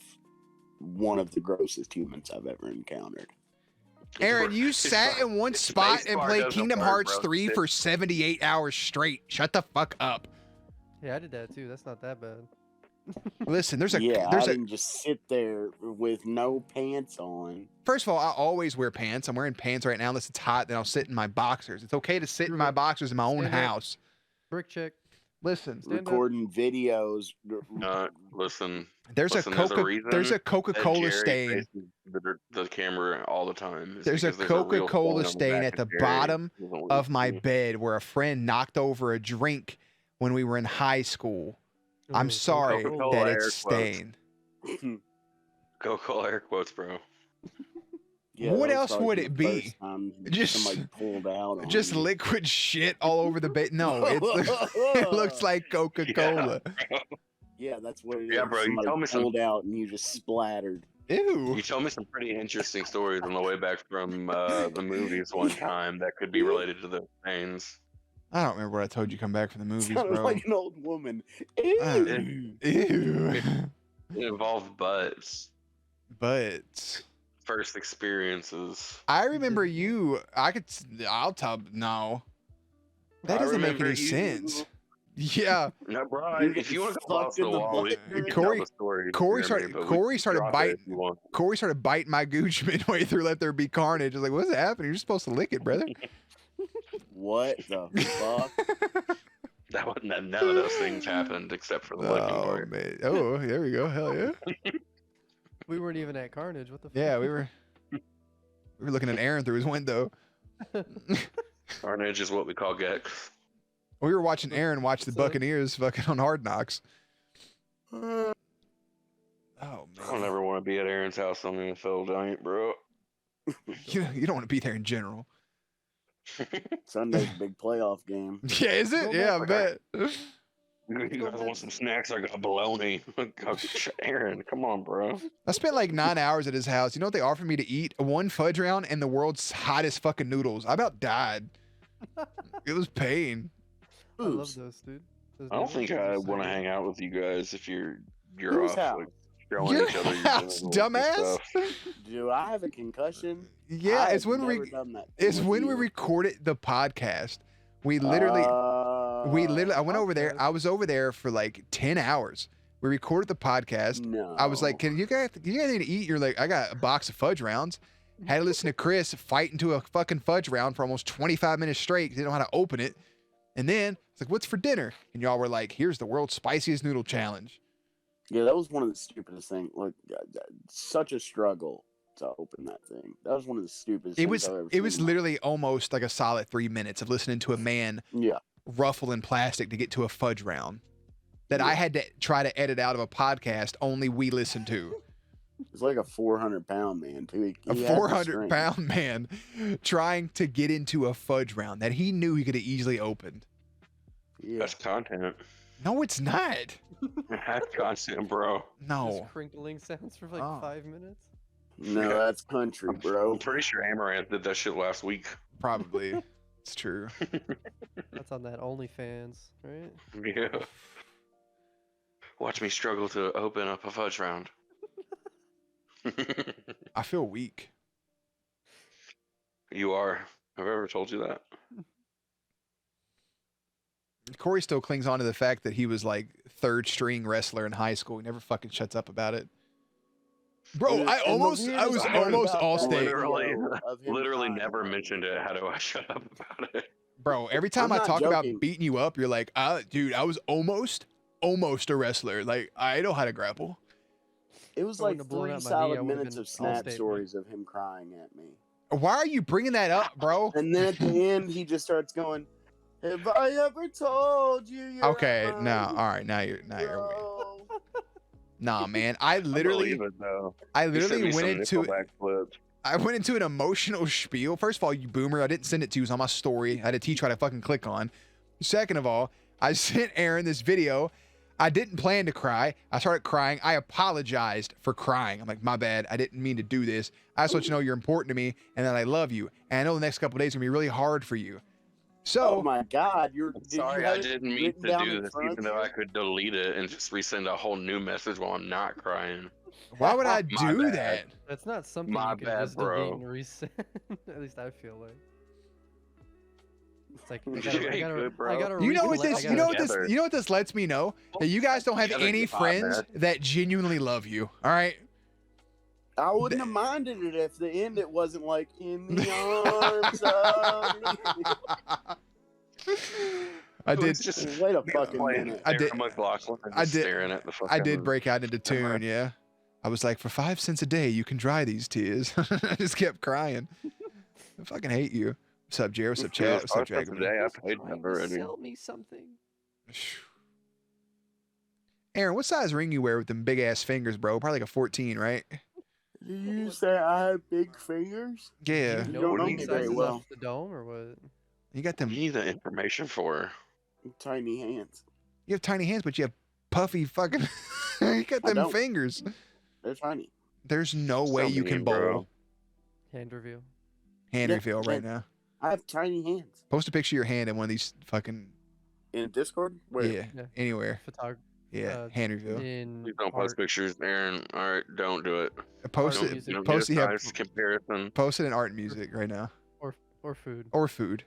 one of the grossest humans I've ever encountered. Aaron, you sat in one spot and played Kingdom Hearts 3 for 78 hours straight. Shut the fuck up. Yeah, I did that too. That's not that bad. Listen, I didn't just sit there with no pants on. First of all, I always wear pants. I'm wearing pants right now unless it's hot, then I'll sit in my boxers. It's okay to sit in my boxers in my own house. Brick chick. Listen. Recording videos. Listen. There's a Coca-Cola stain. The camera all the time. There's a Coca-Cola stain at the bottom of my bed where a friend knocked over a drink when we were in high school. I'm sorry that it's stained. Coca-Cola air quotes, bro. Yeah, What that was else probably would the it be? first time Just- somebody pulled out on Just you. liquid shit all over the bait. No, it looks like Coca-Cola. Yeah, that's what it is. Yeah, bro, you Somebody told me some- pulled out and you just splattered. Ew. You told me some pretty interesting stories on the way back from the movies one time that could be related to the things. I don't remember what I told you come back from the movies, Sounded bro. like an old woman. Ew. It involved butts. But First experiences. I remember you. I'll tell. No, that I doesn't make remember any you. sense. Yeah, No, bro. You If you want to get go off fucked the in the wall, butt, you can Corey- tell the story. Corey Jeremy, started- but we Corey can started drop it biting- if you want. Corey started biting my gooch midway through. Let there be carnage. I was like, "What's happening? You're supposed to lick it, brother." What the fuck? None of those things happened except for the licking Oh part. man. Oh, there we go. Hell yeah. We weren't even at Carnage. What the fuck? Yeah, we were looking at Aaron through his window. Carnage is what we call Gex. We were watching Aaron watch the So- Buccaneers fucking on Hard Knocks. Oh I don't man. ever want to be at Aaron's house on the NFL giant, bro. You don't want to be there in general. Sunday's big playoff game. Yeah, is it? Yeah, I bet. You guys want some snacks? I got bologna. Aaron, come on, bro. I spent like 9 hours at his house. You know what they offered me to eat? One fudge round and the world's hottest fucking noodles. I about died. It was pain. I love Oops. those, dude. Those I don't noodles think are I so want to good. hang out with you guys if you're Whose off house? like showing Your each other house, genitals and dumbass. stuff. Do I have a concussion? Yeah, I it's have when never we done that it's with when we you. recorded the podcast. I went over there. okay. I was over there for like 10 hours. We recorded the podcast. No. I was like, "Can you guys need to eat?" You're like, "I got a box of fudge rounds." Had to listen to Chris fight into a fucking fudge round for almost 25 minutes straight. 'Cause he didn't know how to open it. And then it's like, "What's for dinner?" And y'all were like, "Here's the world's spiciest noodle challenge." Yeah, that was one of the stupidest things. Like, such a struggle to open that thing. That was one of the stupidest. It things was I've ever it was seen in my- literally almost like a solid 3 minutes of listening to a man Yeah. ruffle in plastic to get to a fudge round that I had to try to edit out of a podcast only we listened to. It's like a 400-pound man too. A He had the 400-pound strength. man trying to get into a fudge round that he knew he could have easily opened. Yeah. That's content. No, it's not. That's content, bro. No. Just crinkling sounds for like Oh. 5 minutes. No, that's country, bro. I'm pretty sure Amaranth did that shit last week. Probably. It's true. That's on that OnlyFans, right? Yeah. Watch me struggle to open up a fudge round. I feel weak. You are. Have I ever told you that? Corey still clings on to the fact that he was like third string wrestler in high school. He never fucking shuts up about it. Bro, And I the was weirdest part almost about all that state. Literally- video of him Literally crying never about mentioned it. How do I shut up about it? Bro, every time I'm I not talk about joking. beating you up, you're like, dude, I was almost a wrestler. Like, I know how to grapple. It was I like wouldn't have blown 3 out my knee, I solid would've minutes been of snap Allstate, stories of him crying at me. Why are you bringing that up, bro? And then at the end, he just starts going, "Have I ever told you?" You're Okay, my now, all right, now you're hero?" nah, man. I literally Believe it, though. I You sent literally me went some into Nickelback clips. I went into an emotional spiel. First of all, you boomer, I didn't send it to you. It was on my story. I had to teach you how to fucking click on. Second of all, I sent Aaron this video. I didn't plan to cry. I started crying. I apologized for crying. I'm like, my bad. I didn't mean to do this. I just want you to know you're important to me and that I love you. And I know the next couple of days are gonna be really hard for you. So Oh my God! Sorry, I didn't mean to down do in this, front even of though you? I could delete it and just resend a whole new message while I'm not crying. why would I My do bad. that? That's not something My you can bad, just bro. delete and resend. At least I feel like. It's like I You gotta, I ain't gotta, good, bro. I gotta You know what recollect- this I you know gotta- what this together. you know what this lets me know? That you guys don't have Together, any get my friends bad. that genuinely love you. All right? I wouldn't have minded it if the end it wasn't like in the arms of. I It did was just Wait a fucking playing minute. I did- Sarah McLachlan and I just did- staring at the fucking. I did break out into tune, Alright. yeah. I was like, for 5 cents a day, you can dry these tears. I just kept crying. I fucking hate you. What's up, Jared? What's up, Chad? What's up, Dragon? Today I paid Trying them to already. Sell me something. Aaron, what size ring you wear with them big ass fingers, bro? Probably like a 14, right? You say I have big fingers? Yeah. You No don't know wing me very sizes well. off the dome or what? You got What do them. you need the information for? Tiny hands. You have tiny hands, but you have puffy fucking. You got I them don't. fingers. They're tiny. There's no way So you can mean, bowl. bro. Hand reveal. Hand Yeah, reveal right yeah. now. I have tiny hands. Post a picture of your hand in one of these fucking. In Discord? Where? Yeah, Yeah. anywhere. Photog. Yeah, hand reveal. In Please don't post art. pictures, Aaron. All right, don't do it. Post art it. music. Don't Post get it. a Yeah, size comparison. post it in art and music right now, Or food. or food.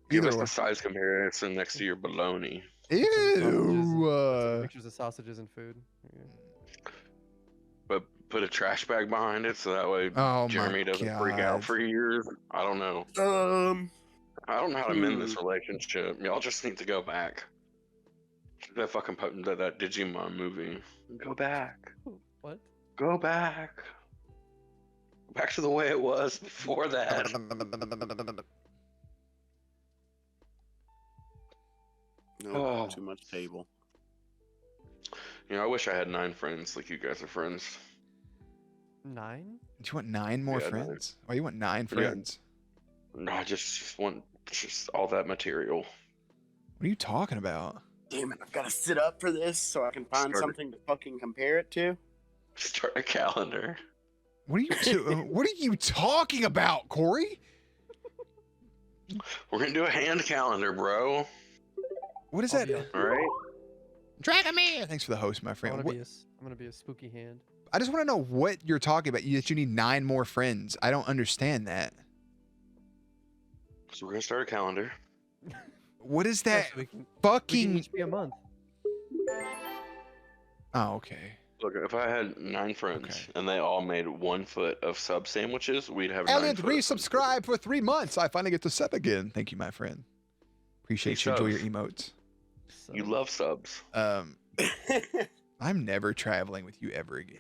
Give Either us one. the size comparison next to your baloney. Ew. Pictures of sausages and food. Yeah. But put a trash bag behind it so that way Oh Jeremy my doesn't freak out God. for years. I don't know. I don't know how to mend this relationship. Y'all just need to go back. That fucking that Digimon movie. Go back. What? Go back. Back to the way it was before that. No, Oh. too much table. You know, I wish I had 9 friends like you guys are friends. 9? Do you want 9 more Yeah, friends? Why you want 9 Yeah. friends? No, I just want just all that material. What are you talking about? Damn it, I've got to sit up for this so I can find Start it. something to fucking compare it to. Start a calendar. What are you? What are you talking about, Corey? We're gonna do a hand calendar, bro. What is I'll that? be a- All right. Dragomir! Thanks for the host, my I'm friend. gonna What- be a, I'm gonna be a spooky hand. I just want to know what you're talking about. That you need 9 more friends. I don't understand that. So we're gonna start a calendar. What is Yeah, that so we can fucking? each be a month. Oh, okay. Look, if I had 9 friends Okay. and they all made 1 foot of sub sandwiches, we'd have 9 Elliot, foot of resubscribe for 3 months. I finally get to sub again. Thank you, my friend. Appreciate Hey, you. Enjoy your subs. emotes. So, You love subs. I'm never traveling with you ever again.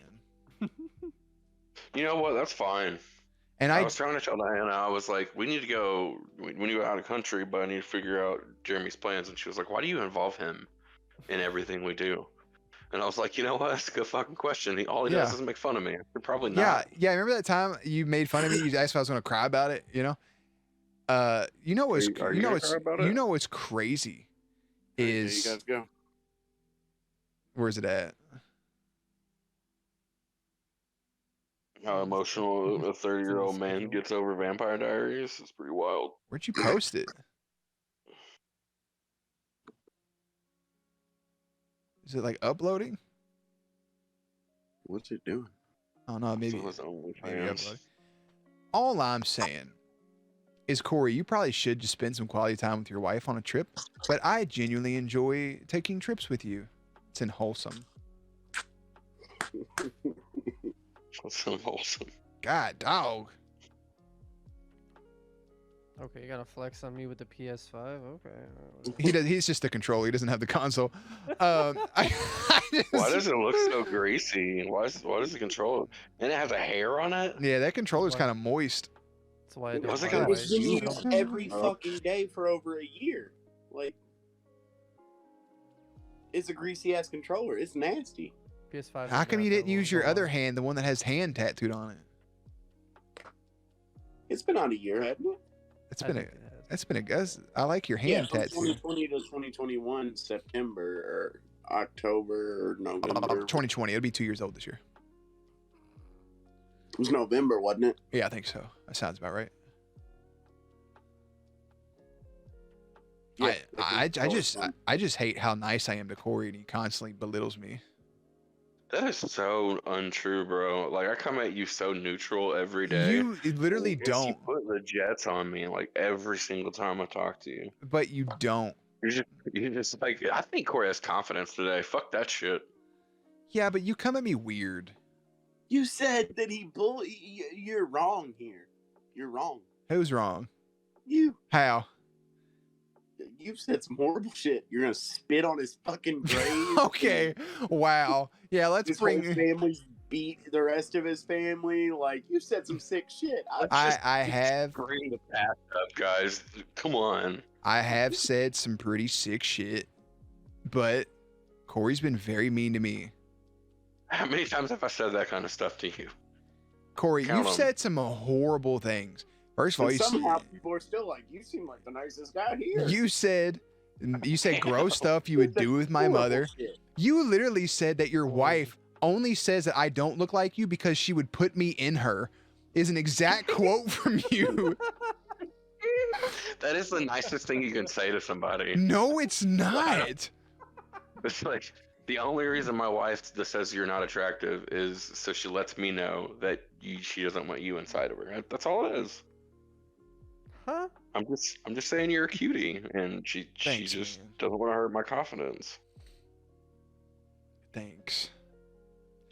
You know what? That's fine. And I I was trying to tell Diana, I was like, we need to go, we need to go out of country, but I need to figure out Jeremy's plans. And she was like, why do you involve him in everything we do? And I was like, you know what? That's a good fucking question. All he does Yeah. is make fun of me. You're probably yeah, not. yeah. Remember that time you made fun of me? You asked if I was going to cry about it. You know. You know what's Are you you know gonna what's cry about you it? know what's crazy There is you guys go. where's it at? How emotional a 30-year-old man schedule. gets over Vampire Diaries is pretty wild. Where'd you post it? Is it like uploading? What's it doing? I don't know. Maybe. So it's OnlyFans. Maybe uploading. All I'm saying is, Corey, you probably should just spend some quality time with your wife on a trip. But I genuinely enjoy taking trips with you. It's unwholesome. That's so wholesome. God, dog. Okay, you gotta flex on me with the PS5. Okay. He does. He's just the controller. He doesn't have the console. I Why does it look so greasy? Why does the controller? And it has a hair on it? Yeah, that controller's Why? kind of moist. That's why I don't. Was it like gonna it. be It's been you? used every fucking day for over a year. Like, it's a greasy ass controller. It's nasty. PS5. How is come not you that didn't use your long. other hand, the one that has hand tattooed on it? It's been on a year, hasn't it? It's I been a. think it has. That's been a. I like your Yeah, hand from tattoo. 2020 to 2021, September or October or November. 2020. It'll be 2 years old this year. It was November, wasn't it? Yeah, I think so. That sounds about right. Yeah, I just hate how nice I am to Corey, and he constantly belittles me. That is so untrue, bro. Like, I come at you so neutral every day. You literally Yes, don't, You put the jets on me, like, every single time I talk to you. but you don't. You're just like, I think Corey has confidence today. Fuck that shit. Yeah, but you come at me weird. You said that you're wrong here. You're wrong. Who's wrong? You said some horrible shit. You're gonna spit on his fucking grave. Okay. Wow. Yeah, let's His whole bring. family's beat the rest of his family. Like, you said some sick shit. I have Bring the past up, guys. Come on. I have said some pretty sick shit, but Corey's been very mean to me. How many times have I said that kind of stuff to you? Corey, Count you've 'em. said some horrible things. First of all, And somehow people are still like, you seem like the nicest guy here. you said gross stuff you would do with my Horrible mother. shit. You literally said that your wife only says that I don't look like you because she would put me in her. Is an exact quote from you. That is the nicest thing you can say to somebody. No, it's not. It's like the only reason my wife says you're not attractive is so she lets me know that she doesn't want you inside of her. That's all it is. Huh? I'm just saying you're a cutie, and she Thanks, just man. doesn't want to hurt my confidence. Thanks.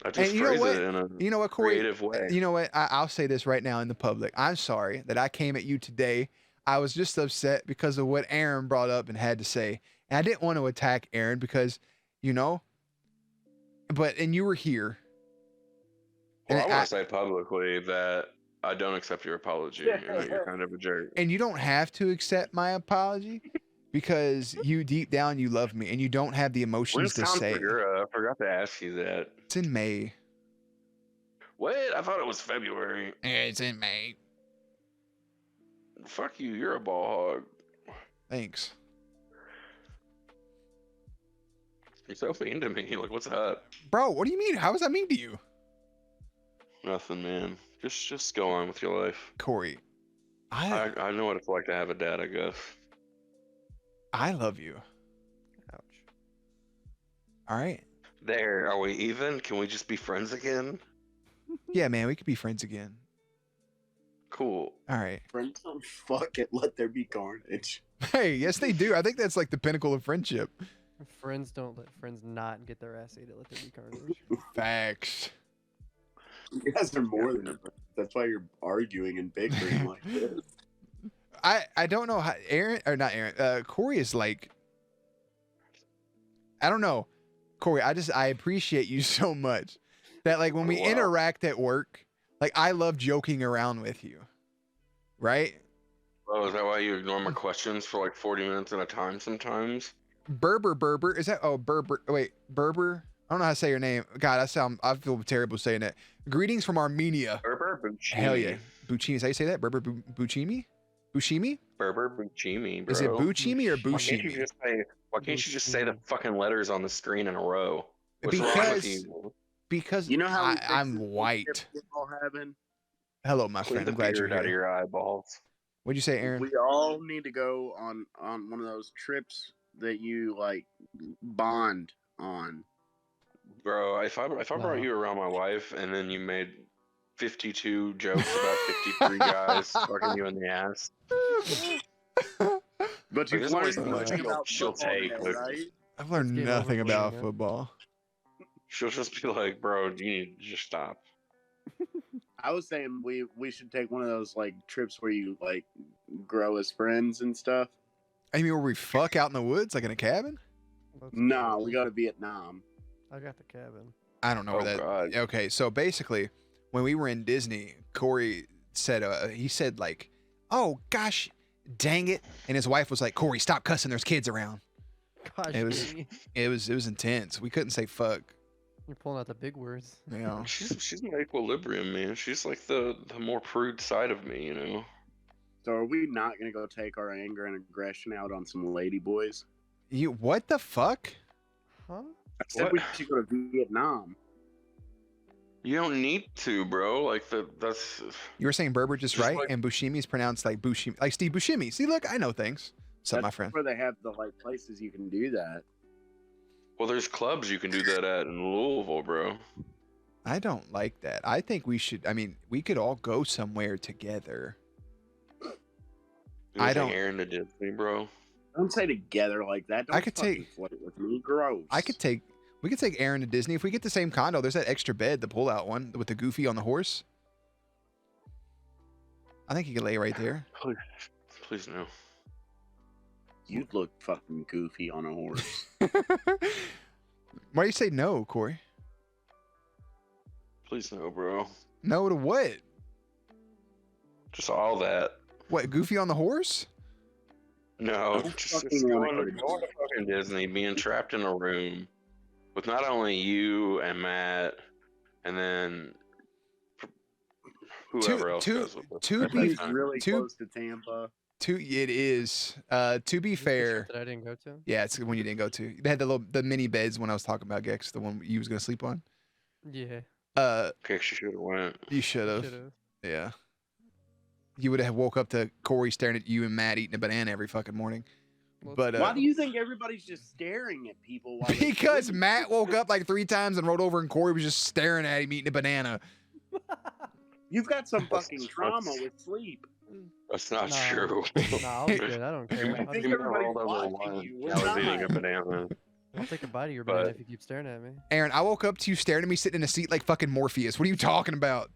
I just And you know phrase what? it in a You know what, Corey? creative way. You know what? I'll say this right now in the public. I'm sorry that I came at you today. I was just upset because of what Aaron brought up and had to say. And I didn't want to attack Aaron because, you know, and you were here. Well, I And want to say publicly that I don't accept your apology, and that you're kind of a jerk. And you don't have to accept my apology because you deep down, you love me and you don't have the emotions When's to Tom say it. Segura? I forgot to ask you that. It's in May. What? I thought it was February. It's in May. Fuck you, you're a ball hog. Thanks. You're so mean to me. Like, what's up? Bro, what do you mean? How was I mean to you? Nothing, man. Just go on with your life. Corey, I know what it's like to have a dad, I guess. I love you. Ouch. All right. There, are we even? Can we just be friends again? Yeah, man, we could be friends again. Cool. All right. Friends don't fuck it. Let there be carnage. Hey, yes, they do. I think that's like the pinnacle of friendship. Friends don't let friends not get their ass ate. Let there be carnage. Facts. You guys are more than friends. That's why you're arguing and bickering like this. I don't know how not Aaron. Corey is like, I don't know. Corey, I appreciate you so much that like when we Wow. interact at work, like I love joking around with you. Right? Oh, is that why you ignore my questions for like 40 minutes at a time sometimes? Berber. Is that Berber? Wait, Berber? I don't know how to say your name. God, I feel terrible saying it. Greetings from Armenia. Berber Buccini. Hell yeah. Buccini. Is that how you say that? Berber Buccini? Bushimi? Berber Buccini, bro. Is it Buccini or Why can't you Bushimi? just say? Why can't you just say the fucking letters on the screen in a row? What's wrong with Because you? because You know how we fix I'm this white. bullshit we're all having? Hello, my Clean friend. the I'm glad you're beard out of here. your eyeballs. What'd you say, Aaron? We all need to go on one of those trips that you like bond on. Bro, if I Wow. brought you around my wife and then you made 52 jokes about 53 guys fucking you in the ass, But you've there's always learned something nothing about she'll football take, today, like- right? I've learned Let's get nothing over about it, man. football. she'll just be like, bro, you need to just stop. I was saying we should take one of those like trips where you like grow as friends and stuff. I mean, where we fuck out in the woods, like in a cabin? Let's No, go. we go to Vietnam. I got the cabin. I don't know where Oh, that. God. Okay, so basically, when we were in Disney, Corey said, he said like, "Oh gosh, dang it," and his wife was like, "Corey, stop cussing. There's kids around." Gosh, It was- Jamie, It was intense. We couldn't say fuck. you're pulling out the big words. You know. She's my equilibrium, man. She's like the more prude side of me, you know. So are we not gonna go take our anger and aggression out on some lady boys? You what the fuck? Huh? I said What? we should go to Vietnam. You don't need to, bro. Like that's You were saying Berber just Just right, like- and Buscemi is pronounced like Bushimi, like Steve Buscemi. See, look, I know things. What's up, That's my friend? where they have the like places you can do that. well, there's clubs you can do that at in Louisville, bro. I don't like that. I think we should. I mean, we could all go somewhere together. You I take don't- Aaron to Disney, bro. Don't say together like that. Don't I could fucking take- flirt with me. Gross. We could take Aaron to Disney if we get the same condo. There's that extra bed, the pull-out one with the Goofy on the horse. I think he could lay right there. Please no. You'd look fucking goofy on a horse. Why do you say no, Corey? Please no, bro. No to what? Just all that. What, Goofy on the horse? No, don't just fucking wanna going go to to fucking Disney, being trapped in a room with not only you and Matt, and then whoever else goes with us. to at be that time. really to- close to Tampa. It is. To be Is this the fair, trip that I didn't go to. yeah, it's the one you didn't go to. They had the mini beds when I was talking about Gex, the one you was gonna sleep on. Yeah. Kicks you should have went. You should have. Should've. Yeah. You would have woke up to Corey staring at you and Matt eating a banana every fucking morning. Let's But, go. Why do you think everybody's just staring at people? While they Because sleep? Matt woke up like 3 times and rolled over, and Corey was just staring at him eating a banana. You've got some fucking trauma with sleep. That's not Nah. true. Nah, I was good. I don't care. I think You everybody's rolled over watching once. you. I was eating a banana. I'll take a bite of your But- banana if you keep staring at me. Aaron, I woke up to you staring at me sitting in a seat like fucking Morpheus. What are you talking about?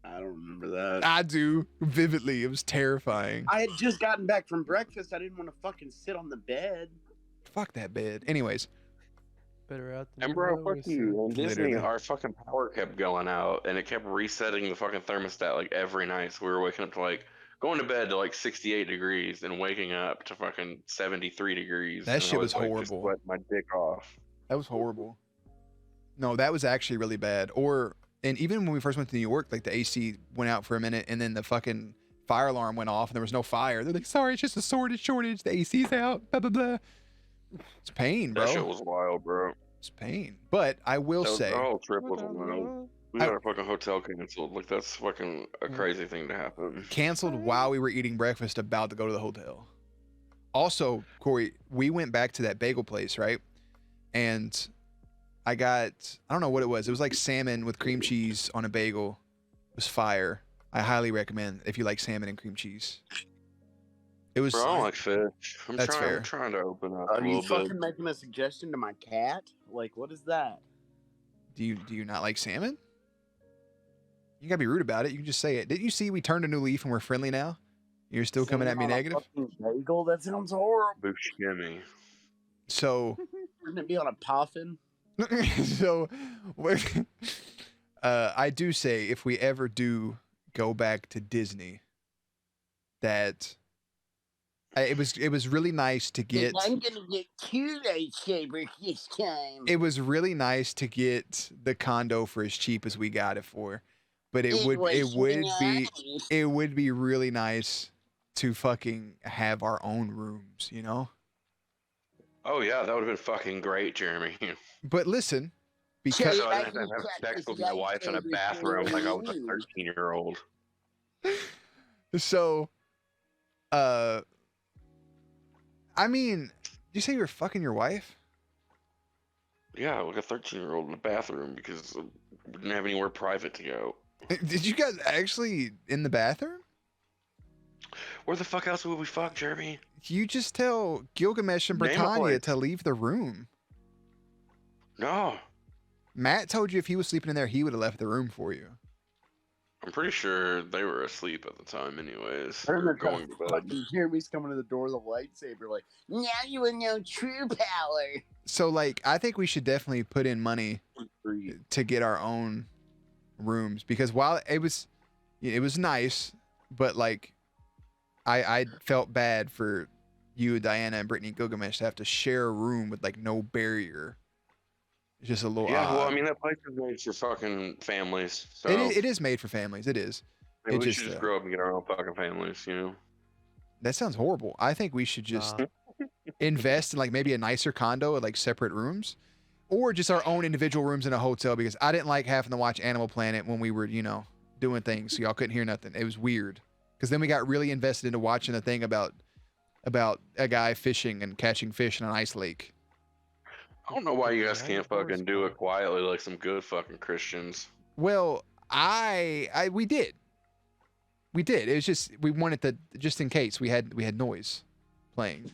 I don't remember that. I do vividly. It was terrifying. I had just gotten back from breakfast. I didn't want to fucking sit on the bed. Fuck that bed. Anyways, Better out than And you bro, always fuck you. On Disney, Literally. our fucking power kept going out, and it kept resetting the fucking thermostat like every night. So we were waking up to like going to bed to like 68 degrees and waking up to fucking 73 degrees. That and I shit was like, horrible. Just sweating my dick off. that was horrible. No, that was actually really bad. And even when we first went to New York, like the AC went out for a minute, and then the fucking fire alarm went off, and there was no fire. They're like, "Sorry, it's just a shortage. The AC's out." Blah blah blah. It's pain, That shit bro. was wild, bro. It's pain. But I will That was- say, our whole trip was wild. We I- got our fucking hotel canceled. Like that's fucking a crazy thing to happen. canceled while we were eating breakfast, about to go to the hotel. Also, Corey, we went back to that bagel place, right? And I don't know what it was. It was like salmon with cream cheese on a bagel. It was fire. I highly recommend if you like salmon and cream cheese. It was. Bro, I don't like fish. That's fair. I'm trying to open up Are a you little fucking bit. making a suggestion to my cat? Like, what is that? Do you not like salmon? You gotta be rude about it. You can just say it. Didn't you see we turned a new leaf and we're friendly now? You're still coming at me Salmon on a negative. fucking Bagel? That sounds horrible. Bushimi. So. Wouldn't it be on a puffin? So I do say if we ever do go back to Disney, that it was really nice to get. I'm gonna get 2 lightsabers this time. It was really nice to get the condo for as cheap as we got it for, but it would be really nice to fucking have our own rooms, you know. Oh yeah, that would have been fucking great, Jeremy. But listen, because So I didn't have to have sex with my wife in a bathroom like I was a 13-year-old. so, I mean, you say you were fucking your wife? Yeah, like a 13-year-old in a bathroom because we didn't have anywhere private to go. Did you guys actually in the bathroom? Where the fuck else would we fuck, Jeremy? You just tell Gilgamesh and Name a Britannia place. to leave the room. No, Matt told you if he was sleeping in there, he would have left the room for you. I'm pretty sure they were asleep at the time, anyways. I Or remember going to bed. fucking Jeremy's coming to the door with a lightsaber, like, now you will know true power. So, like, I think we should definitely put in money to get our own rooms because while it was nice, but like, I felt bad for you, Diana, and Brittany Gilgamesh to have to share a room with like no barrier. It's just a little Yeah, well, odd. I mean, that place is made for fucking families. So It is made for families. It is. maybe it we just, should just uh, grow up and get our own fucking families, you know? That sounds horrible. I think we should just Nah. invest in like maybe a nicer condo with like separate rooms, or just our own individual rooms in a hotel. Because I didn't like having to watch Animal Planet when we were, doing things, so y'all couldn't hear nothing. It was weird. Because then we got really invested into watching a thing about a guy fishing and catching fish in an ice lake. I don't know why you guys Yeah, can't of course fucking do not. it quietly like some good fucking Christians. Well, we did. We did. It was just we wanted to just in case we had noise playing.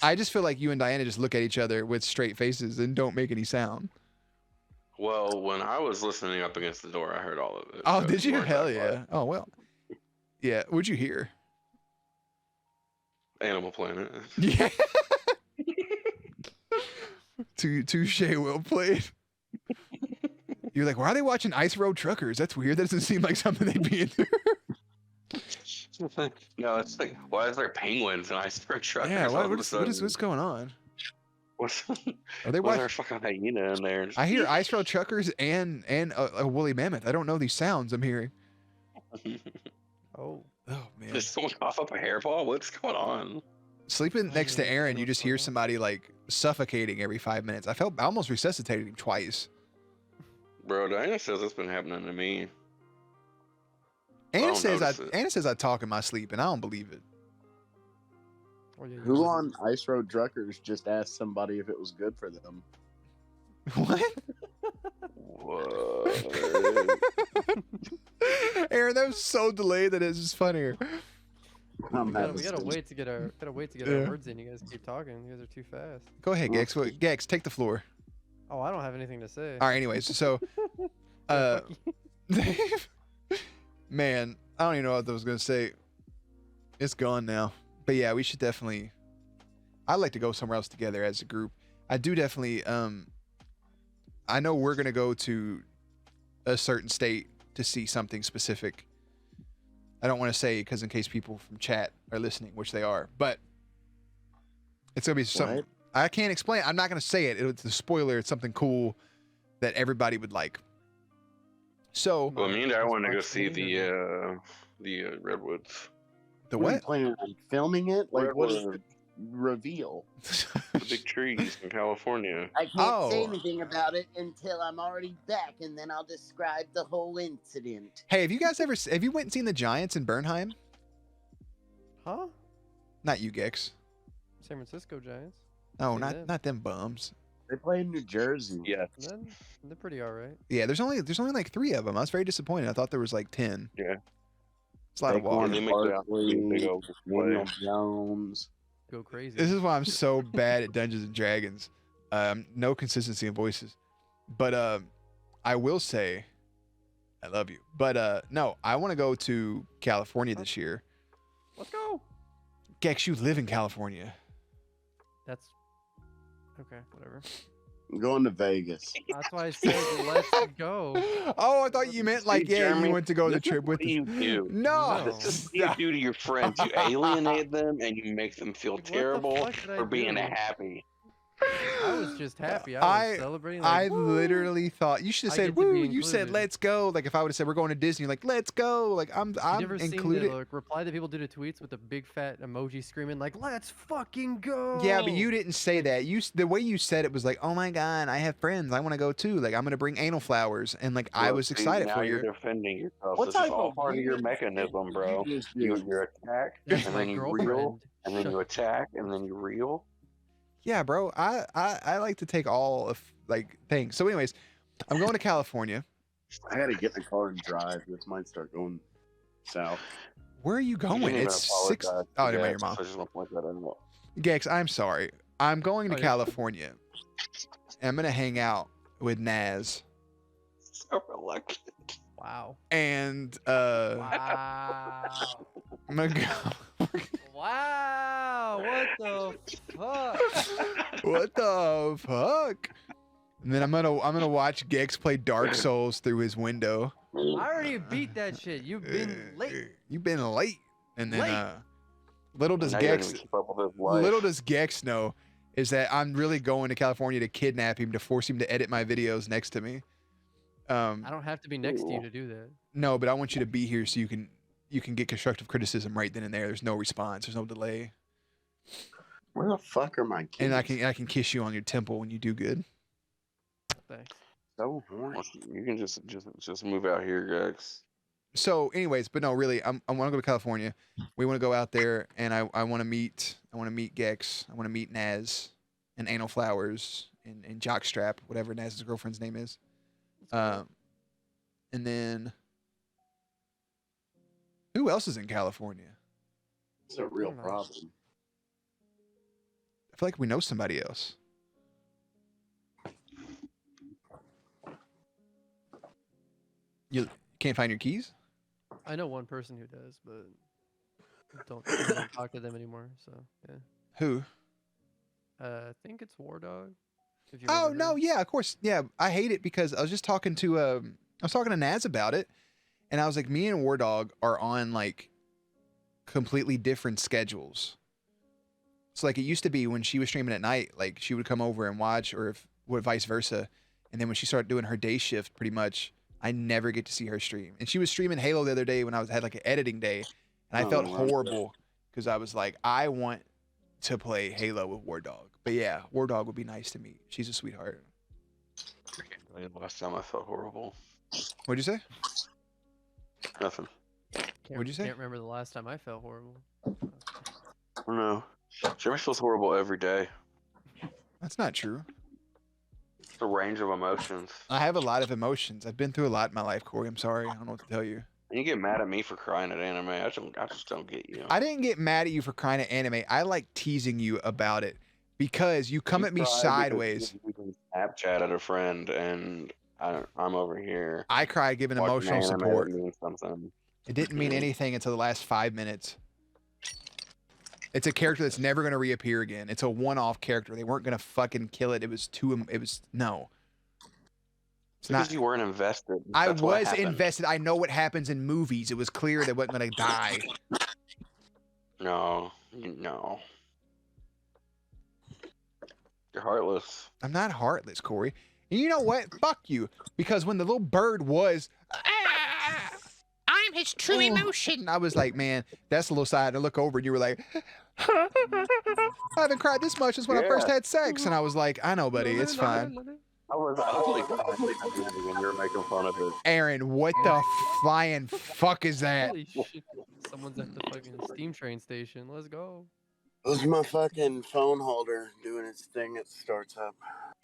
I just feel like you and Diana just look at each other with straight faces and don't make any sound. Well, when I was listening up against the door, I heard all of it. Oh, so did you? weren't Hell that yeah. quiet. Oh well. Yeah. What'd you hear? Animal Planet. Yeah. Touche. Well played. You're like, why are they watching Ice Road Truckers? That's weird. That doesn't seem like something they'd be into. No, it's like, why is there penguins and ice cream truckers? Yeah. all of a What's sudden? going on? What's Are they was there watching? a fucking hyena in there? I hear ice road truckers and a woolly mammoth. I don't know these sounds I'm hearing. Oh. Oh man. Did someone cough up a hairball? What's going on? Sleeping next to Yeah, Aaron, I you know just what's hear going on. somebody like suffocating every 5 minutes. I almost resuscitated him twice. Bro, Diana says it's been happening to me. Anna don't says notice it. Anna says I talk in my sleep, and I don't believe it. Oh, yeah, you Who would. on Ice Road Truckers just asked somebody if it was good for them? What? What? Aaron, that was so delayed that it's just funnier. I'm We having gotta some- wait to get our Yeah. words in. You guys keep talking. You guys are too fast. Go ahead, Gex. Gex, take the floor. Oh, I don't have anything to say. All right. Anyways, so, Yeah, uh, fuck you. man, I don't even know what I was gonna say. It's gone now. But yeah, we should definitely. I'd like to go somewhere else together as a group. I do definitely. I know we're gonna go to a certain state to see something specific. I don't want to say because in case people from chat are listening, which they are, but it's gonna be something. What? I can't explain. I'm not gonna say it. It's a spoiler. It's something cool that everybody would like. So Well, me and I want to go March see 20th the redwoods. the What are you what? planning on filming it? Like, what is the Redwood, reveal? the big trees in California. I can't Oh. say anything about it until I'm already back, and then I'll describe the whole incident. Hey, have you guys ever? Have you went and seen the Giants in Bernheim? Huh? Not you, Gex. San Francisco Giants. No, Seen not them. not them bums. They play in New Jersey. Yes. Then they're pretty alright. Yeah, there's only like 3 of them. I was very disappointed. I thought there was like 10. Yeah. It's a lot of Saquon walking. They make it out to be a big Barkley, old Daniel play. Jones. Go crazy. This is why I'm so bad at Dungeons and Dragons. No consistency in voices. But I will say I love you. But no, I want to go to California this year. Let's go. Gex, you live in California. That's okay. Whatever. I'm going to Vegas. That's why I said let's go. Oh, I thought you meant like, See, yeah, Jeremy, you went to go on the this is trip with what you do. No. No. This is what you do to your friends. You alienate them and you make them feel What the terrible fuck did I for being do? happy. I was just happy. I was celebrating. Like, I woo. literally thought you should have I said, get to be "Woo!" You said, included. "Let's go." Like if I would have said, "We're going to Disney," you're like, "Let's go!" Like I'm You never seen included. the like, reply that people do to tweets with the big fat emoji screaming like "Let's fucking go!" Yeah, but you didn't say that. The way you said it was like, "Oh my god, I have friends. I want to go too. Like I'm gonna bring anal flowers," and like I Look, was see, excited now for you're you. defending yourself. What This is type all of part of your weird mechanism, shit bro. did you just You do? attack, That's and my then you reel, girlfriend. and then you attack, and then you reel. Yeah, bro. I like to take all of like things. So, anyways, I'm going to California. I gotta get in the car and drive. This might start going south. Where are you You going? didn't even It's 6. apologize Oh, to never mind, your Gex, mom. so I just want to point that out. Gex, I'm sorry. I'm going to Oh, yeah. California. And I'm gonna hang out with Naz So reluctant. Wow. and Wow. I'm gonna go. Wow. What the fuck? What the fuck? And then I'm gonna watch Gex play Dark Souls through his window. I already beat that shit. You've been late. You've been late. And then Late. little does Now you don't Gex even keep up with his life. little does Gex know is that I'm really going to California to kidnap him to force him to edit my videos next to me. I don't have to be next to you to do that. No, but I want you to be here so you can get constructive criticism right then and there. There's no response. There's no delay. Where the fuck are my kids? And I can kiss you on your temple when you do good. Thanks. so horny. You can just move out here, Gex. So, anyways, but no, really, I want to go to California. We want to go out there, and I want to meet Gex. I want to meet Naz, and Anal Flowers, and Jockstrap, whatever Naz's girlfriend's name is. And then who else is in California? It's a real I don't know. problem. I feel like we know somebody else. You can't find your keys? I know one person who does, but I don't talk to them anymore. So yeah. Who? I think it's War Dog. If you Oh remember no, her. yeah, of course. Yeah, I hate it because I was just talking to Naz about it, and I was like, me and War Dog are on like completely different schedules. So like it used to be when she was streaming at night, like she would come over and watch, or if what vice versa. And then when she started doing her day shift, pretty much, I never get to see her stream. And she was streaming Halo the other day when I had like an editing day, and I felt horrible because I was like, I want to play Halo with War Dog. But yeah, War Dog would be nice to meet. She's a sweetheart. Last time I felt horrible. What'd you say? Nothing. What'd you say? Can't remember the last time I felt horrible. I don't know. Jeremy feels horrible every day. That's not true. It's a range of emotions. I have a lot of emotions. I've been through a lot in my life, Corey. I'm sorry. I don't know what to tell you. And you get mad at me for crying at anime. I just don't get you. I didn't get mad at you for crying at anime. I like teasing you about it because you come at me sideways. You can Snapchat at a friend, and I'm over here. I cried giving watching emotional anime support. that means something. It didn't mean anything until the last 5 minutes. It's a character that's never going to reappear again. It's a one-off character. They weren't going to fucking kill it. It was no. It's Because not. you weren't invested. I That's what was happened. invested. I know what happens in movies. It was clear they wasn't going to die. No. You're heartless. I'm not heartless, Corey. And you know what? Fuck you. Because when the little bird was, I'm his true emotion. I was like, man, that's a little side. And I look over and you were like, I haven't cried this much since when I first had sex. And I was like, I know, buddy. It's fine. I was when you were making fun of it. Aaron, what the flying fuck is that? Holy shit. Someone's at the fucking steam train station. Let's go. This is my fucking phone holder doing its thing. It starts up.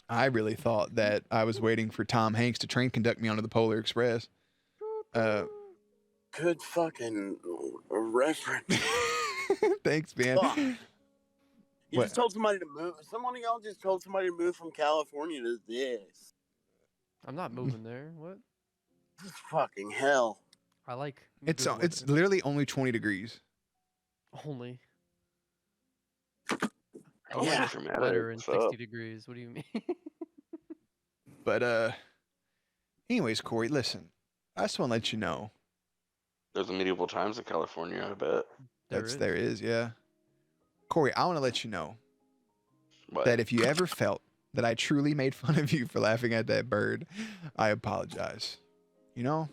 I really thought that I was waiting for Tom Hanks to train conduct me onto the Polar Express. Good fucking reference. Thanks, man. Fuck. You What? just told somebody to move. Someone of y'all just told somebody to move from California to this. I'm not moving there. What? This is fucking hell. I like. It's good weather. literally only 20 degrees. Only. Oh, Yeah. yeah. Dramatic. Better in What's 60 up? degrees. What do you mean? But anyways, Corey, listen. I just want to let you know There's medieval times in California, I bet. there is, yeah. Corey, I want to let you know But that if you ever felt that I truly made fun of you for laughing at that bird, I apologize. You know,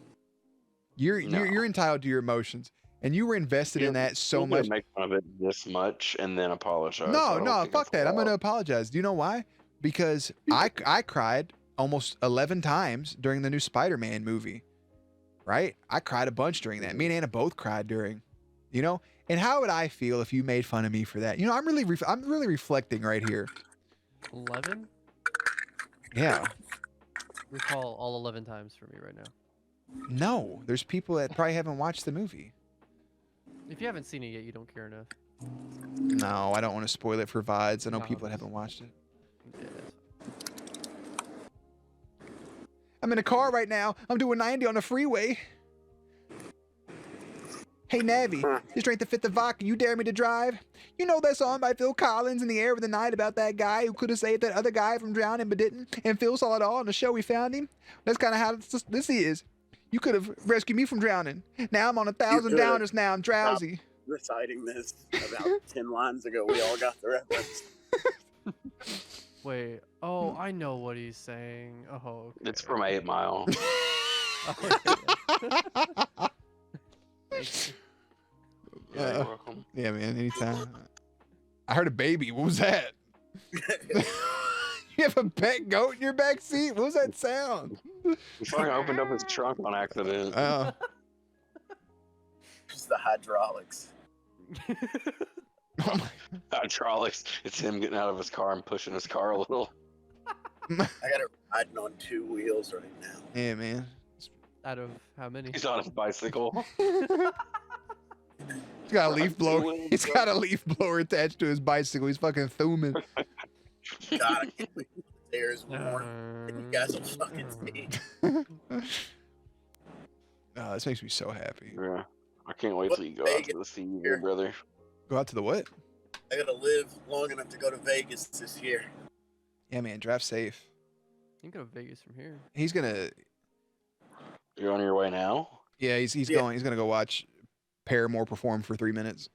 you're entitled to your emotions, and you were invested in that so you much. make fun of it this much and then apologize. I No, don't no, think fuck it's that. I'm allowed. gonna apologize. Do you know why? Because I cried almost 11 times during the new Spider-Man movie. Right? I cried a bunch during that. Me and Anna both cried during. You know. And how would I feel if you made fun of me for that? You know, I'm really reflecting right here. 11? Yeah. Recall all 11 times for me right now. No, there's people that probably haven't watched the movie. If you haven't seen it yet, you don't care enough. No, I don't want to spoil it for VODs. I know No, people that it's- haven't watched it. Yeah, I'm in a car right now. I'm doing 90 on the freeway. Hey, Navi, just drank the fifth of vodka. You dare me to drive? You know that song by Phil Collins, In the Air of the Night, about that guy who could have saved that other guy from drowning but didn't, and Phil saw it all on the show we found him? That's kind of how this is. You could have rescued me from drowning. Now I'm on 1,000 could've. downers now. I'm drowsy. Reciting this about 10 lines ago. We all got the reference. Wait. Oh, I know what he's saying. Oh, okay. It's from 8 Mile. Oh, yeah. Thank you. Yeah, you're welcome. Yeah, man, anytime. I heard a baby. What was that? You have a pet goat in your back seat? What was that sound? He fucking opened up his trunk on accident. Oh. Just the hydraulics. Hydraulics. It's him getting out of his car and pushing his car a little. I got it riding on 2 wheels right now. Yeah, man. Out of how many? He's on his bicycle. He's got a leaf blower. He's got a leaf blower attached to his bicycle. He's fucking thumbing. God, I can't believe there's more. You guys will fucking see. Oh, this makes me so happy. Yeah. I can't wait till you go out to the sea, Here. brother. Go out to the what? I gotta live long enough to go to Vegas this year. Yeah, man. Drive safe. You can go to Vegas from here. He's gonna. You're on your way now? Yeah, he's Yeah. going. He's gonna go watch Paramore perform for 3 minutes.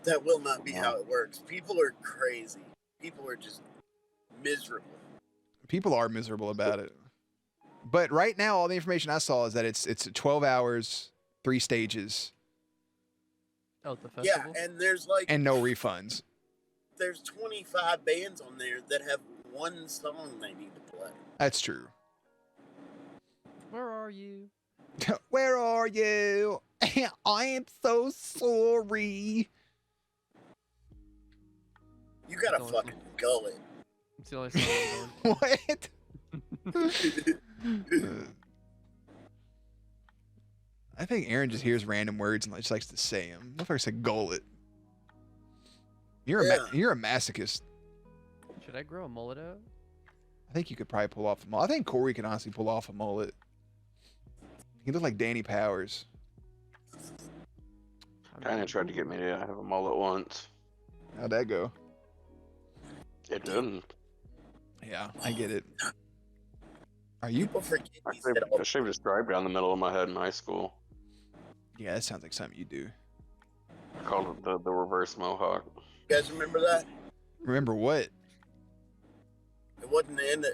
That will not be how it works. People are crazy. People are just miserable. People are miserable about it. But right now, all the information I saw is that it's 12 hours, 3 stages, Oh, the Yeah, festival. and there's like and no refunds. there's 25 bands on there that have one song they need to play. That's true. Where are you? Where are you? I am so sorry. You gotta Don't- fucking gullet. It's the only song I'm going. What? I think Aaron just hears random words and just likes to say them. Motherfucker said gullet. You're you're a masochist. Should I grow a mullet out? I think you could probably pull off a mullet. I think Corey can honestly pull off a mullet. He look like Danny Powers. Kind of tried to get me to have a mullet once. How'd that go? It didn't. Yeah, I get it. Are you? People forget I he said all shaved a stripe down the middle of my head in high school. Yeah, that sounds like something you do. I called it the reverse mohawk. You guys remember that? Remember what? It wasn't the end.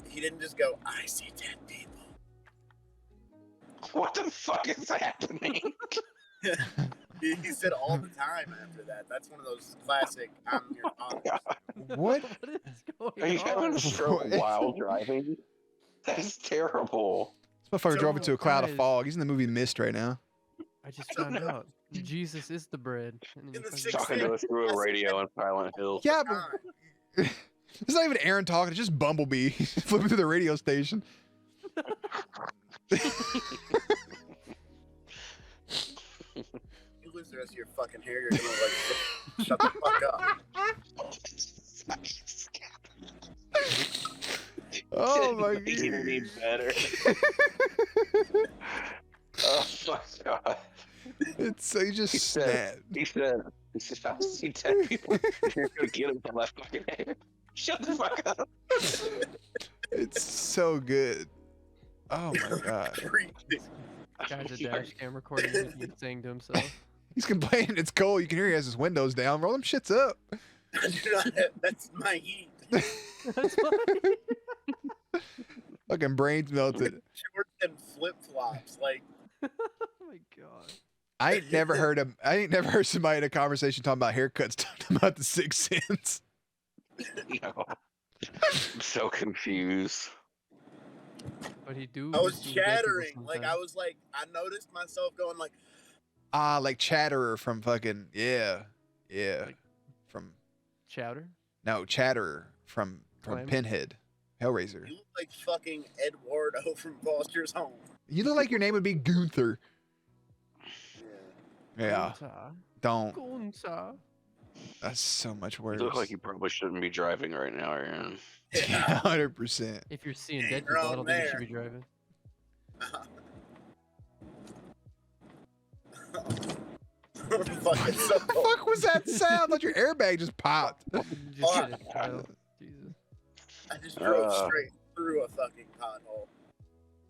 He didn't just go, "I see dead people." What the fuck is happening? He said all the time after that. That's one of those classic "I'm your father." What? What is going Are you having on? a stroke What? while driving? That's terrible. This motherfucker drove into a cloud of Guys. fog. He's in the movie Mist right now. I just found out. Jesus is the bread. And then In you the fucking- sixth Talking to us through a radio in Silent Hill. Yeah, but it's not even Aaron talking. It's just Bumblebee flipping through the radio station. You lose the rest of your fucking hair, you're gonna like shut the fuck up. Oh my Making god. me better. Oh my god. It's so you just He snap. He said, I see dead people. You're gonna get him for my fucking hair. Shut the fuck up. It's so good. Oh my god. Guy's a dash cam recording him saying to himself. He's complaining it's cold. You can hear he has his windows down. Roll them shits up. That's my heat. That's funny. Fucking brains melted. Shorts and flip flops, like. Oh my god. I ain't never heard somebody in a conversation talking about haircuts talking about the Sixth Sense. No. I'm so confused. But he do. I was see dead people chattering, like I sometimes. was like, I noticed myself going like, Ah, like Chatterer from fucking yeah. From Chowder. no, Chatterer from Clam? Pinhead. Hellraiser. you look like fucking Eduardo from Foster's Home. You look like your name would be Gunther. Yeah. Yeah. Gunta. Don't. Gunta. That's so much You worse. look like you probably shouldn't be driving right now, Aaron. Yeah, 100%. If you're seeing dead You're people, I on don't think you should there. be driving. Fucking so What the fuck was that sound? Like your airbag just popped. You just hit it, Kyle. Jesus. I just drove Uh. straight through a fucking pothole.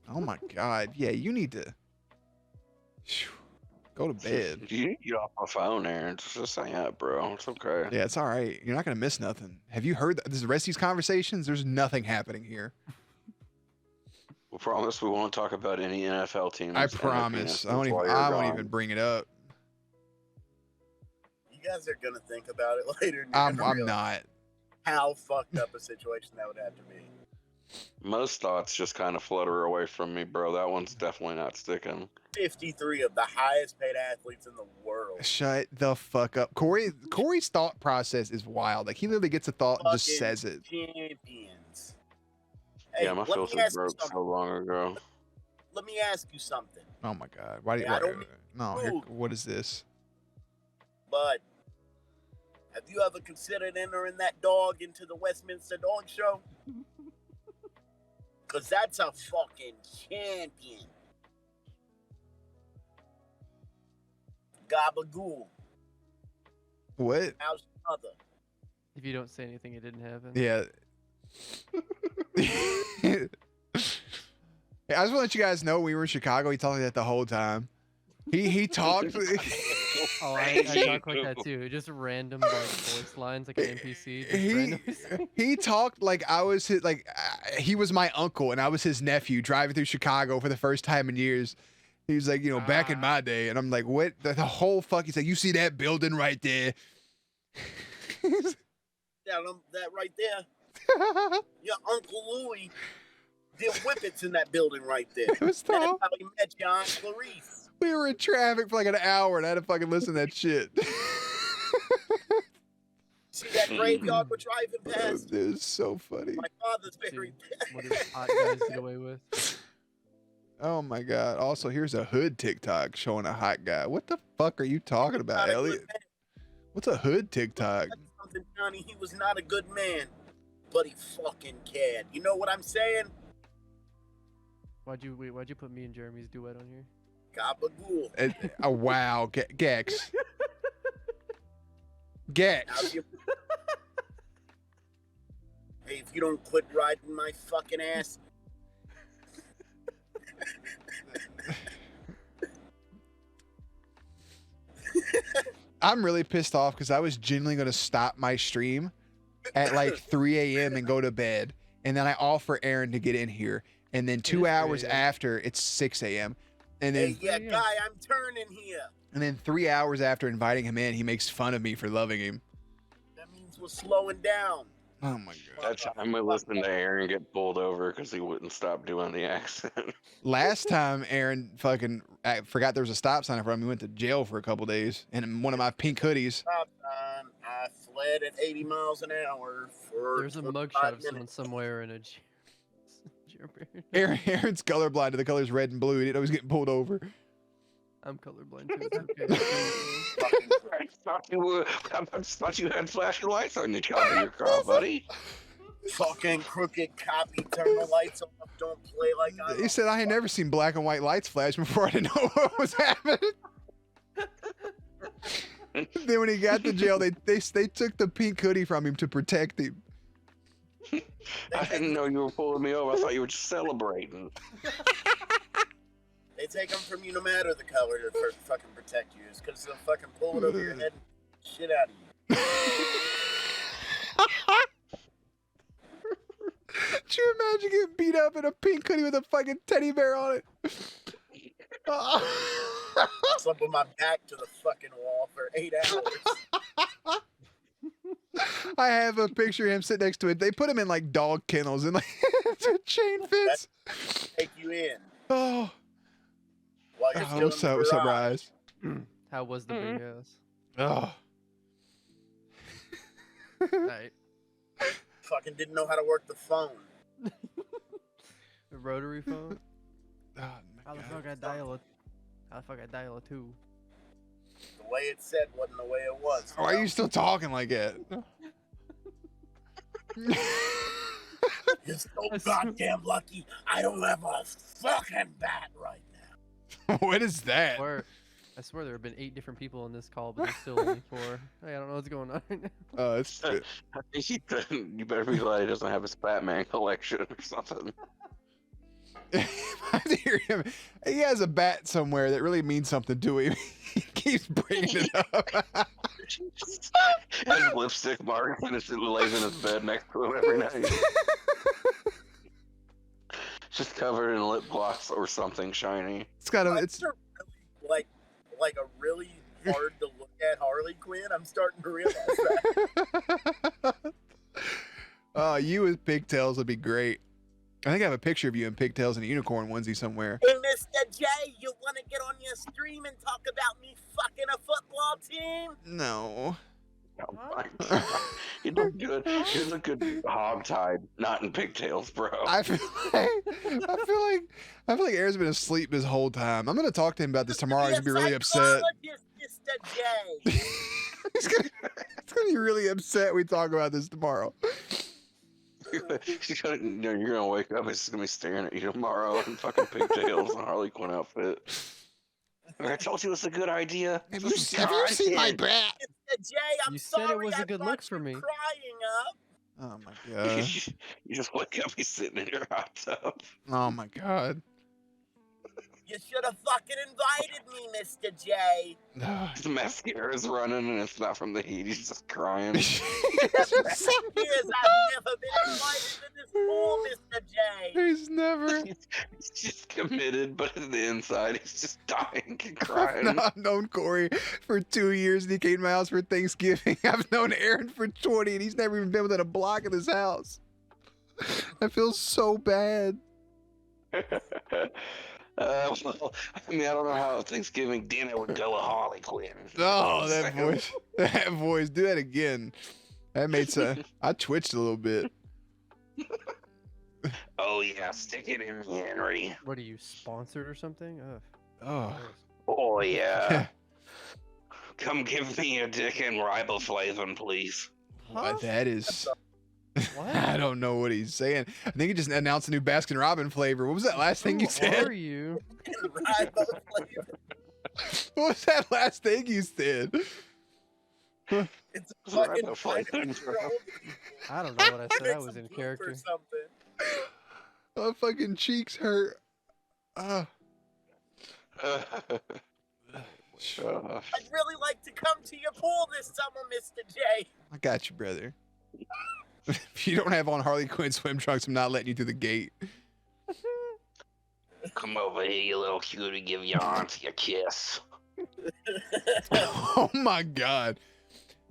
Oh my god. Yeah, you need to Phew. Go to bed. You need to get off my phone, Aaron. Just hang up, bro. It's okay. Yeah, it's all right. You're not gonna miss nothing. Have you heard the rest of these conversations? There's nothing happening here. We promise we won't talk about any NFL teams. I and their promise. I penises won't even. while you're I won't gone. even bring it up. You guys are gonna think about it later. And I'm you're gonna realize not. how fucked up a situation that would have to be. Most thoughts just kind of flutter away from me, bro. That one's definitely not sticking. 53 of the highest paid athletes in the world. Shut the fuck up. Corey's thought process is wild. Like he literally gets a thought and just Fucking says it. Champions. Hey, Yeah, my let me filter ask you broke something. so long ago. Let me ask you something. Oh my god. Why do you Yeah, I don't mean no, here, rude. what is this? But have you ever considered entering that dog into the Westminster Dog Show? Because that's a fucking champion. Gabagool. What? How's your mother? If you don't say anything, it didn't happen. Yeah. Hey, I just want to let you guys know when we were in Chicago, he talked like that the whole time. He talked Oh, I talk like that too. Just random like voice lines, like an NPC. Just randomly. He talked like I was his, like he was my uncle and I was his nephew driving through Chicago for the first time in years. He was like, you know, back in my day, and I'm like, what? The whole fuck. He's like, you see that building right there? That right there. Your Uncle Louie did whippets in that building right there. It was That's tough. how he met your Aunt Clarice. We were in traffic for like an hour, and I had to fucking listen to that shit. See that graveyard we're driving past? It was so funny. My father's buried there. What did hot guys get away with? Oh my god. Also, here's a hood TikTok showing a hot guy. What the fuck are you talking about, Elliot? What's a hood TikTok? Something, Johnny, he was not a good man, but he fucking cared. You know what I'm saying? Why'd you put me and Jeremy's duet on here? Gabagool. Oh wow, Gex. Gex. Hey, if you don't quit riding my fucking ass. I'm really pissed off because I was genuinely going to stop my stream at like 3 a.m. and go to bed. And then I offer Aaron to get in here. And then 2 hours after, it's 6 a.m. And then, Hey, yeah, guy, I'm turning here. And then 3 hours after inviting him in, he makes fun of me for loving him. That means we're slowing down. Oh my god. That time we listened to Aaron get pulled over because he wouldn't stop doing the accent. Last time Aaron fucking forgot there was a stop sign in front of him. He went to jail for a couple days. And in one of my pink hoodies. Stop sign. I fled at 80 miles an hour for. There's a mugshot of someone somewhere in a Aaron's colorblind to the colors red and blue. He didn't know he was getting pulled over. I'm colorblind too. It's okay. I thought you had flashing lights on your top of your car, buddy. Fucking crooked copy. Turn the lights off. Don't play like I. He said, I ain't never seen black and white lights flash before. I didn't know what was happening. Then when he got to jail, they took the pink hoodie from him to protect him. I didn't know you were pulling me over. I thought you were just celebrating. They take them from you no matter the color to fucking protect you. It's because they'll fucking pull it over your head and shit out of you. Could you imagine getting beat up in a pink hoodie with a fucking teddy bear on it? Slump on my back to the fucking wall for 8 hours. I have a picture of him sitting next to it. They put him in like dog kennels and like chain fence. Take you in. Oh. While you're still What's up? What's up, Rise? How was the big house? Oh. Right. Fucking didn't know how to work the phone. The rotary phone? Oh, How the fuck I dial it? How the fuck I dial it too? The way it said wasn't the way it was. Why are you still talking like that? You're so goddamn lucky I don't have a fucking bat right now. What is that? I swear there have been 8 different people in this call, but there's still only 4. Hey, I don't know what's going on right now. It's I think you better be glad he doesn't have his Batman collection or something. I hear him. He has a bat somewhere that really means something to him. He keeps bringing it up. Has lipstick mark and it lays in his bed next to him every night. Just covered in lip gloss or something shiny. It's got a. It's It's like a really hard to look at Harley Quinn. I'm starting to realize that. You with pigtails would be great. I think I have a picture of you in pigtails and a unicorn onesie somewhere. Hey, Mr. J, you want to get on your stream and talk about me fucking a football team? No. Oh my God. You look good. You look good hogtied, not in pigtails, bro. I feel like Aaron's been asleep this whole time. I'm gonna talk to him about this tomorrow. He's gonna be really upset. Mr. J. He's gonna be really upset we talk about this tomorrow. You're gonna wake up. He's gonna be staring at you tomorrow in fucking pigtails and Harley Quinn outfit. I told you it's a good idea. Have you seen my bat? Mr. J, I'm You said it sorry was a I good brought look for you me. Crying up. Oh my god. You just wake up. He's sitting in your hot tub. Oh my god. You should have fucking invited me, Mr. J. His mascara's running and it's not from the heat. He's just crying. Years I've never been invited to this pool, Mr. J. He's never. He's just committed, but on the inside, he's just dying and I've crying. not known Corey for 2 years, and he came to my house for Thanksgiving. I've known Aaron for 20, and he's never even been within a block of his house. I feel so bad. Well, I mean, I don't know how Thanksgiving dinner would go with Harley Quinn. Oh, that voice. That voice. Do that again. That made some. I twitched a little bit. Oh, yeah, stick it in me, Henry. What are you, sponsored or something? Ugh. Oh. gross. Oh, yeah. Come give me a dick and riboflavin, please. Huh? That is. What? I don't know what he's saying. I think he just announced a new Baskin Robbins flavor. What was that last thing you Who said? are you? What was that last thing you said? It's fucking Riboflavin. I don't know what I said. I was in Or character. something. My fucking cheeks hurt. Uh, I'd really like to come to your pool this summer, Mr. J. I got you, brother. If you don't have on Harley Quinn swim trunks, I'm not letting you through the gate. Come over here, you little cutie. Give your auntie a kiss. Oh my god.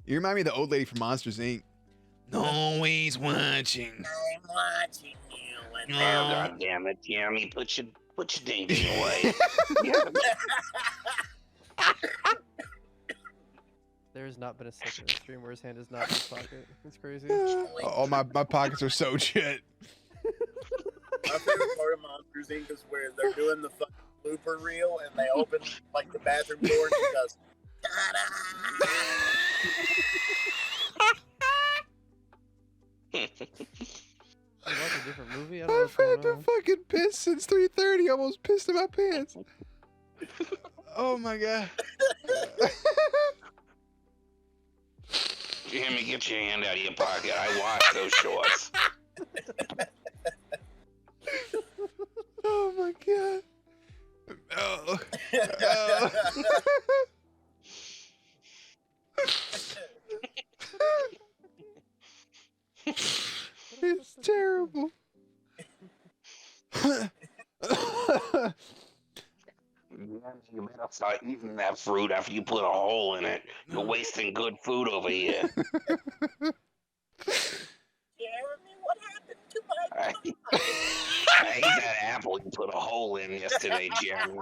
You remind me of the old lady from Monsters Inc. Always watching. I'm watching you. And Oh. God damn it, Jeremy. Put your ding ding away. There's not been a second in stream where his hand is not in his pocket. It's crazy. Oh, my pockets are so shit. My favorite part of Monsters Inc. is where they're doing the fucking blooper reel and they open like the bathroom door and he goes, ta-da! Is that a different movie? I don't know I've what's had going to on. fucking piss since 3:30. Almost pissed in my pants. Oh my god. Jeremy, get your hand out of your pocket. I washed those shorts. Oh my god. Oh. Oh. It's terrible. You better start eating that fruit after you put a hole in it. You're wasting good food over here. Jeremy, what happened to my I ate that apple you put a hole in yesterday, Jeremy.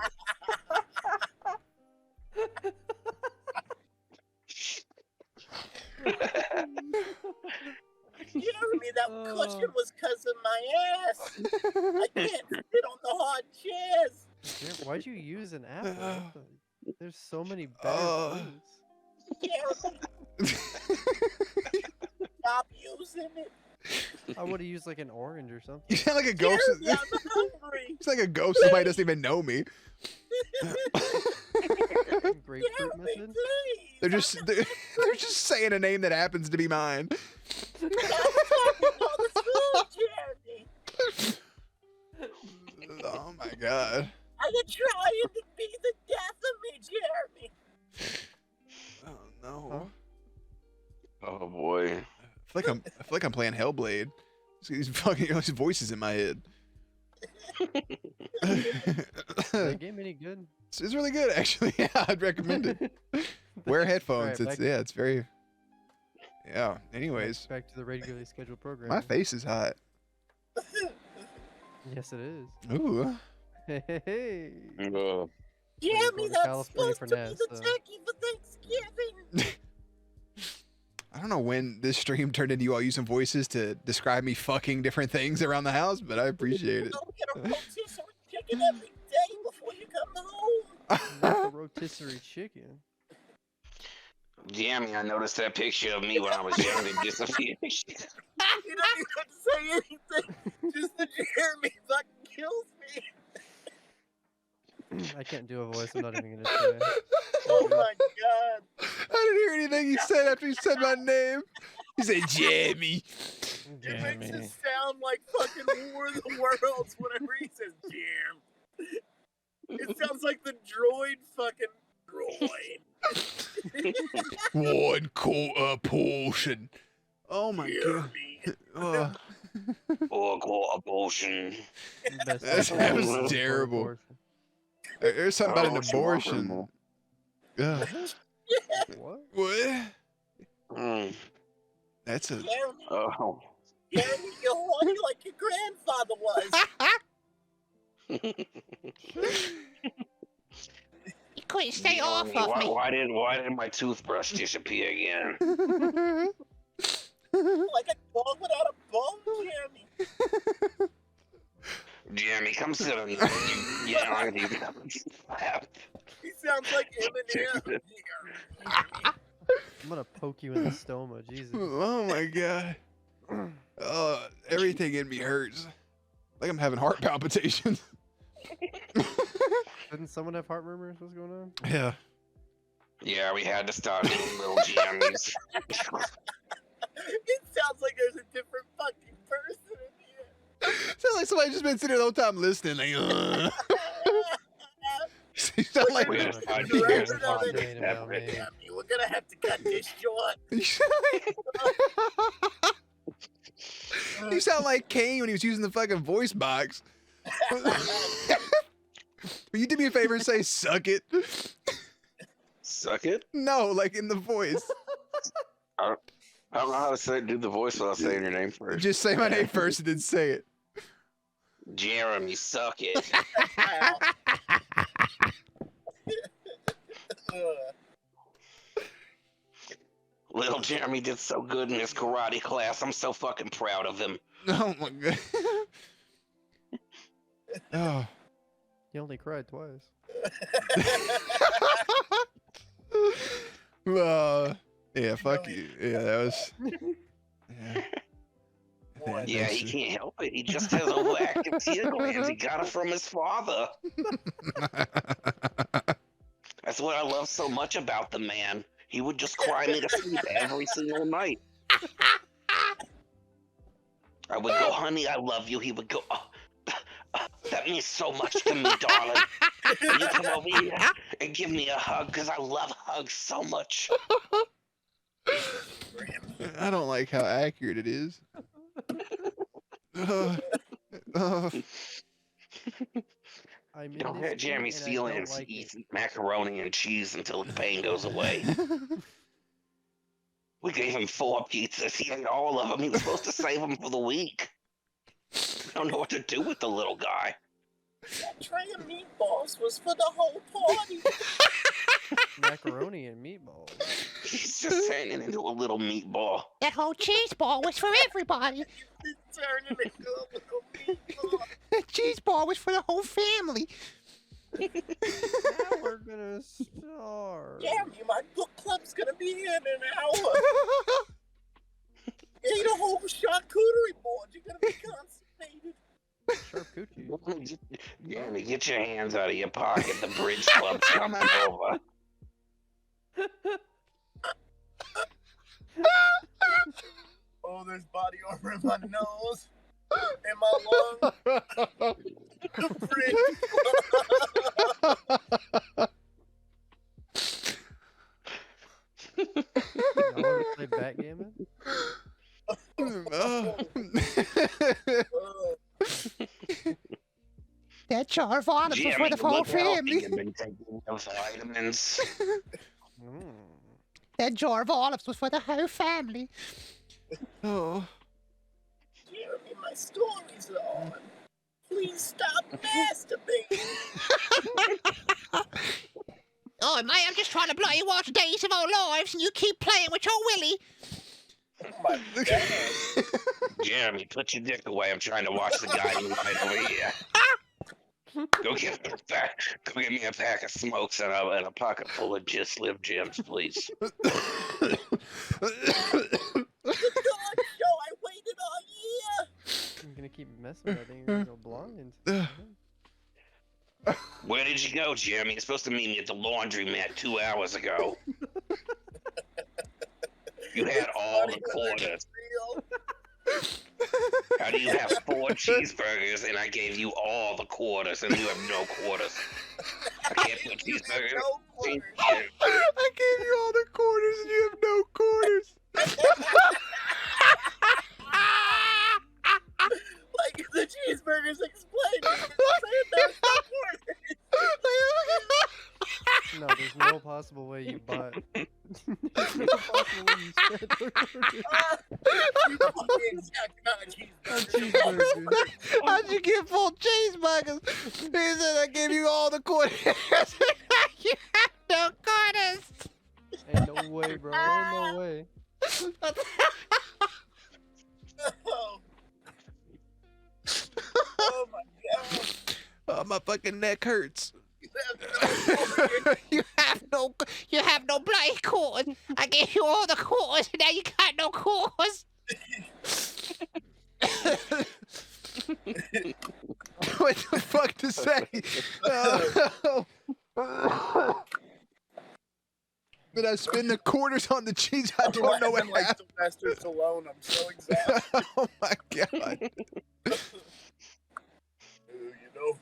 Jeremy, that cushion was because of my ass. I can't sit on the hard chairs. Jer- Why'd you use an apple? What the- There's so many better Oh. fruits. Jeremy, stop using it. I would have used like an orange or something. You sound like a ghost. Jeremy, I'm hungry. It's like a ghost. Somebody doesn't even know me. Grapefruit Jeremy, method? please. They're just saying a name that happens to be mine. Stop talking all this food, Jeremy. Oh my god. Are you trying to be the death of me, Jeremy? Oh no. Oh boy. I feel like I'm playing Hellblade. These fucking these voices in my head. Is that game any good? It's really good actually. Yeah, I'd recommend it. Wear headphones. Alright, It's back- yeah, it's very. Yeah. Anyways, Back to the regularly scheduled program. my face is hot. Yes, it is. Ooh. Hey, hey, hey. Uh, Jeremy, to that's California supposed for to Naz, be the so- turkey for Thanksgiving. I don't know when this stream turned into you all using voices to describe me fucking different things around the house, but I appreciate it. Don't get a rotisserie chicken every day before you come home. Not the rotisserie chicken. Jeremy, I noticed that picture of me when I was young that disappeared. You don't even have to say anything. Just the Jeremy fucking kills me. I can't do a voice. I'm not even gonna try. Oh my god. I didn't hear anything he said after he said my name. He said Jamie. It makes Jamie. it sound like fucking War of the Worlds whenever he says Jam. It like the droid fucking droid. 1/4 portion. Oh my god. Jeremy. 4/4 portion. Best That thing ever. was terrible. Abortion. There's something about an Oh, she wants abortion. more. Ugh. What? What? Mm. That's a. Jeremy, Oh. Jeremy, you're horny like your grandfather was. You couldn't stay off Jeremy, of me. why did my toothbrush disappear again? Like a dog without a bone, Jeremy. Jeremy, come sit on the yeah, you He sounds like Eminem. I'm gonna poke you in the stoma, Jesus. Oh my god. Everything in me hurts. Like I'm having heart palpitations. Didn't someone have heart murmurs? What's going on? Yeah. Yeah, we had to start doing little jammies. It sounds like there's a different fucking person in here. Sounds like somebody just been sitting there the whole time listening. Like, You sound like. We had to start You're doing right, some you're right. fucking effort. Jeremy, we're gonna have to cut this short. You sound like Kane when he was using the fucking voice box. Will you do me a favor and say "suck it"? Suck it? No, like in the voice. I don't know how to do the voice without saying your name first. Just say my name first and then say it. Jeremy, suck it. Little Jeremy did so good in his karate class. I'm so fucking proud of him. Oh my god. Oh. He only cried twice. Yeah, fuck you. Yeah, that was. Yeah. Yeah, he can't help it. He just has overactive tear glands. He got it from his father. That's what I love so much about the man. He would just cry me to sleep every single night. I would go, honey, I love you. He would go, that means so much to me, darling. Can you come over here and give me a hug? Because I love hugs so much. I don't like how accurate it is. I'm in Don't this hurt Jeremy's mood and I don't feelings. like Eat it. macaroni and cheese until the pain goes away. We gave him 4 pizzas. He ate all of them. He was supposed to save them for the week. I don't know what to do with the little guy. That tray of meatballs was for the whole party. Macaroni and meatballs. He's just turning into a little meatball. That whole cheese ball was for everybody. It's turning into a little meatball. That cheese ball was for the whole family. Now we're gonna starve. Jeremy, my book club's gonna be here in an hour. Eat a whole charcuterie board. You're gonna be constipated. Charcuterie. Jeremy, get your hands out of your pocket. The bridge club's coming over. Oh, there's body armor in my nose. In my lungs. Y'all wanna play backgammon? That jar of olives was for the whole family. You've been taking those vitamins. Mm. That jar of olives was for the whole family. Oh. Jeremy, my story's on. Please stop masturbating. Oh, mate, I'm just trying to bloody watch Days of Our Lives and you keep playing with your willy. Oh my god. Jeremy, put your dick away. I'm trying to watch the guy right over here. Go get me a pack of smokes and a pocket full of just Slim Jims, please. The dog show, I waited all year. I'm gonna keep messing with that thing. You're gonna go blind. Where did you go, Jeremy? You're supposed to meet me at the laundromat 2 hours ago. You had all the quarters. Real. How do you have 4 cheeseburgers and I gave you all the quarters and you have no quarters? I can't put cheeseburgers. No quarters. I gave you all the quarters and you have no quarters. Like the cheeseburgers explained. Saying there's no quarters. No, there's no possible way you bought. There's no possible way you spent the quarters You bought the exact amount of on cheeseburgers. cheeseburgers. How'd you get full cheeseburgers? He said I gave you all the quarters. You have no quarters. Ain't no way, bro. Ain't no way. Oh. Oh my god. Oh, my fucking neck hurts. You have no quarters. You have no bloody quarters. I gave you all the quarters, and now you got no quarters. What the fuck to say? But I spend the quarters on the cheese. I don't know what I'm like happened. Sylvester Stallone. I'm so exhausted. Oh my god. You know.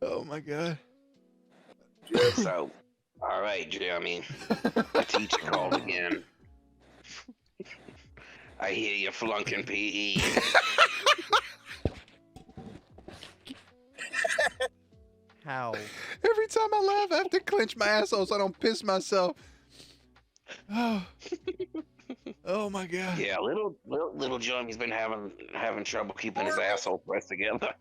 Oh my god. So, all right, Jeremy. The teacher called again. I hear you flunking PE. How? Every time I laugh, I have to clench my asshole so I don't piss myself. Oh, oh my god. Yeah, little Jeremy's been having trouble keeping his asshole pressed together.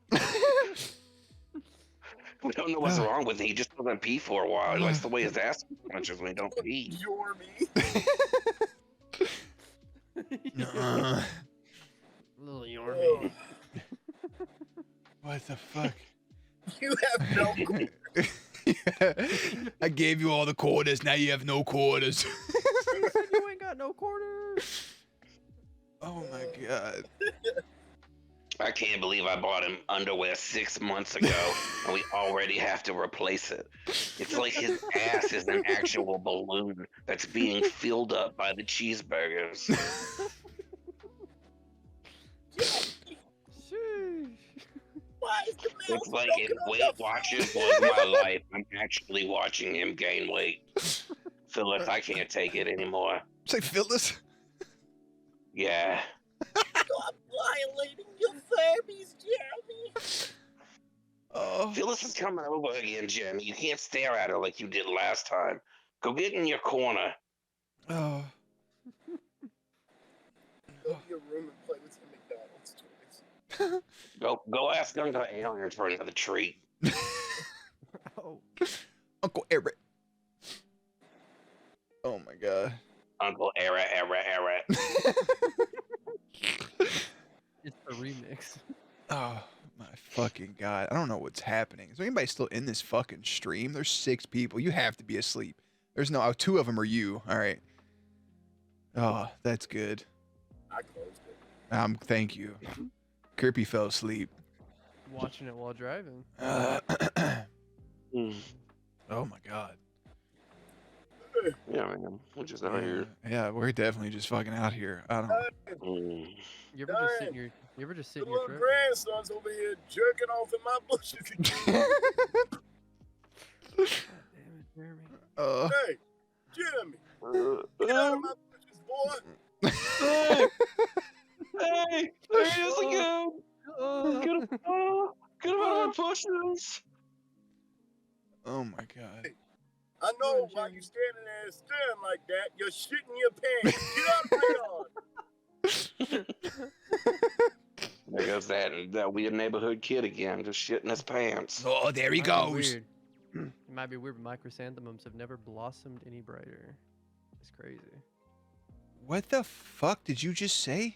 We don't know what's wrong with him. He just doesn't pee for a while. He likes the way his ass punches when he don't pee. You're me. Little Yormy. What the fuck? You have no quarters. I gave you all the quarters. Now you have no quarters. You said you ain't got no quarters. Oh my god. I can't believe I bought him underwear 6 months ago, and we already have to replace it. It's like his ass is an actual balloon that's being filled up by the cheeseburgers. Sheesh. Why is the It's like if Weight Watchers was my life, I'm actually watching him gain weight. Phyllis, I can't take it anymore. Say Phyllis. Yeah. Stop violating your Furbies, Jeremy. Oh. Phyllis is coming over again, Jim. You can't stare at her like you did last time. Go get in your corner. Oh. Go to your room and play with some McDonald's toys. Go ask Uncle Aaron for another treat. Oh. Uncle Eric. Oh my god. Uncle Era. It's a remix. Oh my fucking god. I don't know what's happening. Is there anybody still in this fucking stream? There's 6 people. You have to be asleep. There's no, 2 of them are you. All right. Oh, that's good. I closed it. Thank you. Kirby fell asleep. Watching it while driving. Oh my god. Yeah, man. We're just out here. Yeah, we're definitely just fucking out here. I don't know. You ever just sit in your The truck? little grandson's over here jerking off in my bushes again. Damn it, Jeremy. Hey, Jeremy, get out of my bushes, boy. Hey, there he is again. Get him out of my bushes. Oh my god. I know why you standing there staring like that. You're shitting your pants. Get out of the yard. There goes that weird neighborhood kid again, just shitting his pants. Oh, there he Might be goes. weird. It might be weird, but microsanthemums have never blossomed any brighter. It's crazy. What the fuck did you just say?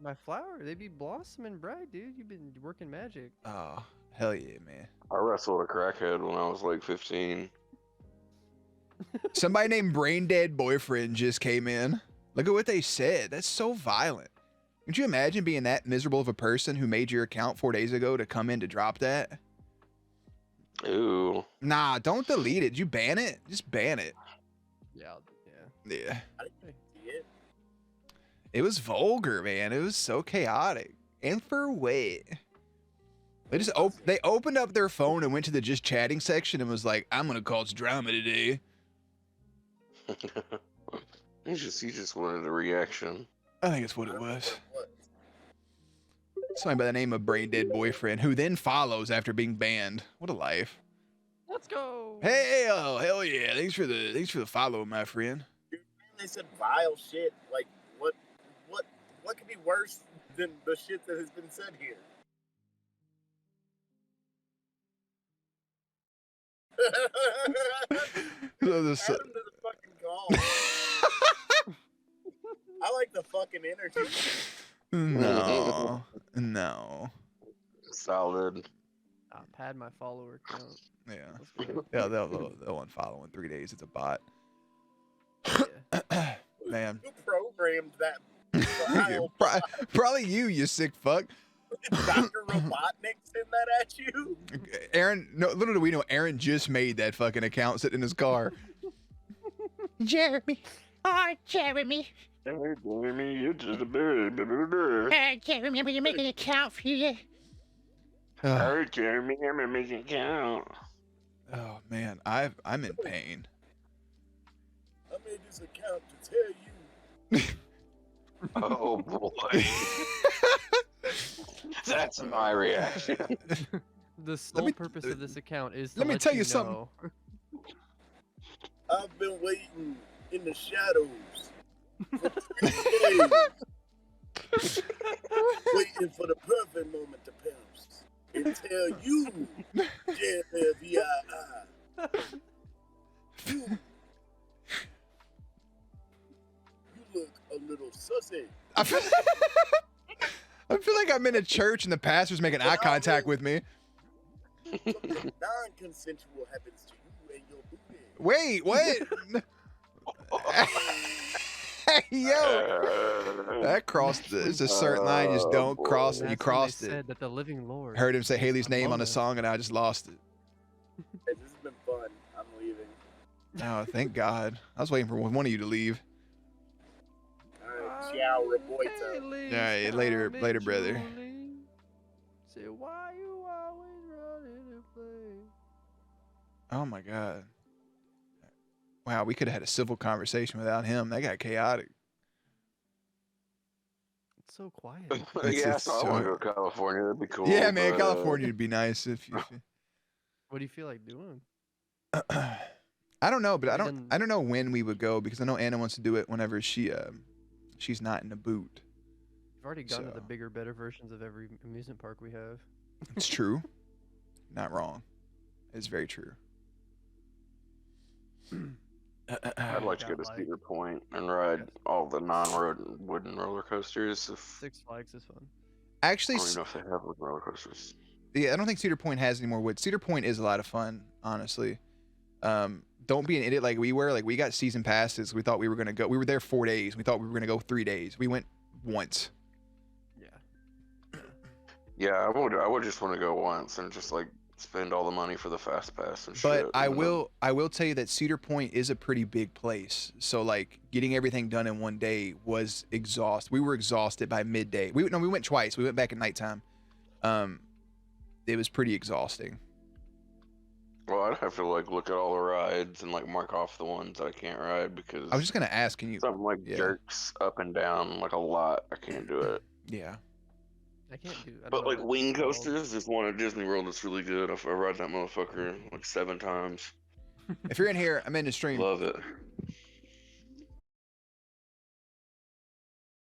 My flower, they be blossoming bright, dude. You've been working magic. Oh, hell yeah, man. I wrestled a crackhead when I was like 15. Somebody named Brain Dead Boyfriend just came in. Look at what they said. That's so violent. Could you imagine being that miserable of a person who made your account 4 days ago to come in to drop that? Ooh. Nah, don't delete it. Did you ban it? Just ban it. Yeah, Yeah. I didn't see it. It was vulgar, man. It was so chaotic. And for what? They just they opened up their phone and went to the just chatting section and was like, "I'm gonna cause drama today." he just wanted a reaction. I think it's what it was. Somebody by the name of Brain Dead Boyfriend, who then follows after being banned. What a life! Let's go. Hey, oh hell yeah! Thanks for the follow, my friend. Dude, they said vile shit. Like, what could be worse than the shit that has been said here? Add him to the fucking call. I like the fucking energy. No, no. Solid. I'll pad my follower count. Yeah, Let's go. yeah. They'll unfollow in 3 days. It's a bot. Yeah. Man. Who programmed that? Probably you sick fuck. Dr. Robotnik send that at you? Aaron, no, little do we know, Aaron just made that fucking account sitting in his car. Jeremy. Oh, Jeremy. Jeremy, you just a Jeremy, I'm gonna make an account for you. Hey, Jeremy, I'm gonna make an account. Oh man, I'm in pain. I made this account to tell you. Oh boy. That's my reaction. The sole purpose of this account is to let me tell you something. know. I've been waiting in the shadows for 3 days. Waiting for the perfect moment to pounce and tell you, Jeremy, you look a little sussy. I feel like I'm in a church and the pastor's making eye contact with me. Non-consensual happens to you and your booty. Wait, what? Hey, yo, that crossed. There's a certain line you just don't cross, and you That's when they crossed it. said that the living Lord. Heard him say Haley's name on a Among Us. song, and I just lost it. Hey, this has been fun. I'm leaving. Oh, thank God. I was waiting for one of you to leave. Alright, ciao, Roboito. All right, later, brother. Say, why you always running to play? Oh my God. Wow, we could have had a civil conversation without him. That got chaotic. It's so quiet. Yeah, It's so I want to go to California. That'd be cool. Yeah, man, but, California would be nice if you. What do you feel like doing? I don't know, but I Then- don't know when we would go because I know Anna wants to do it whenever she's not in the boot. You've already gone to the So- bigger, better versions of every amusement park we have. It's true. Not wrong. It's very true. I'd like to go to Cedar Point and ride all the non-road wooden roller coasters. Six Flags is fun. I Actually, don't even know if they have wooden roller coasters. yeah, I don't think Cedar Point has any more wood. Cedar Point is a lot of fun, honestly. Don't be an idiot like we were. Like, we got season passes. We thought we were gonna go. We were there 4 days. We thought we were gonna go 3 days. We went once. Yeah. Yeah, I would just want to go once and just like spend all the money for the fast pass and shit. But I and then- will tell you that Cedar Point is a pretty big place. So like getting everything done in 1 day was exhausting. We were exhausted by midday. We went twice. We went back at nighttime. It was pretty exhausting. Well, I'd have to like look at all the rides and like mark off the ones that I can't ride because I was just gonna ask, can you? something like yeah. jerks up and down like a lot. I can't do it. Yeah. I can't do. I don't But know like what wing it's called. coasters, there's one at Disney World that's really good. I ride that motherfucker like 7 times. If you're in here, I'm in the stream. Love it.